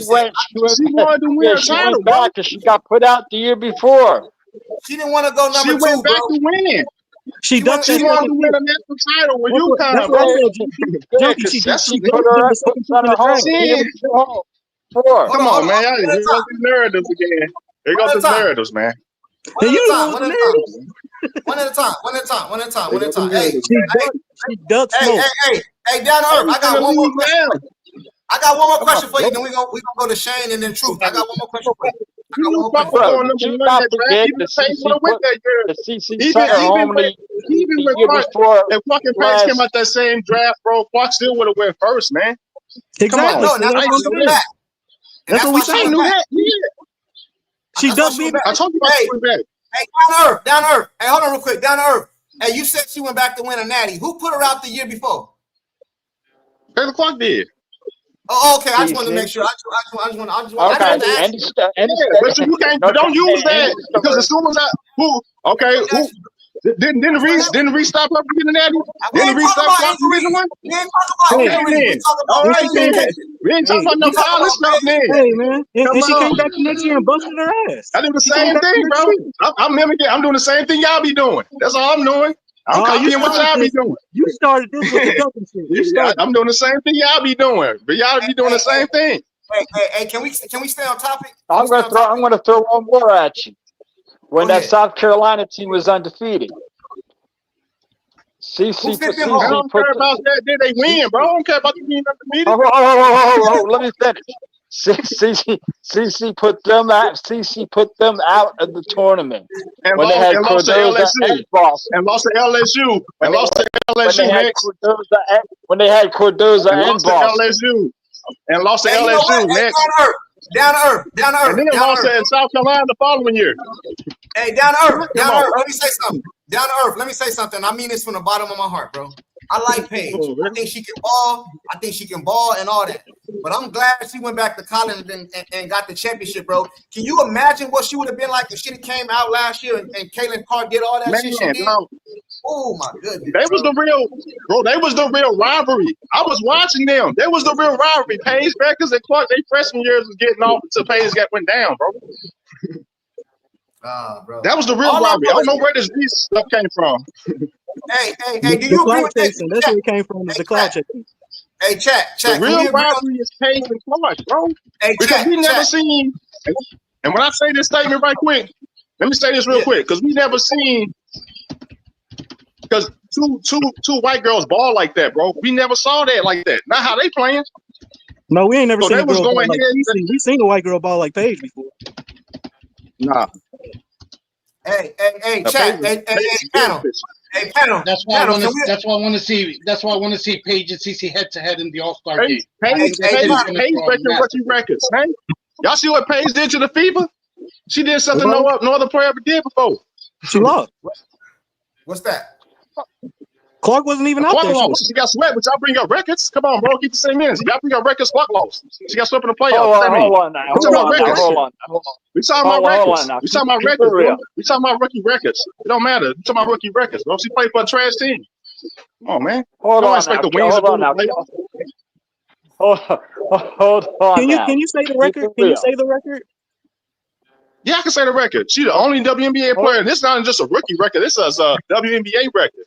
wanted to win a title, went back because she got put out the year before. She didn't want to go number 2, She went back to win. She wanted to win a national title when you come. She put her home. Come on, man. Here goes the narratives again. Here goes the narratives, man. One at a time. Hey, down to earth. I got one more question. I got one more question for you. Then we gonna go to Shane and then Truth. I got one more question for you. Even when fucking Paige came out that same draft, bro, Clark still would have went first, man. Exactly. Come on. That's what we said. I knew that. Yeah. She does be back. I told you about she went back. Hey, down to earth. Hey, hold on real quick. Down to earth. Hey, you said she went back to win a natty. Who put her out the year before? Taylor Clark did. Oh, okay. I just wanted to make sure. I just want to ask you. But you can't. Don't use that because as soon as didn't Reese stop her from getting natty? Didn't Reese stop Clark from getting one? We ain't talking about no college stuff, man. Hey, man. And she came back the next year and busted her ass. I do the same thing, bro. I'm mimicking. I'm doing the same thing y'all be doing. That's all I'm doing. I'm copying what y'all be doing. You started this with the ducking shit. I'm doing the same thing y'all be doing, but y'all be doing the same thing. Hey, can we stay on topic? I'm gonna throw one more at you. When that South Carolina team was undefeated, CC I don't care about that. Did they win, bro? I don't care about the being undefeated. Oh, let me finish. CC put them out of the tournament and when they had Cordoza and Boston. And lost to LSU. And lost to LSU. When they had Cordoza and Boston. LSU. And lost to LSU next. Down to earth. And then lost to South Carolina the following year. Hey, down to earth. Let me say something. Down to earth. Let me say something. I mean this from the bottom of my heart, bro. I like Paige. I think she can ball. I think she can ball and all that. But I'm glad she went back to college and got the championship, bro. Can you imagine what she would have been like if she came out last year and Caitlin Clark did all that shit she did? Oh my goodness. They was the real, bro. They was the real rivalry. I was watching them. They was the real rivalry. Paige Beckers and Clark, they freshman years was getting off until Paige went down, bro. Bro. That was the real rivalry. I don't know where this stuff came from. Hey, do you agree with this? That's where it came from. The cloud chasing. Hey, chat. The real rivalry is Paige and Clark, bro. Hey, because we never seen. And when I say this statement right quick, let me say this real quick, because we never seen. Because two white girls ball like that, bro. We never saw that like that. Not how they playing. No, we ain't never seen a girl ball like Paige. We seen a white girl ball like Paige before. Nah. Hey, chat. Hey, panel. Hey, panel. That's why I want to see. That's why I want to see Paige and CC head to head in the All-Star game. Paige breaking rookie records, man. Y'all see what Paige did to the FIBA? She did something no other player ever did before. She lost. What's that? Clark wasn't even out there. She got swept, but y'all bring up records. Come on, bro. Keep the same minutes. Y'all bring up records. Clark lost. She got swept in the playoffs. Hold on. We talking about records. We talking about records, bro. We talking about rookie records. It don't matter. We talking about rookie records, bro. She played for a trash team. Come on, man. Hold on. Can you say the record? Can you say the record? Yeah, I can say the record. She's the only WNBA player. This is not just a rookie record. This is a WNBA record.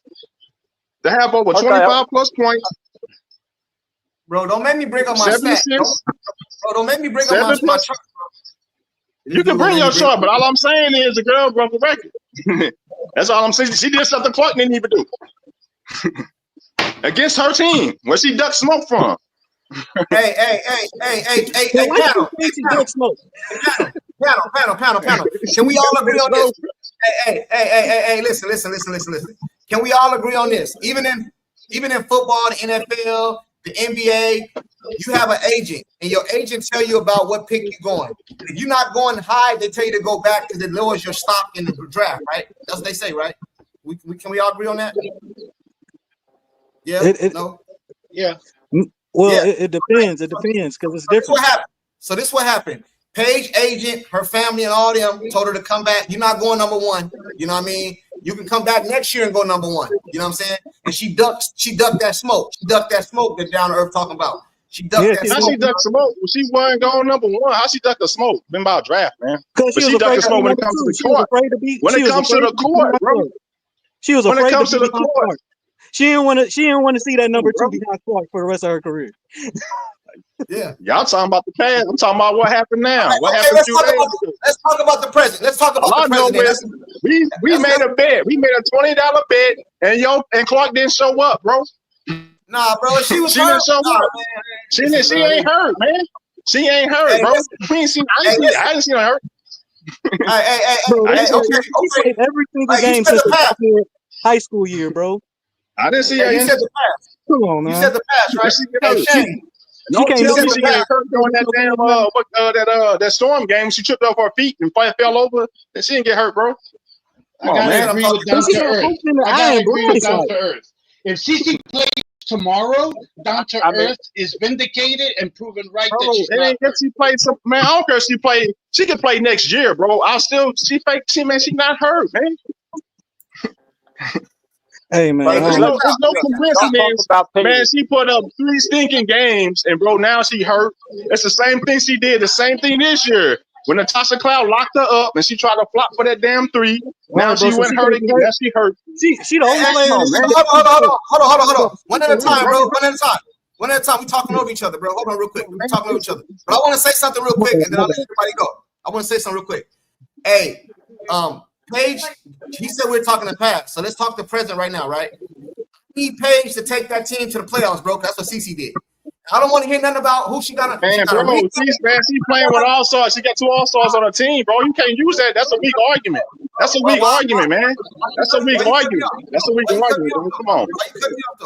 They have over 25 plus points. Bro, don't make me bring up my stats. Bro, don't make me bring up my chart. You can bring your chart, but all I'm saying is the girl broke the record. That's all I'm saying. She did something Clark didn't even do. Against her team, where she ducked smoke from. Hey, panel. Panel. Can we all agree on this? Hey, listen. Can we all agree on this? Even in football, the NFL, the NBA, you have an agent, and your agent tell you about what pick you're going. And if you're not going high, they tell you to go back because it lowers your stock in the draft, right? That's what they say, right? Can we all agree on that? Yeah. No. Yeah. Well, it depends. It depends because it's different. So this what happened. Paige agent, her family, and all them told her to come back. You're not going number one. You know what I mean? You can come back next year and go number one. You know what I'm saying? And she ducked that smoke. She ducked that smoke that Down to Earth talking about. She ducked that smoke. How she ducked smoke? Well, she wasn't going number one. How she ducked the smoke? Been about draft, man. But she ducked the smoke when it comes to the court. When it comes to the court, bro. She was afraid to be Clark. She didn't want to see that number two behind Clark for the rest of her career. Yeah. Y'all talking about the past. I'm talking about what happened now. Right, what happened let's talk about the present. Let's talk about the present. We made a bet. We made a $20 bet, and Clark didn't show up, bro. Nah, bro. She was hurt. Didn't show up. She ain't hurt, man. She ain't hurt, bro. I didn't see her hurt. Okay. Every single game since high school year, bro. I didn't see her. You said the past. Come on, man. You said the past, right? Shane. Don't tell me she got hurt during that damn that storm game. She tripped up her feet and fell over. And she didn't get hurt, bro. I gotta agree with Down to Earth. If CC plays tomorrow, Down to Earth is vindicated and proven right that she's not hurt. She played some, man. I don't care if she played. She can play next year, bro. She not hurt, man. Hey, man. There's no coincidence, man. She put up 3 stinking games, and bro, now she hurt. It's the same thing she did. The same thing this year. When Natasha Cloud locked her up, and she tried to flop for that damn 3. Now she went hurt again. Now she hurt. She the only player. Hold on. One at a time, bro. One at a time. We talking over each other, bro. Hold on, real quick. We talking over each other. But I want to say something real quick, and then I'll let everybody go. I want to say something real quick. Hey, Paige, he said we're talking the past, so let's talk the present right now, right? We need Paige to take that team to the playoffs, bro. That's what CC did. I don't want to hear nothing about who she got. Man, she's playing with all-stars. She got 2 all-stars on her team, bro. You can't use that. That's a weak argument. That's a weak argument, man. That's a weak argument. Bro. Come on.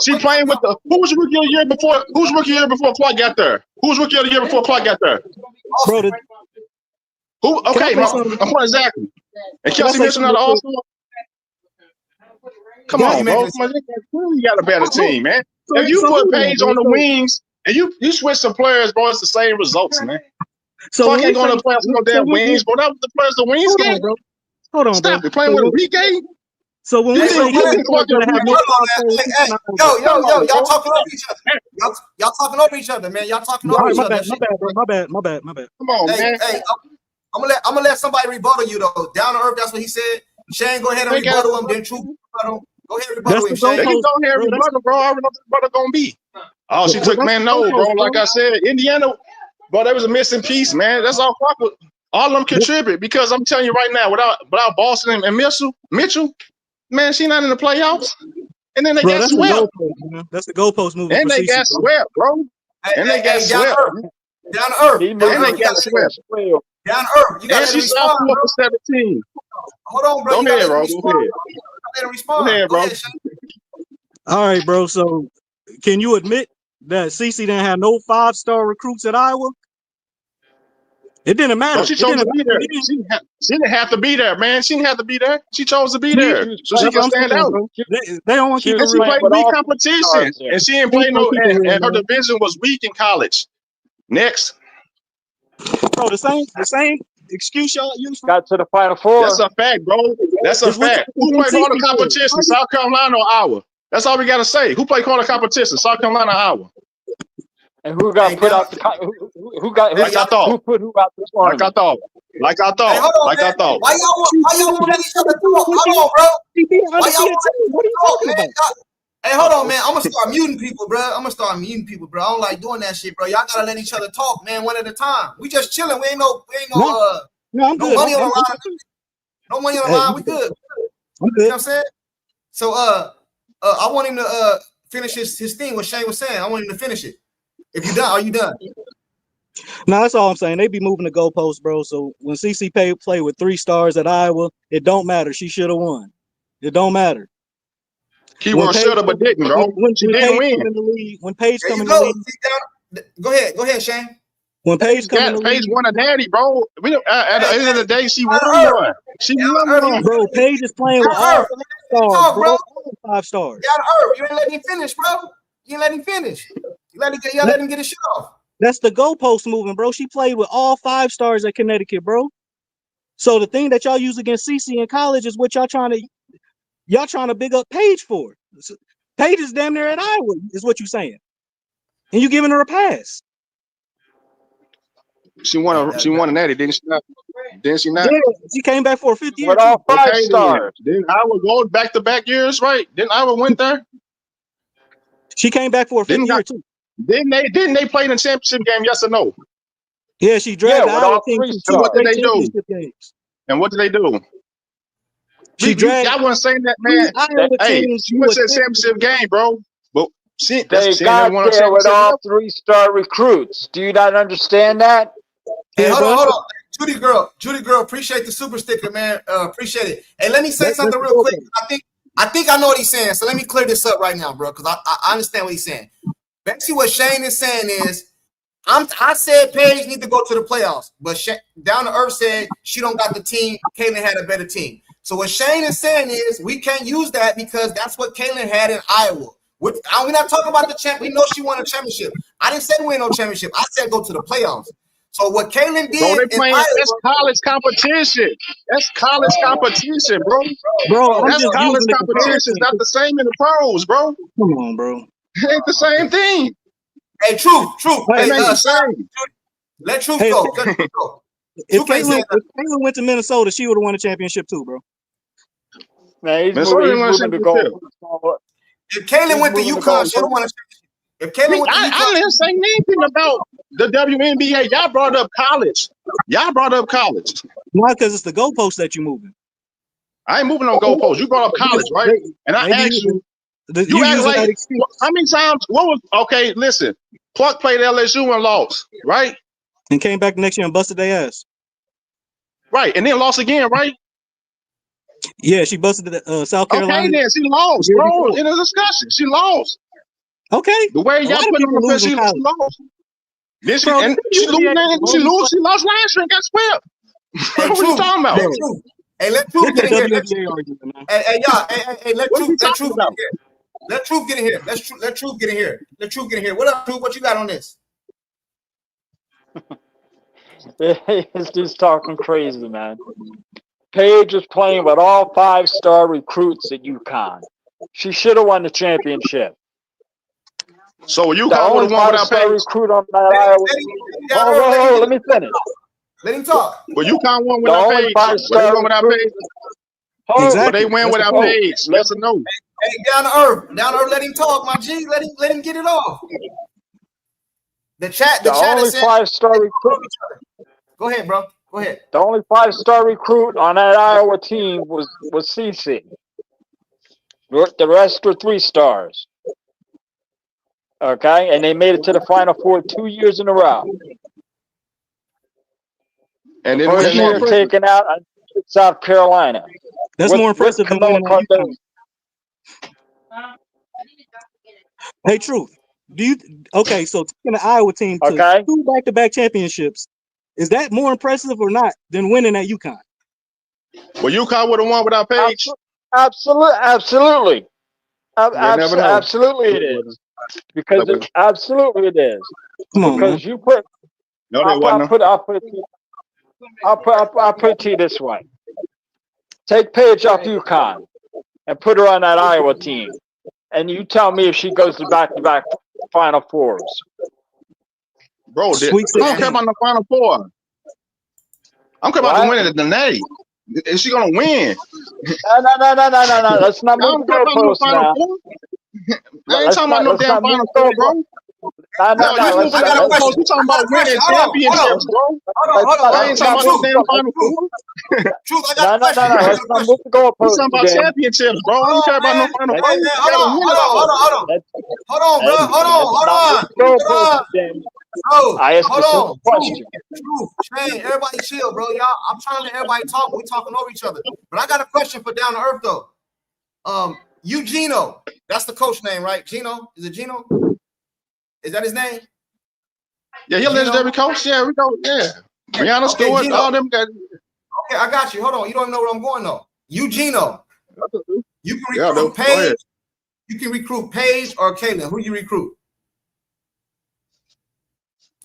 She playing with the who was rookie of the year before? Who's rookie of the year before Clark got there? Who's rookie of the year before Clark got there? Bro, who? Okay, exactly. And Kelsey Mitchell not an all-star. Come on, bro. Come on, you got a better team, man. If you put Paige on the wings and you switch some players, bro, it's the same results, man. Clark ain't going to play some damn wings, bro. That was the players the wings game. Hold on, Stop bro. it. Playing with a weak game. So when we say Y'all talking over each other. Y'all talking over each other, man. Y'all talking over each other. My bad. Come on, man. Hey, I'm gonna let somebody rebuttal you though. Down to earth, that's what he said. Shane, go ahead and rebuttal him. Then True rebuttal him. Go ahead and rebuttal him, Shane. They can go ahead and rebuttal, bro. I already know what the rebuttal gonna be. Oh, she took man, no, bro. Like I said, Indiana, bro, there was a missing piece, man. That's all. All of them contribute because I'm telling you right now, without Boston and Mitchell, man, she not in the playoffs. And then they got swept. That's the goalpost moving. And they got swept, bro. And they got swept. Down to earth. And they got swept. Down to earth. You and she shot 4 for 17. Hold on, bro. Go ahead, bro. Go ahead. Respond. Go ahead, bro. All right, bro. So can you admit that CC didn't have no 5-star recruits at Iowa? It didn't matter. She chose to be there. She didn't have to be there, man. She didn't have to be there. She chose to be there so she can stand out. They don't want to keep it. She played weak competition, and she didn't play no. And her division was weak in college. Next, bro, the same excuse y'all use. Got to the Final Four. That's a fact, bro. That's a fact. Who played all the competition? South Carolina or Iowa? That's all we gotta say. Who played all the competition? South Carolina or Iowa? And who got put out the who put who out the like I thought. Like I thought. Why y'all want to each other talk? Hold on, bro. Why y'all want to talk, man? Hey, hold on, man. I'm gonna start muting people, bro. I don't like doing that shit, bro. Y'all gotta let each other talk, man, one at a time. We just chilling. We ain't no money on the line. No money on the line. We good. I'm good. You know what I'm saying? So I want him to finish his thing. What Shane was saying. I want him to finish it. If you done, are you done? No, that's all I'm saying. They be moving the goalposts, bro. So when CC play with 3 stars at Iowa, it don't matter. She should have won. It don't matter. Keyword should have, but didn't, bro. She didn't win. When Paige come in the league, go ahead, Shane. When Paige come in the league, Paige won a natty, bro. We don't, at the end of the day, she won one. She won one, bro. Paige is playing with all 5 stars, bro. All 5 stars. You ain't let him finish, bro. You ain't let him finish. You let him get his shit off. That's the goalpost moving, bro. She played with all 5 stars at Connecticut, bro. So the thing that y'all use against CC in college is what y'all trying to big up Paige for. Paige is damn near at Iowa, is what you saying, and you giving her a pass. She won a natty, didn't she not? Didn't she not? Yeah, she came back for a 5th year. With all 5 stars. Didn't Iowa go back-to-back years, right? Didn't Iowa went there? She came back for a 5th year too. Didn't they play in the championship game? Yes or no? Yeah, she dragged Iowa team to 2 what did they do? Games. And what did they do? I wasn't saying that, man. Hey, she went to the championship game, bro. But they got there with all 3-star recruits. Do you not understand that? Hey, hold on. Judy girl, appreciate the super sticker, man. Appreciate it. Hey, let me say something real quick. I think I know what he's saying. So let me clear this up right now, bro, because I understand what he's saying. Basically, what Shane is saying is, I said Paige need to go to the playoffs, but Down to Earth said she don't got the team. Caitlin had a better team. So what Shane is saying is we can't use that because that's what Caitlin had in Iowa. We're not talking about the champ. We know she won a championship. I didn't say win no championship. I said go to the playoffs. So what Caitlin did in Iowa, that's college competition. That's college competition, bro. That's college competition. It's not the same in the pros, bro. Come on, bro. It ain't the same thing. Hey, True. It ain't the same. Let Truth go. If Caitlin went to Minnesota, she would have won a championship too, bro. Man, he's moving the goal. If Caitlin went to UConn, she would have won a championship. If Caitlin went to UConn, I didn't say anything about the WNBA. Y'all brought up college. Not because it's the goalpost that you're moving. I ain't moving on goalposts. You brought up college, right? And I asked you. You act like how many times? Okay, listen. Clark played LSU and lost, right? And came back the next year and busted their ass. Right, and then lost again, right? Yeah, she busted South Carolina. Okay, then she lost, bro. In a discussion, she lost. Okay. The way y'all put on the she lost. Then she lost last year and got swept. What are you talking about? Hey, let Truth This get is in a here. WNBA argument, man. Hey, y'all. Hey, let What are you Truth talking get in about? here. Let Truth get in here. Let Truth get in here. Let Truth get in here. What up, Truth? What you got on this? It's just talking crazy, man. Paige was playing with all 5-star recruits at UConn. She should have won the championship. So The UConn would only have won without 5-star Paige. recruit on that Iowa team. Hold, let me finish. Let him talk. But UConn won The without only Paige. Would they 5-star win without recruit. Paige? Hold, Would they win That's the without point. Paige? Yes or no? Hey, down to earth. Down to earth. Let him talk, my G. Let him get it off. The chat The only is saying 5-star recruit. Go ahead, bro. Go ahead. The only 5-star recruit on that Iowa team was CC. The rest were 3 stars. Okay, and they made it to the Final Four 2 years in a row. And The then first year taken out South Carolina. That's more impressive than winning at UConn. Hey, Truth. So taking the Iowa team to 2 back-to-back championships, is that more impressive or not than winning at UConn? Well, UConn would have won without Paige. Absolutely. We'll never know. Absolutely it is. Because absolutely it is. Come on, because man. you put No, they wasn't. I'll put it to you this way. Take Paige off UConn and put her on that Iowa team. And you tell me if she goes to back-to-back Final Fours. Bro, I don't care about the Final Four. I'm care about the winning the name. Is she gonna win? No. Let's not move the goalposts now. I ain't talking about no damn Final Four, bro. No, you moving the goalposts. We talking about winning championships, bro. I ain't talking about no damn Final Four. Truth, I got a question. No. Let's not move the goalposts. We talking about championships, bro. I don't care about no Final Four. Hold on, bro. Hold on. Bro, I asked hold a on. simple question. Truth, Shane, everybody chill, bro. Y'all, I'm trying to let everybody talk. We talking over each other. But I got a question for Down to Earth though. Gino, that's the coach name, right? Gino, is it Gino? Is that his name? Yeah, he a legendary coach. Yeah, we know. Yeah, Brianna Stewart, Gino. all them guys. Okay, I got you. Hold on, you don't even know where I'm going though. Gino, you can recruit Go Paige. ahead. You can recruit Paige or Caitlin. Who you recruit?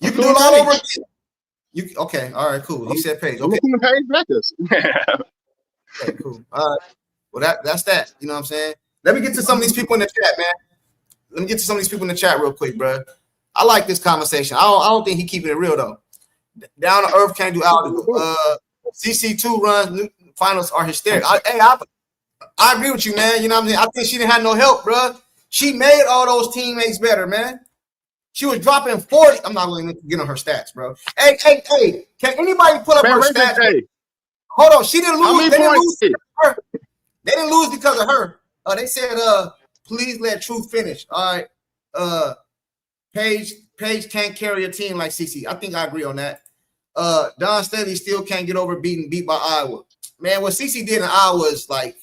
You can do it all over again. Okay, all right, cool. He said Paige. Okay, Paige Beckers. Okay, cool. All right. Well, that's that. You know what I'm saying? Let me get to some of these people in the chat, man. Let me get to some of these people in the chat real quick, bro. I like this conversation. I don't think he keeping it real though. Down to earth can't do algebra. CC2 runs finals are hysterical. I agree with you, man. You know what I'm saying? I think she didn't have no help, bro. She made all those teammates better, man. She was dropping 40. I'm not going to get on her stats, bro. Hey. Can anybody pull up her stats? Hold on. She didn't lose. They didn't lose because of her. They didn't lose because of her. They said, please let Truth finish. All right. Paige can't carry a team like CC. I think I agree on that. Don Staley still can't get over beat by Iowa. Man, what CC did in Iowa is like,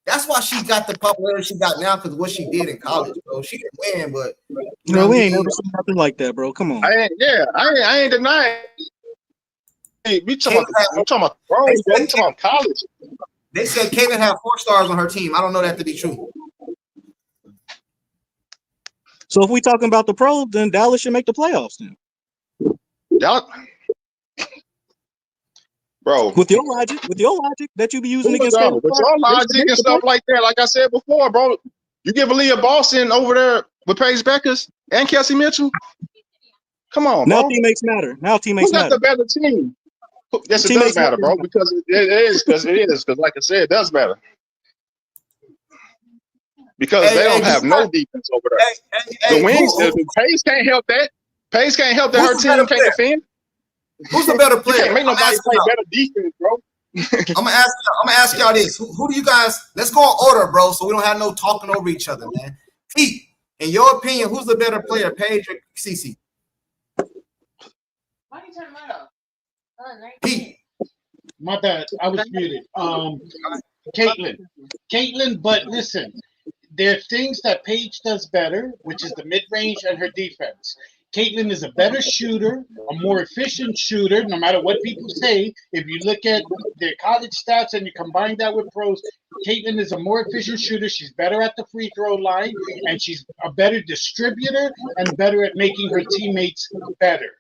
that's why she got the popularity she got now, because what she did in college, bro. She didn't win, but you know, we ain't never seen nothing like that, bro. Come on. I ain't denying. Hey, we talking about pros, bro. We talking about college. They said Caitlin had 4 stars on her team. I don't know that to be true. So if we talking about the pros, then Dallas should make the playoffs then. Bro, with your logic that you be using against Caleb with your logic and stuff like that, like I said before, bro, you give Aaliyah Boston over there with Paige Beckers and Kelsey Mitchell. Come on, now bro. Teammates matter. Now teammates matter. Who got the better team? Yes, it does matter, bro, because it is. Because like I said, it does matter. Because they don't have no defense over there. The wings, the Paige can't help that. Paige can't help that her team can't defend. Who's the better player? You can't make nobody play better defense, bro. I'm gonna ask y'all this. Who do you guys? Let's go in order, bro, so we don't have no talking over each other, man. Pete, in your opinion, who's the better player, Paige or CC? Why you turn that off? Pete. My bad. I was muted. Caitlin, but listen, there are things that Paige does better, which is the mid-range and her defense. Caitlin is a better shooter, a more efficient shooter, no matter what people say. If you look at their college stats and you combine that with pros, Caitlin is a more efficient shooter. She's better at the free throw line, and she's a better distributor and better at making her teammates better.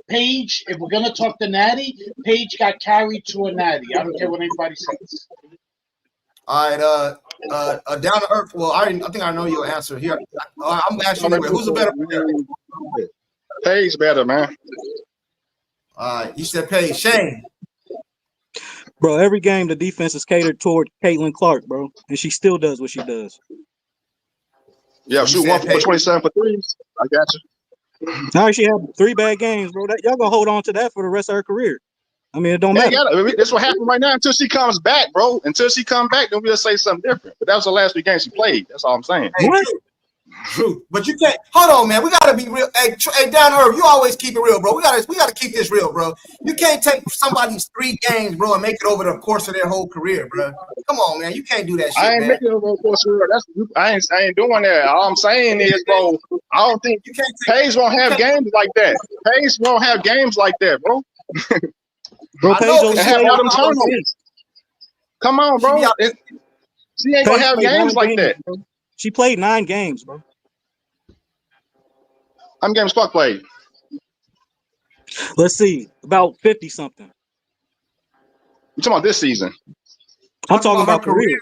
Paige, if we're gonna talk the natty, Paige got carried to a natty. I don't care what anybody says. All right, down to earth. Well, I think I know your answer here. I'm asking you, who's a better player? Paige better, man. All right, you said Paige. Shane. Bro, every game the defense is catered toward Caitlin Clark, bro, and she still does what she does. Yeah, shoot 1 for 27 for threes. I got you. Now she had 3 bad games, bro. Y'all gonna hold on to that for the rest of her career. I mean, it don't matter. That's what happened right now until she comes back, bro. Until she comes back, then we'll say something different. But that was the last 3 games she played. That's all I'm saying. Hey, true. But you can't. Hold on, man. We gotta be real. Hey, down to earth. You always keep it real, bro. We gotta keep this real, bro. You can't take somebody's 3 games, bro, and make it over the course of their whole career, bro. Come on, man. You can't do that shit, I ain't man. making it over the course of the career. I ain't doing that. All I'm saying is, bro, I don't think Paige won't have games like that. Paige won't have games like that, bro. Bro, Paige have all them turnovers. Come on, bro. She ain't gonna have games like that. Bro. She played 9 games, bro. How many games Clark played? Let's see, about 50 something. You talking about this season? I'm talking about career.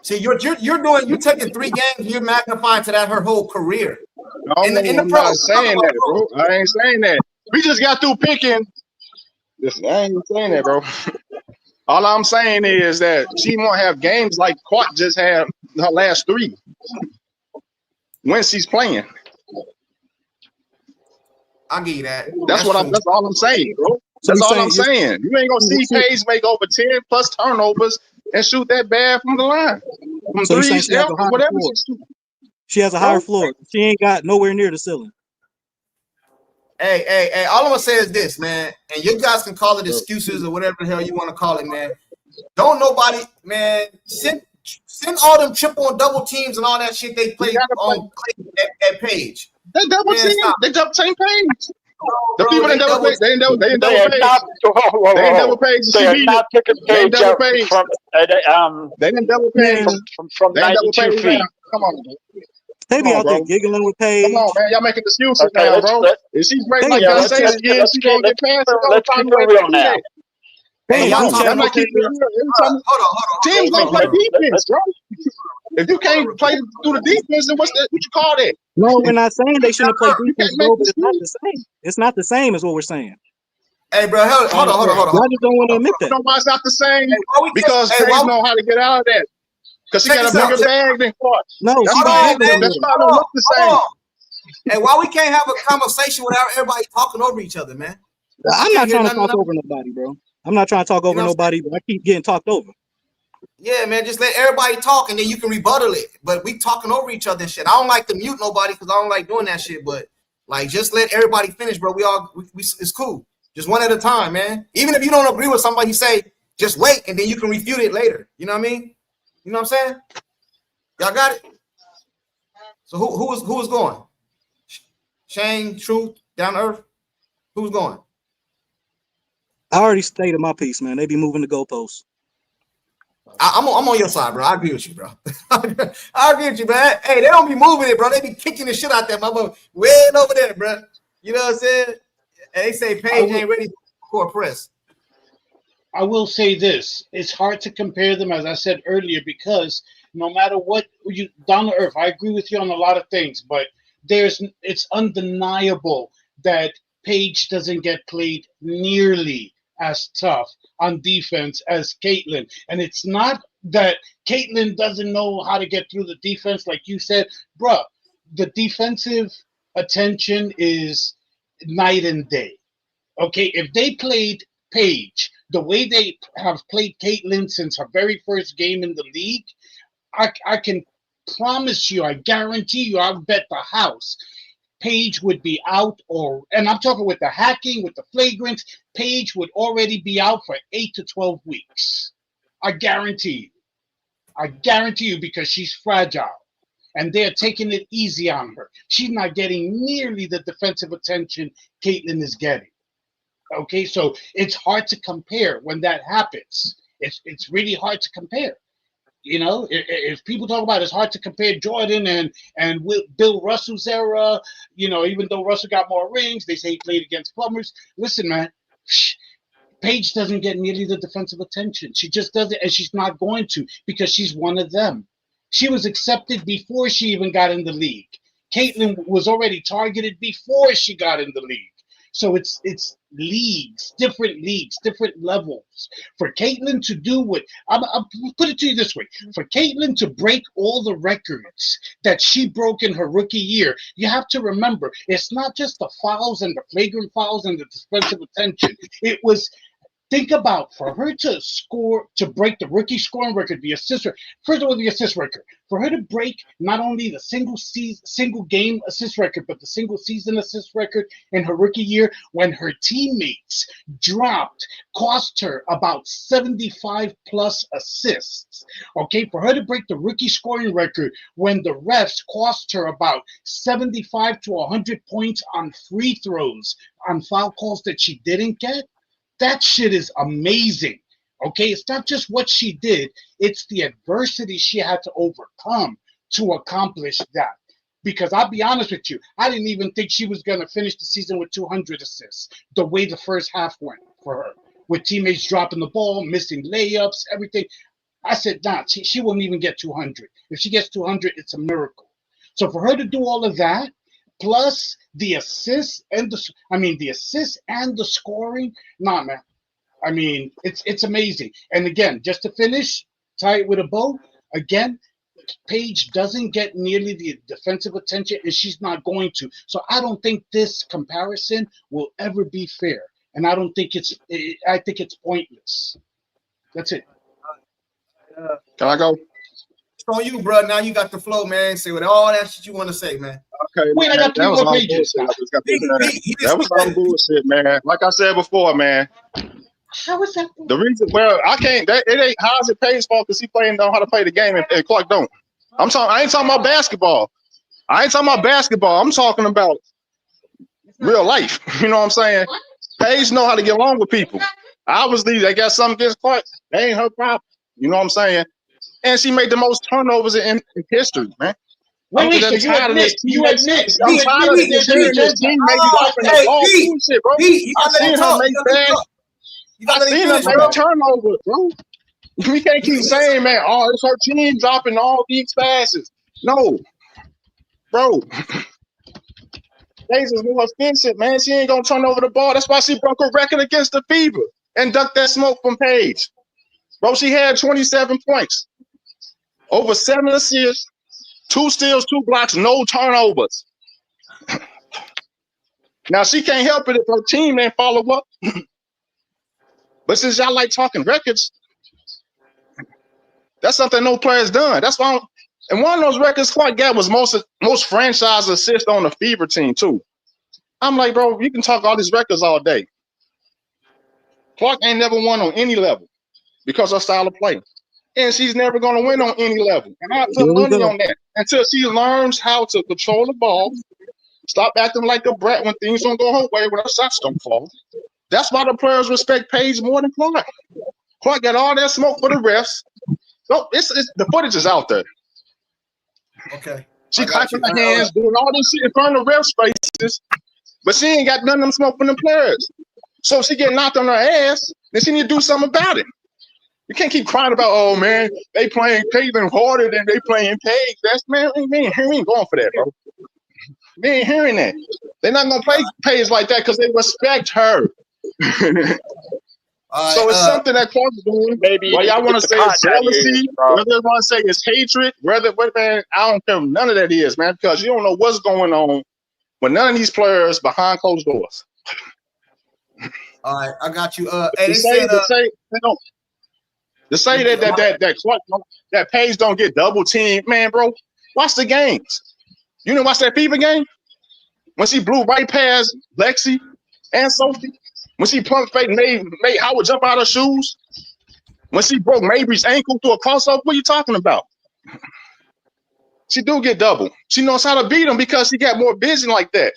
See, you're taking 3 games and you're magnifying to that her whole career. No, I'm not saying that, bro. I ain't saying that. We just got through picking. Listen, I ain't saying that, bro. All I'm saying is that she won't have games like Clark just had her last 3 when she's playing. I'll give you that. That's all I'm saying, bro. That's all I'm saying. You ain't gonna see Paige make over 10 plus turnovers and shoot that bad from the line. From So threes, whatever she shoots. She has a higher floor. She ain't got nowhere near the ceiling. Hey, all I'm gonna say is this, man, and you guys can call it excuses or whatever the hell you want to call it, man. Don't nobody, man, send all them triple and double teams and all that shit they play on at Page. They double team. They double team Page. The people that double Page, they didn't double Page. They They double Page. They are not picking Page up from they didn't double Page from 92 feet. Come on, bro. They be out there giggling with Paige. Come on, man. Y'all making excuses now, bro. If she's great like y'all say she is, she can't get past it. Let's keep it real now. Hey, y'all not keeping it real. Hold on. Teams don't play defense, bro. If you can't play through the defense, then what you call that? No, we're not saying they shouldn't play defense, bro, but it's not the same. It's not the same as what we're saying. Hey, bro, hold on. I just don't want to admit that. You know why it's not the same? Because Paige know how to get out of that. Because she got a bigger bag than Clark. No, that's why it don't look the same. Hey, why we can't have a conversation without everybody talking over each other, man? I'm not trying to talk over nobody, bro. I'm not trying to talk over nobody, but I keep getting talked over. Yeah, man, just let everybody talk and then you can rebuttal it. But we talking over each other and shit. I don't like to mute nobody because I don't like doing that shit. But like, just let everybody finish, bro. We it's cool. Just one at a time, man. Even if you don't agree with somebody, say just wait and then you can refute it later. You know what I mean? You know what I'm saying? Y'all got it. So who is going? Shane, Truth, Down to Earth. Who's going? I already stated my piece, man. They be moving the goalposts. I'm on your side, bro. I agree with you, bro. I agree with you, man. Hey, they don't be moving it, bro. They be kicking the shit out there, motherfucker. Way over there, bro. You know what I'm saying? And they say Paige ain't ready for a press. I will say this. It's hard to compare them, as I said earlier, because no matter what you down to earth, I agree with you on a lot of things, but it's undeniable that Paige doesn't get played nearly as tough on defense as Caitlin. And it's not that Caitlin doesn't know how to get through the defense, like you said, bruh. The defensive attention is night and day. Okay, if they played Paige the way they have played Caitlin since her very first game in the league, I can promise you, I guarantee you, I'll bet the house, Paige would be out, and I'm talking with the hacking, with the flagrants, Paige would already be out for 8 to 12 weeks. I guarantee you. I guarantee you, because she's fragile. and they're taking it easy on her. She's not getting nearly the defensive attention Caitlin is getting. Okay, so it's hard to compare when that happens. It's really hard to compare. You know, if people talk about it's hard to compare Jordan and Bill Russell's era, you know, even though Russell got more rings, they say he played against plumbers. Listen, man, Paige doesn't get nearly the defensive attention. She just doesn't, and she's not going to because she's one of them. She was accepted before she even got in the league. Caitlin was already targeted before she got in the league. So it's leagues, different levels. For Caitlin to do what I'll put it to you this way: for Caitlin to break all the records that she broke in her rookie year, you have to remember it's not just the fouls and the flagrant fouls and the defensive attention. It was. Think about for her to score, to break the rookie scoring record, the assist record. First of all, the assist record. For her to break not only the single game assist record, but the single season assist record in her rookie year, when her teammates dropped, cost her about 75 plus assists. Okay, for her to break the rookie scoring record when the refs cost her about 75 to 100 points on free throws, on foul calls that she didn't get. That shit is amazing, okay? It's not just what she did. It's the adversity she had to overcome to accomplish that. Because I'll be honest with you, I didn't even think she was going to finish the season with 200 assists, the way the first half went for her, with teammates dropping the ball, missing layups, everything. I said, nah, she won't even get 200. If she gets 200, it's a miracle. So for her to do all of that, plus the assists and the scoring, nah, man. I mean, it's amazing. And again, just to finish, tie it with a bow. Again, Paige doesn't get nearly the defensive attention, and she's not going to. So I don't think this comparison will ever be fair, and I don't think I think it's pointless. That's it. Can I go? It's on you, bro. Now you got the flow, man. Say what all that shit you want to say, man. Okay, wait, I got that was more all pages. bullshit. That was all bullshit, man. Like I said before, man. How is that? The reason, well, I can't. It ain't. How's it Paige's fault? Because he playing know how to play the game, and Clark don't. I ain't talking about basketball. I'm talking about real life. You know what I'm saying? Paige know how to get along with people. Obviously, they got something against Clark. That ain't her problem. You know what I'm saying? And she made the most turnovers in history, man. Wait, so you admit I'm tired of hearing this teammate dropping the ball. Bullshit, bro. I seen her make turnovers, bro. We can't keep saying, man, oh, it's her team dropping all these passes. No, bro. Paige is more offensive, man. She ain't gonna turn over the ball. That's why she broke her record against the Fever and ducked that smoke from Paige. Bro, she had 27 points, over 7 assists, 2 steals, 2 blocks, no turnovers. Now, she can't help it if her team ain't follow up. But since y'all like talking records, that's something no player's done. That's why. And one of those records Clark got was most franchise assists on the Fever team, too. I'm like, bro, you can talk all these records all day. Clark ain't never won on any level because of her style of play. And she's never going to win on any level. And I put money on that until she learns how to control the ball, stop acting like a brat when things don't go her way, when her shots don't fall. That's why the players respect Paige more than Clark. Clark got all that smoke for the refs. No, the footage is out there. Okay. She clapping her hands, doing all this shit in front of the ref spaces, but she ain't got none of them smoke from the players. So if she get knocked on her ass, then she need to do something about it. You can't keep crying about, oh man, they playing Caitlin harder than they playing Paige. That's man, we ain't going for that, bro. We ain't hearing that. They're not gonna play Paige like that because they respect her. So it's something that Clark's doing. Maybe well, y'all want to say it's jealousy, whether they want to say it's hatred, man, I don't care. None of that is, man, because you don't know what's going on with none of these players behind closed doors. All right, I got you. To say that Clark, that Paige don't get double teamed, man, bro. Watch the games. You didn't watch that Fever game when she blew right past Lexi and Sophie. When she pump fake made Howard jump out of her shoes. When she broke Mabry's ankle through a crossover. What are you talking about? She do get double. She knows how to beat them because she got more vision like that.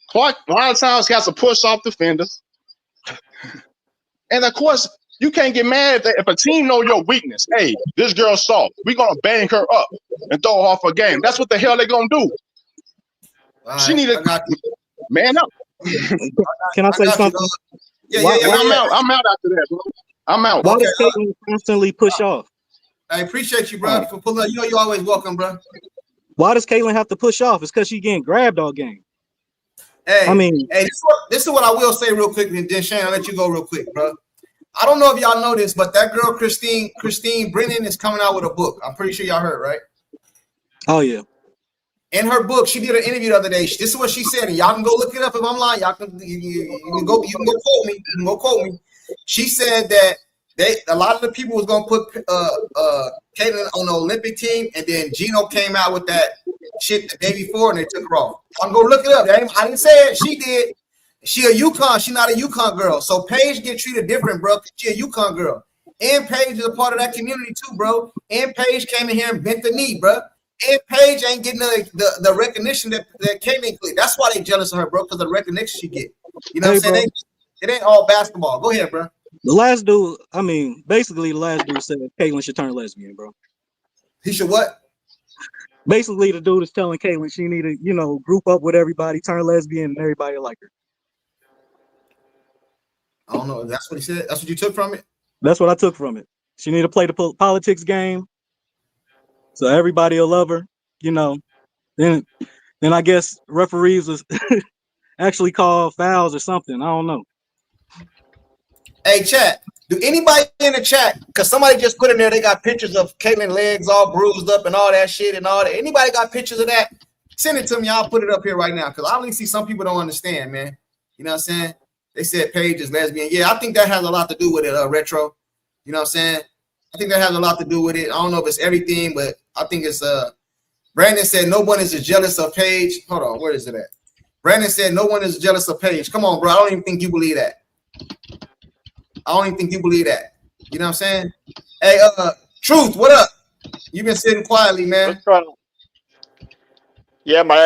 Clark a lot of times has to push off defenders. And of course, you can't get mad if a team know your weakness. Hey, this girl's soft. We're gonna bang her up and throw her off her game. That's what the hell they're gonna do. She need to man up. Can I say something? I'm out. I'm out after that, bro. I'm out. Why does Caitlyn constantly push off? I appreciate you, bro, for pulling up. You know you're always welcome, bro. Why does Caitlyn have to push off? It's because she's getting grabbed all game. Hey, I mean, this is what I will say real quick, and then Shane, I'll let you go real quick, bro. I don't know if y'all know this, but that girl Christine Brennan is coming out with a book. I'm pretty sure y'all heard, right? Oh yeah. In her book, she did an interview the other day. This is what she said, and y'all can go look it up if I'm lying. Y'all can you can go quote me. You can go quote me. She said that a lot of the people was gonna put Caitlyn on the Olympic team, and then Gino came out with that shit the day before, and they took her off. I'm gonna look it up. I didn't say it. She did. She a UConn. She not a UConn girl. So Paige get treated different, bro. She a UConn girl. And Paige is a part of that community too, bro. And Paige came in here and bent the knee, bro. And Paige ain't getting the recognition that Caitlyn cleared. That's why they jealous of her, bro, because of the recognition she get. You know what I'm saying? It ain't all basketball. Go ahead, bro. The last dude, I mean, basically the last dude said Caitlyn should turn lesbian, bro. He should what? Basically, the dude is telling Caitlyn she need to, group up with everybody, turn lesbian, and everybody like her. I don't know. That's what he said. That's what you took from it? That's what I took from it. She need to play the politics game, so everybody will love her. Then I guess referees was actually call fouls or something. I don't know. Hey, chat. Do anybody in the chat, because somebody just put in there, they got pictures of Caitlyn legs all bruised up and all that shit and all that. Anybody got pictures of that? Send it to me. I'll put it up here right now, because I only see some people don't understand, man. You know what I'm saying? They said Paige is lesbian. Yeah, I think that has a lot to do with it, Retro. You know what I'm saying? I think that has a lot to do with it. I don't know if it's everything, but I think it's Brandon said no one is jealous of Paige. Hold on, where is it at? Brandon said no one is jealous of Paige. Come on, bro. I don't even think you believe that. I don't even think you believe that. You know what I'm saying? Hey, Truth, what up? You've been sitting quietly, man. Yeah, my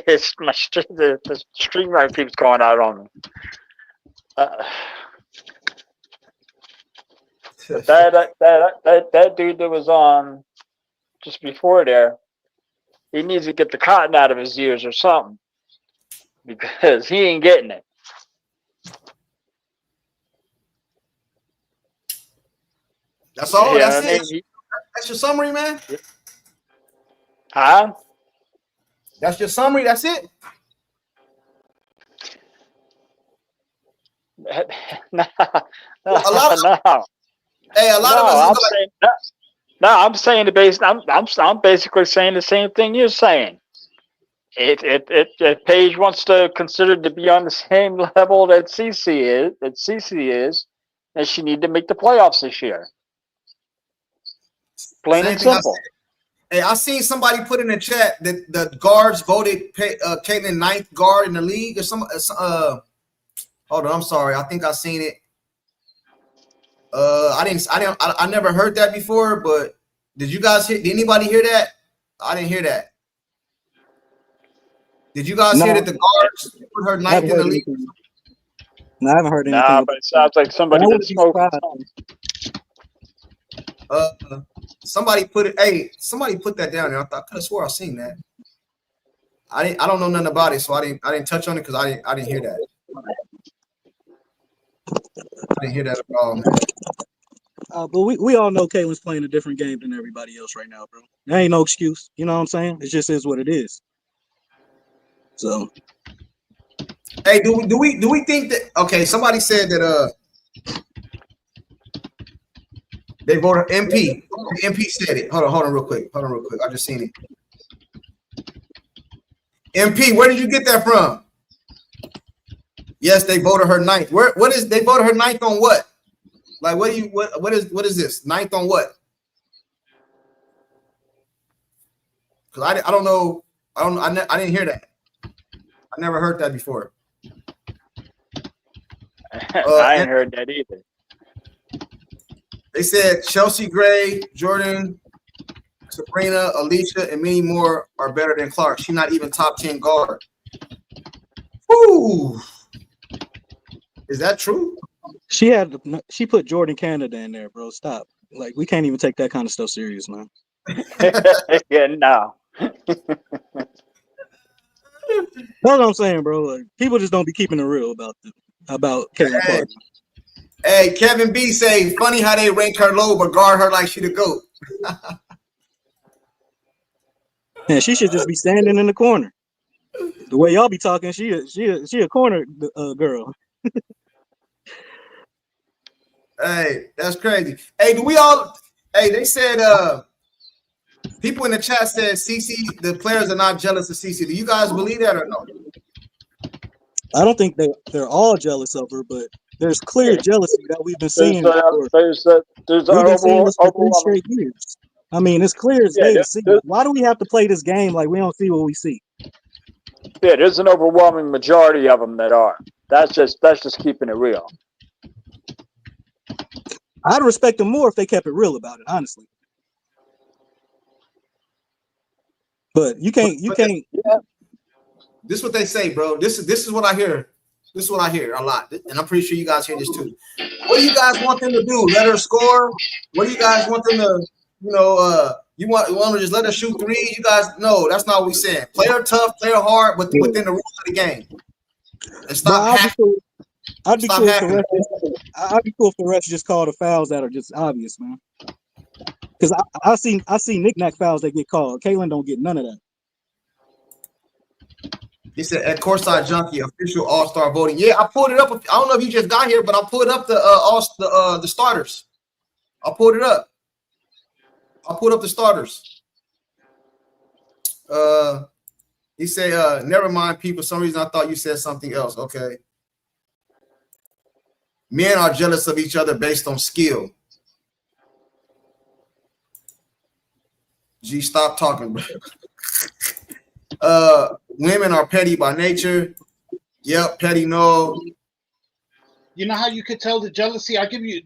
the stream rate keeps going out on me. That dude that was on just before there, he needs to get the cotton out of his ears or something, because he ain't getting it. That's all. Yeah, That's it. That's your summary, man. Huh? That's your summary. That's it. No. Hey, a lot of us. I'm saying the base. I'm basically saying the same thing you're saying. If Paige wants to consider to be on the same level that CC is, then she need to make the playoffs this year. Plain and simple. Hey, I seen somebody put in the chat that the guards voted Caitlyn ninth guard in the league or some. Hold on, I'm sorry. I think I seen it. I never heard that before, but did you guys hear? Did anybody hear that? I didn't hear that. Did you guys hear that the guards put her ninth in the league? No, I haven't heard anything. Nah, but it sounds like somebody been smoking. Somebody put it. Hey, somebody put that down there. I could have swore I seen that. I don't know nothing about it, so I didn't touch on it because I didn't hear that. I didn't hear that at all, man. But we all know Caitlyn's playing a different game than everybody else right now, bro. There ain't no excuse. You know what I'm saying? It just is what it is. So, hey, do we think that? Okay, somebody said that they voted MP. MP said it. Hold on, real quick. I just seen it. MP, where did you get that from? Yes, they voted her ninth. What is they voted her ninth on what? Like what is this? Ninth on what? Because I don't know. I didn't hear that. I never heard that before. I ain't heard that either. They said Chelsea Gray, Jordan Sabrina, Alicia, and many more are better than Clark. She's not even top 10 guard. Woo! Is that true? She put Jordan Canada in there, bro. Stop. Like, we can't even take that kind of stuff serious, man. Yeah, no. That's what I'm saying, bro. Like, people just don't be keeping it real about Caitlin Clark. Hey, Kevin B say, funny how they rank her low but guard her like she the GOAT. Man, she should just be standing in the corner. The way y'all be talking, she a corner girl. Hey, that's crazy. Hey, they said people in the chat said CC, the players are not jealous of CC. Do you guys believe that or no? I don't think they're all jealous of her, but there's clear jealousy that we've been seeing. There's We've been seeing this for 3 straight years. I mean, it's clear as day to see. Why do we have to play this game like we don't see what we see? Yeah, there's an overwhelming majority of them that are. That's just keeping it real. I'd respect them more if they kept it real about it, honestly. But you can't. Yeah. This is what they say, bro. This is what I hear. This is what I hear a lot, and I'm pretty sure you guys hear this too. What do you guys want them to do? Let her score? What do you guys want them to? You want to just let her shoot three? You guys, no, that's not what we're saying. Play her tough, play her hard, but within the rules of the game. And stop hacking. I'd be cool if the refs just call the fouls that are just obvious, man. Because I see knick-knack fouls that get called. Caitlin don't get none of that. He said at Courtside Junkie official All-Star voting. Yeah, I pulled it up. I don't know if you just got here, but I pulled up the starters. I pulled it up. I pulled up the starters. He said, never mind, people. For some reason I thought you said something else. Okay. Men are jealous of each other based on skill. G, stop talking, bro. Women are petty by nature. Yep, petty, no. You know how you could tell the jealousy?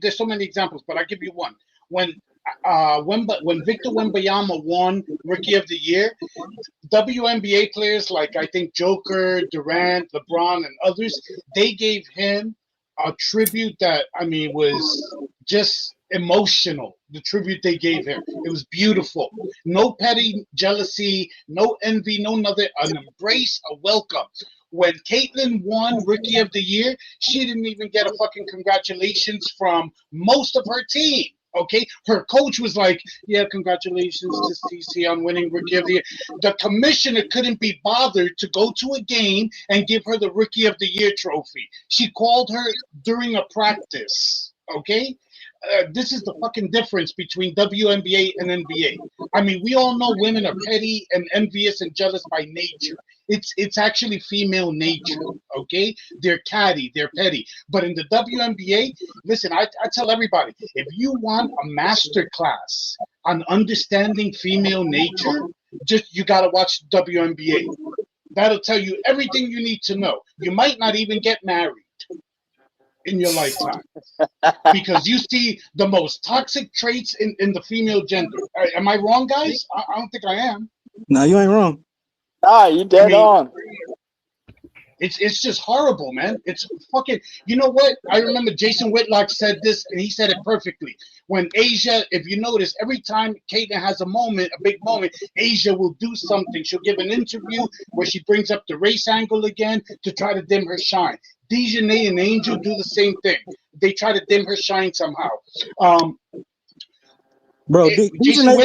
There's so many examples, but I'll give you one. When Victor Wembanyama won Rookie of the Year, WNBA players like I think Joker, Durant, LeBron, and others, they gave him a tribute that was just emotional. The tribute they gave him, it was beautiful. No petty jealousy, no envy, no nothing. An embrace, a welcome. When Caitlin won Rookie of the Year, she didn't even get a fucking congratulations from most of her team. Okay, her coach was like, "Yeah, congratulations to CC on winning Rookie of the Year." The commissioner couldn't be bothered to go to a game and give her the Rookie of the Year trophy. She called her during a practice. Okay, this is the fucking difference between WNBA and NBA. We all know women are petty and envious and jealous by nature. It's actually female nature, okay? They're catty, they're petty. But in the WNBA, listen, I tell everybody, if you want a master class on understanding female nature, you got to watch WNBA. That'll tell you everything you need to know. You might not even get married in your lifetime because you see the most toxic traits in the female gender. Am I wrong, guys? I don't think I am. No, you ain't wrong. Ah, you dead on. It's just horrible, man. It's fucking. You know what? I remember Jason Whitlock said this, and he said it perfectly. When Asia, if you notice, every time Caitlin has a big moment, Asia will do something. She'll give an interview where she brings up the race angle again to try to dim her shine. Dejanay and Angel do the same thing. They try to dim her shine somehow. Bro, Jason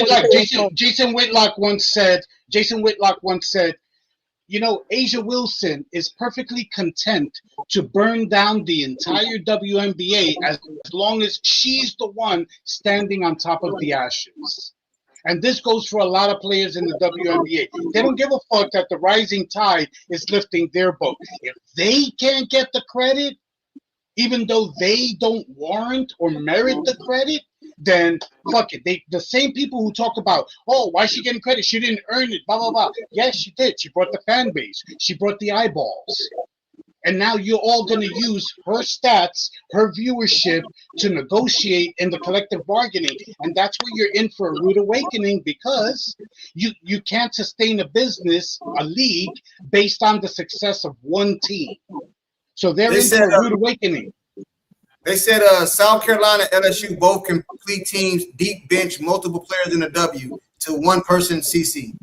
Whitlock once said, you know, Asia Wilson is perfectly content to burn down the entire WNBA as long as she's the one standing on top of the ashes. And this goes for a lot of players in the WNBA. They don't give a fuck that the rising tide is lifting their boat. If they can't get the credit, even though they don't warrant or merit the credit, then fuck it. The same people who talk about, oh, why is she getting credit? She didn't earn it, blah, blah, blah. Yes, she did. She brought the fan base. She brought the eyeballs. And now you're all going to use her stats, her viewership to negotiate in the collective bargaining. And that's where you're in for a rude awakening, because you can't sustain a business, a league, based on the success of one team. So they're in for a rude awakening. They said South Carolina, LSU both complete teams, deep bench, multiple players in a W to one person CC.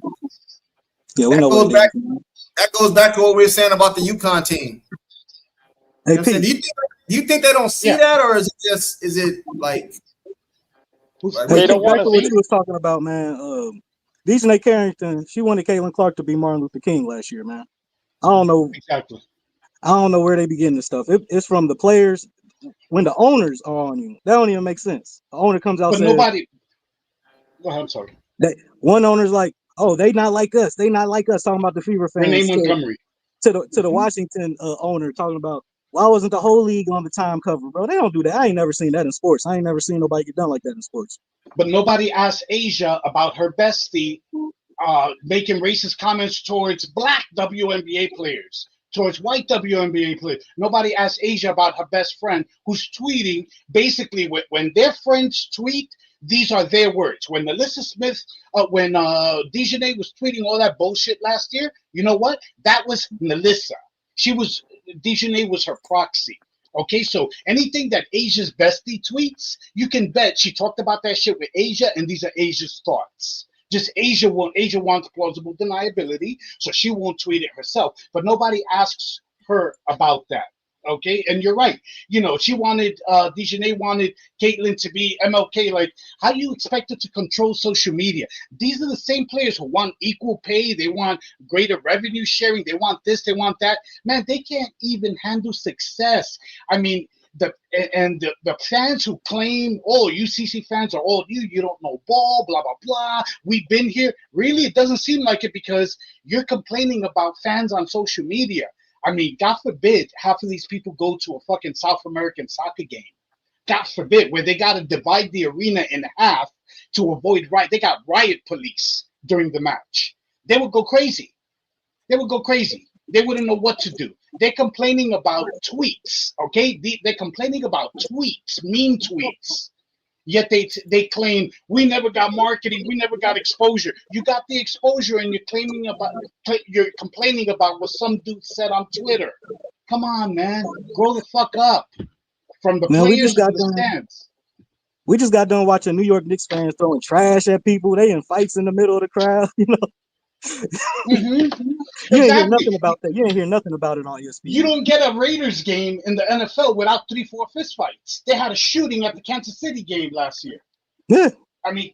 Yeah, we know what it is. That goes back to what we were saying about the UConn team. Hey, you know do you think they don't see that, or is it like they don't want to what you was talking about, man? Dejanay Carrington, she wanted Caitlin Clark to be Martin Luther King last year, man. I don't know exactly. I don't know where they be getting this stuff. It's from the players. When the owners are on you, that don't even make sense. The owner comes out, but says, nobody. Go ahead, I'm sorry. One owner's like, "Oh, they not like us. They not like us." Talking about the Fever fans. Renee Montgomery. To the Washington owner talking about, why wasn't the whole league on the time cover, bro? They don't do that. I ain't never seen that in sports. I ain't never seen nobody get done like that in sports. But nobody asked Asia about her bestie making racist comments towards black WNBA players, towards white WNBA players. Nobody asked Asia about her best friend, who's tweeting basically when their friends tweet, these are their words. When Melissa Smith, when Dejanay was tweeting all that bullshit last year, you know what? That was Melissa. Dejanay was her proxy. Okay, so anything that Asia's bestie tweets, you can bet she talked about that shit with Asia, and these are Asia's thoughts. Just Asia wants plausible deniability, so she won't tweet it herself. But nobody asks her about that. Okay, and you're right. You know, Dejanay wanted Caitlin to be MLK. Like, how do you expect her to control social media? These are the same players who want equal pay. They want greater revenue sharing. They want this. They want that. Man, they can't even handle success. I mean, the fans who claim, oh, UCC fans are all you don't know ball, blah, blah, blah. We've been here. Really, it doesn't seem like it, because you're complaining about fans on social media. I mean, God forbid half of these people go to a fucking South American soccer game. God forbid, where they got to divide the arena in half to avoid riot. They got riot police during the match. They would go crazy. They wouldn't know what to do. They're complaining about tweets, okay? They're complaining about tweets, mean tweets. Yet they claim we never got marketing, we never got exposure. You got the exposure, and you're complaining about what some dude said on Twitter. Come on, man, grow the fuck up. From the players to the stands. We just got done watching New York Knicks fans throwing trash at people. They in fights in the middle of the crowd, you know. Mm-hmm. You ain't hear nothing about that. You ain't hear nothing about it on ESPN. You don't get a Raiders game in the NFL without 3-4 fistfights. They had a shooting at the Kansas City game last year. Yeah. I mean,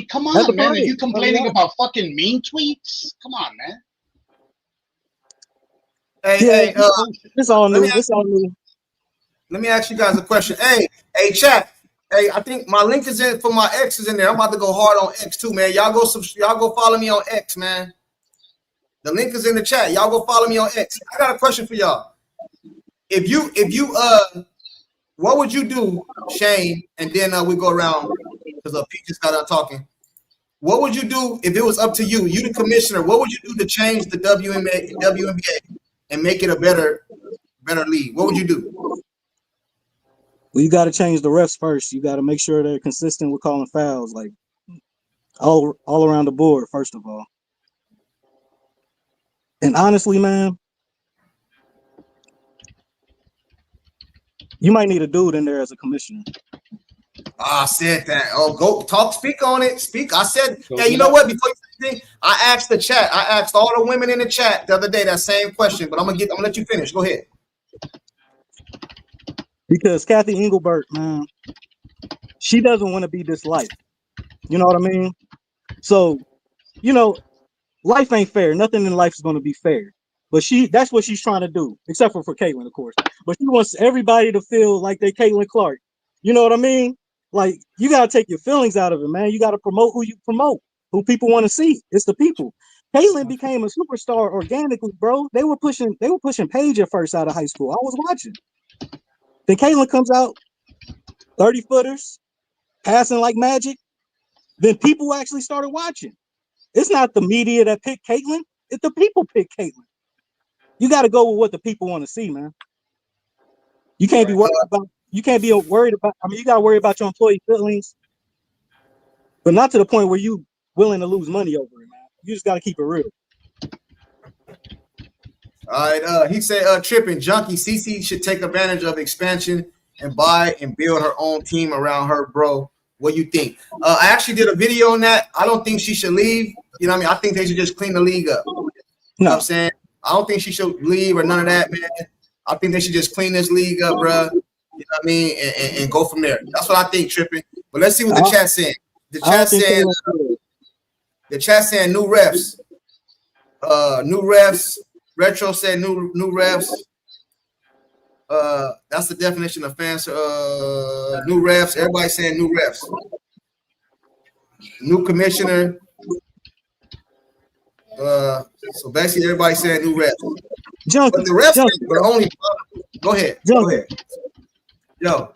come on, man. Are you complaining about fucking mean tweets? Come on, man. Hey, it's all new. It's all new. Let me ask you guys a question. Hey, chat. Hey, I think my link is in for my X is in there. I'm about to go hard on X too, man. Y'all go follow me on X, man. The link is in the chat. Y'all go follow me on X. I got a question for y'all. If you what would you do, Shane? And then we go around because Pete just got out talking. What would you do if it was up to you? You the commissioner. What would you do to change the WNBA and make it a better league? What would you do? Well, you got to change the refs first. You got to make sure they're consistent with calling fouls, like all around the board, first of all. And honestly, man, you might need a dude in there as a commissioner. I said that. Oh, go talk, speak on it. Speak. I said, hey, you know what? Before you say anything, I asked the chat. I asked all the women in the chat the other day that same question, but I'm gonna let you finish. Go ahead. Because Kathy Engelbert, man, she doesn't want to be this life. You know what I mean? So, you know, life ain't fair. Nothing in life is going to be fair. But that's what she's trying to do, except for Caitlin, of course. But she wants everybody to feel like they're Caitlin Clark. You know what I mean? Like, you got to take your feelings out of it, man. You got to promote who you promote, who people want to see. It's the people. Caitlin became a superstar organically, bro. They were pushing Paige at first out of high school. I was watching. Then Caitlin comes out, 30-footers, passing like magic. Then people actually started watching. It's not the media that picked Caitlin. It's the people picked Caitlin. You got to go with what the people want to see, man. You can't be worried about. You can't be worried about. I mean, you got to worry about your employee feelings, but not to the point where you willing to lose money over it, man. You just got to keep it real. All right. He said, tripping junkie. CC should take advantage of expansion and buy and build her own team around her, bro. What do you think? I actually did a video on that. I don't think she should leave. You know what I mean? I think they should just clean the league up. You know what I'm saying? I don't think she should leave or none of that, man. I think they should just clean this league up, bro. You know what I mean? And go from there. That's what I think, tripping. But let's see what the chat's saying. The chat's saying new refs. New refs. Retro said new refs. That's the definition of fans. New refs. Everybody saying new refs. New commissioner. So basically, everybody saying new refs. But the refs are only. Go ahead. Go ahead. Yo.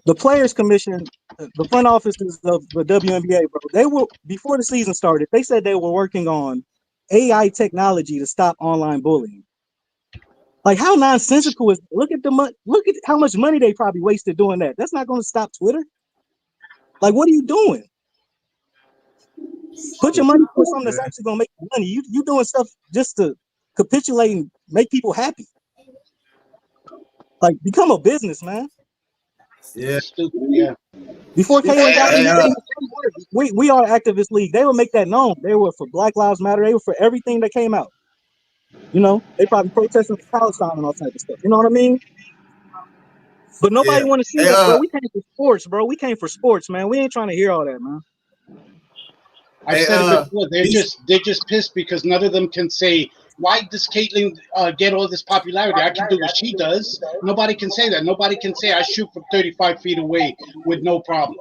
The Players Commission, the front offices of the WNBA, bro. They were before the season started. They said they were working on AI technology to stop online bullying. Like, how nonsensical is? Look at how much money they probably wasted doing that. That's not going to stop Twitter. Like, what are you doing? Put your money for something that's actually going to make you money. You doing stuff just to capitulate and make people happy. Like, become a business, man. Yeah. Yeah. Before Caitlin got in, we are activist league. They would make that known. They were for Black Lives Matter. They were for everything that came out. You know, they probably protesting for Palestine and all type of stuff. You know what I mean? But nobody want to see that, bro. We came for sports, bro. We came for sports, man. We ain't trying to hear all that, man. I said it before. They're just pissed because none of them can say, why does Caitlin get all this popularity? I can do what she does. Nobody can say that. Nobody can say I shoot from 35 feet away with no problem.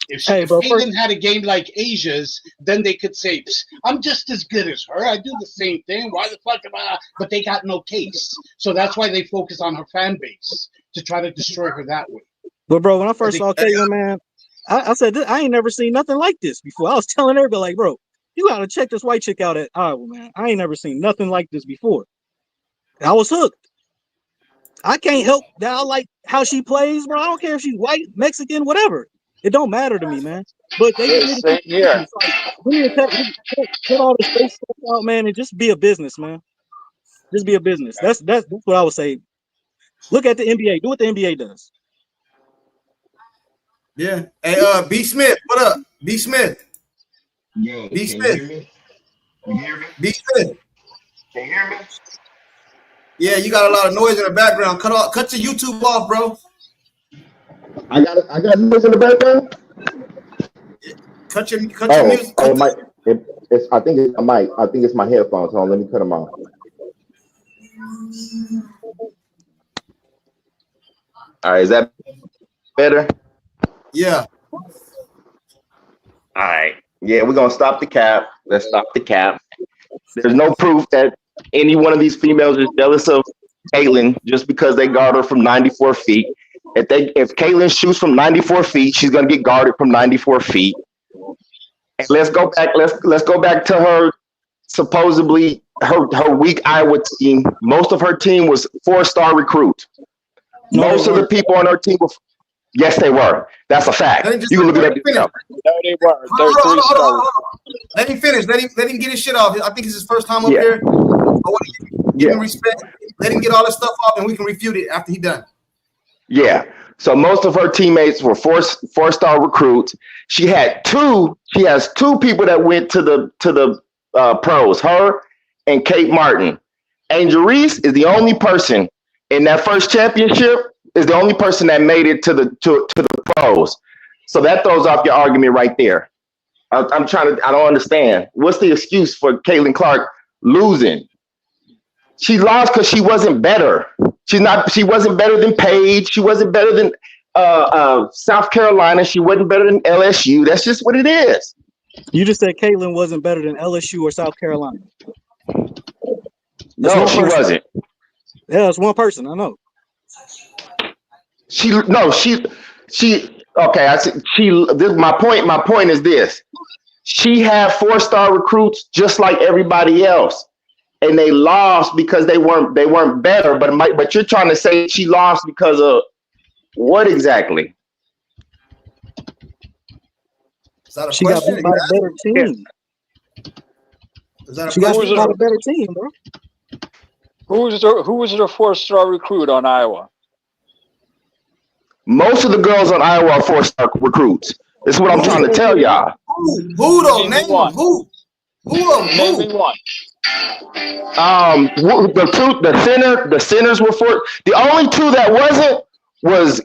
If Caitlin had a game like Asia's, then they could say, I'm just as good as her. I do the same thing. Why the fuck am I? But they got no case. So that's why they focus on her fan base to try to destroy her that way. But, bro, when I first saw Caitlin, man, I said, I ain't never seen nothing like this before. I was telling everybody, like, bro, you got to check this white chick out at Iowa, man. I ain't never seen nothing like this before. I was hooked. I can't help that I like how she plays, bro. I don't care if she's white, Mexican, whatever. It don't matter to me, man. But they need to put all this fake stuff out, man, and just be a business, man. Just be a business. That's what I would say. Look at the NBA. Do what the NBA does. Yeah. Hey, B Smith, what up? B Smith. Yo, B can Smith. you hear me? You hear me? B Smith. Can you hear me? Yeah, you got a lot of noise in the background. Cut your YouTube off, bro. I got noise in the background. Cut your music. I think it's my mic. I think it's my headphones. Hold on, let me cut them off. All right, is that better? Yeah. All right. Yeah, we're gonna stop the cap. Let's stop the cap. There's no proof that any one of these females is jealous of Caitlin just because they guard her from 94 feet. If Caitlin shoots from 94 feet, she's gonna get guarded from 94 feet. And let's go back. Let's go back to her supposedly her weak Iowa team. Most of her team was 4-star recruits. Most of the people on her team were. Yes, they were. That's a fact. You can look at that. No, they were. They're 3-star. Let him finish. Let him get his shit off. I think it's his first time up here. I want to give him respect. Let him get all this stuff off, and we can refute it after he's done. Yeah. So most of her teammates were 4-star recruits. She has two people that went to the pros. Her and Kate Martin. Angel Reese is the only person in that first championship. Is the only person that made it to the pros. So that throws off your argument right there. I don't understand. What's the excuse for Caitlin Clark losing? She lost because she wasn't better. She wasn't better than Paige. She wasn't better than South Carolina. She wasn't better than LSU. That's just what it is. You just said Caitlin wasn't better than LSU or South Carolina. No, she wasn't. Yeah, it's one person. I know. My point is this. She had 4-star recruits just like everybody else. and they lost because they weren't better. But you're trying to say she lost because of what exactly? Is that a She got question? beat by a better team. Is that a She got question? beat by a better team, bro. Who was the 4-star recruit on Iowa? Most of the girls on Iowa are 4-star recruits. This is what I'm trying to tell y'all. Who though? Name them. Who? Name me one. The centers were for the only two that wasn't was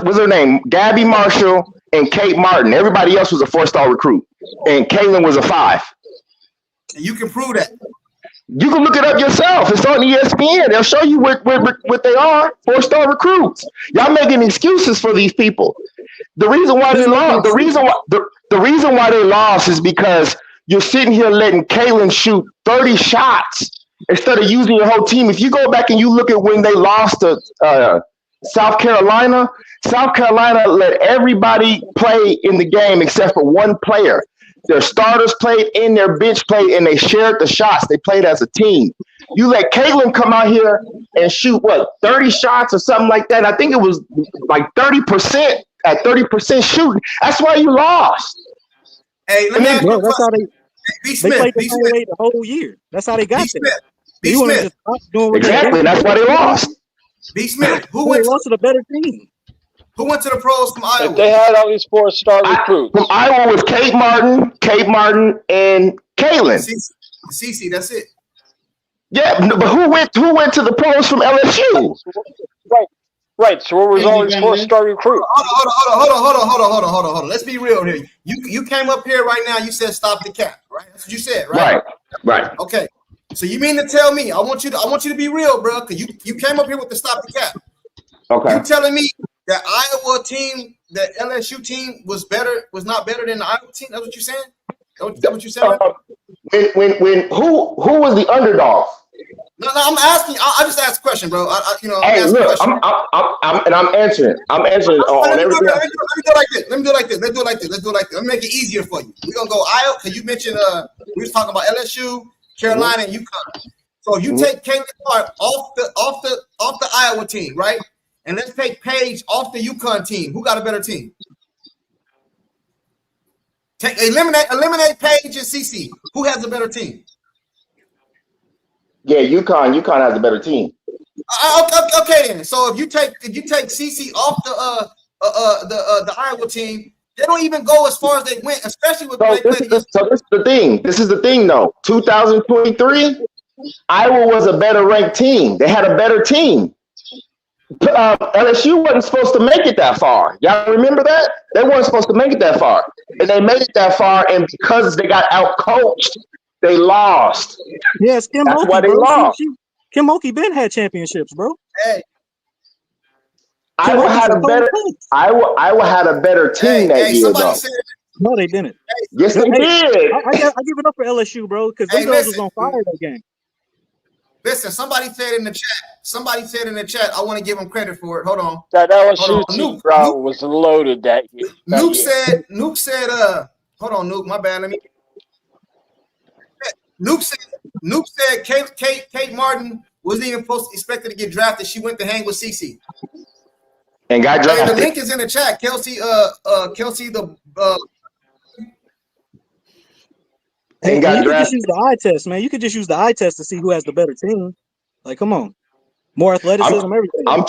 what's her name? Gabby Marshall and Kate Martin. Everybody else was a 4-star recruit, and Caitlin was a 5. You can prove that. You can look it up yourself. It's on ESPN. They'll show you what they are. 4-star recruits. Y'all making excuses for these people. The reason why they lost. The reason why they lost is because you're sitting here letting Caitlin shoot 30 shots instead of using your whole team. If you go back and you look at when they lost to South Carolina let everybody play in the game except for one player. Their starters played and their bench played, and they shared the shots. They played as a team. You let Caitlin come out here and shoot, 30 shots or something like that. I think it was like 30% at 30% shooting. That's why you lost. Hey, let me ask you that's how they played the same way the whole year. That's how they got there. B. Smith. Exactly. That's why they lost. B. Smith. Who lost to the better team? Who went to the pros from Iowa? If they had all these 4-star recruits. From Iowa was Kate Martin, and Caitlin. CC, that's it. Yeah, but who went to the pros from LSU? Right. So where was all these 4-star recruits? Hold on. Let's be real here. You came up here right now. You said stop the cap, right? That's what you said, right? Right. Okay. So you mean to tell me? I want you to be real, bro. Because you came up here with the stop the cap. Okay. You telling me that Iowa team, that LSU team was not better than the Iowa team? That's what you're saying? That's what you're saying? When who was the underdog? No, I'm asking. I just asked a question, bro. Hey, look, I'm answering. I'm answering on everything. Let me do it like this. Let's do it like this. Let me make it easier for you. We're gonna go Iowa because you mentioned we was talking about LSU, Carolina, and UConn. So you take Caitlin Clark off the Iowa team, right? And let's take Paige off the UConn team. Who got a better team? Eliminate Paige and CC. Who has a better team? Yeah, UConn has a better team. Okay then. So if you take CC off the Iowa team, they don't even go as far as they went, especially with. So this is the thing. This is the thing, though. 2023, Iowa was a better ranked team. They had a better team. LSU wasn't supposed to make it that far. Y'all remember that? They weren't supposed to make it that far, and they made it that far. And because they got out coached, they lost. Yes, Kim That's Mulkey, why they bro. lost. Kim Mulkey been had championships, bro. Hey, Iowa had a better team that year, though. No, they didn't. Yes, they did. I give it up for LSU, bro, because them girls was on fire that game. Listen, somebody said in the chat. I want to give them credit for it. Hold on. That LSU team, bro, was loaded that year. Nuke said, hold on, Nuke, my bad. Nuke said Kate Martin wasn't even expected to get drafted. She went to hang with CC. And got drafted. And the link is in the chat. Kelsey, You could just use the eye test, man. You could just use the eye test to see who has the better team. Like, come on. More athleticism, everything. I'm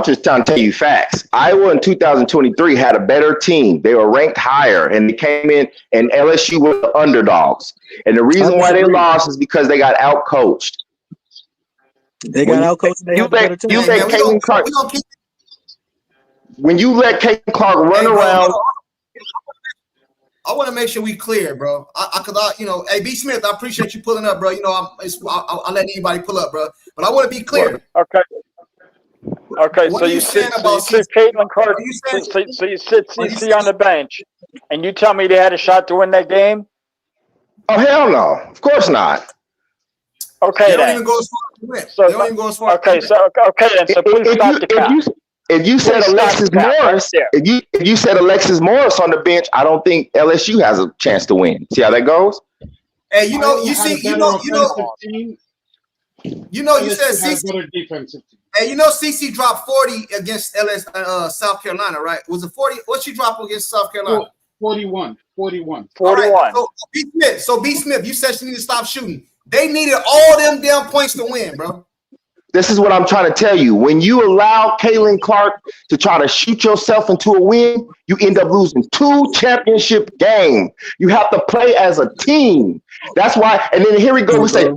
just trying to tell you facts. Iowa in 2023 had a better team. They were ranked higher, and they came in, and LSU were the underdogs. And the reason why they lost is because they got out-coached. They got out-coached, and they have a better team. When you let Caitlin Clark run around. I want to make sure we clear, bro. Hey, B. Smith, I appreciate you pulling up, bro. I'll let anybody pull up, bro. But I want to be clear. Okay. So you sit Caitlin Clark. So you sit CC on the bench, and you tell me they had a shot to win that game? Oh, hell no! Of course not. Okay, they don't even go as far as win. So, they don't even go as far. Okay, so please stop the cap. If you said Alexis Morris, if you said Alexis Morris on the bench, I don't think LSU has a chance to win. See how that goes? Hey, you You know, you said LSU had a CC. better defensive team. Hey, you know CC dropped 40 against South Carolina, right? Was it 40? What she dropped against South Carolina? 41. All right. So B Smith, you said she needed to stop shooting. They needed all them damn points to win, bro. This is what I'm trying to tell you. When you allow Caitlin Clark to try to shoot yourself into a win, you end up losing 2 championship games. You have to play as a team. That's why. And then here we go. We say,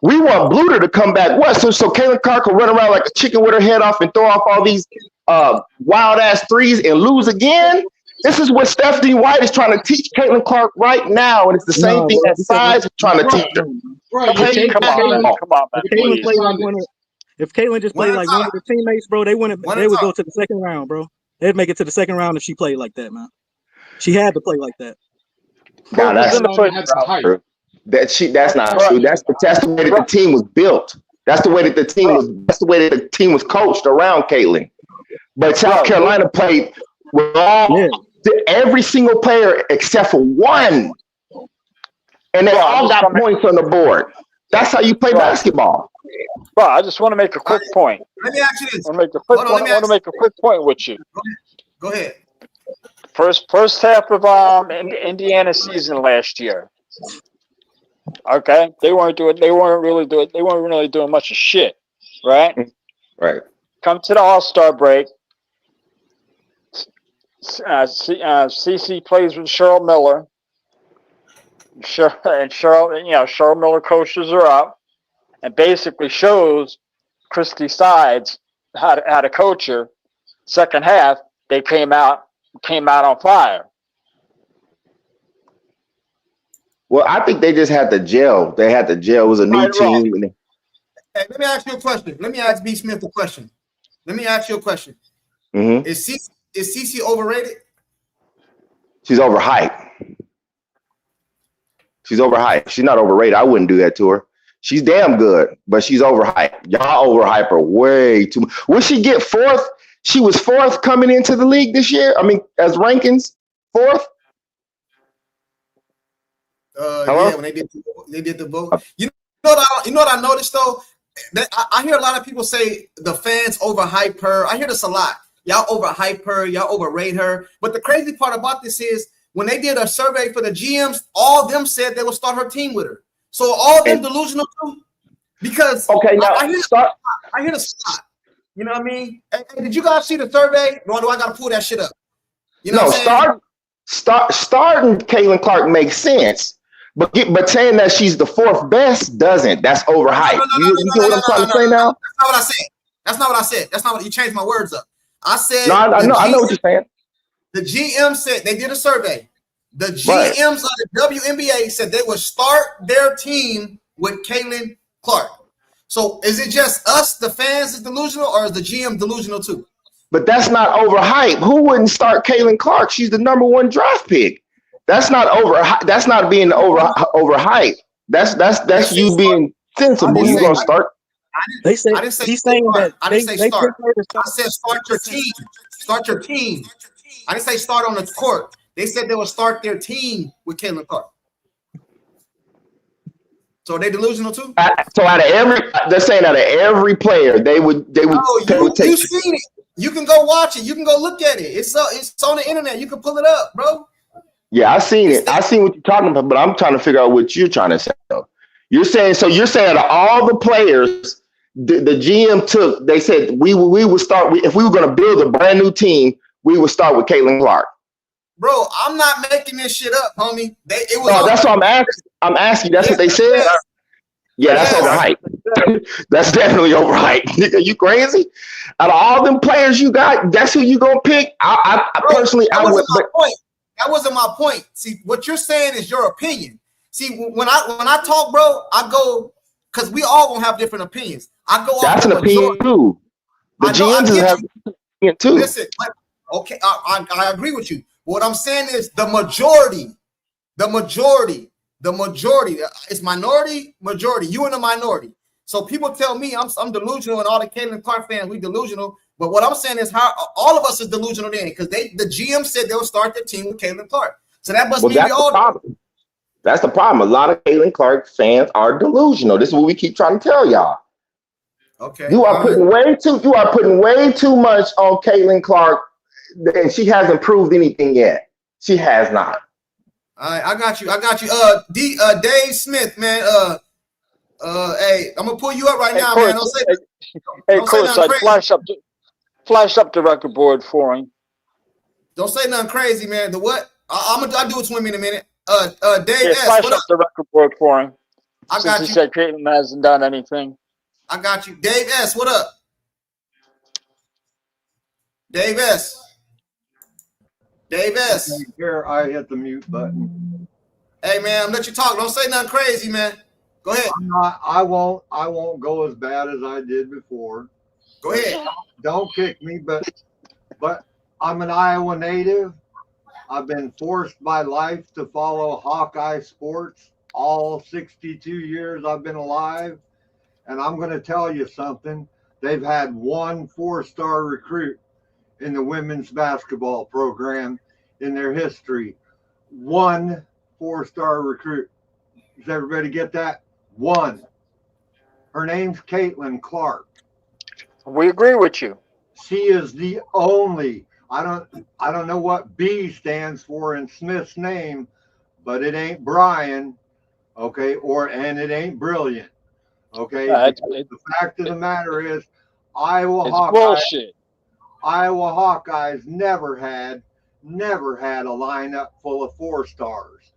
we want Bluter to come back. What? So Caitlin Clark can run around like a chicken with her head off and throw off all these wild-ass threes and lose again? This is what Stephanie White is trying to teach Caitlin Clark right now, and it's the same thing that Size is trying to teach her. Come on, man. If Caitlin just played like one of the teammates, bro, they would go to the second round, bro. They'd make it to the second round if she played like that, man. She had to play like that. Nah, that's not true. That's not true. That's the way that the team was built. That's the way that the team was. That's the way that the team was coached around Caitlin. But South Carolina played with every single player except for one, and they all got points on the board. That's how you play basketball. Bro, I just want to make a quick point. Let me ask you this. I want to make a quick point with you. Go ahead. First half of Indiana season last year. Okay, they weren't really doing much of shit, right? Right. Come to the All-Star break. CC plays with Cheryl Miller. Cheryl Miller coaches her up and basically shows Christy Sides how to coach her. Second half, they came out on fire. Well, I think they just had to gel. They had to gel. It was a new team. Hey, let me ask you a question. Let me ask B Smith a question. Let me ask you a question. Mm-hmm. Is CC overrated? She's overhyped. She's overhyped. She's not overrated. I wouldn't do that to her. She's damn good, but she's overhyped. Y'all overhype her way too much. Will she get 4th? She was 4th coming into the league this year. I mean, as rankings, 4th. Yeah, when they did the vote. You know what I noticed though? That I hear a lot of people say the fans overhype her. I hear this a lot. Y'all overhype her. Y'all overrate her. But the crazy part about this is when they did a survey for the GMs, all of them said they would start her team with her. So all of them delusional too? Because now I hear this a lot. You know what I mean? Hey, did you guys see the survey? Or do I got to pull that shit up? You know starting Caitlin Clark makes sense. But saying that she's the 4th best doesn't. That's overhyped. You know what I'm trying to say now? That's not what I said. That's not what you changed my words up. I said I know what you're saying. The GM said they did a survey. The GMs of the WNBA said they would start their team with Caitlin Clark. So is it just us, the fans, is delusional, or is the GM delusional too? But that's not overhyped. Who wouldn't start Caitlin Clark? She's the #1 draft pick. That's not That's not being overhyped. That's you being sensible. You're gonna start. I didn't say start. I said start your team. Start your team. I didn't say start on the court. They said they would start their team with Caitlin Clark. So are they delusional too? So they're saying out of every player, they would. Oh, you've seen it. You can go watch it. You can go look at it. It's on the internet. You can pull it up, bro. Yeah, I seen it. I seen what you're talking about, but I'm trying to figure out what you're trying to say. Though. You're saying out of all the players, the GM took. They said we would start. If we were going to build a brand new team, we would start with Caitlin Clark. Bro, I'm not making this shit up, homie. That's what I'm asking. I'm asking. That's what they said. Yeah, that's overhyped. That's definitely overhyped. Nigga, you crazy? Out of all them players you got, that's who you gonna pick. I personally, I would. That wasn't my point. See, what you're saying is your opinion. See, when I talk, bro, I go because we all gonna have different opinions. I go. That's an opinion too. The GMs have an opinion too. Listen, okay, I agree with you. What I'm saying is the majority. It's minority, majority. You in the minority. So people tell me I'm delusional, and all the Caitlin Clark fans we delusional. But what I'm saying is how all of us is delusional then, because the GM said they'll start their team with Caitlin Clark. So that must be all. That's the problem. A lot of Caitlin Clark fans are delusional. This is what we keep trying to tell y'all. Okay. You are putting way too much on Caitlin Clark, and she hasn't proved anything yet. She has not. All right, I got you. Dave Smith, man. Hey, I'm gonna pull you up right now, man. Don't say Courtside, flash up the record board for him. Don't say nothing crazy, man. The what? I'll do it to him in a minute. Dave S. Flash What up up? the record board for him. I Since got he you. said Caitlin hasn't done anything. I got you. Dave S. What up? Dave S. Dave S. Here, I hit the mute button. Hey, man, I'm let you talk. Don't say nothing crazy, man. Go ahead. I won't go as bad as I did before. Go ahead. Don't kick me, but I'm an Iowa native. I've been forced by life to follow Hawkeye sports all 62 years I've been alive. And I'm going to tell you something. They've had one 4-star recruit in the women's basketball program in their history. One 4-star recruit. Does everybody get that? One. Her name's Caitlin Clark. We agree with you. She is the only. I don't know what B stands for in Smith's name, but it ain't Brian, okay, and it ain't Brilliant, okay. The fact of the matter is, Iowa Hawkeyes never had a lineup full of 4-stars.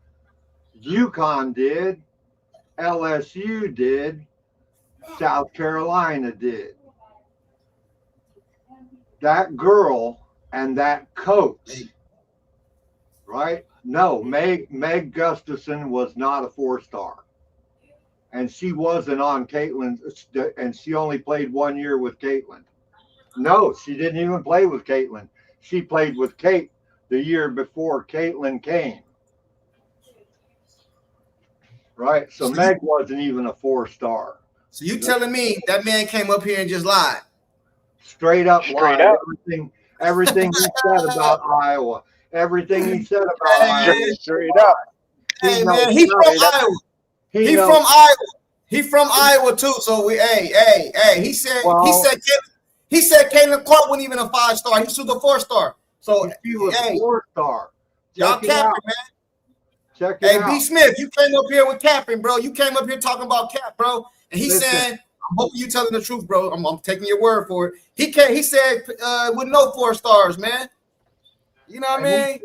UConn did, LSU did, South Carolina did. That girl and that coach, right? No, Meg Gustafson was not a 4-star. And she wasn't on Caitlin's, and she only played 1 year with Caitlin. No, she didn't even play with Caitlin. She played with Kate the year before Caitlin came. Right? So Meg wasn't even a 4-star. So you telling me that man came up here and just lied? Straight up lied. Everything he said about Iowa. Everything he said about Iowa. Straight up. Hey, man, he's from Iowa. He's from Iowa. He's from Iowa too. So he said Caitlin Clark wasn't even a 5-star. He was a 4-star. So he was a 4-star. Y'all capping, man. Check it out. B. Smith, you came up here with capping, bro. You came up here talking about cap, bro. And he said, I'm hoping you telling the truth, bro. I'm taking your word for it. He said with no 4-stars, man. You know what I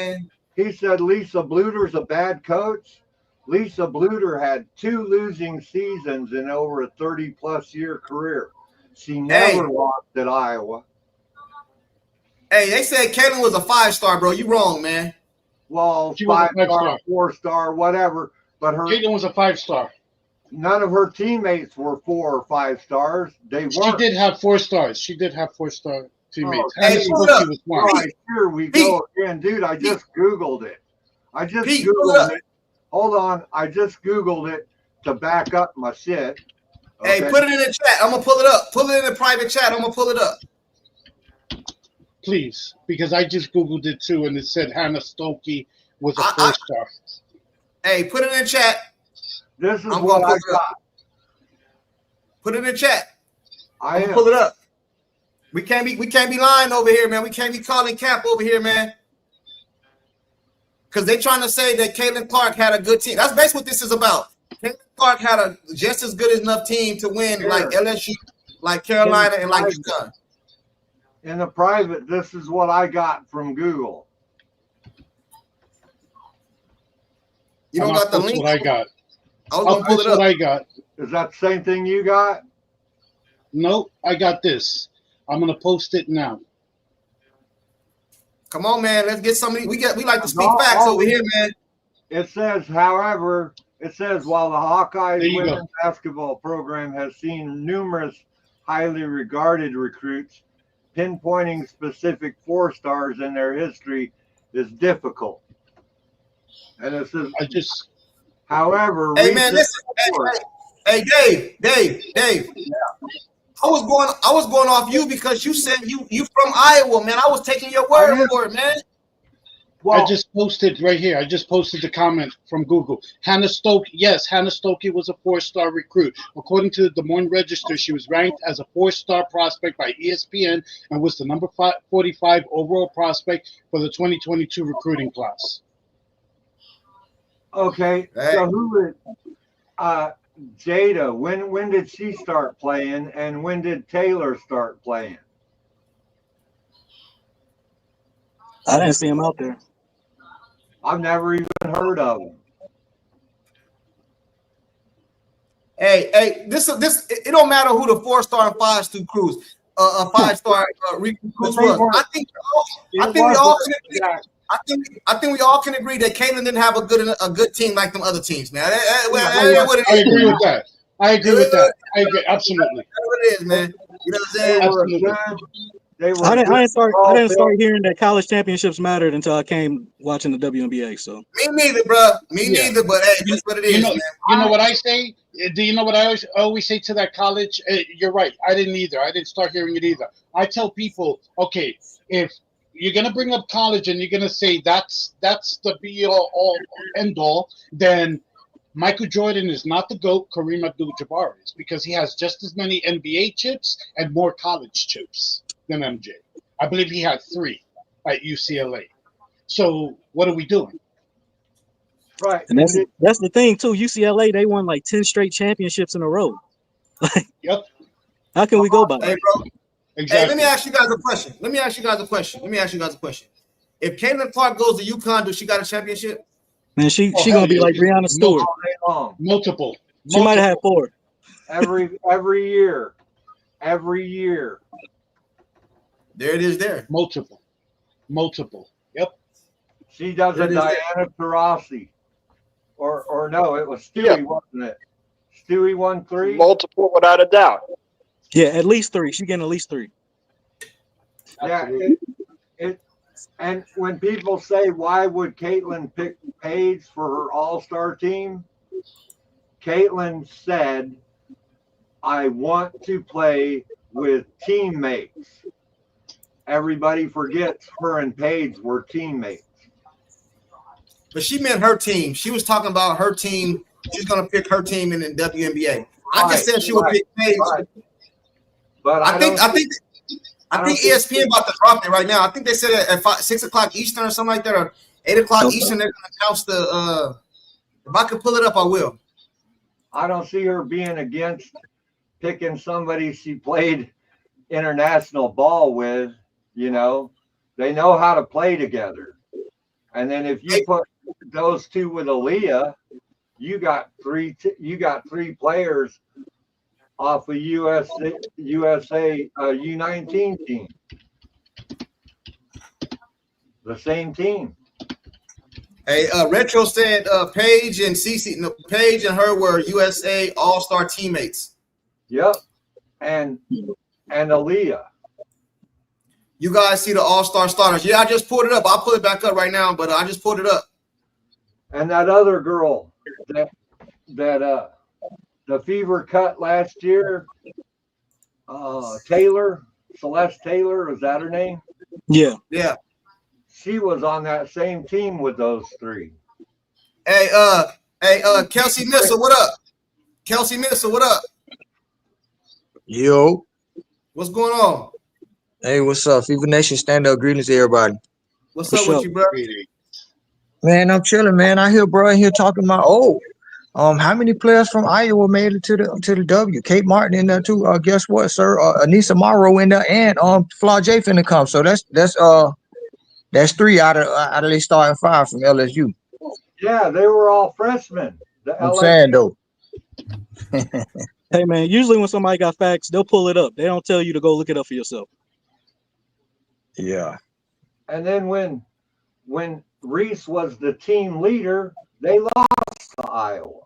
mean? He said Lisa Bluter's a bad coach. Lisa Bluter had 2 losing seasons in over a 30-plus year career. She never lost at Iowa. Hey, they said Caitlin was a 5-star, bro. You wrong, man. Well, 5-star, 4-star, whatever. But Caitlin was a 5-star. None of her teammates were 4 or 5 stars. They weren't. She did have 4 stars. She did have 4-star teammates. Hey, here we go again, dude. I just Googled it. Googled it. Hold on. I just Googled it to back up my shit. Okay. Hey, put it in the chat. I'm going to pull it up. Pull it in the private chat. I'm going to pull it up. Please, because I just Googled it too, and it said Hannah Stokey was a 4-star. Hey, put it in the chat. This is what I got. Put it in the chat. I'm gonna pull it up. We can't be lying over here, man. We can't be calling cap over here, man. Because they trying to say that Caitlin Clark had a good team. That's basically what this is about. Caitlin Clark had a just as good enough team to win like LSU, like Carolina, and like UConn. In the private, this is what I got from Google. You don't got the link? What I got. I was going to pull it up. What I got. Is that the same thing you got? Nope, I got this. I'm going to post it now. Come on, man. Let's get somebody. We like to speak facts over here, man. It says, however, while the Hawkeyes women's basketball program has seen numerous highly regarded recruits, pinpointing specific 4-stars in their history is difficult. And it says, however, hey man, listen, hey Dave. I was going off you because you said you from Iowa, man. I was taking your word for it, man. I just posted right here. I just posted the comment from Google. Hannah Stokes, yes, Hannah Stokes was a 4-star recruit. According to the Des Moines Register, she was ranked as a 4-star prospect by ESPN and was the number 45 overall prospect for the 2022 recruiting class. Okay, so who would Jada? When did she start playing, and when did Taylor start playing? I didn't see him out there. I've never even heard of him. Hey, this it don't matter who the 4-star and 5-star crews, 5-star recruits was. I think we all can agree. I think we all can agree that Caitlin didn't have a good team like them other teams, man. I agree with that. I agree absolutely. That's what it is, man. You know what I'm saying? I didn't start hearing that college championships mattered until I came watching the WNBA. So me neither, bro. Me neither. But hey, that's what it is, man. You know what I say? Do you know what I always say to that college? You're right. I didn't either. I didn't start hearing it either. I tell people, okay, if you're gonna bring up college and you're gonna say that's the be all end all, then Michael Jordan is not the GOAT. Kareem Abdul-Jabbar is, because he has just as many NBA chips and more college chips than MJ. I believe he had 3 at UCLA. So what are we doing? Right. And that's the thing too. UCLA, they won like 10 straight championships in a row. Yep. How can we go by that? Hey, bro. Exactly. Hey, let me ask you guys a question. If Caitlin Clark goes to UConn, does she got a championship? Man, she gonna be like Breonna Stewart. Multiple. She might have had 4. Every year. There it is. There. Multiple. Yep. She does a Diana Taurasi, or no, it was Stewie, wasn't it? Stewie won 3. Multiple, without a doubt. Yeah, at least 3. She's getting at least 3. Yeah. And when people say, why would Caitlin pick Paige for her all-star team? Caitlin said, I want to play with teammates. Everybody forgets her and Paige were teammates. But she meant her team. She was talking about her team. She's going to pick her team in the WNBA. I just said she would pick Paige. Right. But I think ESPN about to drop it right now. I think they said at 6 o'clock Eastern or something like that, or 8 o'clock Eastern, they're going to announce the if I could pull it up, I will. I don't see her being against picking somebody she played international ball with. You know, they know how to play together. And then if you put those two with Aaliyah, you got 3 players off of USA U19 team. The same team. Hey, Retro said Paige and Paige and her were USA All-Star teammates. Yep. And Aaliyah. You guys see the All-Star starters. Yeah, I just pulled it up. I'll pull it back up right now, but I just pulled it up. And that other girl that the Fever cut last year, Celeste Taylor, is that her name? Yeah. She was on that same team with those 3. Hey, Kelsey Missile, what up? Yo. What's going on? Hey, what's up? Fever Nation, stand up. Greetings to everybody. What's up with you, bro? Man, I'm chilling, man. I hear bro here talking about how many players from Iowa made it to the W? Kate Martin in there too. Guess what, sir? Anissa Morrow in there, and Flaw J finna come. So that's 3 out of their starting 5 from LSU. Yeah, they were all freshmen. I'm saying though. Hey man, usually when somebody got facts, they'll pull it up. They don't tell you to go look it up for yourself. Yeah. And then when Reese was the team leader, they lost to Iowa.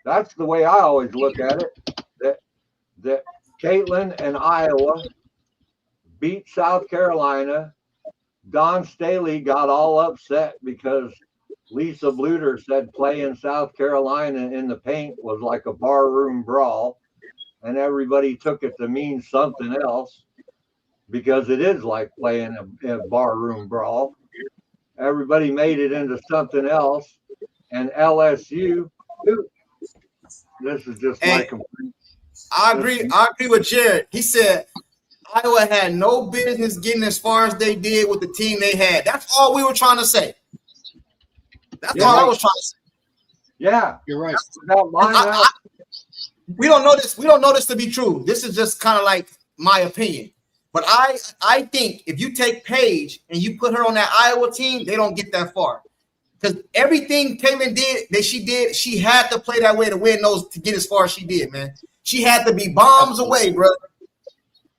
That's the way I always look at it. That Caitlin and Iowa beat South Carolina. Don Staley got all upset because Lisa Bluter said playing South Carolina in the paint was like a barroom brawl, and everybody took it to mean something else, because it is like playing a barroom brawl. Everybody made it into something else. And LSU, this is just my complaint. I agree with Jared. He said Iowa had no business getting as far as they did with the team they had. That's all we were trying to say. That's all I was trying to say. Yeah, you're right. We don't know this. We don't know this to be true. This is just kind of like my opinion. But I think if you take Paige and you put her on that Iowa team, they don't get that far. Because everything Caitlin did, she had to play that way to win those to get as far as she did, man. She had to be bombs away, bro.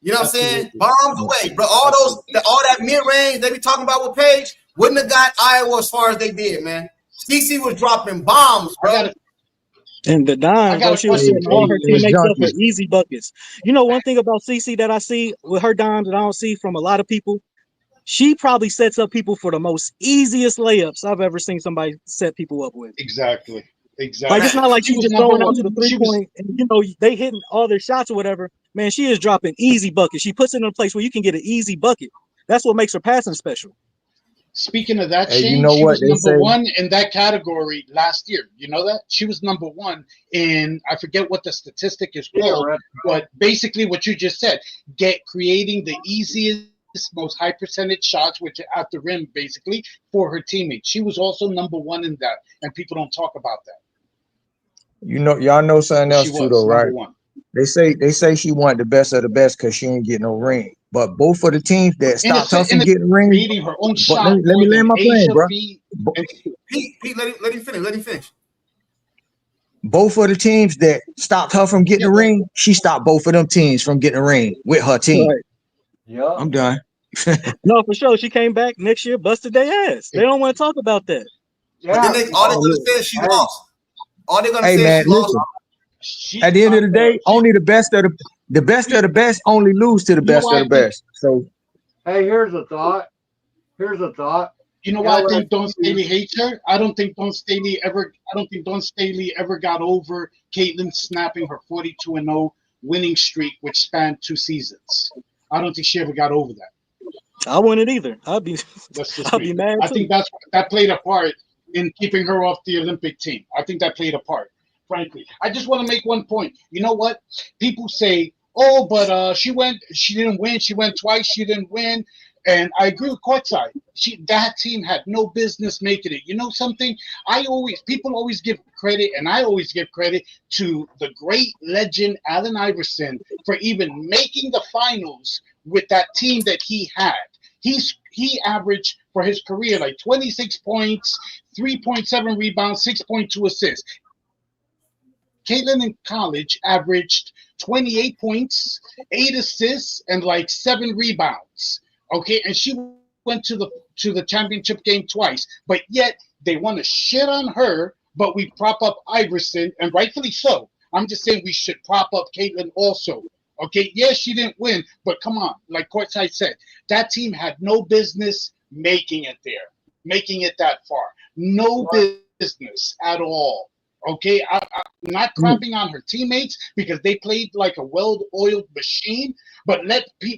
You know what I'm saying? Bombs away, bro. All that mid-range they be talking about with Paige wouldn't have got Iowa as far as they did, man. CC was dropping bombs, bro. And the dime, bro, she was setting all her teammates up for easy buckets. You know, one thing about CC that I see with her dimes that I don't see from a lot of people, she probably sets up people for the most easiest layups I've ever seen somebody set people up with. Exactly. Like, it's not like she's just going out to the three-point and, you know, they hitting all their shots or whatever. Man, she is dropping easy buckets. She puts it in a place where you can get an easy bucket. That's what makes her passing special. Speaking of that, Hey, Shane, you know she what was they number say? one in that category last year. You know that? She was number one in, I forget what the statistic is called, but basically what you just said, creating the easiest, most high percentage shots, which are at the rim, basically, for her teammates. She was also number one in that, and people don't talk about that. You know, y'all know something else She too, was though, number right? one. They say she wanted the best of the best because she ain't get no ring. But both of the teams that stopped her from getting rings, creating her own but shot let me more land than my plane, Asia, bro. Pete, let him finish. Let him finish. Both of the teams that stopped her from getting a ring, she stopped both of them teams from getting a ring with her team. Right. Yeah, I'm done. No, for sure. She came back next year, busted their ass. They don't want to talk about that. But then all they're gonna say is she lost. All they're gonna Hey say man, is she lost. listen. At the end of the day, only the best of the best only lose to the best of the best. So hey, here's a thought. You know why I think Dawn Staley hates her? I don't think Dawn Staley ever got over Caitlin snapping her 42-0 winning streak, which spanned 2 seasons. I don't think she ever got over that. I wouldn't either. I'd be mad I too. think that played a part in keeping her off the Olympic team. I think that played a part, frankly. I just want to make one point. You know what? People say, oh, but she didn't win. She went twice. She didn't win. And I agree with Courtside. That team had no business making it. You know something? People always give credit, and I always give credit to the great legend Allen Iverson for even making the finals with that team that he had. He averaged for his career like 26 points, 3.7 rebounds, 6.2 assists. Caitlin in college averaged 28 points, 8 assists, and like 7 rebounds. Okay, and she went to the championship game twice, but yet they want to shit on her, but we prop up Iverson, and rightfully so. I'm just saying we should prop up Caitlin also. Okay, yes, she didn't win, but come on, like Courtside said, that team had no business making it there, making it that far. No business at all. Okay, I'm not crapping on her teammates because they played like a well-oiled machine. But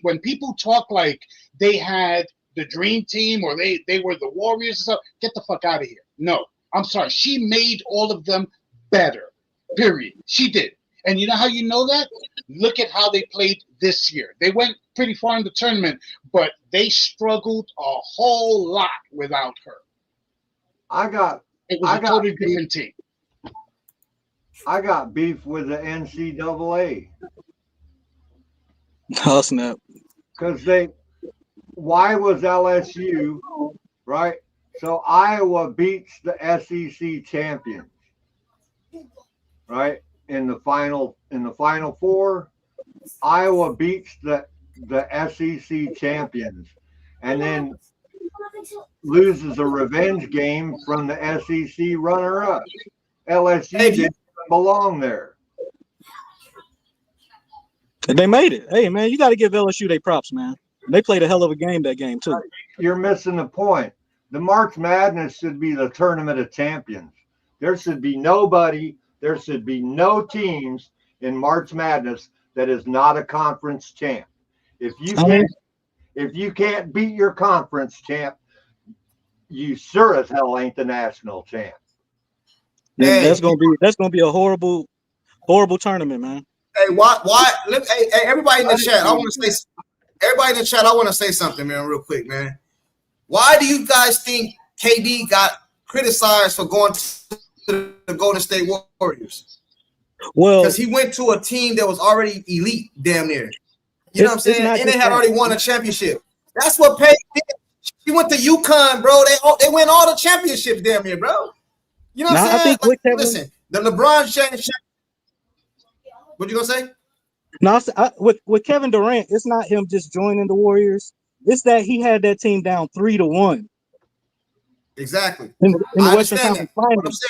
when people talk like they had the dream team or they were the Warriors and stuff, get the fuck out of here. No, I'm sorry. She made all of them better. Period. She did. And you know how you know that? Look at how they played this year. They went pretty far in the tournament, but they struggled a whole lot without her. It was a totally different team. I got beef with the NCAA. Oh, snap. Because why was LSU, right? So Iowa beats the SEC champions, right? In the final four, Iowa beats the SEC champions, and then loses a revenge game from the SEC runner-up. LSU didn't belong there. And they made it. Hey, man, you got to give LSU their props, man. They played a hell of a game that game, too. You're missing the point. The March Madness should be the tournament of champions. There should be no teams in March Madness that is not a conference champ. If you can't beat your conference champ, you sure as hell ain't the national champ. Then that's gonna be a horrible tournament, man. Hey, hey, everybody in the chat, everybody in the chat, I want to say something, man, real quick, man. Why do you guys think KD got criticized for going to the Golden State Warriors? Well, because he went to a team that was already elite, damn near. You know what I'm saying? And they had already won a championship. That's what Paige did. She went to UConn, bro. They win all the championships, damn near, bro. You know what I'm saying? I think listen, the LeBron James. What you gonna say? No, with Kevin Durant, it's not him just joining the Warriors. It's that he had that team down 3-1. Exactly. In the Western Conference Finals.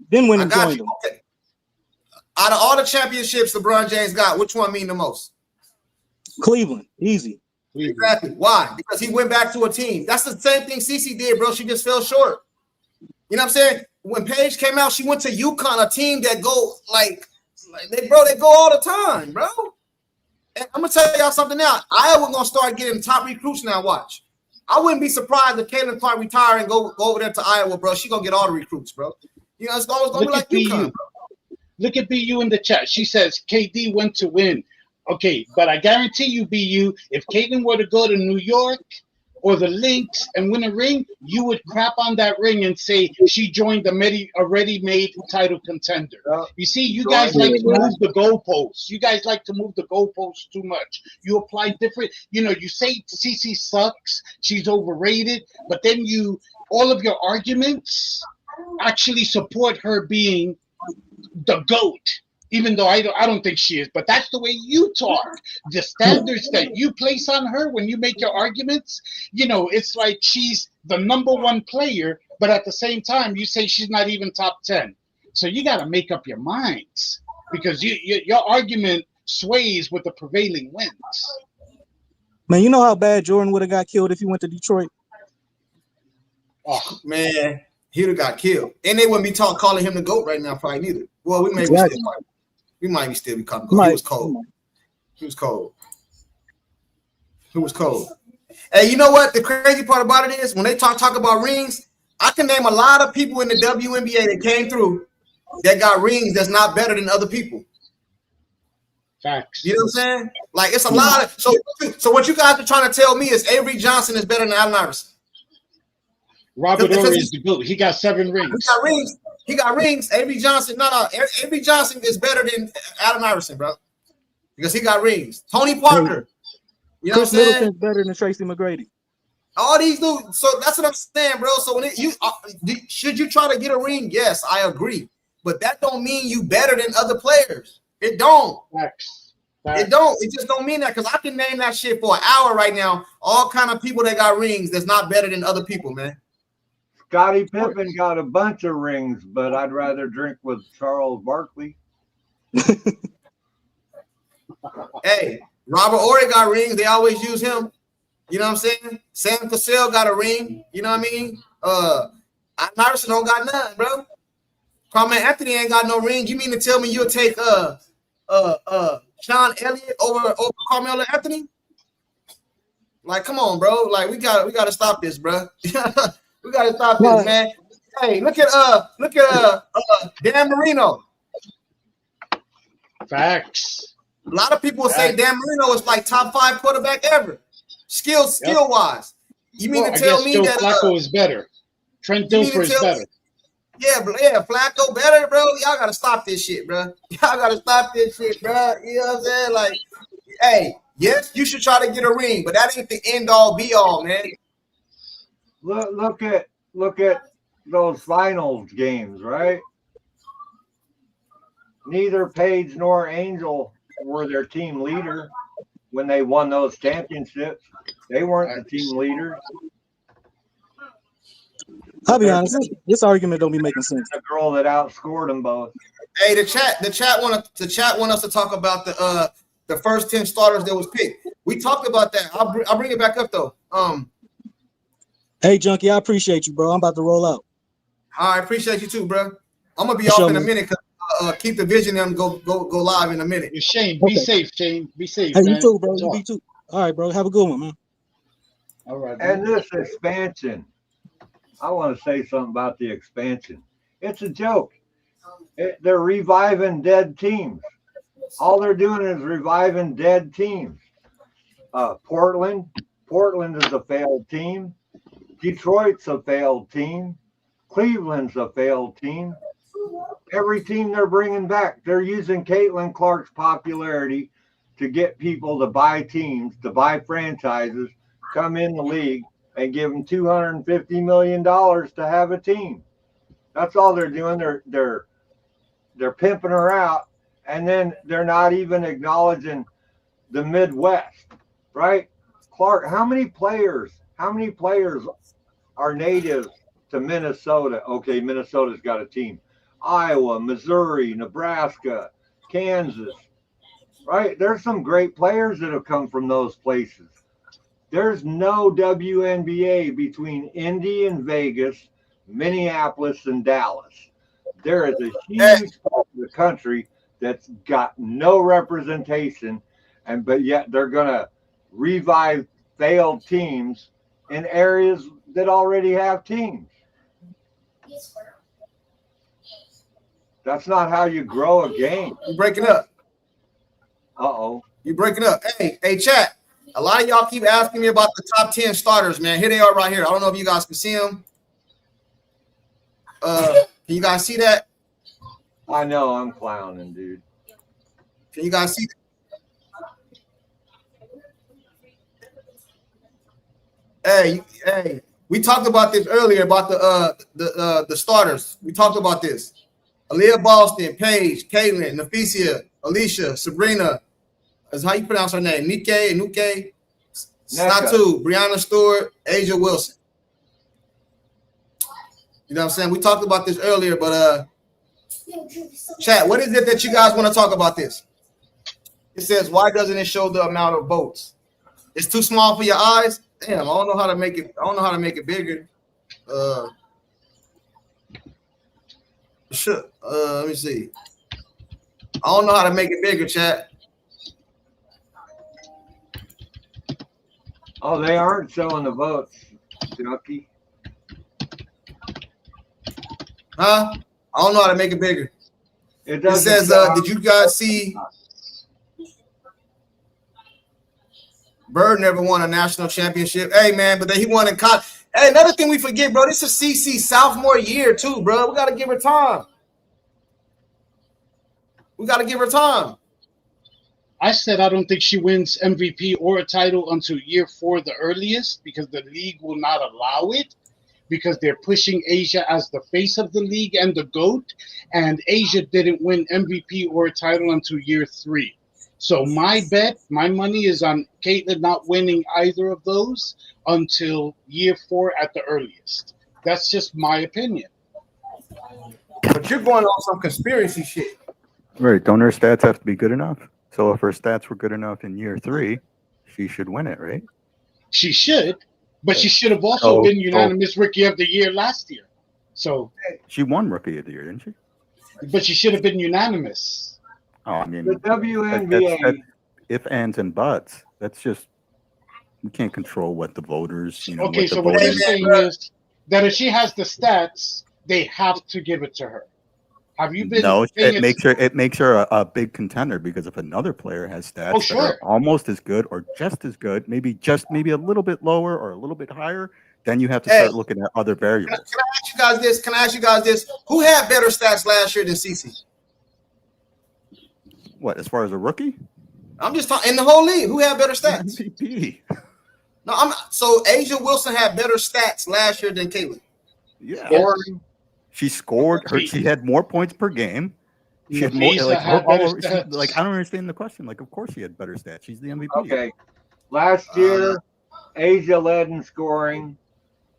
Then when he joined them. Okay. Out of all the championships LeBron James got, which one mean the most? Cleveland, easy. Exactly. Why? Because he went back to a team. That's the same thing Cece did, bro. She just fell short. You know what I'm saying? When Paige came out, she went to UConn, a team that go they go all the time, bro. And I'm gonna tell y'all something now. Iowa gonna start getting top recruits now. Watch. I wouldn't be surprised if Caitlin Clark retire and go over there to Iowa, bro. She gonna get all the recruits, bro. You know, it's always gonna be like UConn, bro. Look at BU in the chat. She says KD went to win. Okay, but I guarantee you, BU, if Caitlin were to go to New York or the Lynx and win a ring, you would crap on that ring and say she joined a ready-made title contender. You see, you guys like to move the goalposts. You guys like to move the goalposts too much. You apply different, you say CC sucks, she's overrated, but then all of your arguments actually support her being the GOAT. Even though I don't think she is, but that's the way you talk. The standards that you place on her when you make your arguments, it's like she's the number one player, but at the same time, you say she's not even top 10. So you got to make up your minds because your argument sways with the prevailing winds. Man, you know how bad Jordan would have got killed if he went to Detroit? Oh, man, he'd have got killed. And they wouldn't be calling him the GOAT right now, probably neither. Well, we might still be calling him. He was cold. He was cold. He was cold. Hey, you know what? The crazy part about it is when they talk about rings, I can name a lot of people in the WNBA that came through that got rings that's not better than other people. Facts. You know what I'm saying? Like it's a lot of so what you guys are trying to tell me is Avery Johnson is better than Allen Iverson. Robert Horry is the GOAT. He got 7 rings. He got rings. He got rings. Avery Johnson, Avery Johnson is better than Allen Iverson, bro, because he got rings. Tony Parker, you know Chris what I'm saying? Middleton's better than Tracy McGrady. All these dudes. So that's what I'm saying, bro. So when should you try to get a ring? Yes, I agree, but that don't mean you better than other players. It don't. Facts. It don't. It just don't mean that because I can name that shit for an hour right now. All kind of people that got rings that's not better than other people, man. Scottie Pippen got a bunch of rings, but I'd rather drink with Charles Barkley. Hey, Robert Horry got rings. They always use him. You know what I'm saying? Sam Cassell got a ring. You know what I mean? Allen Iverson don't got none, bro. Carmelo Anthony ain't got no ring. You mean to tell me you'll take Sean Elliott over Carmelo Anthony? Like, come on, bro. Like, we gotta stop this, bro. We gotta stop this, man. Hey, look at Dan Marino. Facts. A lot of people say Dan Marino is like top 5 quarterback ever, skill wise. You mean to tell me Joe that Flacco is better? Trent Dilfer is better. Yeah, Flacco better, bro. Y'all gotta stop this shit, bro. Y'all gotta stop this shit, bro. You know what I'm saying? Like, hey, yes, you should try to get a ring, but that ain't the end all be all, man. Look at those finals games, right? Neither Paige nor Angel were their team leader when they won those championships. They weren't the team leaders. I'll be honest, this argument don't be making sense. The girl that outscored them both. Hey, the chat want us to talk about the first 10 starters that was picked. We talked about that. I'll bring it back up though. Hey, Junkie, I appreciate you, bro. I'm about to roll out. I appreciate you too, bro. I'm gonna be off in a minute because Keep the Vision and go live in a minute. Shane, be safe, Shane. Be safe. Hey, man. you too, bro. You be too. All right, bro. Have a good one, man. All right. And this expansion, I want to say something about the expansion. It's a joke. They're reviving dead teams. All they're doing is reviving dead teams. Portland is a failed team. Detroit's a failed team. Cleveland's a failed team. Every team they're bringing back, they're using Caitlin Clark's popularity to get people to buy teams, to buy franchises, come in the league, and give them $250 million to have a team. That's all they're doing. They're pimping her out, and then they're not even acknowledging the Midwest, right? Clark, how many players are native to Minnesota? Okay, Minnesota's got a team. Iowa, Missouri, Nebraska, Kansas, right? There's some great players that have come from those places. There's no WNBA between Indy and Vegas, Minneapolis and Dallas. There is a huge part of the country that's got no representation, but yet they're going to revive failed teams in areas that already have teams. That's not how you grow a game. You're breaking up. Uh-oh. You're breaking up. Hey, chat. A lot of y'all keep asking me about the top 10 starters, man. Here they are right here. I don't know if you guys can see them. Can you guys see that? I know, I'm clowning, dude. Can you guys see that? Hey, we talked about this earlier about the starters. We talked about this. Aaliyah Boston, Paige, Caitlin, Nafisia, Alicia, Sabrina. That's how you pronounce her name. Nuke, Snatu, Brianna Stewart, Asia Wilson. You know what I'm saying? We talked about this earlier, but chat, what is it that you guys want to talk about this? It says, why doesn't it show the amount of votes? It's too small for your eyes? Damn, I don't know how to make it. I don't know how to make it bigger. Let me see. I don't know how to make it bigger, chat. Oh, they aren't showing the votes, Junkie. Huh? I don't know how to make it bigger. It says, did you guys see Bird never won a national championship? Hey, man, but he won in college. Hey, another thing we forget, bro, this is CC sophomore year, too, bro. We got to give her time. I said I don't think she wins MVP or a title until year 4 the earliest, because the league will not allow it, because they're pushing Asia as the face of the league and the GOAT, and Asia didn't win MVP or a title until year 3. So my money is on Caitlin not winning either of those until year 4 at the earliest. That's just my opinion. But you're going on some conspiracy shit. Right. Don't her stats have to be good enough? So if her stats were good enough in year 3, she should win it, right? She should, but she should have also been unanimous Rookie of the Year last year. So she won Rookie of the Year, didn't she? But she should have been unanimous. Oh, I mean, the WNBA. That's if, ands, and buts. That's just, we can't control what the voters, Okay, so what you're saying is that if she has the stats, they have to give it to her. Have you been? No, it makes her a big contender, because if another player has stats that are almost as good or just as good, maybe a little bit lower or a little bit higher, then you have to start looking at other variables. Can I ask you guys this? Who had better stats last year than CeCe? What, as far as a rookie? I'm just talking in the whole league. Who had better stats? MVP. No, so Asia Wilson had better stats last year than Caitlin. Yeah. Scoring. She scored. She had more points per game. She had more. I don't understand the question. Like, of course she had better stats. She's the MVP. Okay. Last year, Asia led in scoring.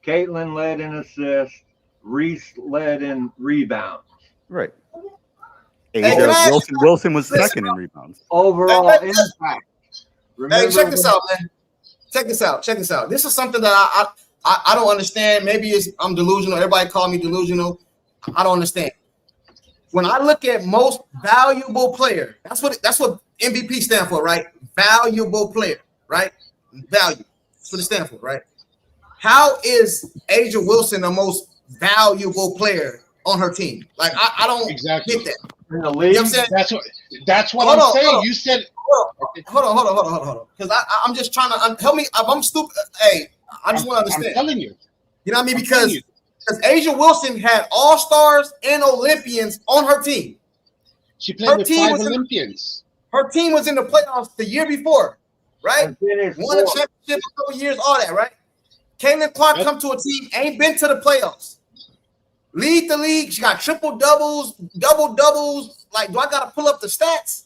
Caitlin led in assists. Reese led in rebounds. Right. Wilson was second in rebounds. Overall impact. Hey, check this out, man. Check this out. This is something that I don't understand. Maybe I'm delusional. Everybody call me delusional. I don't understand. When I look at most valuable player, that's what MVP stand for, right? Valuable player, right? Value. That's what it stands for, right? how is Asia Wilson the most valuable player on her team? Like I don't get that. In the You league, know what I'm saying? That's what Hold I'm on, saying. hold on. You said Hold on. Because I'm just trying to help me. I'm stupid. Hey, I just want to understand. I'm telling you. You know what I mean? I'm telling you. Because Asia Wilson had All-Stars and Olympians on her team. She played with 5 Olympians. Her team was in the playoffs the year before, right? Won a championship a couple years, all that, right? Caitlin Clark come to a team, ain't been to the playoffs. Lead the league. She got triple doubles, double doubles. Like, do I got to pull up the stats?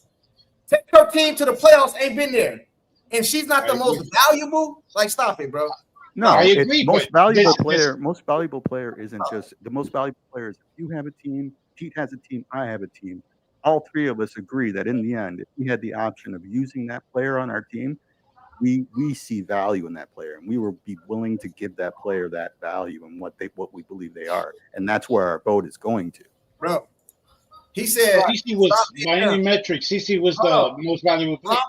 Take her team to the playoffs, ain't been there. And she's not the most valuable? Like, stop it, bro. No, I agree. Most valuable player isn't just the most valuable player. Is if you have a team, Pete has a team, I have a team. All three of us agree that in the end, if we had the option of using that player on our team, we see value in that player, and we will be willing to give that player that value and what we believe they are, and that's where our vote is going to. Bro, he said CC was by any metric. CC was the most valuable player.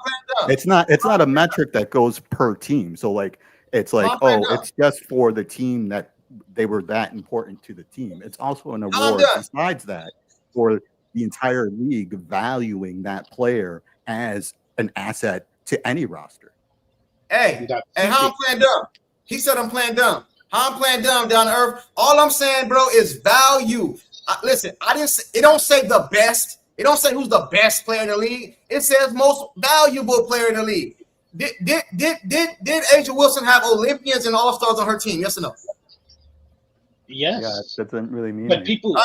It's not a metric that goes per team. So like it's like it's just for the team that they were that important to the team. It's also an award besides that for the entire league valuing that player as an asset to any roster. Hey, how I'm playing dumb? He said I'm playing dumb. How I'm playing dumb down to earth? All I'm saying, bro, is value. Listen, it don't say the best. It don't say who's the best player in the league. It says most valuable player in the league. Did Asia Wilson have Olympians and All-Stars on her team? Yes or no? Yes. Yeah, that doesn't really mean But people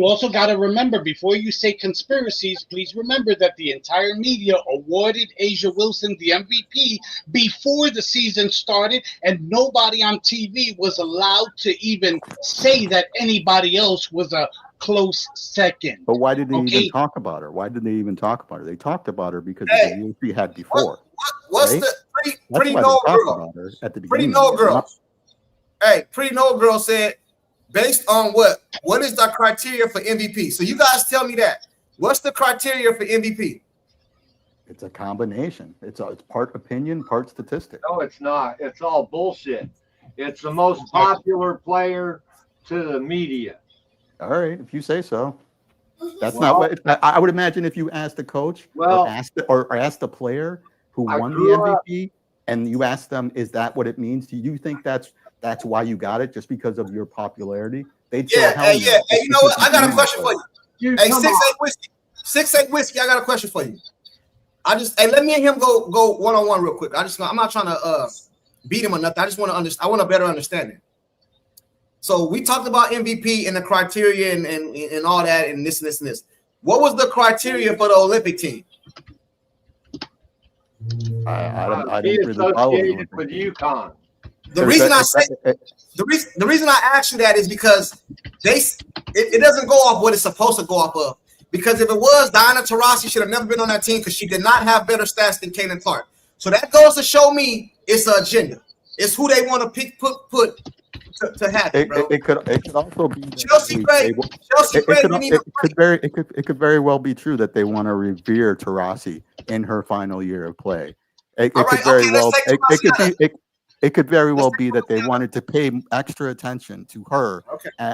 also got to remember, before you say conspiracies, please remember that the entire media awarded Asia Wilson the MVP before the season started, and nobody on TV was allowed to even say that anybody else was a close second. But why did they even talk about her? Why did they even talk about her? They talked about her because of the year she had before. What's right? the pretty no girl? At the Pretty no girl. Hey, pretty no girl said, based on what is the criteria for MVP? So you guys tell me that. What's the criteria for MVP? It's a combination. It's part opinion, part statistic. No, it's not. It's all bullshit. It's the most popular player to the media. All right, if you say so. That's not what I would imagine. If you asked the coach or asked the player who won the MVP, and you asked them, "Is that what it means? Do you think that's why you got it, just because of your popularity?" They'd say, Hey, you know what? I got a question for you. Hey, 6'8" whiskey. I got a question for you. Let me and him go one-on-one real quick. I'm not trying to beat him or nothing. I just want to understand. I want a better understanding. So we talked about MVP and the criteria and all that and this. What was the criteria for the Olympic team? I Be don't really follow associated with UConn. The reason I asked you that is because it doesn't go off what it's supposed to go off of. Because if it was, Diana Taurasi should have never been on that team because she did not have better stats than Caitlin Clark. So that goes to show me it's an agenda. It's who they want to pick, put to have it, bro. It could also be Chelsea Gray. It could very well be true that they want to revere Taurasi in her final year of play. It could very well be that they wanted to pay extra attention to her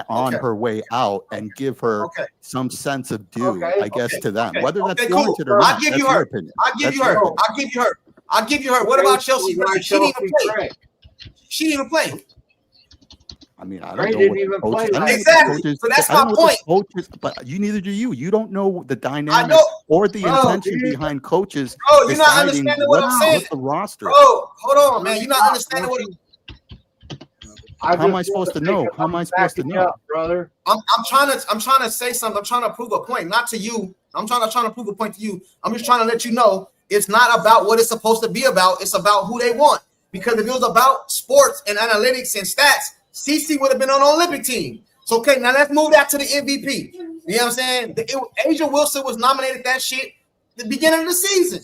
on her way out and give her some sense of due, I guess, to them. Whether that's warranted or not, I'll give you her. I'll give you her. What about Chelsea Gray? She didn't even play. She didn't even play. I mean, I don't know what the coaches, exactly. So that's my point. Coaches, but neither do you. You don't know the dynamics or the intention behind coaches. Bro, you're not understanding what I'm saying. With the roster. Bro, hold on, man. You're not understanding what. How am I supposed to know? How am I supposed to know, brother? I'm trying to say something. I'm trying to prove a point, not to you. I'm trying to prove a point to you. I'm just trying to let you know it's not about what it's supposed to be about. It's about who they want. Because if it was about sports and analytics and stats, CC would have been on the Olympic team. So, okay, now let's move that to the MVP. You know what I'm saying? Asia Wilson was nominated that shit at the beginning of the season.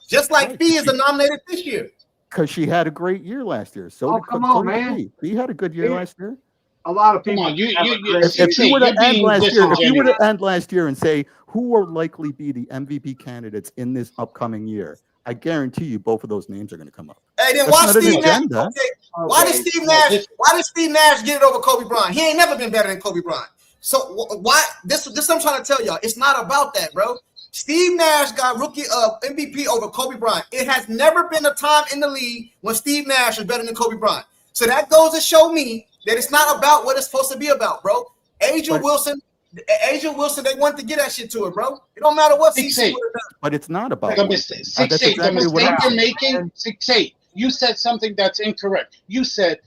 Just like Fee is nominated this year. Because she had a great year last year. So come on, man. Fee had a good year last year. A lot of people. If you were to end last year and say who will likely be the MVP candidates in this upcoming year, I guarantee you both of those names are going to come up. Hey, then That's why not an Steve Nash? agenda. Okay, why did Steve Nash? Why did Steve Nash get it over Kobe Bryant? He ain't never been better than Kobe Bryant. So why this I'm trying to tell y'all. It's not about that, bro. Steve Nash got rookie MVP over Kobe Bryant. It has never been a time in the league when Steve Nash is better than Kobe Bryant. So that goes to show me that it's not about what it's supposed to be about, bro. Asia Wilson, they want to get that shit to her, bro. It don't matter what CC would have done. But it's not about The one mistake, thing. That's exactly what I'm you're saying. making, 6-8. You said something that's incorrect. You said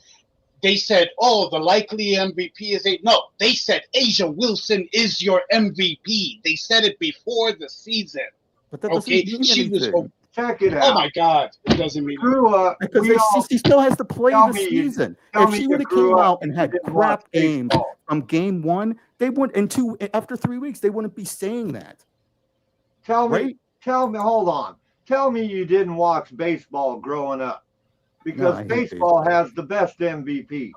they said, "Oh, the likely MVP is 8." No, they said Asia Wilson is your MVP. They said it before the season. But that doesn't mean anything. Check it out. Oh my God, it doesn't mean because she still has to play the season. If she would have came out and had crap games from game one, they wouldn't. After 3 weeks, they wouldn't be saying that. Tell me, hold on. Tell me you didn't watch baseball growing up, because baseball has the best MVP.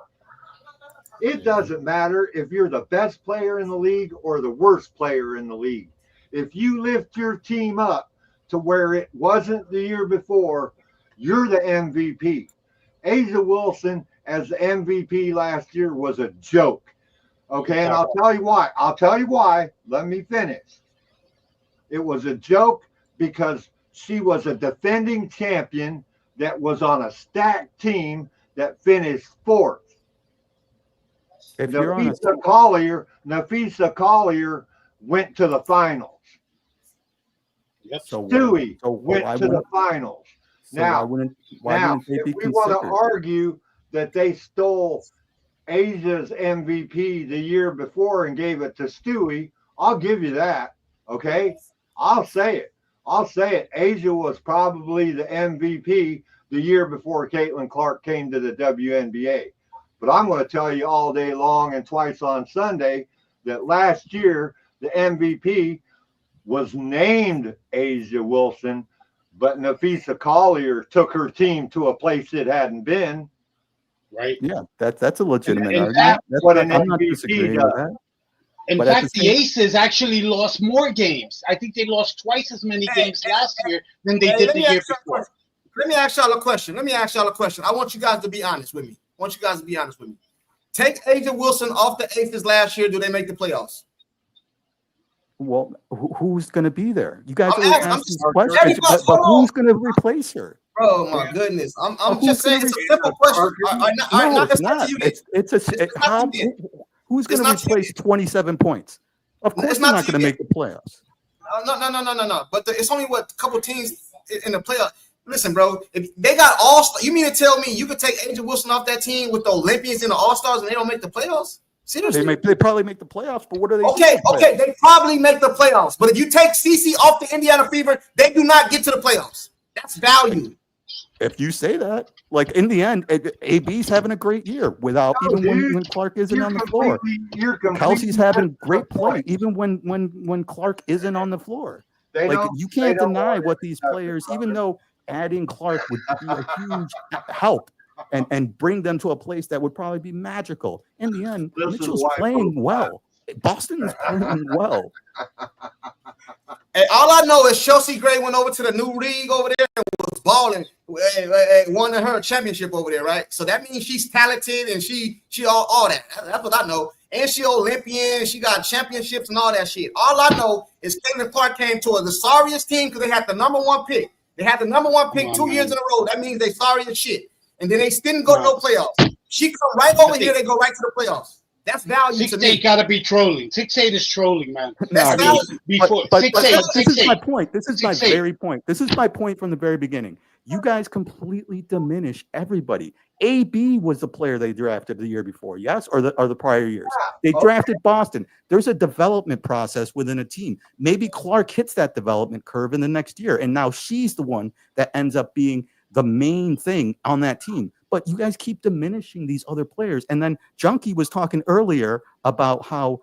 It doesn't matter if you're the best player in the league or the worst player in the league. If you lift your team up to where it wasn't the year before, you're the MVP. Asia Wilson as the MVP last year was a joke. Okay, and I'll tell you why. Let me finish. It was a joke because she was a defending champion that was on a stacked team that finished fourth. Nafisa Collier went to the finals. Yep. Stewie went to the finals. Now, if we want to argue that they stole Asia's MVP the year before and gave it to Stewie, I'll give you that. Okay, I'll say it. Asia was probably the MVP the year before Caitlin Clark came to the WNBA. But I'm going to tell you all day long and twice on Sunday that last year the MVP was named Asia Wilson, but Nafisa Collier took her team to a place it hadn't been. Right. Yeah, that's a legitimate In argument. fact, I'm not disagreeing with that. In fact, the Aces actually lost more games. I think they lost twice as many games last year than they did the year before. Let me ask y'all a question. I want you guys to be honest with me. Take Asia Wilson off the Aces last year. Do they make the playoffs? Well, who's going to be there? You guys are asking questions, but who's going to replace her? Oh my goodness! I'm just saying it's a simple question. No, it's not. Who's going to replace 27 points? Of course, they're not going to make the playoffs. No. But it's only a couple teams in the playoff. Listen, bro. If they got all-star, you mean to tell me you could take Asia Wilson off that team with the Olympians and the All-Stars and they don't make the playoffs? Seriously? They probably make the playoffs, but what are they? Okay, they probably make the playoffs. But if you take CC off the Indiana Fever, they do not get to the playoffs. That's value. If you say that, like in the end, AB's having a great year without when Clark isn't on the floor. Kelsey's having great play even when Clark isn't on the floor. You can't deny what these players, even though adding Clark would be a huge help and bring them to a place that would probably be magical. In the end, Mitchell's playing well. Boston is playing well. Hey, all I know is Chelsea Gray went over to the new league over there and was balling, won her championship over there, right? So that means she's talented and she all that. That's what I know. And she Olympian, she got championships and all that shit. All I know is Caitlin Clark came to the sorriest team because they had the number one pick. They had the number one pick 2 years in a row. That means they sorry as shit. And then they didn't go to no playoffs. She come right over here, they go right to the playoffs. That's value to me. 6-8 gotta be trolling. 6-8 is trolling, man. That's value. But this is my point. This is my very point. This is my point from the very beginning. You guys completely diminish everybody. AB was the player they drafted the year before, yes, or the prior years. They drafted Boston. There's a development process within a team. Maybe Clark hits that development curve in the next year, and now she's the one that ends up being the main thing on that team. But you guys keep diminishing these other players. And then Junkie was talking earlier about how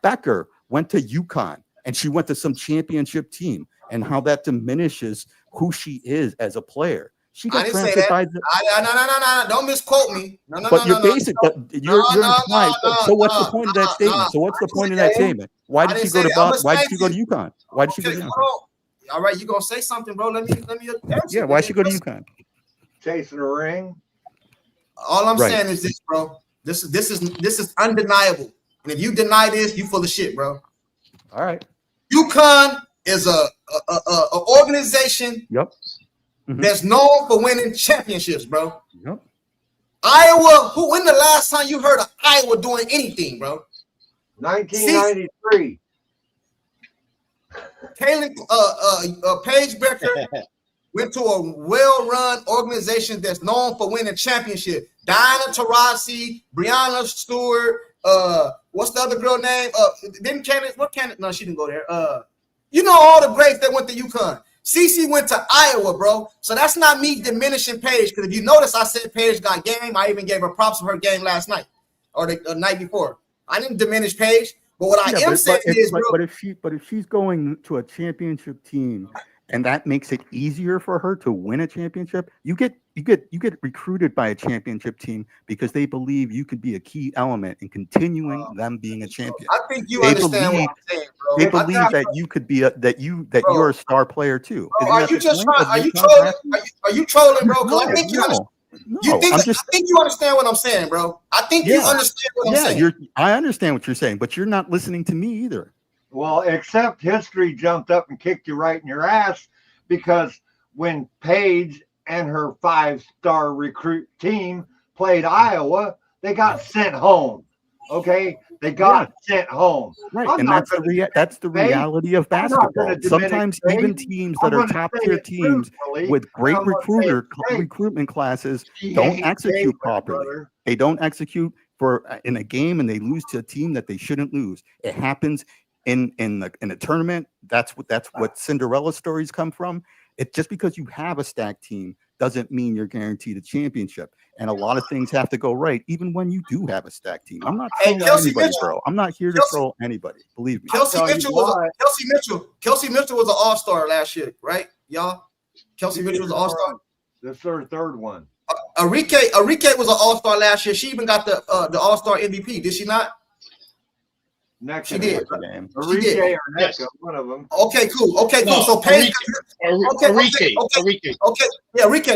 Becker went to UConn and she went to some championship team and how that diminishes who she is as a player. She got drafted by the. No. Don't misquote me. You're basic. You're implied. So what's the point of that statement? Why did she go to UConn? Why did she go to UConn? All right, you gonna say something, bro? Let me. Yeah, why should she go to UConn? chasing a ring. All I'm saying is this, bro. This is undeniable. And if you deny this, you full of shit, bro. All right. UConn is a organization that's known for winning championships, bro. Yep. Iowa, when the last time you heard of Iowa doing anything, bro? 1993. Paige Becker went to a well-run organization that's known for winning championships. Diana Taurasi, Breonna Stewart, what's the other girl name? No, she didn't go there. You know all the greats that went to UConn. CC went to Iowa, bro. So that's not me diminishing Paige. Because if you notice, I said Paige got game. I even gave her props for her game last night or the night before. I didn't diminish Paige. But what I am saying is, bro. But if she's going to a championship team, and that makes it easier for her to win a championship, you get recruited by a championship team because they believe you could be a key element in continuing them being a champion. I think you understand what I'm saying, bro. They believe that you could be you're a star player too. Bro, are you just trying? Are you trolling? Are you trolling, bro? Because I think you understand. I think you understand what I'm saying, bro. I think you understand what I'm saying. I understand what you're saying, but you're not listening to me either. Well, except history jumped up and kicked you right in your ass, because when Paige and her 5-star recruit team played Iowa, they got sent home. Okay, they got sent home. Right, and that's the reality of basketball. Sometimes even teams that are top tier teams with great recruitment classes don't execute properly. They don't execute in a game, and they lose to a team that they shouldn't lose. It happens in a tournament. That's what Cinderella stories come from. It's just because you have a stacked team doesn't mean you're guaranteed a championship. And a lot of things have to go right, even when you do have a stacked team. I'm not trolling anybody, bro. I'm not here to troll anybody. Believe me. Kelsey Mitchell was an all-star last year, right, y'all? Kelsey Mitchell was an all-star. The third one. Arike was an all-star last year. She even got the all-star MVP. Did she not? She did. Arike or Neca, one of them. Okay, cool. So Paige. Arike.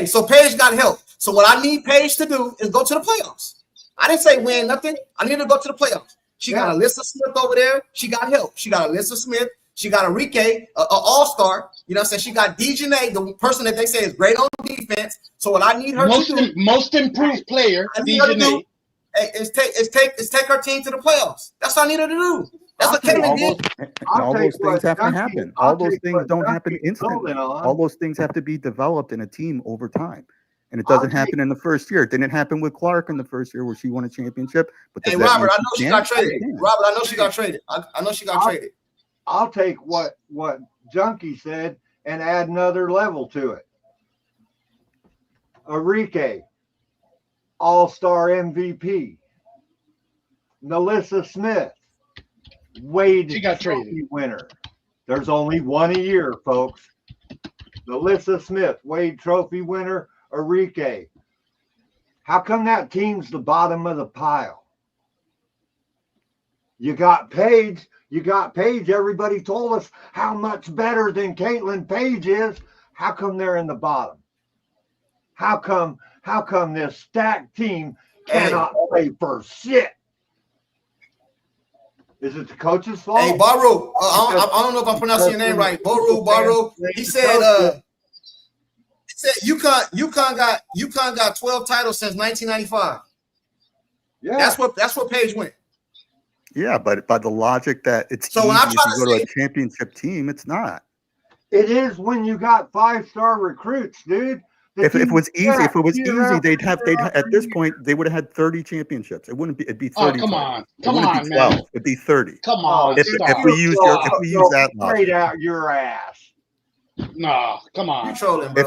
So Paige got help. So what I need Paige to do is go to the playoffs. I didn't say win nothing. I need to go to the playoffs. She got Alyssa Smith over there. She got help. She got Alyssa Smith. She got Arike, an all-star. You know what I'm saying? She got DeJanae, the person that they say is great on defense. So what I need her to do, most improved player, DeJanae. Is take her team to the playoffs. That's what I need her to do. That's what Kevin did. All those things have to happen. All those things don't happen instantly. All those things have to be developed in a team over time. And it doesn't happen in the first year. It didn't happen with Clark in the first year where she won a championship. But hey, Robert, I know she got traded. Robert, I know she got traded. I know she got traded. I'll take what Junkie said and add another level to it. Arike, all-star MVP. Melissa Smith, Wade she got traded winner. There's only one a year, folks. Melissa Smith, Wade Trophy winner. Arike. How come that team's the bottom of the pile? You got Paige. Everybody told us how much better than Caitlin Paige is. How come they're in the bottom? How come this stacked team cannot play for shit? Is it the coach's fault? Hey, Baru, I don't know if I'm pronouncing your name right. Baru. He said UConn got 12 titles since 1995. Yeah, that's what Paige went. Yeah, but by the logic that it's so easy if you go to a championship team, it's not. It is when you got 5-star recruits, dude. If it was easy, they'd have at this point they would have had 30 championships. It wouldn't be. It'd be 30. Oh, come on, be 12. man. It'd be 30. Come on. If we use that logic. Straight out your ass. No, come on. You're trolling, bro.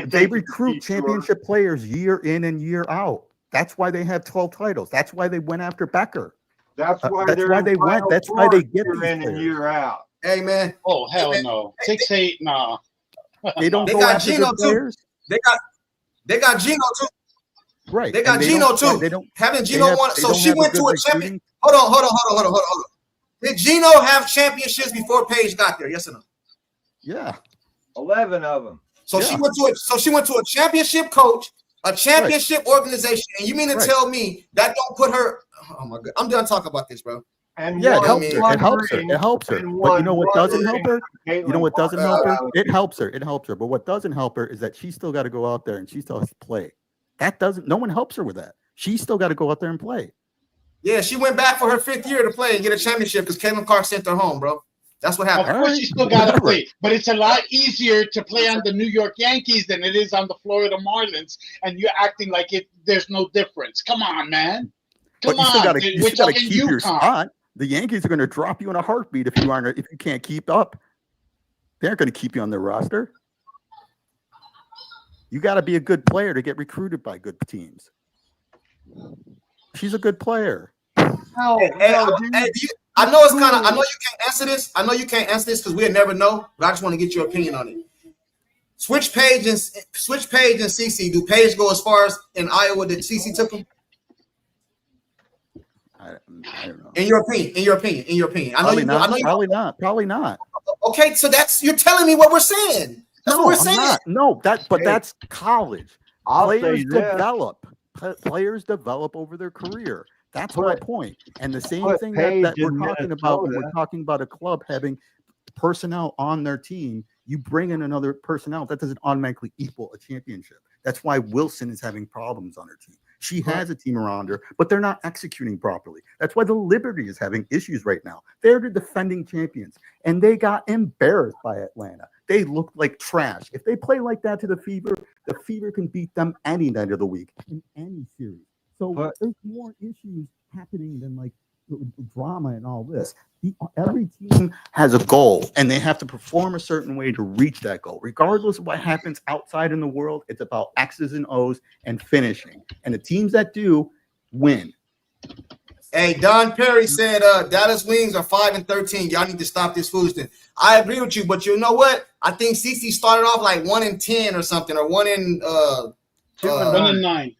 They recruit championship players year in and year out. That's why they have 12 titles. That's why they went after Becker. That's why they went. That's why they get year in and year out. Hey man. Oh hell no. 6-8, no. They don't go after Gino players. They got Gino too. Right. They got Gino too. They don't. Having Gino won, so she went to a champion. Hold on. Did Gino have championships before Paige got there? Yes or no? Yeah. 11 of them. So she went to a championship coach, a championship organization, and you mean to tell me that don't put her? Oh my God, I'm done talking about this, bro. And Yeah, it helps her. It helps her. It helps her. But you know what doesn't help her? You know what doesn't help her? It helps her. It helps her. But what doesn't help her is that she still got to go out there and she still has to play. That doesn't. No one helps her with that. She still got to go out there and play. Yeah, she went back for her 5th year to play and get a championship because Caitlin Clark sent her home, bro. That's what happened. Of course, you still got to play, but it's a lot easier to play on the New York Yankees than it is on the Florida Marlins, and you're acting like there's no difference. Come on, man. Come But you still on. got to keep your spot. The Yankees are going to drop you in a heartbeat if you can't keep up. They aren't going to keep you on their roster. You got to be a good player to get recruited by good teams. She's a good player. I know it's kind of. I know you can't answer this. I know you can't answer this because we'll never know. But I just want to get your opinion on it. Switch Page and CC. Do Page go as far as in Iowa that CC took him? I don't know. In your opinion. Probably not. Okay, so you're telling me what we're saying. That's what we're saying. Not. No, that's college. Players develop over their career. That's my point. And the same thing that we're talking about when we're talking about a club having personnel on their team, you bring in another personnel, that doesn't automatically equal a championship. That's why Wilson is having problems on her team. She has a team around her, but they're not executing properly. That's why the Liberty is having issues right now. They're the defending champions, and they got embarrassed by Atlanta. They looked like trash. If they play like that to the Fever can beat them any night of the week in any series. So there's more issues happening than like drama and all this. Every team has a goal, and they have to perform a certain way to reach that goal. Regardless of what happens outside in the world, it's about X's and O's and finishing. And the teams that do win. Hey, Don Perry said Dallas Wings are 5-13. Y'all need to stop this foolishness. I agree with you, but you know what? I think CC started off like 1-10 or something, or 1-9. 1-9.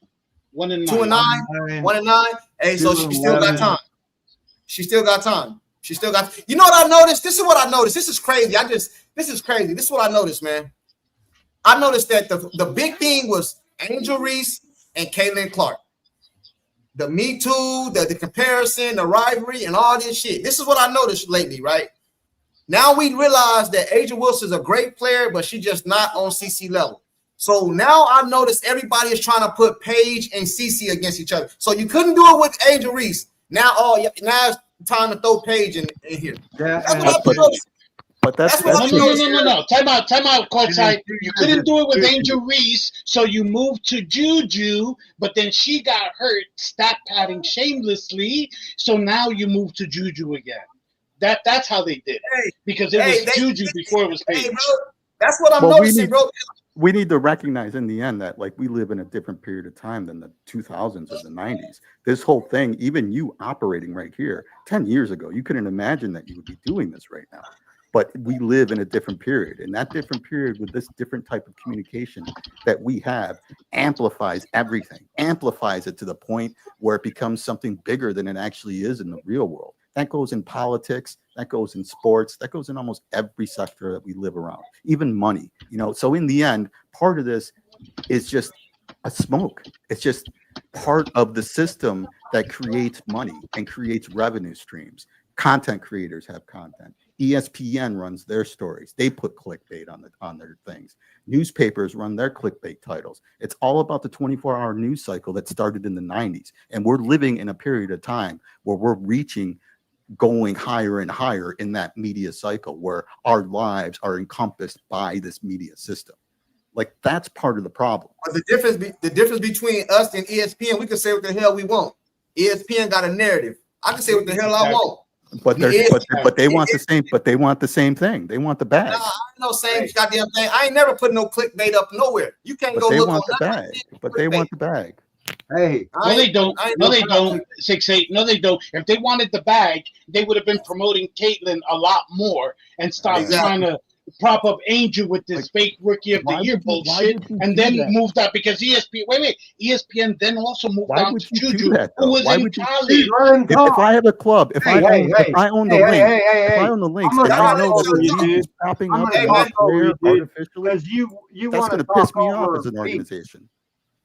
1-9. Hey, so she still got time. She still got time. You know what I noticed? This is what I noticed. This is crazy. This is crazy. This is what I noticed, man. I noticed that the big thing was Angel Reese and Caitlin Clark. The Me Too, the comparison, the rivalry, and all this shit. This is what I noticed lately, right? Now we realize that Angel Wilson's a great player, but she's just not on CC level. So now I notice everybody is trying to put Paige and CC against each other. So you couldn't do it with Angel Reese. Now it's time to throw Paige in here. Yeah, but that's no. Time out, courtside. You couldn't do it with Angel Reese, so you moved to Juju, but then she got hurt, stat padding shamelessly, so now you move to Juju again. That's how they did it. Because it was Juju before it was Paige. Hey, bro, that's what I'm noticing, bro. We need to recognize in the end that like we live in a different period of time than the 2000s or the 90s. This whole thing, even you operating right here 10 years ago, you couldn't imagine that you would be doing this right now. But we live in a different period, and that different period with this different type of communication that we have amplifies everything, amplifies it to the point where it becomes something bigger than it actually is in the real world. That goes in politics, that goes in sports, that goes in almost every sector that we live around, even money, So in the end, part of this is just a smoke. It's just part of the system that creates money and creates revenue streams. Content creators have content. ESPN runs their stories. They put clickbait on their things. Newspapers run their clickbait titles. It's all about the 24-hour news cycle that started in the 90s. And we're living in a period of time where we're going higher and higher in that media cycle where our lives are encompassed by this media system. Like that's part of the problem. But the difference between us and ESPN, we can say what the hell we want. ESPN got a narrative. I can say what the hell I want. But they want the same. But they want the same thing. They want the bag. Nah, I know same goddamn thing. I ain't never put no clickbait up nowhere. You can't go they look want on the bag. But they want the bag. Hey, no, they don't. No, they don't. 6'8". No, they don't. If they wanted the bag, they would have been promoting Caitlyn a lot more and stop trying to prop up Angel with this fake rookie of the year bullshit, and then moved up because ESPN. Wait, ESPN then also moved Why on would to you Juju, do that, who though? was Why in would you? college. If I have a club, if I own the link, if I own the links, I'm and gonna I talk know that over you, the dude. is popping I'm up gonna in talk my over player you, dude, artificially, because you that's want to going to piss talk me off over as an Pete. organization.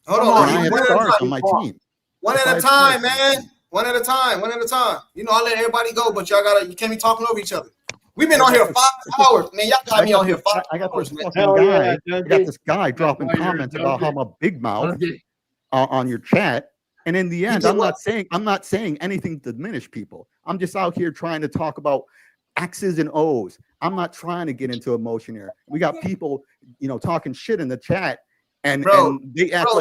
Hold Come on, And I have one at a stars time. on my team. One at a time, man. One at a time. One at a time. You know, I let everybody go, but you can't be talking over each other. We've been on here 5 hours, man. Y'all got me on here 5 I got hours, this man. fucking guy. I got this guy dropping comments about how I'm a big mouth on your chat. And in the end, I'm not saying anything to diminish people. I'm just out here trying to talk about X's and O's. I'm not trying to get into emotion here. We got people, talking shit in the chat, and they act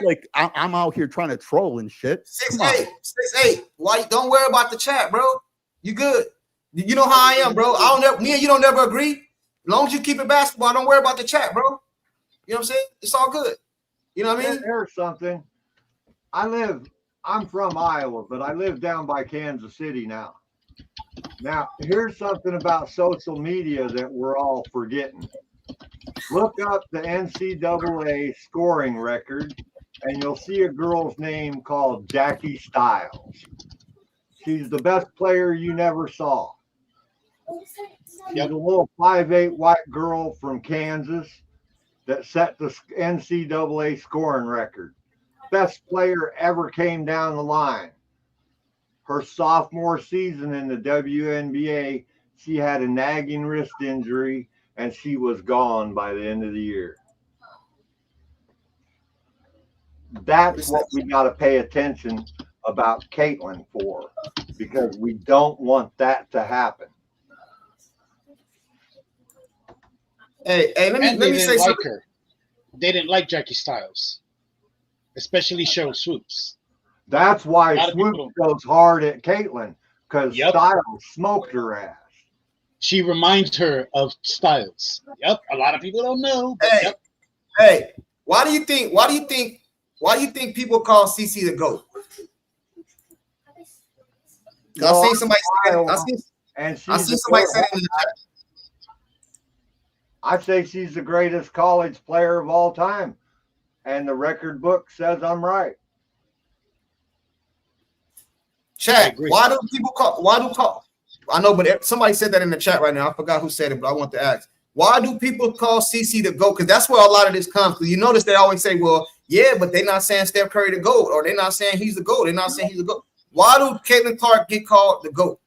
like I'm out here trying to troll and shit. 6'8". Why? Don't worry about the chat, bro. You good? You know how I am, bro. Me and you don't never agree. As long as you keep it basketball, don't worry about the chat, bro. You know what I'm saying? It's all good. You know what I mean? Here's something. I'm from Iowa, but I live down by Kansas City now. Now, here's something about social media that we're all forgetting. Look up the NCAA scoring record, and you'll see a girl's name called Jackie Stiles. She's the best player you never saw. She's a little 5'8" white girl from Kansas that set the NCAA scoring record. Best player ever came down the line. Her sophomore season in the WNBA, she had a nagging wrist injury, and she was gone by the end of the year. That's what we got to pay attention about Caitlin for, because we don't want that to happen. Hey, let me say something. Her. They didn't like Jackie Stiles, especially Cheryl Swoops. That's why Swoops goes hard at Caitlin, because Stiles smoked her ass. She reminds her of Stiles. Yep, a lot of people don't know. But Hey, why do you think people call CC the GOAT? I seen somebody say that. I seen somebody say that in the chat. I say she's the greatest college player of all time, and the record book says I'm right. Chat. Why do people call? I know, but somebody said that in the chat right now. I forgot who said it, but I want to ask. Why do people call CC the GOAT? Because that's where a lot of this comes. Because you notice they always say, well, yeah, but they're not saying Steph Curry the GOAT, or they're not saying he's the GOAT. They're not saying he's the GOAT. Why do Caitlin Clark get called the GOAT?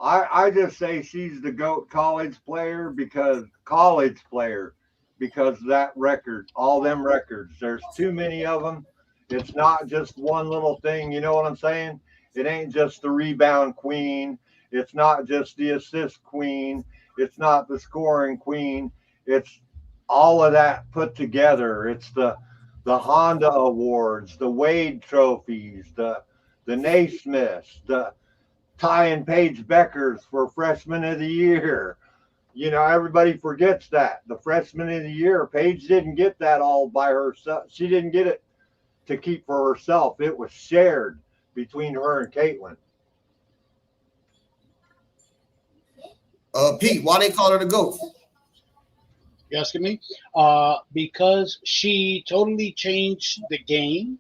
I just say she's the GOAT college player because that record, all them records, there's too many of them. It's not just one little thing. You know what I'm saying? It ain't just the rebound queen. It's not just the assist queen. It's not the scoring queen. It's all of that put together. It's the Honda Awards, the Wade trophies, the Naismiths, the Ty and Paige Beckers for freshman of the year. You know, everybody forgets that. The freshman of the year, Paige didn't get that all by herself. She didn't get it to keep for herself. It was shared between her and Caitlin. Pete, why they call her the GOAT? You asking me? Because she totally changed the game.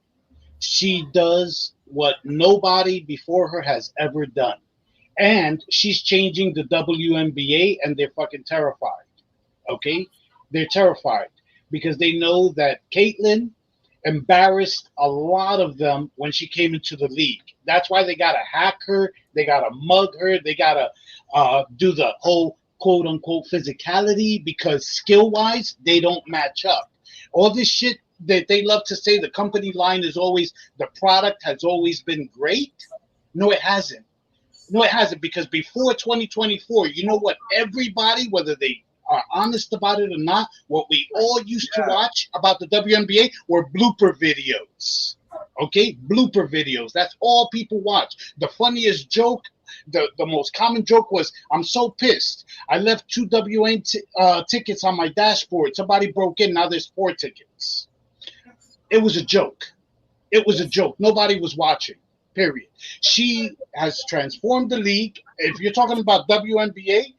She does what nobody before her has ever done. And she's changing the WNBA, and they're fucking terrified. Okay? They're terrified because they know that Caitlin embarrassed a lot of them when she came into the league. That's why they got to hack her. They got to mug her. They got to do the whole quote unquote physicality, because skill wise, they don't match up. All this shit that they love to say, the company line is always, the product has always been great. No, it hasn't. No, it hasn't, because before 2024, you know what? Everybody, whether they are honest about it or not, what we all used to watch about the WNBA were blooper videos. Okay? Blooper videos. That's all people watch. The funniest joke, the most common joke was, I'm so pissed. I left 2 WN tickets on my dashboard. Somebody broke in. Now there's 4 tickets. It was a joke. It was a joke. Nobody was watching. Period. She has transformed the league. If you're talking about WNBA,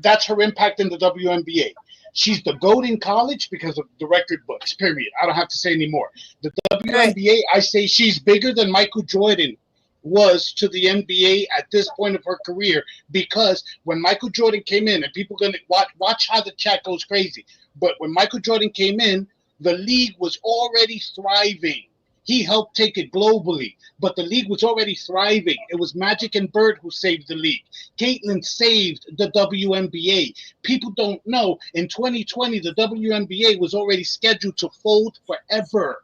That's her impact in the WNBA. She's the GOAT in college because of the record books, period. I don't have to say any more. The WNBA, I say she's bigger than Michael Jordan was to the NBA at this point of her career, because when Michael Jordan came in, and people going to watch how the chat goes crazy, but when Michael Jordan came in, the league was already thriving. He helped take it globally, but the league was already thriving. It was Magic and Bird who saved the league. Caitlin saved the WNBA. People don't know, in 2020, the WNBA was already scheduled to fold forever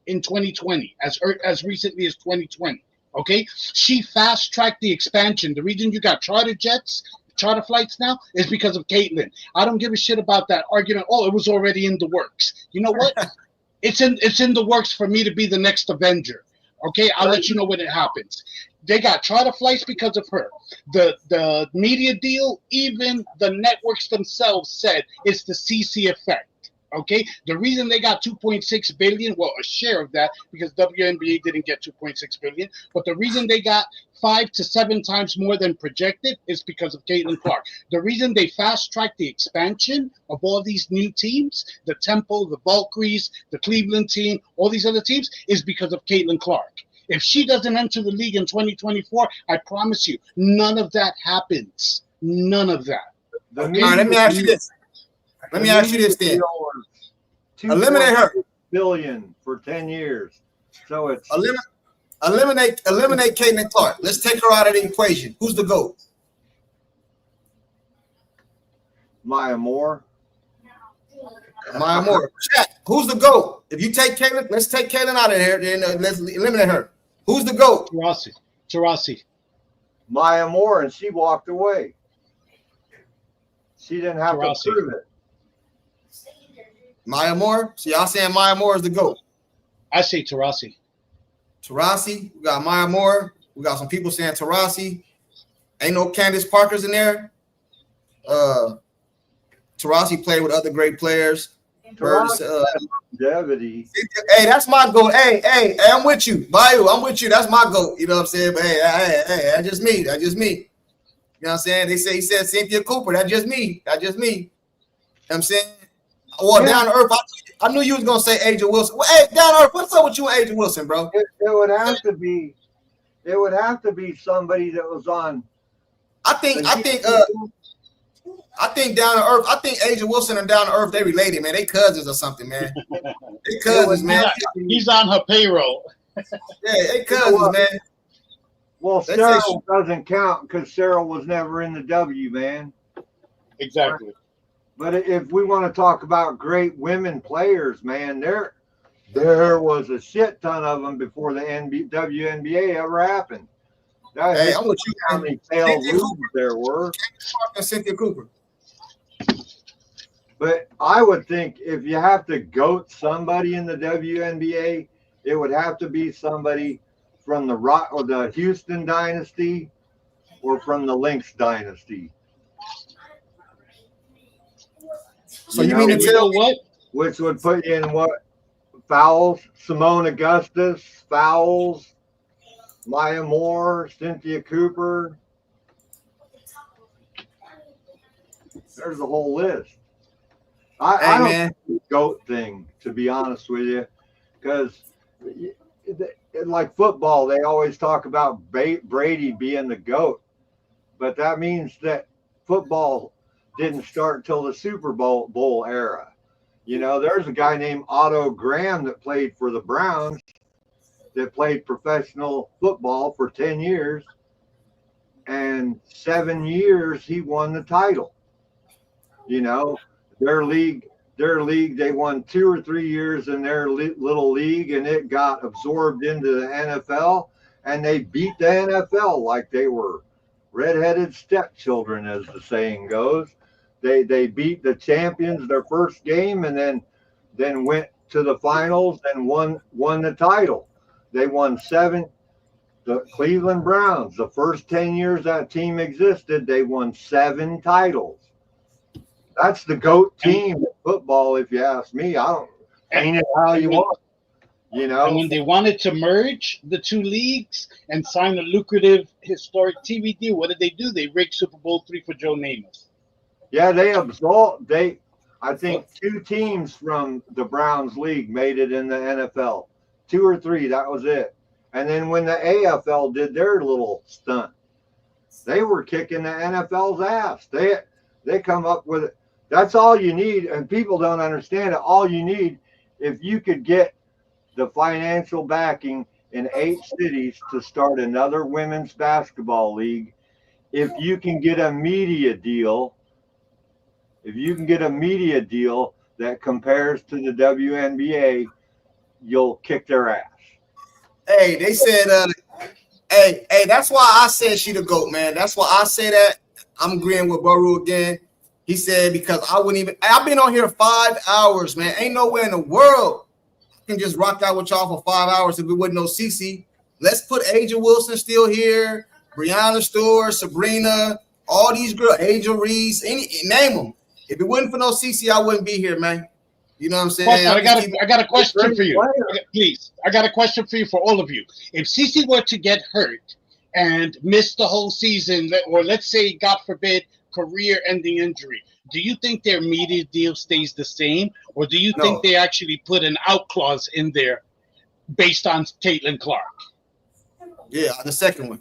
in 2020, as recently as 2020. Okay, she fast-tracked the expansion. The reason you got charter flights now is because of Caitlin. I don't give a shit about that argument. Oh, it was already in the works. You know what? It's in the works for me to be the next Avenger. Okay, I'll let you know when it happens. They got charter flights because of her. The media deal, even the networks themselves said it's the CC effect. Okay, the reason they got 2.6 billion, well, a share of that, because WNBA didn't get 2.6 billion, but the reason they got 5 to 7 times more than projected is because of Caitlin Clark. The reason they fast-tracked the expansion of all these new teams, the Temple, the Valkyries, the Cleveland team, all these other teams, is because of Caitlin Clark. If she doesn't enter the league in 2024, I promise you, none of that happens. None of that. Okay? All right, let me ask you this. Let me ask you this then. Eliminate her. Billion for 10 years. So it's eliminate Caitlin Clark. Let's take her out of the equation. Who's the GOAT? Maya Moore. Maya Moore. Chat. Who's the GOAT? If you take Caitlin, let's take Caitlin out of there. Then let's eliminate her. Who's the GOAT? Taurasi. Maya Moore, and she walked away. She didn't have to prove it. Maya Moore? So y'all saying Maya Moore is the GOAT? I say Taurasi. Taurasi. We got Maya Moore. We got some people saying Taurasi. Ain't no Candace Parkers in there. Taurasi played with other great players. Longevity. Hey, that's my GOAT. Hey, I'm with you. Bayou, I'm with you. That's my GOAT. You know what I'm saying? But hey, that's just me. That's just me. You know what I'm saying? He said Cynthia Cooper. That's just me. That's just me. You know what I'm saying? Well, yeah. Down to earth, I knew you was gonna say Aja Wilson. Well, hey, down to earth, what's up with you and Aja Wilson, bro? It would have to be somebody that was on. I think down to earth. I think Aja Wilson and down to earth, they related, man. They cousins or something, man. They cousins, man. He's on her payroll. Yeah, they cousins, man. Well, Cheryl doesn't count because Cheryl was never in the W, man. Exactly. But if we want to talk about great women players, man, there was a shit ton of them before the WNBA ever happened. Hey, I'm with you. How many failed moves there were? Cynthia Cooper. But I would think if you have to GOAT somebody in the WNBA, it would have to be somebody from the Houston dynasty or from the Lynx dynasty. So you mean to tell what? Which would put you in what? Fowles, Simone Augustus, Fowles, Maya Moore, Cynthia Cooper. There's a whole list. I don't think the GOAT thing, to be honest with you, because like football, they always talk about Brady being the GOAT, but that means that football didn't start until the Super Bowl era. You know, there's a guy named Otto Graham that played for the Browns, that played professional football for 10 years, and 7 years he won the title. You know, their league, they won 2 or 3 years in their little league, and it got absorbed into the NFL, and they beat the NFL like they were redheaded stepchildren, as the saying goes. They beat the champions their first game, and then went to the finals and won the title. They won 7. The Cleveland Browns, the first 10 years that team existed, they won 7 titles. That's the GOAT team in football, if you ask me. I don't paint it how you want. And know, when they wanted to merge the two leagues and sign a lucrative historic TV deal, what did they do? They rigged Super Bowl III for Joe Namath. yeah, I think 2 teams from the Browns league made it in the NFL. 2 or 3, that was it. And then when the AFL did their little stunt, they were kicking the NFL's ass. They come up with it. That's all you need, and people don't understand it. All you need, if you could get the financial backing in 8 cities to start another women's basketball league, if you can get a media deal, that compares to the WNBA, you'll kick their ass. Hey, they said, hey, that's why I said she the GOAT, man. That's why I say that. I'm agreeing with Baru again. He said, because I've been on here 5 hours, man. Ain't nowhere in the world I can just rock out with y'all for 5 hours if it wasn't no CC. Let's put Aja Wilson still here, Brianna Stewart, Sabrina, all these girls, Angel Reese, name them. If it wasn't for no CC, I wouldn't be here, man. You know what I'm saying? I got a question for you. Please, I got a question for you, for all of you. If CC were to get hurt and miss the whole season, or let's say, God forbid, career-ending injury, do you think their media deal stays the same, or do you think they actually put an out clause in there based on Caitlin Clark? Yeah, the second one.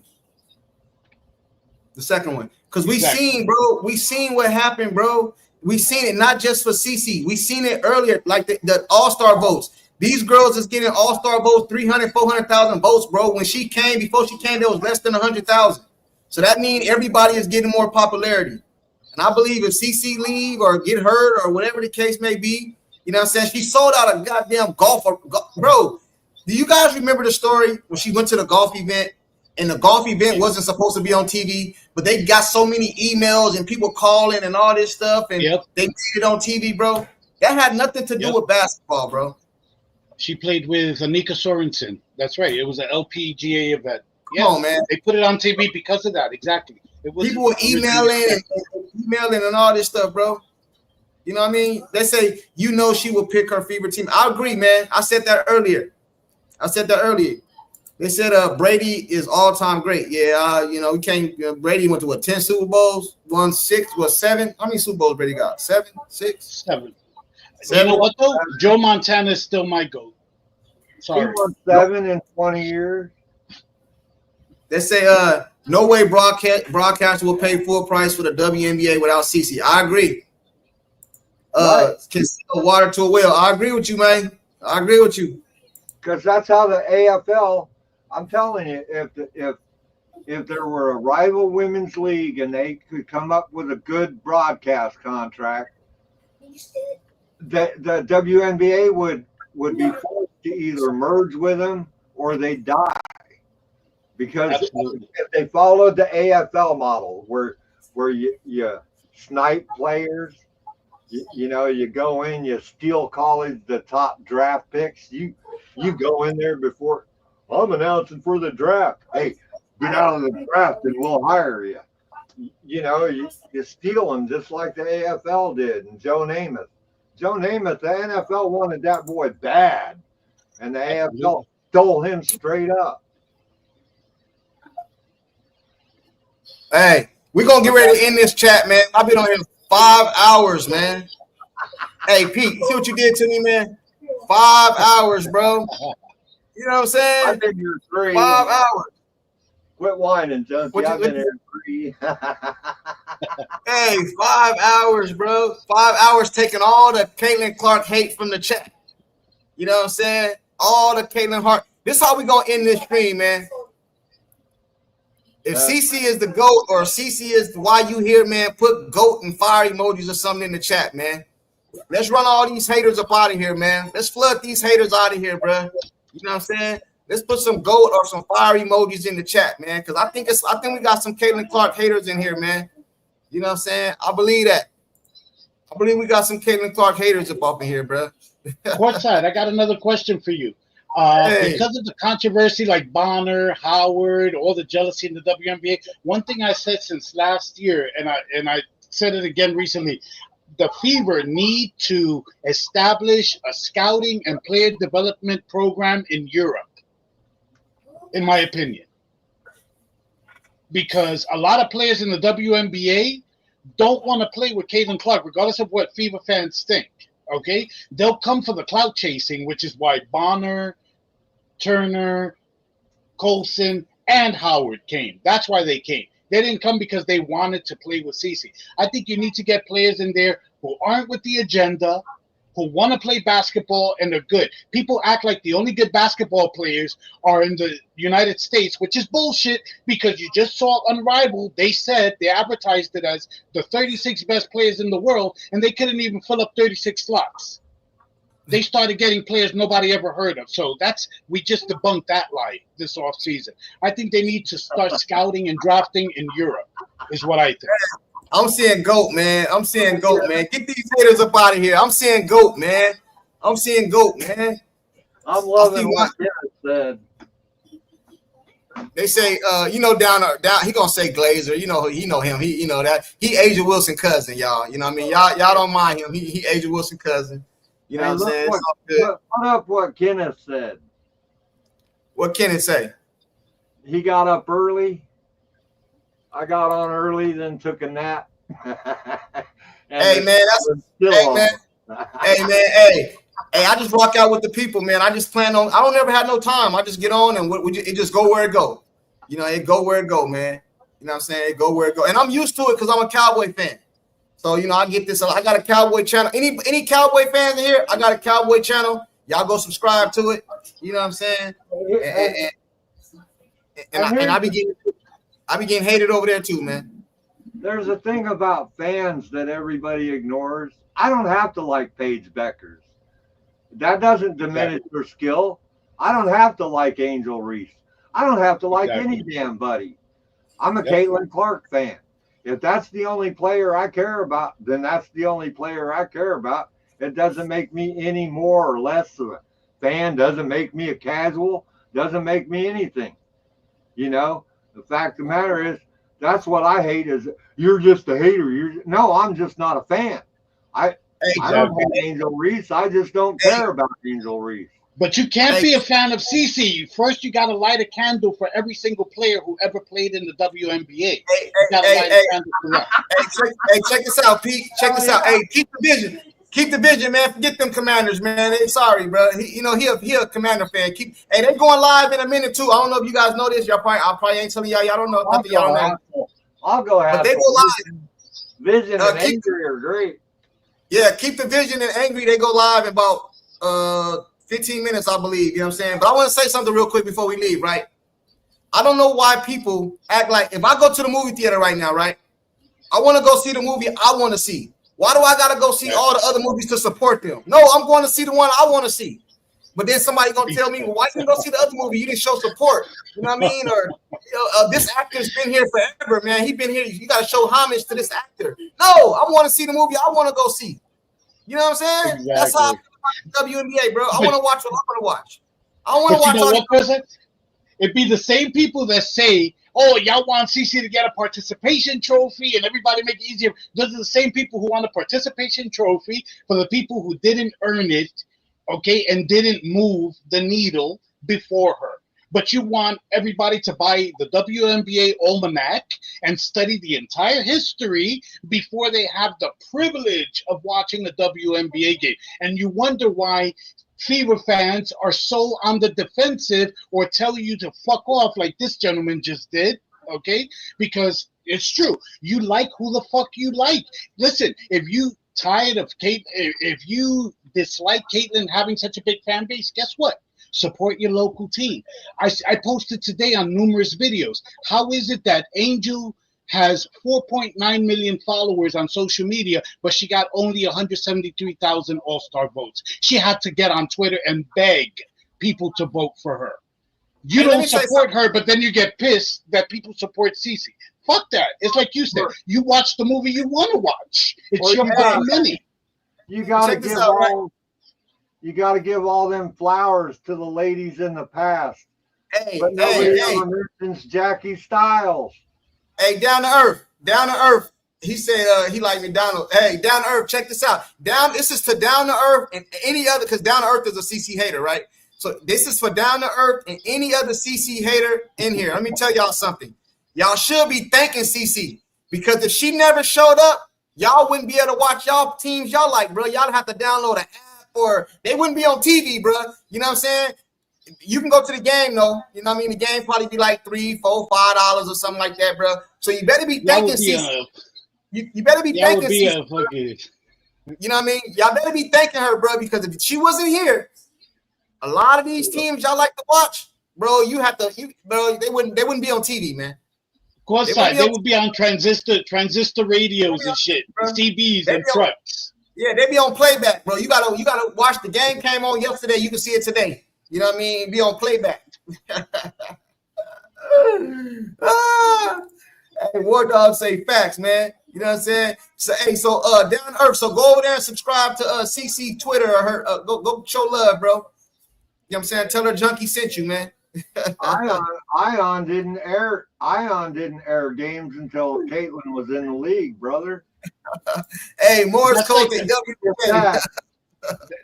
Because we seen what happened, bro. We seen it not just for CC. We seen it earlier, like the All-Star votes. These girls is getting All-Star votes, 300, 400,000 votes, bro. Before she came, there was less than 100,000. So that means everybody is getting more popularity. And I believe if CC leave or get hurt or whatever the case may be, you know what I'm saying? She sold out a goddamn golf. Bro, do you guys remember the story when she went to the golf event and the golf event wasn't supposed to be on TV, but they got so many emails and people calling and all this stuff, and they made it on TV, bro? That had nothing to do with basketball, bro. She played with Anika Sorensen. That's right. It was an LPGA event. Come on, man. They put it on TV because of that. Exactly. People were emailing and all this stuff, bro. You know what I mean? They say, she will pick her favorite team. I agree, man. I said that earlier. They said Brady is all-time great. Yeah, we can't. Brady went to 10 Super Bowls, won 6, 7. How many Super Bowls Brady got? 7, 6, 7. You know what though? Joe Montana is still my GOAT. Sorry. He won 7 in 20 years. They say no way broadcast will pay full price for the WNBA without CC. I agree. Can sell water to a well. I agree with you, man. I agree with you. Because that's how the AFL. I'm telling you, if there were a rival women's league and they could come up with a good broadcast contract, the WNBA would be forced to either merge with them or they die. Because if they followed the AFL model where you snipe players, you go in, you steal the top draft picks, you go in there before I'm announcing for the draft. Hey, get out of the draft and we'll hire you. You steal them just like the AFL did and Joe Namath. The NFL wanted that boy bad, and the AFL stole him straight up. Hey, we're going to get ready to end this chat, man. I've been on here 5 hours, man. Hey, Pete, see what you did to me, man? 5 hours, bro. You know what I'm saying? I've been here 3. 5 hours. Quit whining, Junkie. I've been here 3. Hey, 5 hours, bro. 5 hours taking all the Caitlin Clark hate from the chat. You know what I'm saying? All the Caitlin Hart. This is how we going to end this stream, man. If CC is the GOAT or CC is why you here, man, put GOAT and fire emojis or something in the chat, man. Let's run all these haters up out of here, man. Let's flood these haters out of here, bro. You know what I'm saying? Let's put some GOAT or some fire emojis in the chat, man. Because I think we got some Caitlin Clark haters in here, man. You know what I'm saying? I believe that. I believe we got some Caitlin Clark haters up in here, bro. Courtside, I got another question for you. Because of the controversy like Bonner, Howard, all the jealousy in the WNBA, one thing I said since last year, and I said it again recently, the Fever need to establish a scouting and player development program in Europe, in my opinion. Because a lot of players in the WNBA don't want to play with Caitlin Clark, regardless of what Fever fans think. Okay? They'll come for the clout chasing, which is why Bonner, Turner, Colson, and Howard came. That's why they came. They didn't come because they wanted to play with Cece. I think you need to get players in there who aren't with the agenda, who want to play basketball, and they're good. People act like the only good basketball players are in the United States, which is bullshit, because you just saw Unrivaled. They said, they advertised it as the 36 best players in the world, and they couldn't even fill up 36 slots. They started getting players nobody ever heard of. So we just debunked that lie this offseason. I think they need to start scouting and drafting in Europe, is what I think. I'm seeing GOAT, man. I'm seeing GOAT, man. Get these haters up out of here. I'm seeing GOAT, man. I'm seeing GOAT, man. I'm loving what Dennis said. They say, down, he gonna say Glazer. You know him. He that he Asia Wilson cousin, y'all. You know what I mean? Y'all don't mind him. He Asia Wilson cousin. You know what I'm saying? Put up what Kenneth said. What Kenneth say? He got up early. I got on early, then took a nap. Hey man, hey, I just rock out with the people, man. I just plan on. I don't ever have no time. I just get on and it just go where it go. You know, it go where it go, man. You know what I'm saying? It go where it go, and I'm used to it because I'm a Cowboy fan. So I get this. I got a Cowboy channel. Any Cowboy fans in here? I got a Cowboy channel. Y'all go subscribe to it. You know what I'm saying? And I be getting hated over there too, man. There's a thing about fans that everybody ignores. I don't have to like Paige Beckers. That doesn't diminish her skill. I don't have to like Angel Reese. I don't have to like any damn buddy. I'm a Caitlin Clark fan. If that's the only player I care about, then that's the only player I care about. It doesn't make me any more or less of a fan. Doesn't make me a casual. Doesn't make me anything. You know, the fact of the matter is, that's what I hate is you're just a hater. No, I'm just not a fan. I don't hate Angel Reese. I just don't care about Angel Reese. But you can't be a fan of CC. First, you got to light a candle for every single player who ever played in the WNBA. Check this out, Pete. Check this out. Hey, keep the vision. Keep the vision, man. Forget them Commanders, man. Hey, sorry, bro. He a Commander fan. They going live in a minute too. I don't know if you guys know this. I probably ain't telling y'all. Y'all don't know nothing. Y'all don't know. I'll go ahead. But they go live. Vision and Angry are great. Yeah, keep the vision and Angry. They go live in about 15 minutes, I believe. You know what I'm saying? But I want to say something real quick before we leave, right? I don't know why people act like if I go to the movie theater right now, right? I want to go see the movie I want to see. Why do I got to go see all the other movies to support them? No, I'm going to see the one I want to see. But then somebody going to tell me, well, why didn't you go see the other movie? You didn't show support. You know what I mean? Or this actor's been here forever, man. He been here. You got to show homage to this actor. No, I want to see the movie I want to go see. You know what I'm saying? Exactly. That's how I feel about the WNBA, bro. I want to watch what I want to watch. I want to watch. You know what, cousin? It'd be the same people that say, oh, y'all want CC to get a participation trophy and everybody make it easier. Those are the same people who want a participation trophy for the people who didn't earn it, okay, and didn't move the needle before her. But you want everybody to buy the WNBA Almanac and study the entire history before they have the privilege of watching a WNBA game. And you wonder why Fever fans are so on the defensive or tell you to fuck off like this gentleman just did, okay? Because it's true. You like who the fuck you like. Listen, if you tired of Kate, if you dislike Caitlyn having such a big fan base, guess what? Support your local team. I posted today on numerous videos. How is it that Angel has 4.9 million followers on social media, but she got only 173,000 All-Star votes? She had to get on Twitter and beg people to vote for her. You don't support her, but then you get pissed that people support Cece. Fuck that. It's like you said. You watch the movie you want to watch. It's your money. You gotta give all. You got to give all them flowers to the ladies in the past. But nobody ever mentions Jackie Styles. Hey, down to earth. he said he like McDonald. Hey, Down to Earth, check this out. This is to Down to Earth and any other, because Down to Earth is a CC hater, right? So this is for Down to Earth and any other CC hater in here. Let me tell y'all something. Y'all should be thanking CC, because if she never showed up, y'all wouldn't be able to watch y'all teams y'all like, bro. Y'all have to download an app, or they wouldn't be on TV, bro. You know what I'm saying? You can go to the game, though. You know what I mean? The game probably be like $3, $4, $5 or something like that, bro. So you better be thanking CC. You better be thanking CC. You know what I mean? Y'all better be thanking her, bro, because if she wasn't here, a lot of these teams y'all like to watch, bro, bro, they wouldn't be on TV, man. Of course, they would be on transistor radios and shit, CBs and trucks. Yeah, they be on playback, bro. You gotta watch. The game came on yesterday. You can see it today. You know what I mean? Be on playback. Hey, War Dog say facts, man. You know what I'm saying? So Down to Earth. So go over there and subscribe to CC Twitter or her. Go show love, bro. You know what I'm saying? Tell her Junkie sent you, man. Ion didn't air games until Caitlin was in the league, brother. Hey, Morris code like WNBA.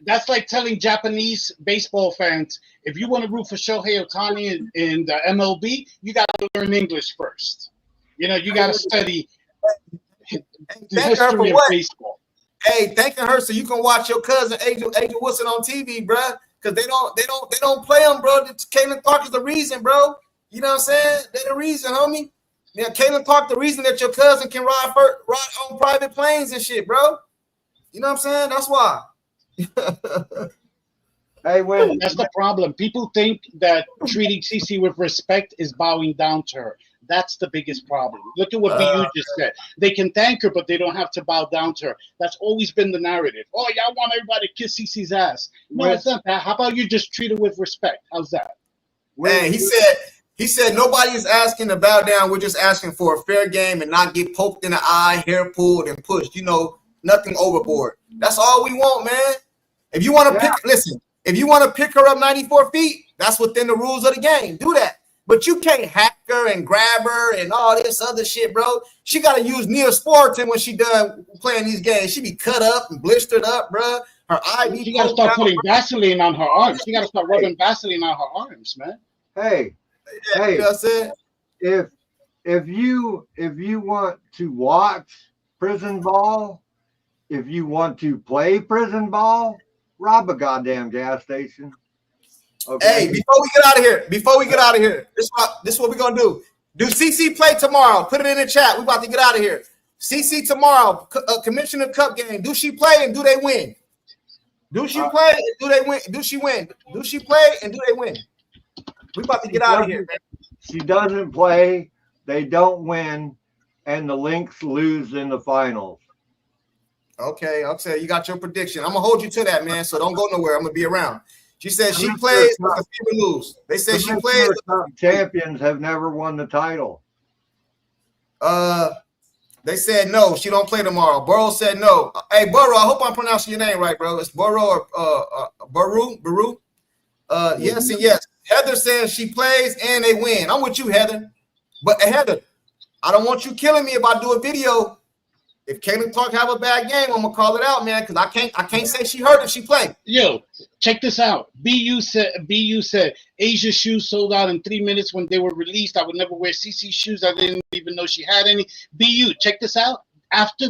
That's like telling Japanese baseball fans, if you want to root for Shohei Ohtani in the MLB, you got to learn English first. You know, you got to study the history of baseball. Hey, thanking her so you can watch your cousin Angel Wilson on TV, bro. Because they don't play him, bro. Caitlin Clark is the reason, bro. You know what I'm saying? They're the reason, homie. Yeah, Caitlin Clark, the reason that your cousin can ride on private planes and shit, bro. You know what I'm saying? That's why. Hey, that's the problem. People think that treating CC with respect is bowing down to her. That's the biggest problem. Look at what BU just said. They can thank her, but they don't have to bow down to her. That's always been the narrative. Oh, y'all want everybody to kiss CC's ass. No, it's not that. How about you just treat her with respect? How's that? Man, he said nobody is asking to bow down. We're just asking for a fair game and not get poked in the eye, hair pulled, and pushed. You know, nothing overboard. That's all we want, man. If you want to if you want to pick her up 94 feet, that's within the rules of the game. Do that. But you can't hack her and grab her and all this other shit, bro. She got to use Neosporin when she done playing these games. She be cut up and blistered up, bro. Her eye be. She got to start putting Vaseline on her arms. She got to start rubbing Vaseline on her arms, man. Hey, you know what I'm saying? If you want to watch prison ball, if you want to play prison ball, rob a goddamn gas station. Hey, Okay. before we get out of here, this is what we're gonna do. Do CC play tomorrow? Put it in the chat. We're about to get out of here. CC tomorrow, Commissioner Cup game. Do she play and do they win? Do she play and do they win? Do she win? Do she play and do they win? We about to get out of here, man. She doesn't play, they don't win, and the Lynx lose in the finals. Okay, you got your prediction. I'm gonna hold you to that, man. So don't go nowhere. I'm gonna be around. She said she plays, but the Fever lose. They said she plays. Champions have never won the title. They said no. She don't play tomorrow. Burrow said no. Hey, Burrow, I hope I'm pronouncing your name right, bro. It's Burrow or Baru. Yes and yes. Heather says she plays and they win. I'm with you, Heather. But Heather, I don't want you killing me if I do a video. If Caitlin Clark have a bad game, I'm gonna call it out, man, because I can't say she hurt if she played. Yo, check this out. BU said Asia's shoes sold out in 3 minutes when they were released. I would never wear CC's shoes. I didn't even know she had any. BU, check this out. After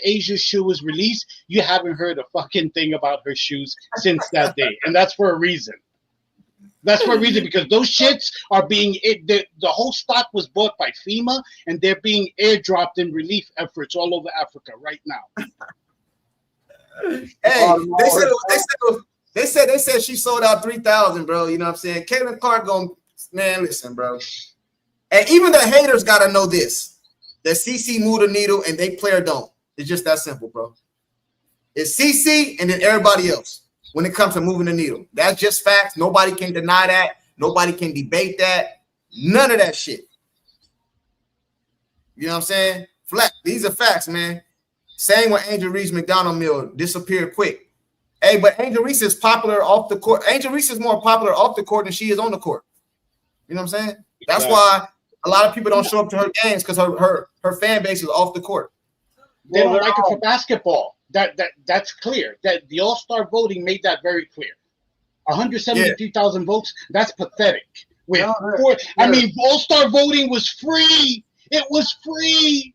Asia's shoe was released, you haven't heard a fucking thing about her shoes since that day, and that's for a reason. That's for a reason, because those shits are being the whole stock was bought by FEMA and they're being airdropped in relief efforts all over Africa right now. Hey, they said she sold out 3,000, bro. You know what I'm saying? Caitlin Clark man, listen, bro. And even the haters gotta know this: that CC moved the needle and they player don't. It's just that simple, bro. It's CC and then everybody else. When it comes to moving the needle, that's just facts. Nobody can deny that. Nobody can debate that. None of that shit. You know what I'm saying? Flat. These are facts, man. Same with Angel Reese, McDonald Mill disappeared quick. Hey, but Angel Reese is popular off the court. Angel Reese is more popular off the court than she is on the court. You know what I'm saying? That's why a lot of people don't show up to her games, because her fan base is off the court. They Well, don't like her for basketball. That's clear. That the All-Star voting made that very clear. 173,000 votes. That's pathetic. With I mean, All-Star voting was free. It was free.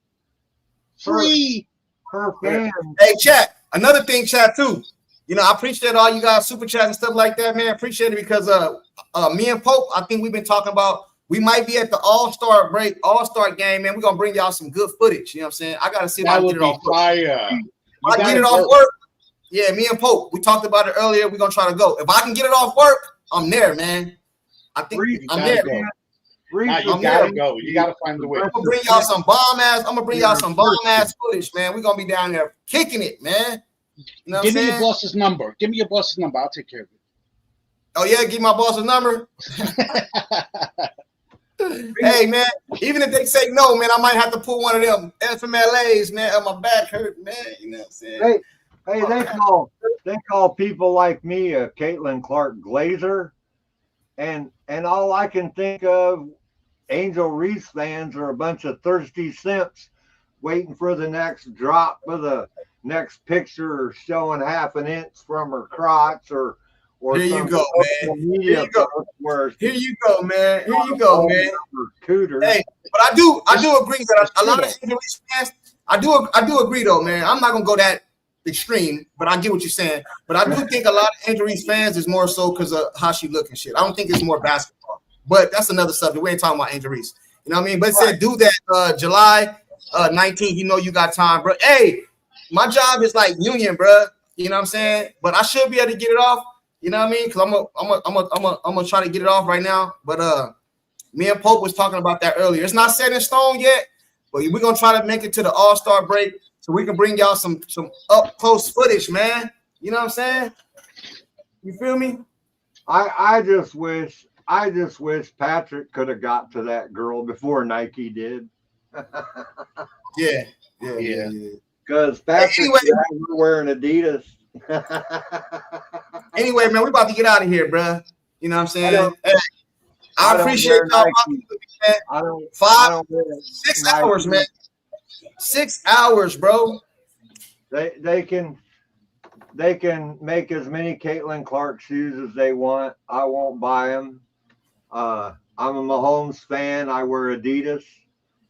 Free. Her fans. Hey, chat. Another thing, chat too. You know, I appreciate all you guys super chat and stuff like that, man. Appreciate it because me and Pope, I think we've been talking about we might be at the All-Star break, All-Star game, man. We're gonna bring y'all some good footage. You know what I'm saying? I gotta see if I can get it off work. If I get it off work, yeah, me and Pope, we talked about it earlier. We're gonna try to go. If I can get it off work, I'm there, man. I think I'm there. You gotta go. You gotta find a way. I'm gonna bring y'all some bomb ass footage, man. We're gonna be down there kicking it, man. You know Give me your boss's number. Give me your boss's number. I'll take care of it. Oh yeah, give my boss's number. Hey man, even if they say no, man, I might have to pull one of them FMLAs, man. My back hurt, man. You know what I'm saying? They call people like me a Caitlin Clark Glazer, and all I can think of, Angel Reese fans are a bunch of thirsty simps waiting for the next drop for the next picture showing half an inch from her crotch or here you go, man. Here you go. Here you go, man. Here you go, man. Cooter. Hey, but I do agree that a lot of Angel Reese fans. I do agree though, man. I'm not gonna go that extreme, but I get what you're saying. But I do think a lot of Angel Reese fans is more so because of how she look and shit. I don't think it's more basketball. But that's another subject. We ain't talking about Angel Reese. You know what I mean? But it said do that July 19th. You know you got time, bro. Hey, my job is like union, bro. You know what I'm saying? But I should be able to get it off. You know what I mean? Because I'm gonna try to get it off right now. But me and Pope was talking about that earlier. It's not set in stone yet, but we're gonna try to make it to the All-Star break so we can bring y'all some up close footage, man. You know what I'm saying? You feel me? I just wish Patrick could have got to that girl before Nike did. Yeah. Because Patrick was wearing Adidas. Anyway, man, we about to get out of here, bro. You know what I'm saying? I appreciate y'all. 6 hours, man. 6 hours, bro. They can make as many Caitlin Clark shoes as they want. I won't buy them. I'm a Mahomes fan. I wear Adidas,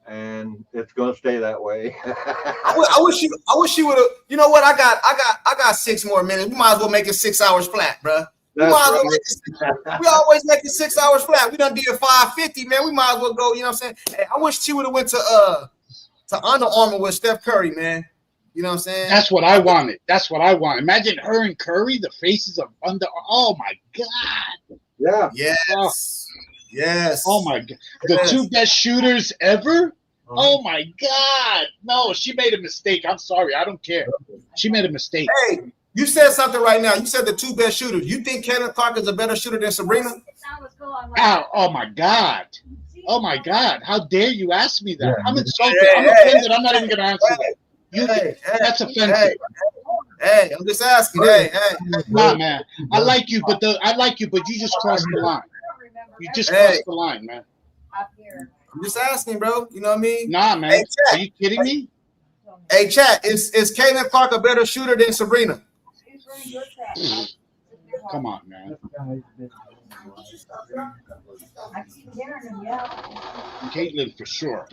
and it's gonna stay that way. I wish you would have. You know what? I got 6 more minutes. We might as well make it 6 hours flat, bro. We always make it 6 hours flat. We done did 550, man. We might as well go. You know what I'm saying? Hey, I wish she would have went to Under Armour with Steph Curry, man. You know what I'm saying? That's what I wanted. Imagine her and Curry, the faces of Under. Oh my God. Yeah. Yes. Yes. Oh my God. The 2 best shooters ever. Oh my God. No, she made a mistake. I'm sorry. I don't care. She made a mistake. Hey, you said something right now. You said the 2 best shooters. You think Caitlin Clark is a better shooter than Sabrina? Oh my God. Oh my God. How dare you ask me that? I'm insulted. Hey, I'm offended. I'm not even going to answer that. That's offensive. Hey, I'm just asking. Hey. Nah, man. I like you, but you just crossed the line. You just crossed the line, man. I'm just asking, bro. You know what I mean? Nah, man. Hey, are you kidding me? Hey, chat. Is Caitlin Clark a better shooter than Sabrina? Come on, man. Caitlin for sure.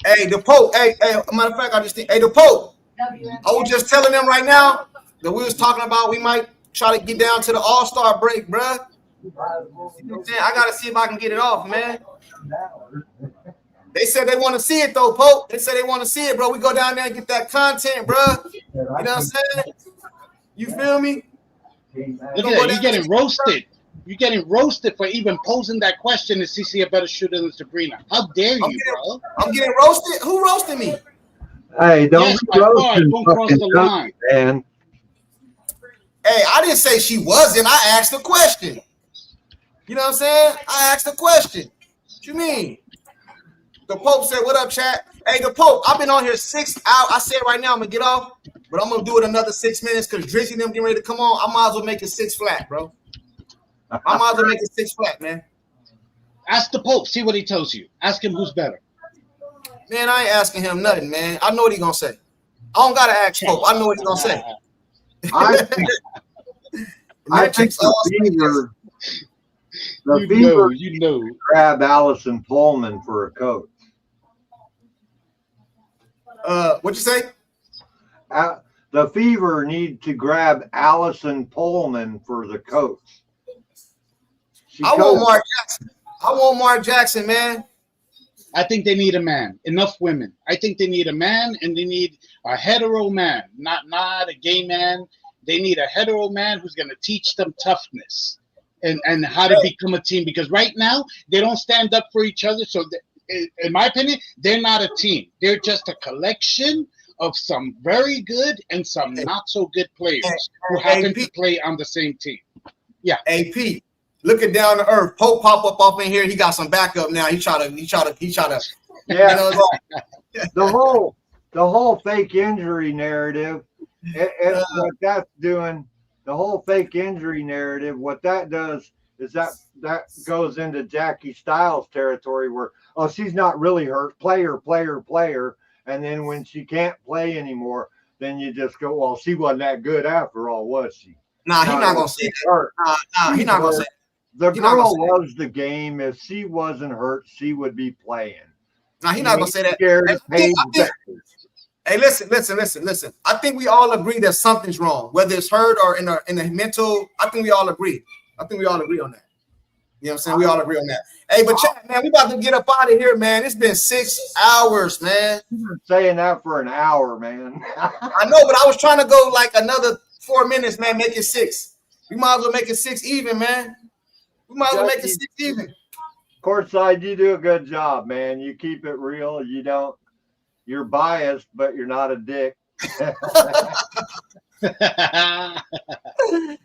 Hey, the Pope. Hey, matter of fact, I just think. Hey, the Pope. I was just telling them right now that we was talking about we might try to get down to the All-Star break, bruh. You know what I'm saying? I gotta see if I can get it off, man. They said they want to see it though, Pope. They said they want to see it, bro. We go down there and get that content, bro. You know what I'm saying? You feel me? Look at that. You're getting roasted. You're getting roasted for even posing that question. Is CC a better shooter than Sabrina? How dare you, bro? I'm getting roasted. Who roasted me? Hey, don't cross the line, man. Hey, I didn't say she wasn't. I asked a question. You know what I'm saying? I asked a question. What you mean? The Pope said, "What up, chat?" Hey, the Pope. I've been on here 6 hours. I said right now I'm gonna get off, but I'm gonna do it another 6 minutes because Drizzy and them getting ready to come on. I might as well make it 6 flat, bro. I might as well make it 6 flat, man. Ask the Pope. See what he tells you. Ask him who's better. Man, I ain't asking him nothing, man. I know what he gonna say. I don't gotta ask Pope. I know what he's gonna say. I think the Fever grab Allison Pullman for a coach. What'd you say? The Fever need to grab Allison Pullman for the coach. I want Mark Jackson, man. I think they need a man. Enough women. I think they need a man, and they need a hetero man, not a gay man. They need a hetero man who's going to teach them toughness and how to become a team. Because right now they don't stand up for each other. So, in my opinion, they're not a team. They're just a collection of some very good and some not so good players who happen to play on the same team. Yeah. AP. Looking down to earth, Pope pop up in here. He got some backup now. He try to. Yeah. The whole fake injury narrative. What that's doing, the whole fake injury narrative. What that does is that goes into Jackie Styles territory where she's not really hurt. Player. And then when she can't play anymore, then you just go, well, she wasn't that good after all, was she? Nah, he's not gonna say that. Nah, he's not gonna say that. The girl loves the game. If she wasn't hurt, she would be playing. Now he's not gonna say that. Hey, listen. I think we all agree that something's wrong, whether it's hurt or in the mental. I think we all agree. on that. You know what I'm saying? We all agree on that. Hey, but chat, man, we about to get up out of here, man. It's been 6 hours, man. You've been saying that for an hour, man. I know, but I was trying to go like another 4 minutes, man. Make it 6. We might as well make it 6 even, man. We might as well make it 6 even. Courtside, you do a good job, man. You keep it real. You're biased, but you're not a dick.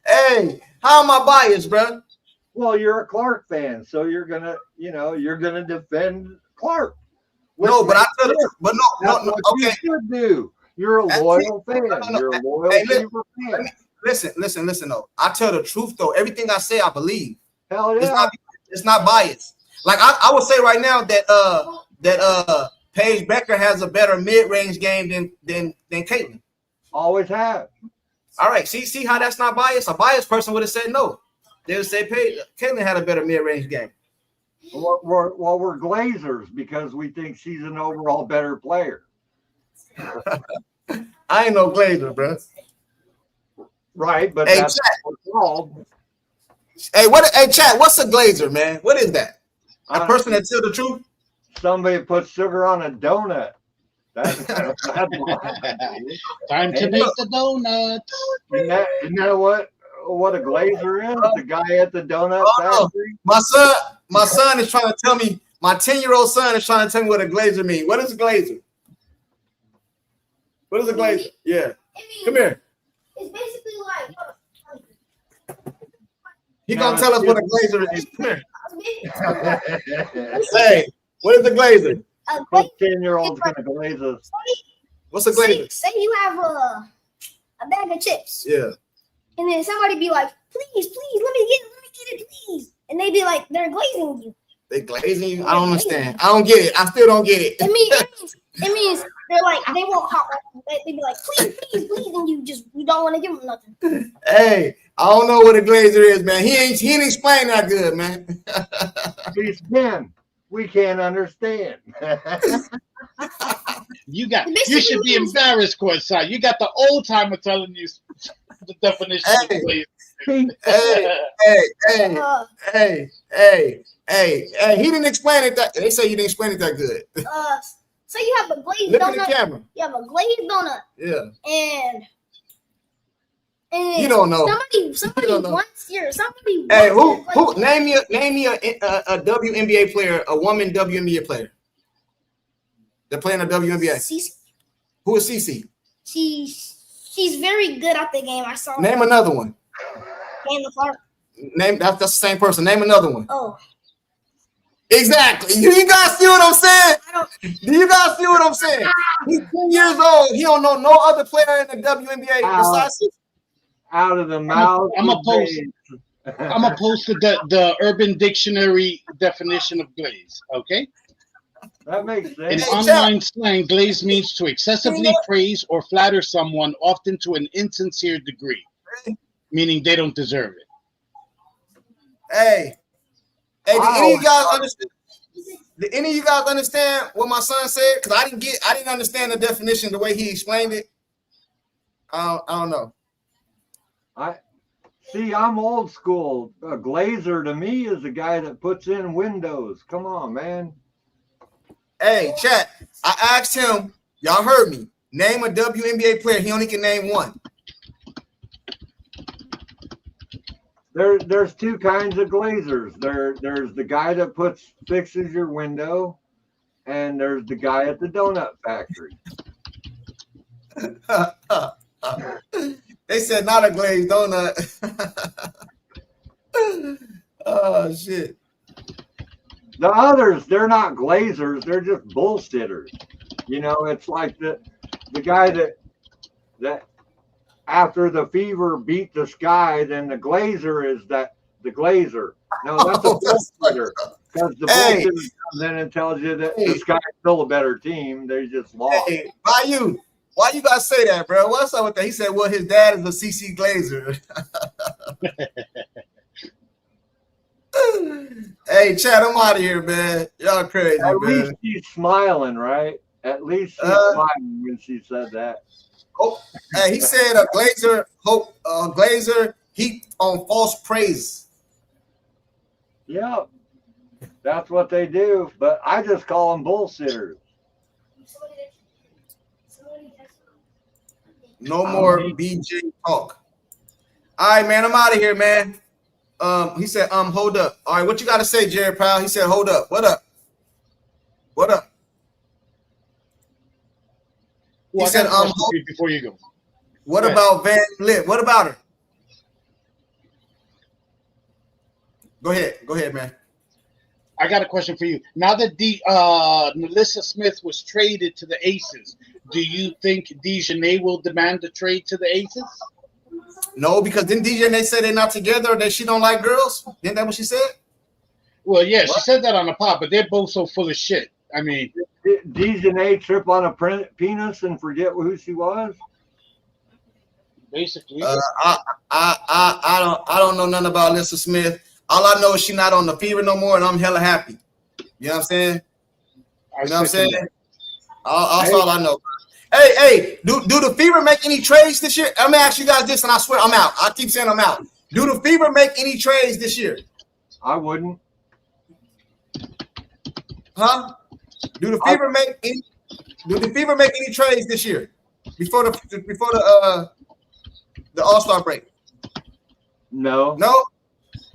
Hey, how am I biased, bro? Well, you're a Clark fan, so you're gonna defend Clark. No, but okay. You should do. You're a loyal fan. You're a loyal Fever fan. Listen. Though I tell the truth, though. Everything I say, I believe. Hell yeah. It's not biased. Like I would say right now that Paige Becker has a better mid-range game than Caitlin. Always have. All right. See how that's not biased? A biased person would have said no. They would say Caitlin had a better mid-range game. We're Glazers because we think she's an overall better player. I ain't no Glazer, bro. Right, but hey, that's chat. what's called. Hey, chat, what's a Glazer, man? What is that? A person that tells the truth? Somebody puts sugar on a donut. That's time to make the donuts. Isn't that what a Glazer is? The guy at the donut factory? My son is trying to tell me, my 10-year-old son is trying to tell me what a Glazer means. What is a Glazer? What is a Glazer? Yeah. Come here. It's basically like He's gonna tell us what a Glazer is. Come here. Hey, what is a Glazer? 10-year-old's gonna glaze us. What's a Glazer? Say you have a bag of chips. Yeah. And then somebody be like, please, let me get it, please. And they be like, they're glazing you. They glazing you? I don't understand. I don't get it. I still don't get it. It means they're like, they won't hop. They be like, please, and you don't want to give them nothing. Hey, I don't know what a Glazer is, man. He ain't explained that good, man. Please, Ben, we can't understand. You should be embarrassed, Courtside. You got the old timer telling you the definition of Glazer. Hey, he didn't explain it that. They say you didn't explain it that good. So you have a glazed Look donut. at the camera. You have a glazed donut. Yeah. And you don't know. Somebody wants your somebody. Hey, who name me a WNBA player, a woman WNBA player. They're playing a WNBA. Cece. Who is Cece? She's very good at the game. I saw. Name another one. Caitlin Clark. That's the same person. Name another one. Oh. Exactly. Do you guys see what I'm saying? He's 10 years old. He don't know no other player in the WNBA besides Cece. Out of the mouth. I'm gonna post the Urban Dictionary definition of glaze. Okay. That makes In sense. online slang, glaze means to excessively praise or flatter someone, often to an insincere degree, meaning they don't deserve it. Hey, did any of you guys understand? Did any of you guys understand what my son said? Because I didn't understand the definition the way he explained it. I don't know. I'm old school. A glazer to me is a guy that puts in windows. Come on, man. Hey, chat. I asked him. Y'all heard me. Name a WNBA player. He only can name one. There's two kinds of glazers. There's the guy that fixes your window, and there's the guy at the donut factory. They said not a glazed donut. Oh shit. The others, they're not glazers, they're just bullshitters. You know, it's like the guy that after the Fever beat the Sky, then the glazer is the glazer. No, that's a bullshitter. Because the bullshitter comes in and tells you that the Sky's still a better team. They just lost. Hey, why you guys say that, bro? What's up with that? He said, well, his dad is a CC Glazer. Hey, Chad, I'm out of here, man. Y'all crazy, At man. least she's smiling, right? At least she's smiling when she said that. Oh, hey, he said a Glazer heaped on false praise. Yeah, that's what they do. But I just call them bullshitters. No more BJ talk. All right, man. I'm out of here, man. He said, hold up. All right, what you got to say, Jared Powell? He said, hold up. What up? What up? Well, he said, before you go. What about Van Vliet? What about her? Go ahead, man. I got a question for you. Now that Melissa Smith was traded to the Aces, do you think DeJounte will demand a trade to the Aces? No, because didn't DeJounte say they're not together or that she don't like girls? Isn't that what she said? Well, yeah, she said that on the pod, but they're both so full of shit. I mean, did DeJounte trip on a penis and forget who she was? Basically, I don't know nothing about Melissa Smith. All I know is she's not on the Fever no more, and I'm hella happy. You know what I'm saying? You know what I'm saying? That's all I know. Hey, do the Fever make any trades this year? I'm gonna ask you guys this, and I swear I'm out. I keep saying I'm out. Do the Fever make any trades this year? I wouldn't. Huh? Do the Fever make any trades this year before the All-Star break? No.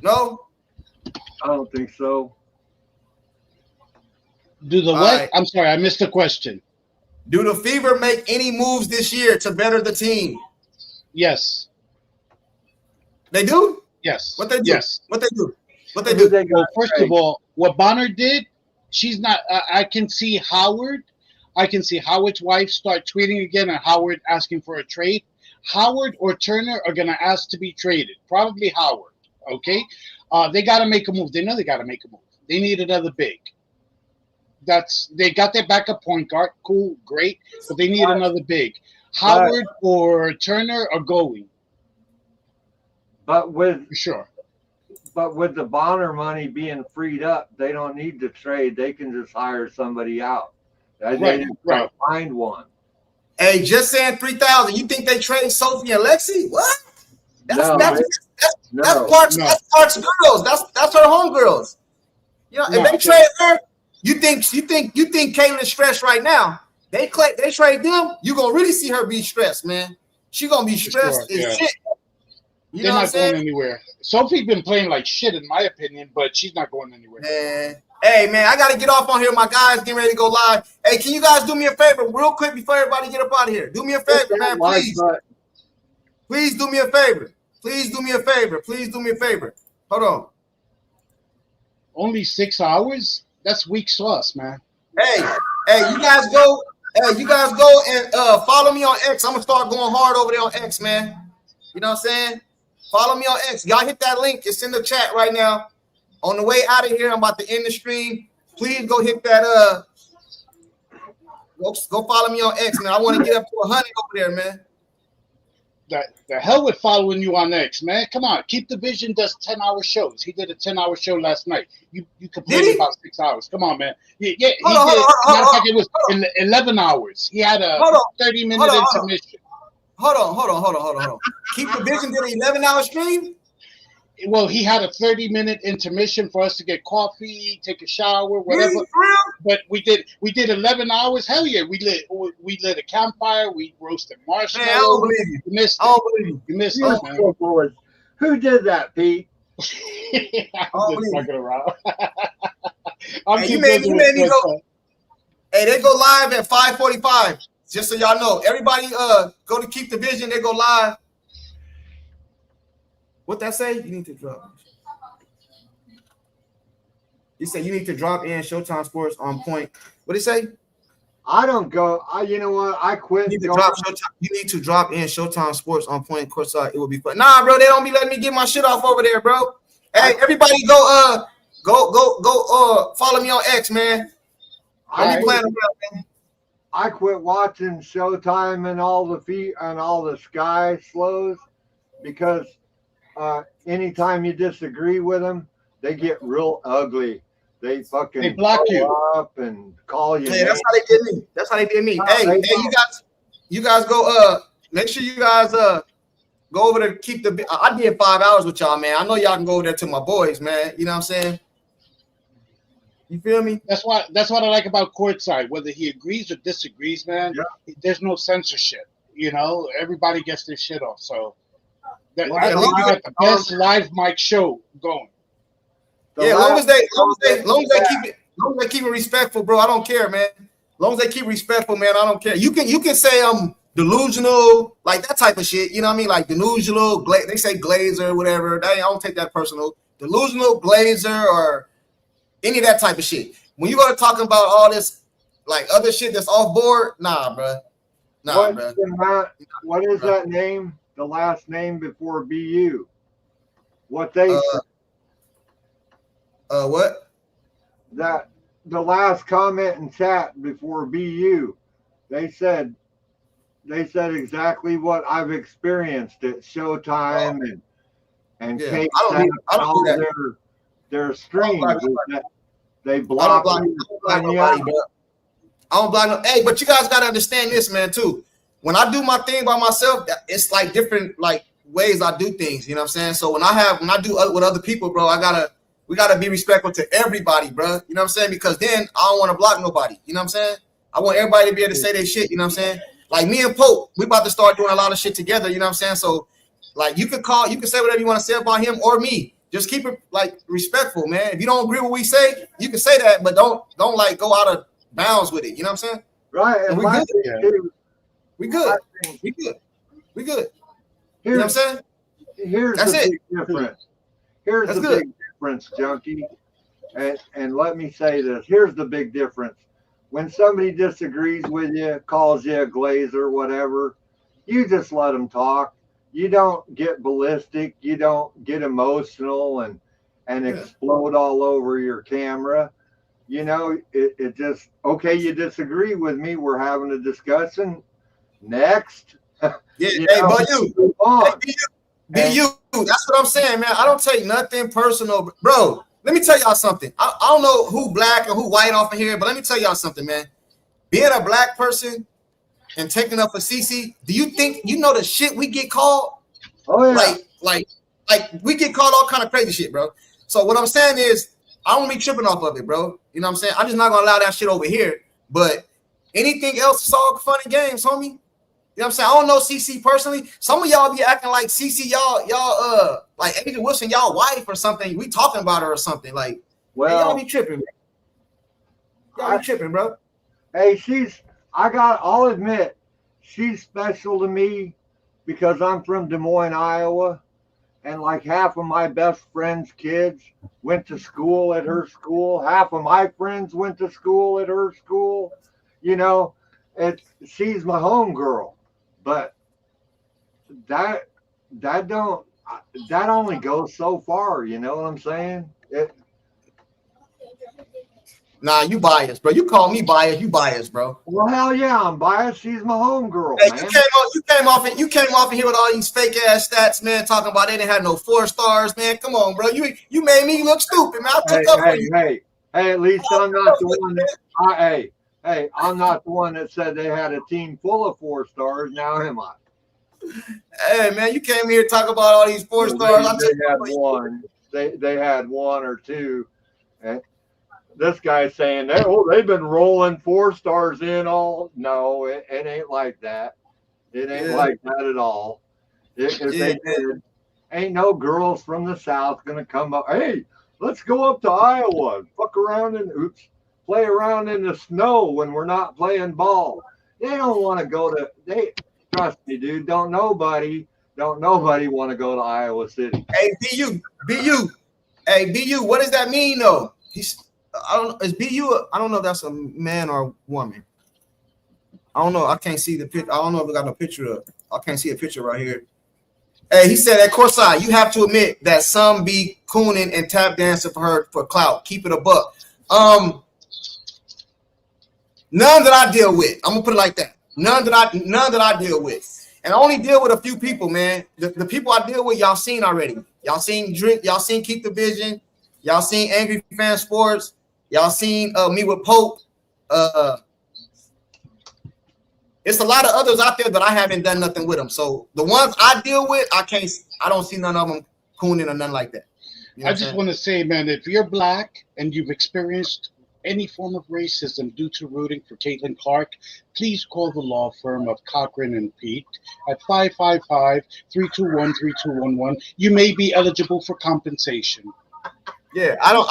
I don't think so. Do the what? Right. I'm sorry, I missed the question. Do the Fever make any moves this year to better the team? Yes. They do? Yes. What they do? Yes. What they do? What they do? Well, first of all, what Bonner did, she's not. I can see Howard. I can see Howard's wife start tweeting again, and Howard asking for a trade. Howard or Turner are gonna ask to be traded. Probably Howard. Okay. They got to make a move. They know they got to make a move. They need another big. They got their backup point guard. Cool, great, but they need another big. Howard or Turner are going. But for sure. But with the Bonner money being freed up, they don't need to trade. They can just hire somebody out. They just find one. Hey, just saying 3,000. You think they trade Sophie and Lexi? What? That's Parks girls. That's her homegirls. You know, if they trade her, you think Caitlin's stressed right now? They trade them, you gonna really see her be stressed, man. She gonna be stressed as shit. They're not going anywhere. Sophie's been playing like shit, in my opinion, but she's not going anywhere. Hey, man, I got to get off on here. My guys getting ready to go live. Hey, can you guys do me a favor real quick before everybody get up out of here? Do me a favor, man, please. Please do me a favor. Please do me a favor. Please do me a favor. Hold on. Only 6 hours? That's weak sauce, man. Hey, you guys go. Hey, you guys go and follow me on X. I'm gonna start going hard over there on X, man. You know what I'm saying? Follow me on X. Y'all hit that link. It's in the chat right now. On the way out of here, I'm about to end the stream. Please go hit that Go follow me on X, man. I want to get up to 100 over there, man. The hell with following you on X, man. Come on, Keep the Vision does 10-hour shows. He did a 10-hour show last night. You complained about 6 hours. Come on, man. Yeah, he did. Matter of fact, it was 11 hours. He had a 30-minute intermission. Hold on. Keep the Vision did an 11-hour stream? Well, he had a 30-minute intermission for us to get coffee, take a shower, whatever. Really? But we did 11 hours. Hell yeah, we lit a campfire. We roasted marshmallows. Man, I don't believe you. You missed I don't believe you. You missed it, man. Who did that, Pete? I'm just fucking around. Hey, you made me go. Hey, they go live at 5:45. Just so y'all know, everybody go to Keep the Vision. They go live. What that say? You need to drop. He said you need to drop in Showtime Sports on point. What did he say? I don't go. You know what? I quit. You need to drop in Showtime Sports on point courtside. It will be fun. Nah, bro, they don't be letting me get my shit off over there, bro. Hey, everybody, go follow me on X, man. Don't be playing around, man. I quit watching Showtime and all the Sky slows because anytime you disagree with them, they get real ugly. They block you up and call you. Yeah, that's how they did me. Hey, you guys go. Make sure you guys go over to Keep the. I did 5 hours with y'all, man. I know y'all can go over there to my boys, man. You know what I'm saying? You feel me? That's what I like about courtside. Whether he agrees or disagrees, man, there's no censorship. You know, everybody gets their shit off. So I think you got the best live mic show going. Yeah, long as they keep it respectful, bro. I don't care, man. Long as they keep respectful, man, I don't care. You can say I'm delusional, like that type of shit. You know what I mean? Like delusional, they say glazer, whatever. I don't take that personal. Delusional, glazer, or any of that type of shit. When you go to talking about all this, like other shit that's off board, nah, bro. Nah, bro. What is that name? The last name before BU? What they what? That the last comment in chat before BU, they said exactly what I've experienced at Showtime and Kate I don't do that. Their streams. They I block don't block nobody, bro. I don't block no. Hey, but you guys gotta understand this, man, too. When I do my thing by myself, it's like different like ways I do things. You know what I'm saying? So when I do with other people, bro, we gotta be respectful to everybody, bro. You know what I'm saying? Because then I don't want to block nobody. You know what I'm saying? I want everybody to be able to say their shit. You know what I'm saying? Like me and Pope, we about to start doing a lot of shit together. You know what I'm saying? So like you can say whatever you want to say about him or me. Just keep it like respectful, man. If you don't agree with what we say, you can say that, but don't like go out of bounds with it. You know what I'm saying? Right. And we good. We good. You know what I'm saying? Here's That's the it. big difference. Here's That's the good. big difference, Junkie. And let me say this. Here's the big difference. When somebody disagrees with you, calls you a glazer, whatever, you just let them talk. You don't get ballistic. You don't get emotional and explode all over your camera. You know, it just, okay, you disagree with me. We're having a discussion. Next. Yeah, you hey, know, but you, that's what I'm saying, man. I don't take nothing personal, bro. Let me tell y'all something. I don't know who black and who white off in here, but let me tell y'all something, man. Being a black person and taking up for CC, do you think you know the shit we get called? Oh yeah. Like we get called all kind of crazy shit, bro. So what I'm saying is I don't be tripping off of it, bro. You know what I'm saying? I'm just not gonna allow that shit over here. But anything else is all fun and games, homie. You know what I'm saying? I don't know CC personally. Some of y'all be acting like CC, y'all like Angel Wilson, y'all wife or something. We talking about her or something. Like, well, hey, y'all be tripping, man. Y'all be tripping, bro. Hey, I'll admit, she's special to me because I'm from Des Moines, Iowa, and like half of my best friends' kids went to school at her school. Half of my friends went to school at her school. You know, she's my homegirl, but that only goes so far. You know what I'm saying? Nah, you biased, bro. You call me biased. You biased, bro. Well, hell yeah, I'm biased. She's my homegirl, Hey, man. you came off in here with all these fake ass stats, man. Talking about they didn't have no 4 stars, man. Come on, bro. You made me look stupid, man. I took up for you. Hey, at least I'm not the one that. Hey, I'm not the one that said they had a team full of 4 stars. Now am I? Hey, man, you came here to talk about all these 4 stars. They had one. They had 1 or 2. And this guy's saying they've been rolling 4 stars in all. No, it ain't like that. It ain't like that at all. If they did, ain't no girls from the South gonna come up. Hey, let's go up to Iowa and fuck around and play around in the snow when we're not playing ball. They don't want to go to. Trust me, dude. Don't nobody want to go to Iowa City. Hey, BU. Hey, BU. What does that mean, though? Is BU? I don't know if that's a man or a woman. I don't know. I can't see the picture. I don't know if we got no picture up. I can't see a picture right here. Hey, he said at courtside, you have to admit that some be cooning and tap dancing for her for clout. Keep it a buck. None that I deal with. I'm gonna put it like that. None that I deal with. And I only deal with a few people, man. The people I deal with, y'all seen already. Y'all seen Drink. Y'all seen Keep the Vision. Y'all seen Angry Fan Sports. Y'all seen me with Pope. It's a lot of others out there that I haven't done nothing with them. So the ones I deal with, I don't see none of them cooning or nothing like that. You know I just want to say, man, if you're black and you've experienced any form of racism due to rooting for Caitlin Clark, please call the law firm of Cochran and Pete at 555-321-3211. You may be eligible for compensation. Yeah, I don't.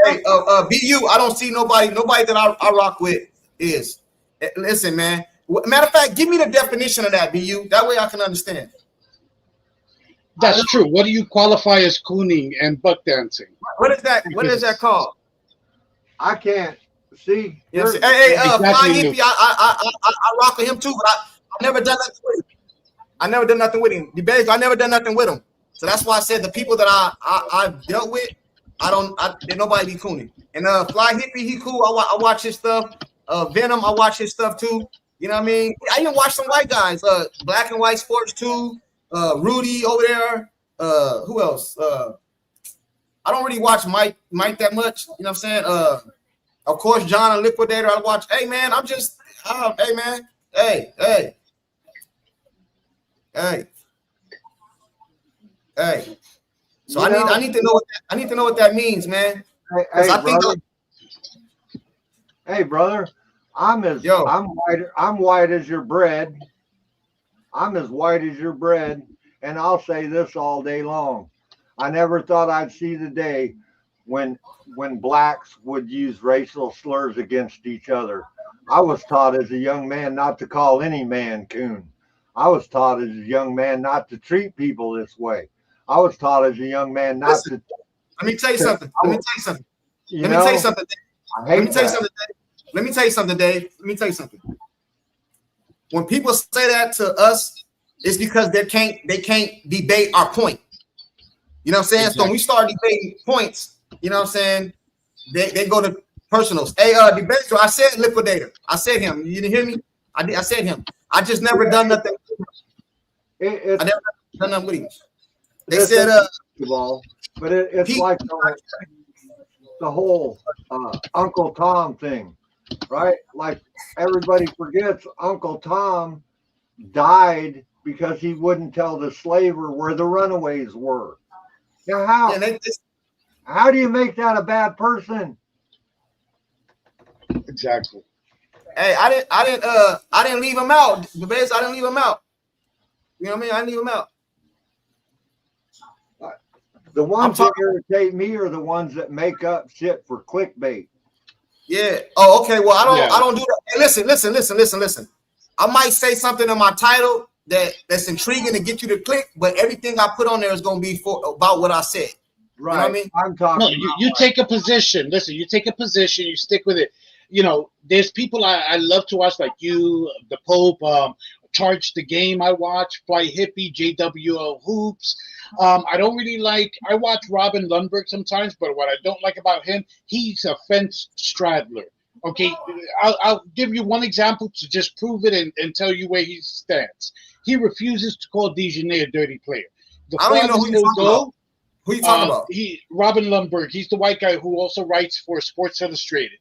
Hey, BU. I don't see nobody that I rock with is. Listen, man. Matter of fact, give me the definition of that, BU. That way I can understand. That's true. What do you qualify as cooning and buck dancing? What is that? What is that called? I can't see. Yes. Hey, Fly Hippie. I rock with him too, but I never done nothing with him. I never done nothing with him. I never done nothing with him. So that's why I said the people that I dealt with, did nobody be cooning. And Fly Hippie, he cool. I watch his stuff. Venom, I watch his stuff too. You know what I mean? I even watch some white guys. Black and White Sports too. Rudy over there. Who else? I don't really watch Mike that much. You know what I'm saying? Of course, John and Liquidator. I watch. Hey man, I'm just. Hey man. Hey. So I need to know what that means, man. Hey, brother. I'm white as your bread. I'm as white as your bread, and I'll say this all day long. I never thought I'd see the day when blacks would use racial slurs against each other. I was taught as a young man not to call any man coon. I was taught as a young man not to treat people this way. I was taught as a young man not to. Let me tell you something. Let me tell you something, Dave. Let me tell you something. When people say that to us, it's because they can't debate our point. You know what I'm saying? Exactly. So when we start debating points, you know what I'm saying? They go to personals. Hey, debater, I said Liquidator. I said him. You didn't hear me? I said him. I just never done nothing. I never done nothing with him. They said but it's like the whole Uncle Tom thing, right? Like everybody forgets Uncle Tom died because he wouldn't tell the slaver where the runaways were. Now how do you make that a bad person? Exactly. Hey, I didn't leave him out. The base, I didn't leave him out. You know what I mean? I didn't leave him out. The ones that irritate me are the ones that make up shit for clickbait. Yeah. Oh, okay. Well, I don't do that. Hey, listen. I might say something in my title that's intriguing to get you to click, but everything I put on there is going to be about what I said. Right. You know what I mean? I'm talking. No, you take a position. Listen, you take a position. You stick with it. You know, there's people I love to watch, like you, the Pope, Charge the Game I watch, Fly Hippie, JWL Hoops. I don't really like, I watch Robin Lundberg sometimes, but what I don't like about him, he's a fence straddler. Okay, I'll give you one example to just prove it and tell you where he stands. He refuses to call Dejanay a dirty player. The I don't even know who you're talking about. Who you talking about? Robin Lundberg. He's the white guy who also writes for Sports Illustrated.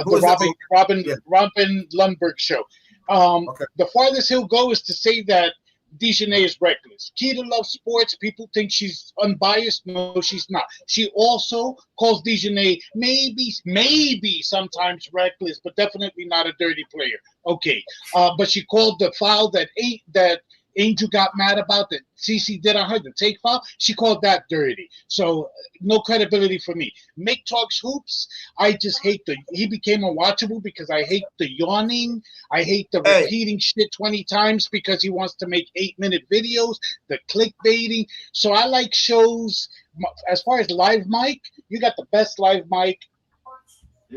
Who The is that? Robin Lundberg show. Okay. The farthest he'll go is to say that Dejanay is reckless. Keita loves sports. People think she's unbiased. No, she's not. She also calls Dejanay maybe sometimes reckless, but definitely not a dirty player. Okay. But she called the foul that Angel got mad about, that CC did on her, the take foul, she called that dirty. So no credibility for me. Mick talks hoops. I just hate he became unwatchable because I hate the yawning. I hate the repeating shit 20 times because he wants to make 8-minute videos, the clickbaiting. So I like shows, as far as live mic, you got the best live mic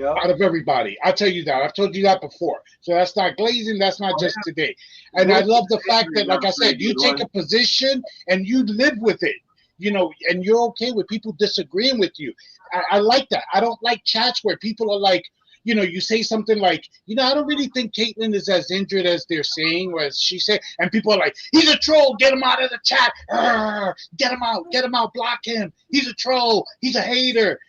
out of everybody. I'll tell you that. I've told you that before. So that's not glazing. That's not just today. And I love the fact that, like I said, you take a position and you live with it, and you're okay with people disagreeing with you. I like that. I don't like chats where people are like, you say something like, I don't really think Caitlyn is as injured as they're saying, or as she said, and people are like, he's a troll, get him out of the chat, get him out, block him, he's a troll, he's a hater.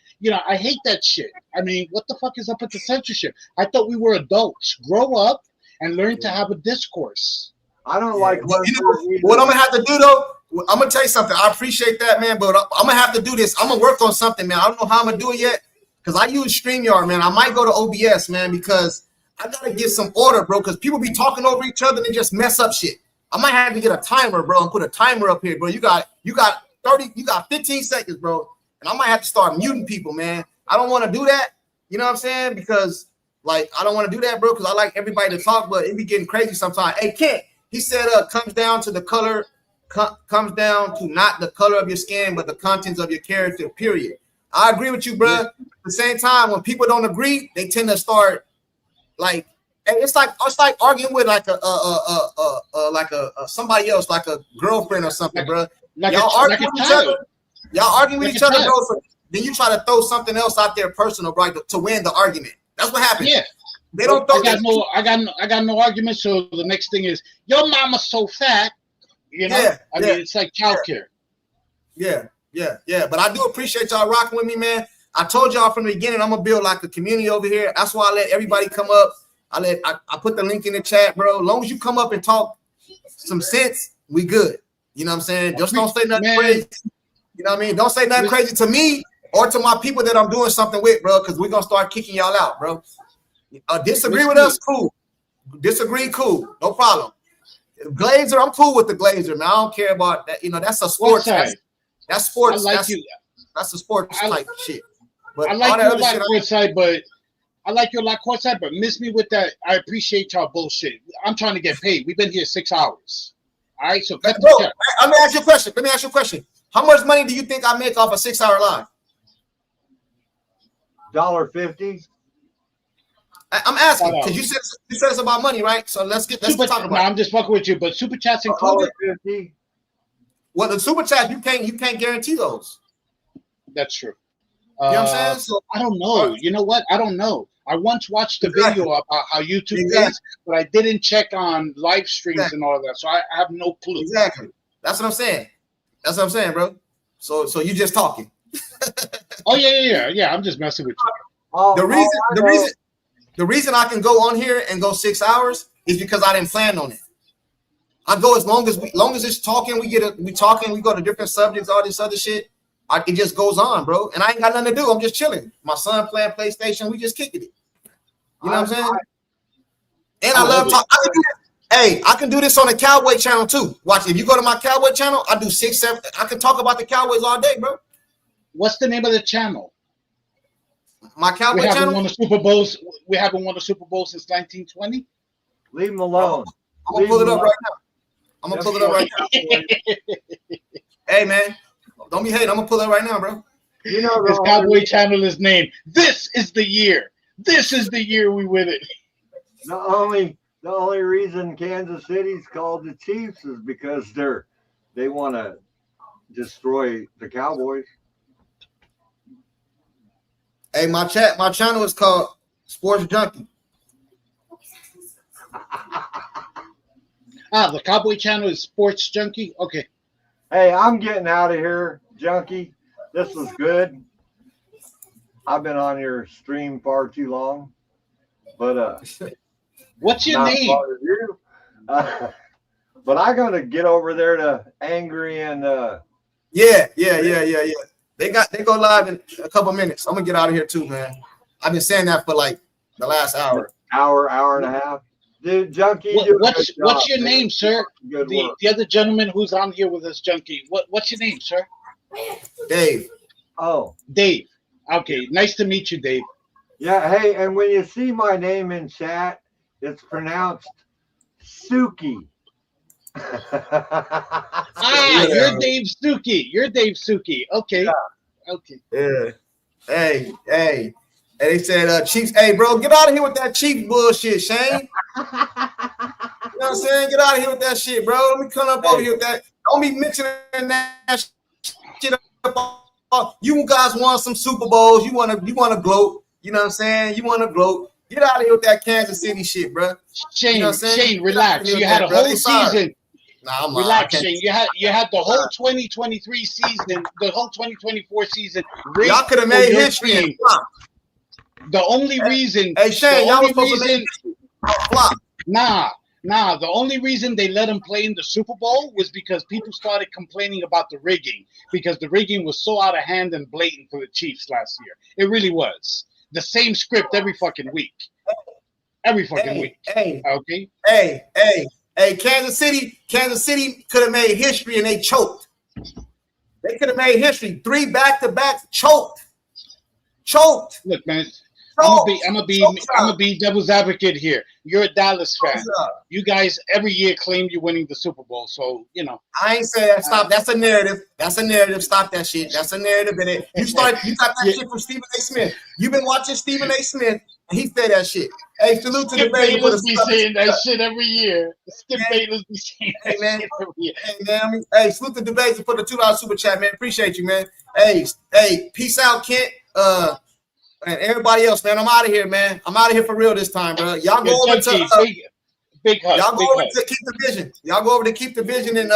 I hate that shit. I mean, what the fuck is up with the censorship? I thought we were adults. Grow up and learn to have a discourse. I don't like what I'm gonna have to do though. I'm gonna tell you something. I appreciate that, man, but I'm gonna have to do this. I'm gonna work on something, man. I don't know how I'm gonna do it yet because I use StreamYard, man. I might go to OBS, man, because I gotta get some order, bro. Because people be talking over each other and just mess up shit. I might have to get a timer, bro, and put a timer up here, bro. You got 15 seconds, bro. And I might have to start muting people, man. I don't want to do that. You know what I'm saying? Because, I don't want to do that, bro, because I like everybody to talk, but it be getting crazy sometimes. Hey, Kent, he said comes down to the color, comes down to not the color of your skin, but the contents of your character, period. I agree with you, bro. Yeah. At the same time, when people don't agree, they tend to start, it's like arguing with somebody else, like a girlfriend or something, bro. Y'all argue with each other. Y'all arguing with each other, bro. So then you try to throw something else out there personal, right, to win the argument. That's what happens. Yeah. They don't throw I got no argument. So the next thing is, your mama's so fat. I mean, it's like childcare. Yeah. But I do appreciate y'all rocking with me, man. I told y'all from the beginning I'm gonna build like a community over here. That's why I let everybody come up. I put the link in the chat, bro. As long as you come up and talk some sense, we good. You know what I'm saying? Just don't say nothing crazy. You know what I mean? Don't say nothing crazy to me or to my people that I'm doing something with, bro, because we're going to start kicking y'all out, bro. Disagree with us? Cool. Disagree? Cool. No problem. Glazer, I'm cool with the Glazer, man. I don't care about that. That's a sports. That's sports. That's a sports type shit. But I like your lot courtside, but I like your lot courtside, but miss me with that. I appreciate y'all bullshit. I'm trying to get paid. We've been here 6 hours. All right, so let me ask you a question. How much money do you think I make off a 6-hour live? $1.50. I'm asking because you said it's about money, right? So let's talk about. No, I'm just fucking with you, but super chats included. $1.50. Well, the super chat you can't guarantee those. That's true. You know what I'm saying? So I don't know. You know what? I don't know. I once watched the video about how YouTube is, but I didn't check on live streams and all that, so I have no clue. Exactly. That's what I'm saying. That's what I'm saying, bro. So you just talking. Oh yeah. I'm just messing with you. The reason I can go on here and go 6 hours is because I didn't plan on it. I go as long as it's talking. We talking. We go to different subjects, all this other shit. It just goes on, bro. And I ain't got nothing to do. I'm just chilling. My son playing PlayStation. We just kicking it. You know what I'm saying? And I love talking. I can do this on the Cowboy channel too. Watch, if you go to my Cowboy channel, I do 6, 7. I can talk about the Cowboys all day, bro. What's the name of the channel? My Cowboy channel. We haven't won a Super Bowl since 1920. Leave them alone. I'm gonna pull it up right now. Hey man, don't be hating. I'm gonna pull it right now, bro. This Cowboy channel is named. This is the year. This is the year we win it. Not only The only reason Kansas City's called the Chiefs is because they want to destroy the Cowboys. Hey, my channel is called Sports Junkie. The Cowboy channel is Sports Junkie. Okay. Hey, I'm getting out of here, Junkie. This was good. I've been on your stream far too long, but what's your name? You. But I'm gonna get over there to Angry and Yeah. They go live in a couple minutes. I'm gonna get out of here too, man. I've been saying that for like the last hour and a half. Dude, Junkie, what's your name, sir? The other gentleman who's on here with us, Junkie. What's your name, sir? Dave. Oh, Dave. Okay, nice to meet you, Dave. Yeah, hey, and when you see my name in chat, it's pronounced Suki. You're Dave Suki. You're Dave Suki. Okay. Yeah. Okay. Yeah. Hey. And they said, Chiefs, hey, bro, get out of here with that Chiefs bullshit, Shane. You know what I'm saying? Get out of here with that shit, bro. Let me come up over here with that. Don't be mentioning that shit up. You guys won some Super Bowls. You want to gloat. You know what I'm saying? You want to gloat. Get out of here with that Kansas City shit, bro. Shane, you know what I'm saying? Shane, relax. You had a whole season. Nah, I'm relax, Shane. You had the whole 2023 season, the whole 2024 season. Y'all could have made history and flop. The only reason, hey Shane, y'all was supposed to make flop. Nah. The only reason they let him play in the Super Bowl was because people started complaining about the rigging, because the rigging was so out of hand and blatant for the Chiefs last year. It really was the same script every fucking week. Every fucking week. Okay. Hey, Kansas City could have made history and they choked. They could have made history. 3 back-to-back choked. Look, man. I'm gonna be devil's advocate here. You're a Dallas fan. You guys every year claim you're winning the Super Bowl, so you know. I ain't saying that. Stop. That's a narrative. Stop that shit. That's a narrative. And you got that shit from Stephen A. Smith. You've been watching Stephen A. Smith, and he said that shit. Hey, salute to the baby. Bayless be saying that shit every year. Skip Bayless be saying that shit every year. Hey, salute to the baby for the $2 super chat, man. Appreciate you, man. Hey, peace out, Kent. And everybody else, man, I'm out of here, man. I'm out of here for real this time, bro. Y'all go over to big hug. Y'all go over to Keep the Vision. Y'all go over to Keep the Vision and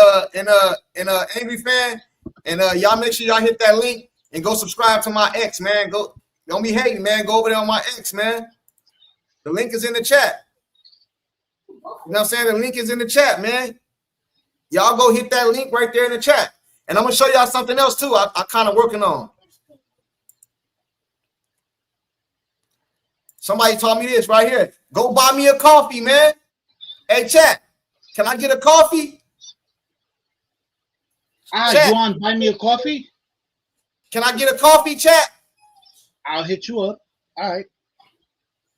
Angry Fan, and y'all make sure y'all hit that link and go subscribe to my X, man. Don't be hating, man. Go over there on my X, man. The link is in the chat. You know what I'm saying? The link is in the chat, man. Y'all go hit that link right there in the chat, and I'm gonna show y'all something else too. I kind of working on. Somebody taught me this right here. Go buy me a coffee, man. Hey, chat, can I get a coffee? You want to buy me a coffee? Can I get a coffee, chat? I'll hit you up. All right.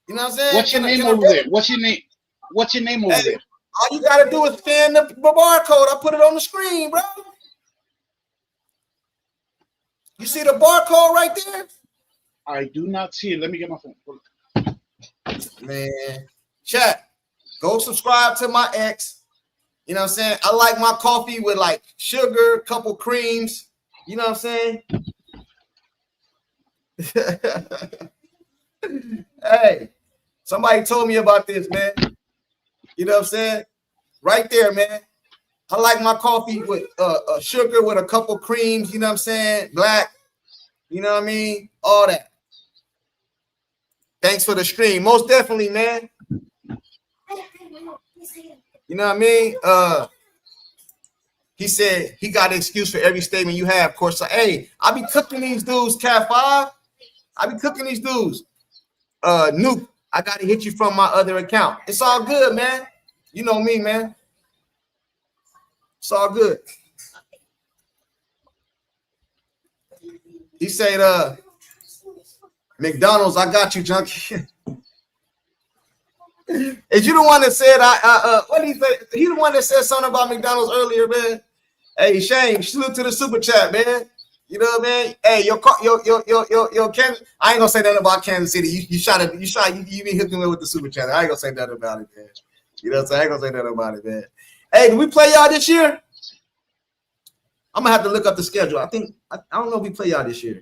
You know what I'm saying? What's your name over there? What's your name? What's your name over there? All you got to do is scan the barcode. I put it on the screen, bro. You see the barcode right there? I do not see it. Let me get my phone. Man, chat, go subscribe to my X. You know what I'm saying? I like my coffee with like sugar, a couple creams. You know what I'm saying? Hey, somebody told me about this, man. You know what I'm saying? Right there, man. I like my coffee with sugar with a couple creams. You know what I'm saying? Black. You know what I mean? All that. Thanks for the stream. Most definitely, man. You know what I mean? He said he got an excuse for every statement you have, of course. So, hey, I be cooking these dudes, Cat 5. I be cooking these dudes. Nuke, I got to hit you from my other account. It's all good, man. You know me, man. It's all good. He said, McDonald's, I got you, junkie. Is you the one that said what did he say? He the one that said something about McDonald's earlier, man. Hey, Shane, salute to the super chat, man. You know what I mean? Hey, your Kansas. I ain't gonna say nothing about Kansas City. You been hooking me with the super chat. I ain't gonna say nothing about it, man. You know what I'm saying? I ain't gonna say nothing about it, man. Hey, do we play y'all this year? I'm gonna have to look up the schedule. I don't know if we play y'all this year.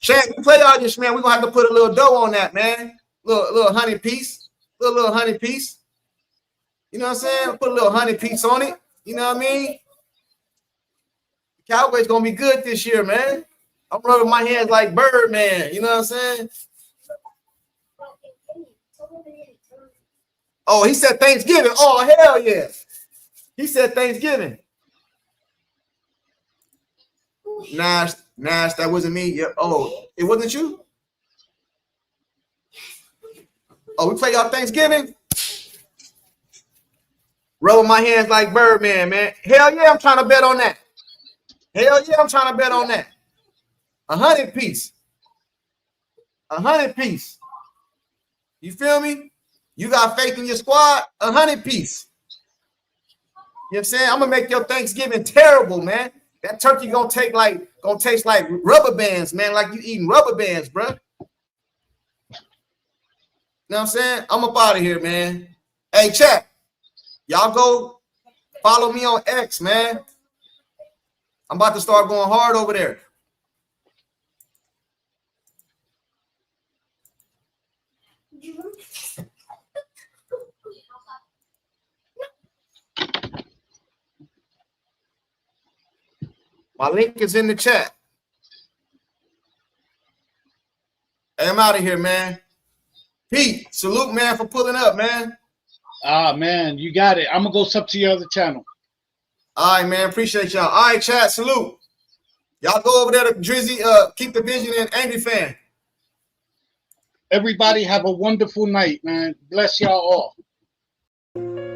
Shaq, we play y'all this, man. We're gonna have to put a little dough on that, man. Little honey piece. Little honey piece. You know what I'm saying? Put a little honey piece on it. You know what I mean? Cowboys gonna be good this year, man. I'm rubbing my hands like Birdman. You know what I'm saying? Oh, he said Thanksgiving. Oh, hell yeah. He said Thanksgiving. Nash, that wasn't me. Yeah. Oh, it wasn't you? Oh, we play y'all Thanksgiving? Rubbing my hands like Birdman, man. Hell yeah, I'm trying to bet on that. Hell yeah, I'm trying to bet on that. 100 piece. 100 piece. You feel me? You got faith in your squad? 100 piece. You know what I'm saying? I'm gonna make your Thanksgiving terrible, man. That turkey gonna taste like rubber bands, man. Like you eating rubber bands, bro. You know what I'm saying? I'm up out of here, man. Hey, chat. Y'all go follow me on X, man. I'm about to start going hard over there. My link is in the chat. Hey, I'm out of here, man. Pete, salute, man, for pulling up, man. Man, you got it. I'm gonna go sub to your other channel. All right, man. Appreciate y'all. All right, chat. Salute. Y'all go over there to Drizzy. Keep the vision and Angry Fan. Everybody have a wonderful night, man. Bless y'all all.